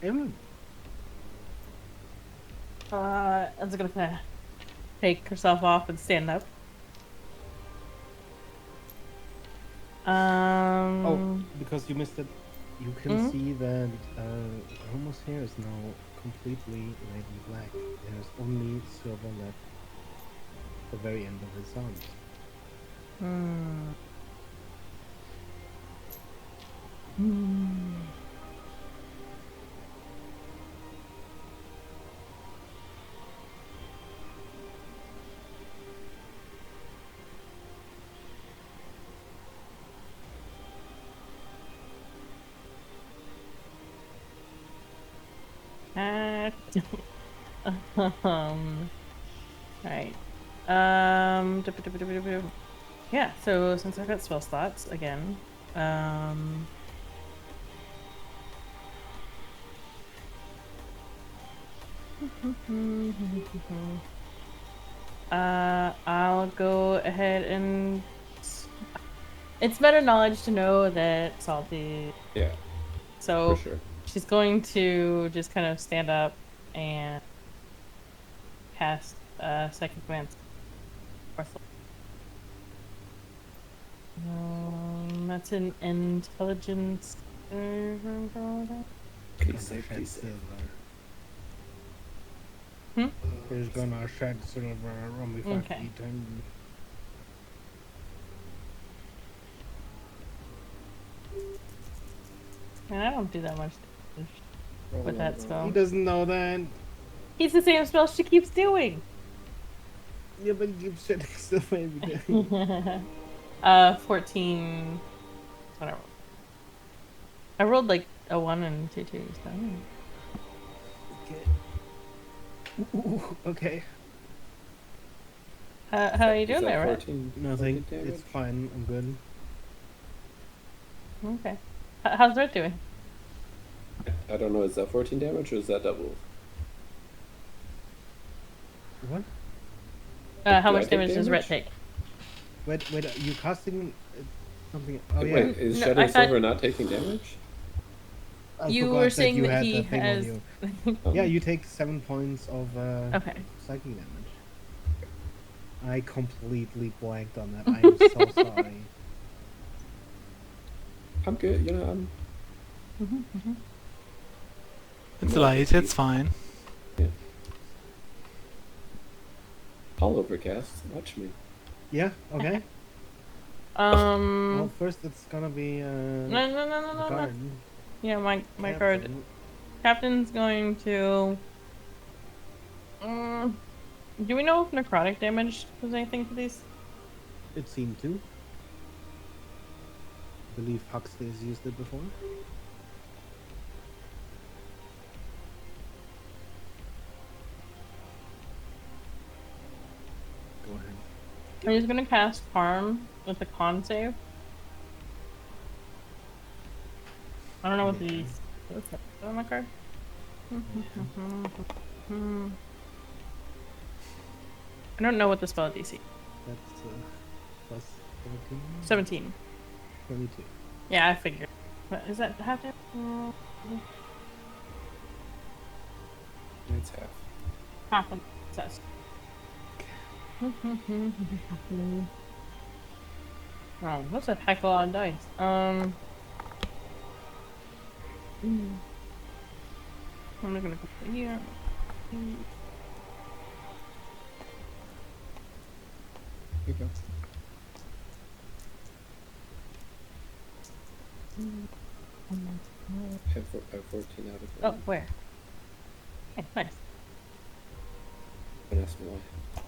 Evelyn. Ellen's gonna take herself off and stand up. Oh, because you missed it. You can Mhm. see that Romo's hair is now completely navy black. There's only silver left at the very end of his arms. Hmm. Hmm. Right. Yeah, so since I've got spell slots again, I'll go ahead and it's better knowledge to know that Salty. Yeah, So for sure. she's going to just kind of stand up and cast second glance. That's an intelligence. Pretty safe, pretty Shed safe. silver. He's gonna shed silver on me 5 Okay. feet and Man, I don't do that much damage with that he spell. doesn't know that. He's the same spell she keeps doing. Yeah, but he keeps shedding silver every day. 14. Whatever. I rolled like a 1 and 2 twos. So. Okay. Ooh, okay. How are you Is doing that there, Red? 14 Nothing. damage? It's fine. I'm good. Okay. How's Red doing? I don't know, is that 14 damage or is that double? What? How Do I much take damage does Red damage? take? Wait, are you casting something? Oh Wait, yeah. is No, shedding I thought- silver not taking damage? I You forgot were saying you that had he the thing on has. you. Oh. Yeah, you take 7 points of Okay. psychic damage. I completely blanked on that. I am so sorry. I'm good, you know, I'm... It's No, light, it's fine. All overcast, watch me. Yeah. Okay. Well, No, first it's gonna be no. the guard. Yeah, my guard. Captain. Captain's going to. Do we know if necrotic damage does anything to these? It seemed to. I believe Huxley has used it before. Go ahead. I'm just gonna cast Harm with the con save. I don't know what these. What's that on my card? I don't know what the spell DC. That's plus 17. 17. 22. Yeah, I figured. But is that half damage? It's half. Half of success. Oh, what's a heck of a lot of dice? I'm not gonna go here. Here you go. I have 14 out of 20. Oh, where? Okay, nice. Don't ask me why.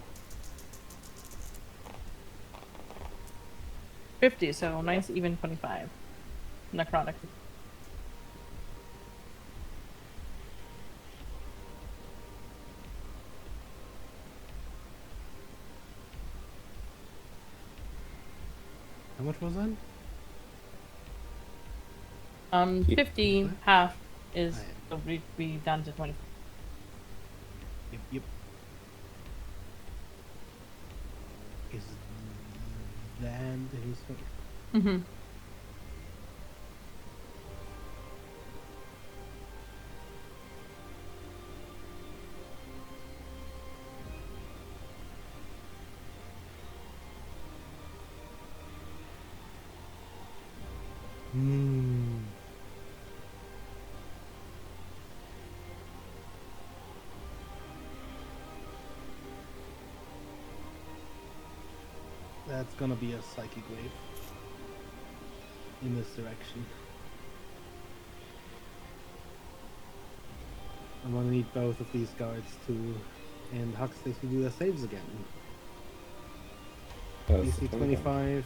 50, so nice even 25. Necrotic. How much was that? 50 half is Alright. so we down to 20. Yep. Is that his turn? Mm-hmm. Hmm. That's gonna be a psychic wave in this direction. I'm gonna need both of these guards to and Huxley to do their saves again. That's DC 25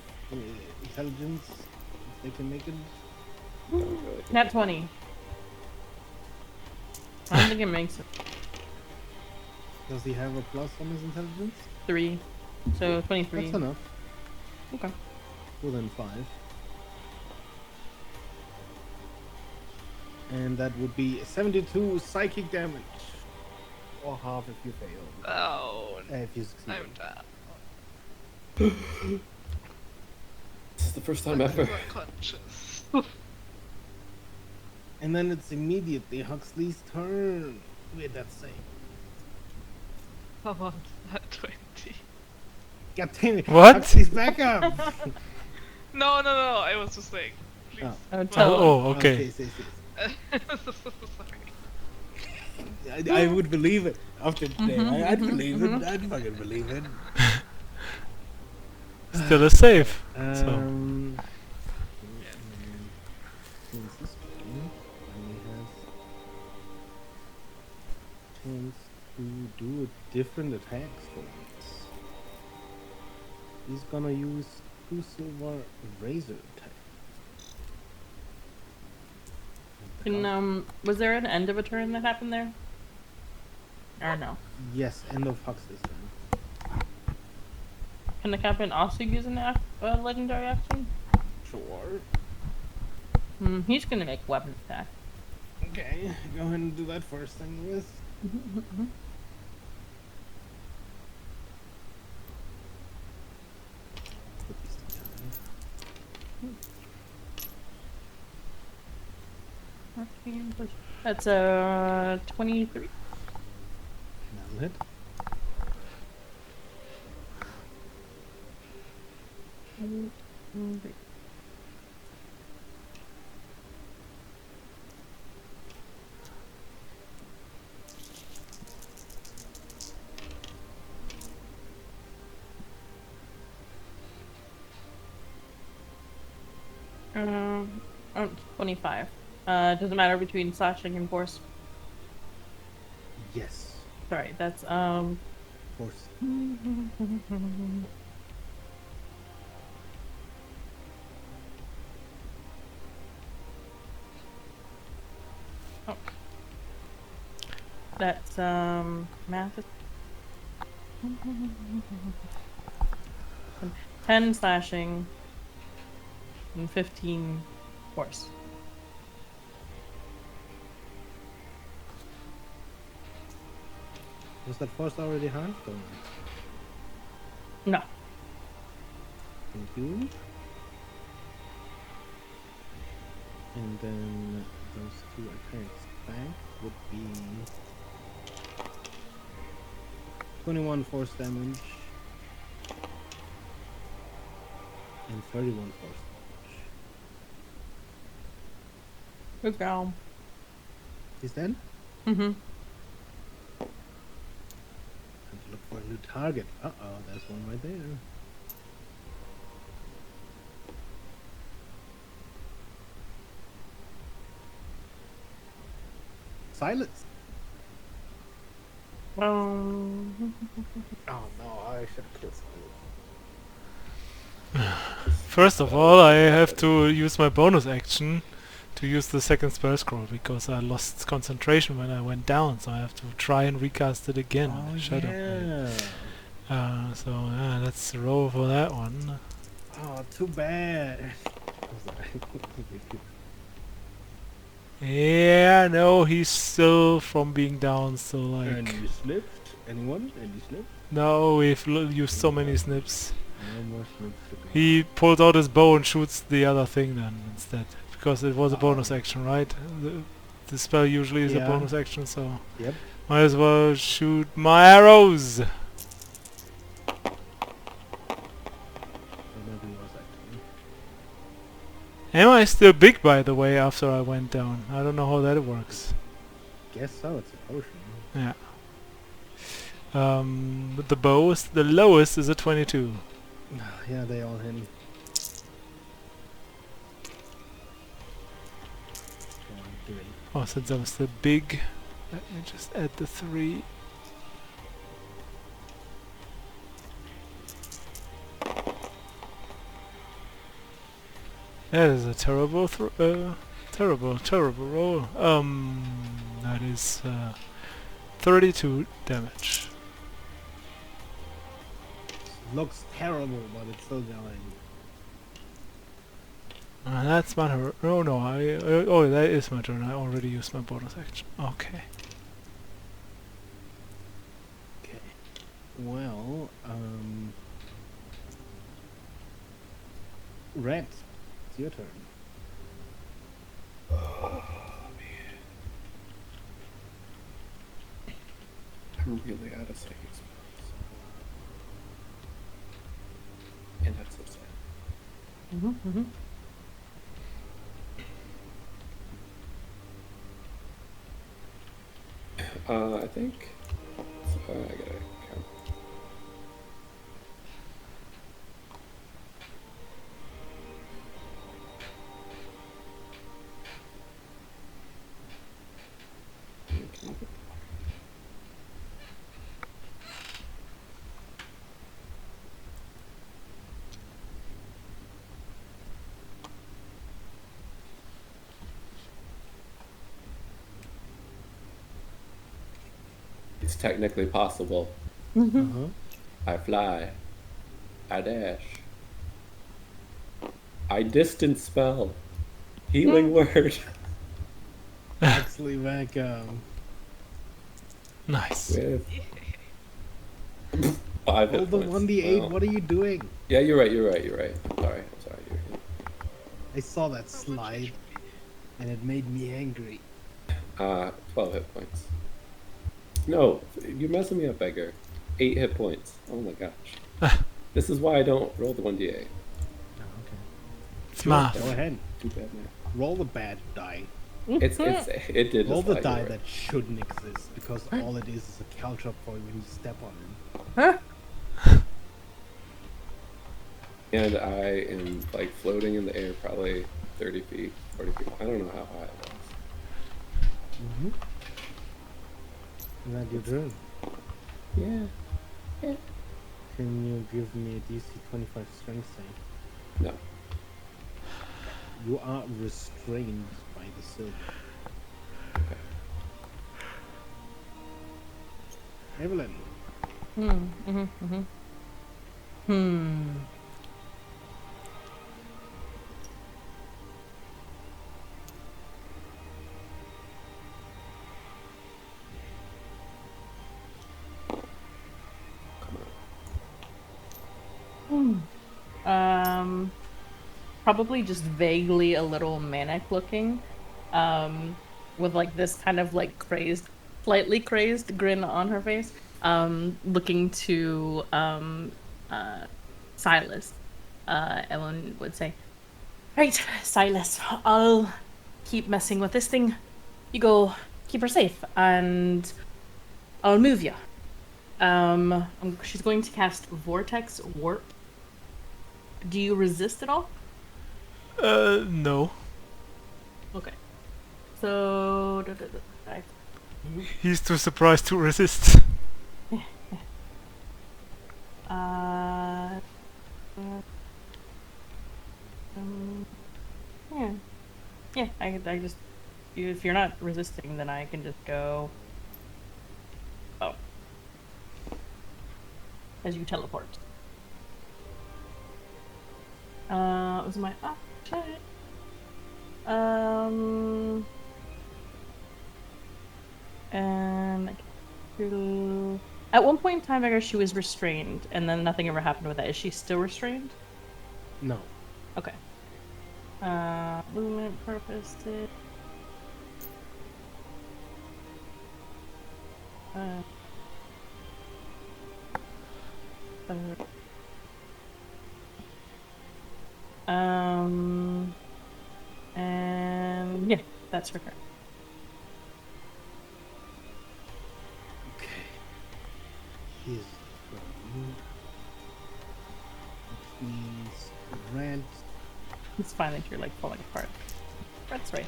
intelligence, if they can make it. Don't really think Nat 20. I don't think it makes it. Does he have a plus on his intelligence? 3. So 23. That's enough. Okay. Within 5. And that would be 72 psychic damage. Or half if you fail. Oh, If you succeed. I'm down. This is the first time I'm ever. unconscious. And then it's immediately Huxley's turn. With that save. Come on, at 20. God damn it. What? Huxley's back up. No, I was just saying. Please. Oh. Oh, Oh, tell oh, okay. Sorry. Sorry. I would believe it after today. I'd believe it. I'd fucking believe it. Still a save. Since this game only has chance to do a different attacks for once. He's gonna use 2 silver razor attack. Was there an end of a turn that happened there? Or no? Yes, end of Huxley's turn. Can the captain also use an legendary action? Sure. He's gonna make weapon attack. Okay, go ahead and do that first thing, Lewis. Put these together. That's 23. That'll hit. Oh, 25. Doesn't matter between slashing and force. Yes. Sorry, that's Force. Oh. That's math. 10 slashing and 15 force. Was that force already halved? Or? No. Thank you. And then those 2 attacks back would be 21 force damage and 31 force damage. Good girl. He's dead? Mm-hmm. Time to look for a new target. Uh-oh, there's one right there. Silence. Oh no, I should have killed Silence. First of all, I have to use my bonus action to use the second spell scroll because I lost concentration when I went down, so I have to try and recast it again. Oh Shadow yeah. Blade. So let's roll for that one. Oh, too bad. Yeah, no, he's still from being down, so like... And you slipped? Anyone? Any slip? No, we've used so many snips. No more slips to go. He pulls out his bow and shoots the other thing then instead. Because it was a bonus action, right? The spell usually is a Yeah. bonus action, so... Yep. Might as well shoot my arrows! Or maybe it was actually. Am I still big, by the way, after I went down? I don't know how that works. Guess so, it's a potion. Yeah. With the bows, the lowest is a 22. Yeah, they all hit. Oh, since I'm still big, let me just add the 3. That is a terrible, terrible roll. That is 32 damage. looks terrible, but it's still going. That's my turn. Oh no, oh, that is my turn. I already used my bonus action. Okay. Okay. Well, Red, it's your turn. I'm really out of psychic spells. And that's so sad. I think. I gotta count. It's technically possible. Uh-huh. I fly. I dash. I distance spell. Healing word. Actually, welcome. Nice. With 5 Roll hit the points. 1d8. Wow. What are you doing? Yeah, you're right. I'm sorry. I saw that slide, and it made me angry. 12 hit points. No, you're messing me up, beggar. 8 hit points. Oh my gosh. This is why I don't roll the 1d8. Oh, okay. Smart. Go ahead. Too bad, man. Roll the bad die. It did. Roll the just lie, die you're that right. shouldn't exist, because all it is a caltrop point when you step on it. Huh? And I am like floating in the air, probably 30 feet, 40 feet. I don't know how high it was. And that your turn. Yeah. Can you give me a DC 25 strength save? No. You are restrained by the silver. Okay. Evelyn. Probably just vaguely a little manic looking, with like this kind of like crazed, slightly crazed grin on her face, looking to Silas. Ellen would say, "Right, Silas, I'll keep messing with this thing. You go keep her safe, and I'll move you." She's going to cast Vortex Warp. Do you resist at all? No. Okay. So... He's too surprised to resist. Yeah. Yeah, I just... If you're not resisting, then I can just go... Oh. As you teleport. Was my... Oh, shit. And... At one point in time, I guess she was restrained, and then nothing ever happened with that. Is she still restrained? No. Okay. Movement purpose did... and yeah, that's her turn. Okay. His turn. Which means red. It's fine that you're like falling apart. That's right.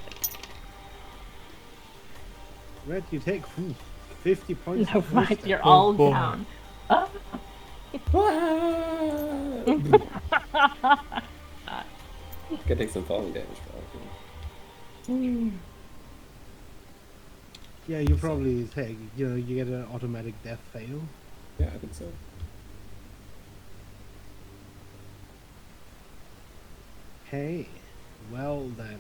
Red, you take 50 points. No, of right, first you're attack. all boy. down. Could take some falling damage, probably. Yeah, you probably take, you get an automatic death fail. Yeah, I think so. Okay. Well then.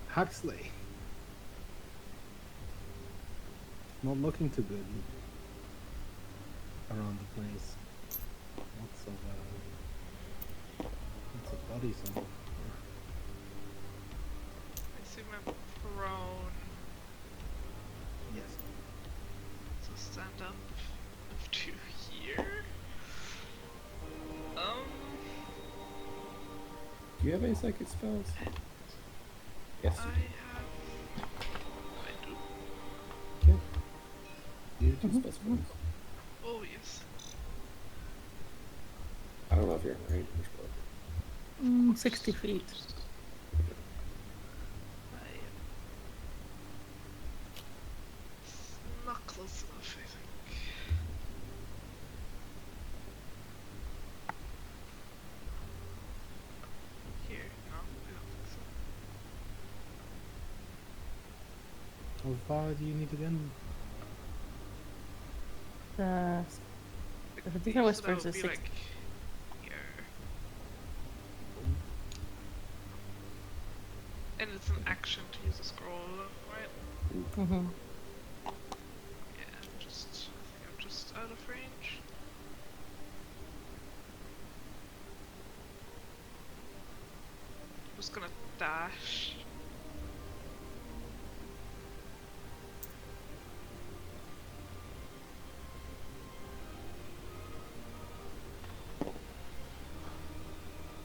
Huxley. Not looking too good around the place. Lots of bodies on the floor. I assume I'm prone, Yes. so stand up to here. Do you have any psychic spells? Yes. I do. Yeah. You do spell spells. Oh yes. I don't know if you're in range, but 60 feet. I am not close enough, I think. Here, no, I don't think so. How far do you need to get? I think I So whispers that is would be 60. like here. And it's an action to use a scroll, right? Mm-hmm. Yeah, I think I'm just out of range. I'm just gonna dash.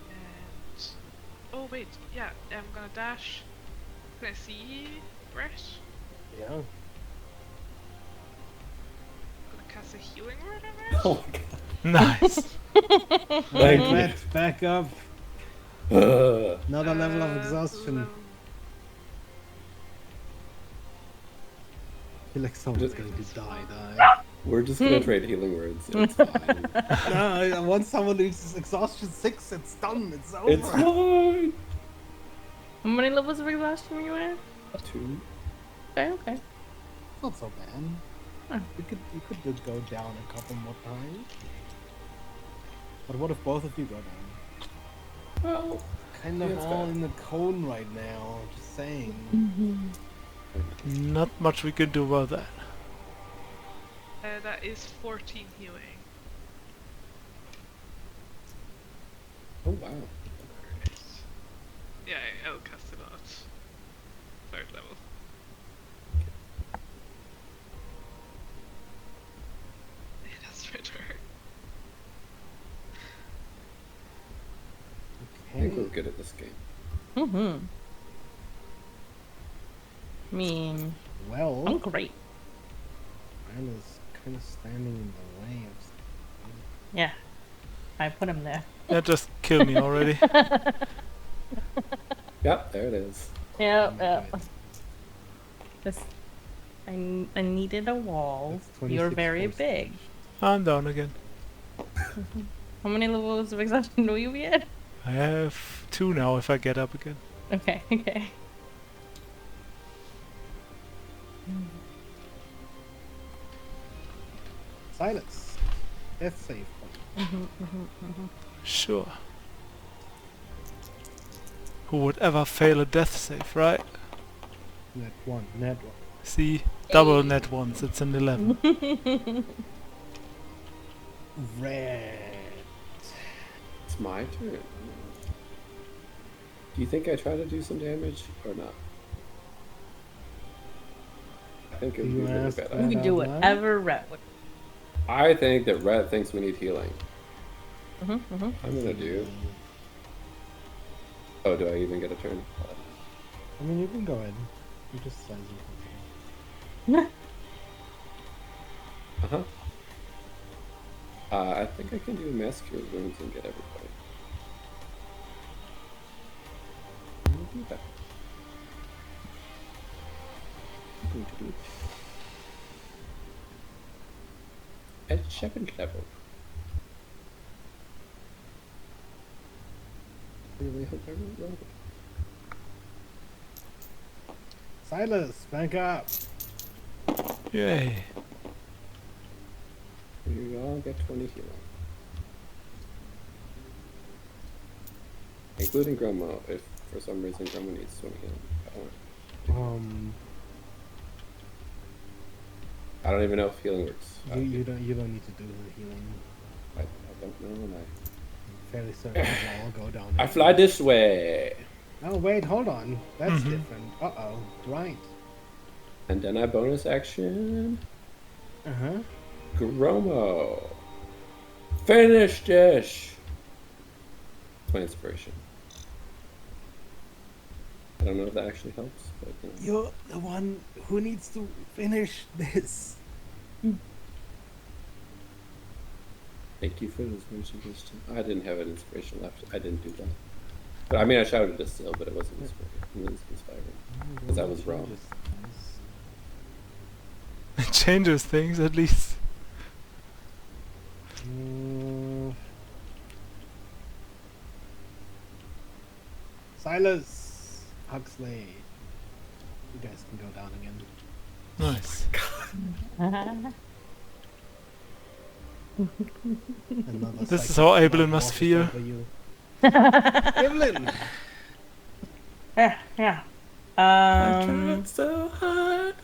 And oh wait, yeah, I'm gonna dash. Can I see Brett? Yeah. I'm gonna cast a healing word on Brett. Oh Nice. Thank you. Matt, back up. Ugh. Another level of exhaustion. level- I feel like someone's Just- going to die. We're just gonna trade healing words. It's fine. No, once someone reaches exhaustion 6, it's done. It's over. It's fine. How many levels of exhaustion are you at? 2. Okay. Not so bad. Huh. You could just go down a couple more times. But what if both of you go down? Well, Kind of Yeah, it's all bad. in the cone right now. Just saying. Not much we can do about that. That is 14 healing. oh wow. Yeah, I'll cast it at 3rd level. Yeah, that's my turn. I think we're Okay. good at this game. Mm-hmm. I mean, I'm Well, great. Isla's kind of standing in the way of. Yeah. I put him there. Yeah, just kill me already. Yep, there it is. Yep, Oh, yep. This, I needed a wall. That's You're 26 very force. big. I'm down again. How many levels of exhaustion do you get? I have 2 now if I get up again. Okay, okay. Silence. Death save. Sure. Who would ever fail a death save, right? Net 1. Net 1. See? Double net ones, it's an 11. Red. It's my turn. Do you think I try to do some damage or not? I think it would be You really asked bad. that. You can do out loud? whatever Rhett would. I think that Red thinks we need healing. Mm-hmm, mm-hmm. I'm gonna do. Oh, do I even get a turn? I mean, you can go ahead. You just says you can. Uh huh. I think I can do mass cure wounds and get everybody. I'm gonna do that. I'm going to do it. At 7th level. Really hope I won't roll. Silas, back up. Yay. You all get 20 healing. including Gromo, if for some reason Gromo needs 20 healing. I don't even know if healing works. You don't need to do the healing. I don't know, and I'm fairly certain it will all go down. I fly this way. Oh wait, hold on. That's different. Uh-oh. Right. And then I bonus action. Uh-huh. Gromo. Finish this. 20 inspiration. I don't know if that actually helps, but You're the one who needs to finish this. Thank you for the inspiration. I didn't have an inspiration left. I didn't do that. But I mean, I shouted it still, but it wasn't inspiring. Because I was wrong. It changes things at least. Silas, Huxley. You guys can go down again. Nice. This is how Evelyn must feel. Evelyn! Yeah. I tried so hard.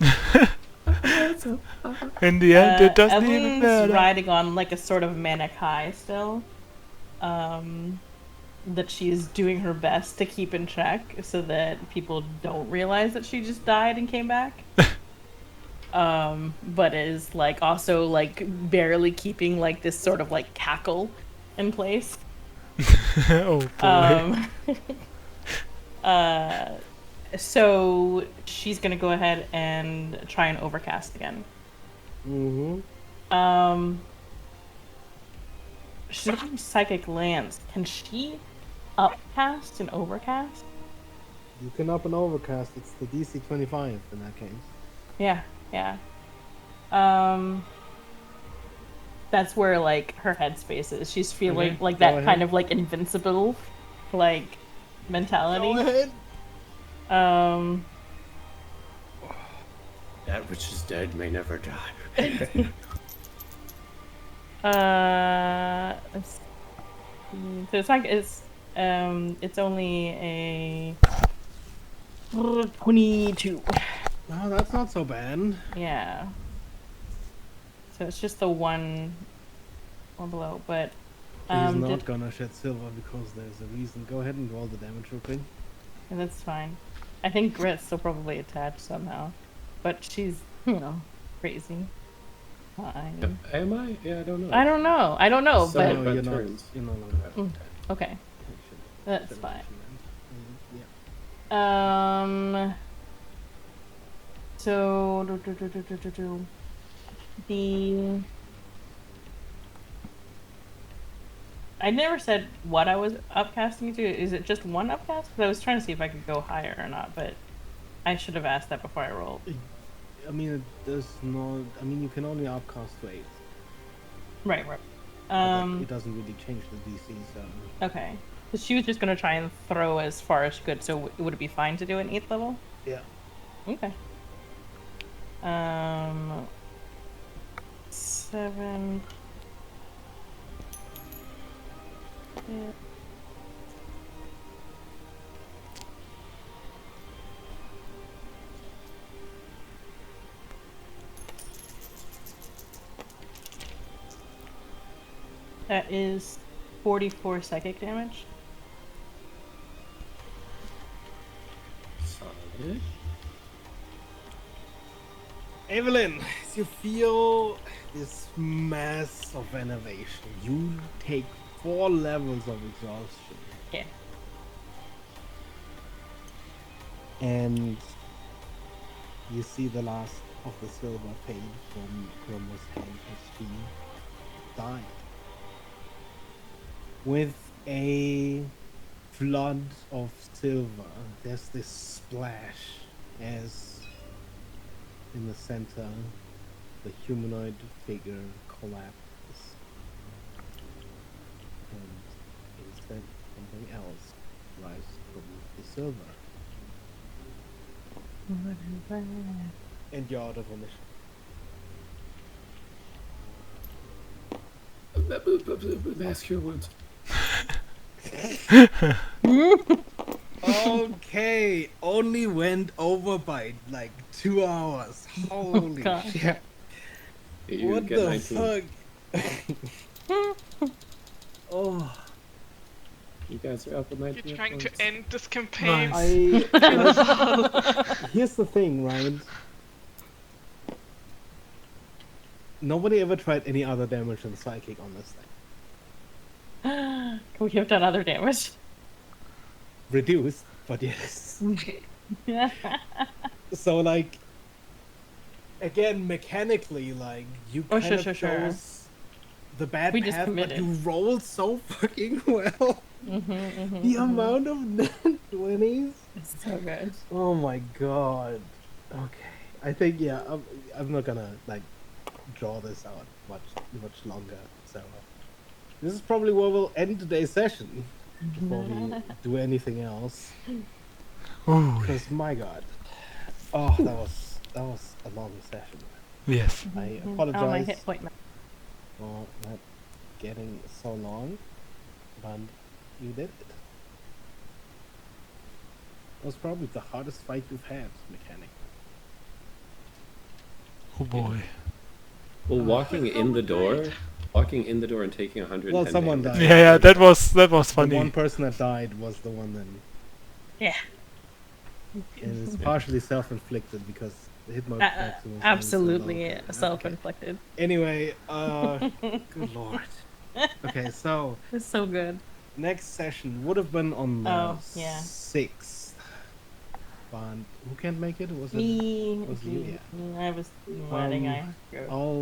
In the end, it doesn't even Evelyn's matter. riding on like a sort of manic high still. That she's doing her best to keep in check so that people don't realize that she just died and came back. But is like also like barely keeping like this sort of like cackle in place. Oh boy. So she's gonna go ahead and try and overcast again. She's doing psychic lance. Can she upcast and overcast? You can up and overcast. It's the DC 25 in that case. Yeah. That's where like her headspace is. She's feeling like that kind of like invincible like mentality. Go ahead. That which is dead may never die. Let's see. So it's only a 22. Oh, that's not so bad. Yeah. So it's just the one below, but He's not gonna shed silver because there's a reason. Go ahead and roll the damage real quick. yeah, that's fine. I think Grit's still probably attached somehow, but she's crazy. Fine. Am I? Yeah, I don't know. I don't know, So- but No, but you're not. turns. You're no longer. okay. That's fine. Yeah. So I never said what I was upcasting to. Is it just one upcast? Because I was trying to see if I could go higher or not, but I should have asked that before I rolled. I mean, it does not. I mean, you can only upcast to 8. Right. It doesn't really change the DC, so. Okay. So she was just gonna try and throw as far as she could. So would it be fine to do an 8th level? Yeah. Okay. 7. Yeah. That is 44 psychic damage. Solid. Evelyn, as you feel this mass of enervation, you take 4 levels of exhaustion. Yeah. And you see the last of the silver fade from Gromo's hand as she died. With a flood of silver, there's this splash as in the center the humanoid figure collapses. And instead something else rises from the silver. And you're out of omission. Mass cure wounds. Okay, only went over by like 2 hours. Holy God. shit. You What get the 19. fuck? Oh, You guys are up with 19 You're hit trying to points. end this campaign. Nice. here's the thing, right? Nobody ever tried any other damage than psychic on this thing. Can we have done other damage? Reduced, but yes. So like, again, mechanically, like you Oh, kind sure, of sure. chose the bad We just path, but committed. you rolled so fucking well. The amount of net 20s. It's so good. Oh my god. Okay, I think yeah, I'm not gonna like draw this out much longer. So this is probably where we'll end today's session before we do anything else. Ooh, Because my god, oh that was a long session. yes. I Oh, my apologize hit point. for not getting so long, but you did it. That was probably the hardest fight you've had, mechanic. Oh boy. Well, walking in the door and taking 110 Well, someone damage. died. Yeah, that was The funny. one person that died was the one that, Yeah. and it's partially self-inflicted because the hit mark maximum was Absolutely so low. Okay. self-inflicted. Anyway, good lord. Okay, so It's so good. next session would have been on the Oh, yeah. 6th. But who can't make it? Was it? Me. Was you? Yeah. I was letting I go. I'll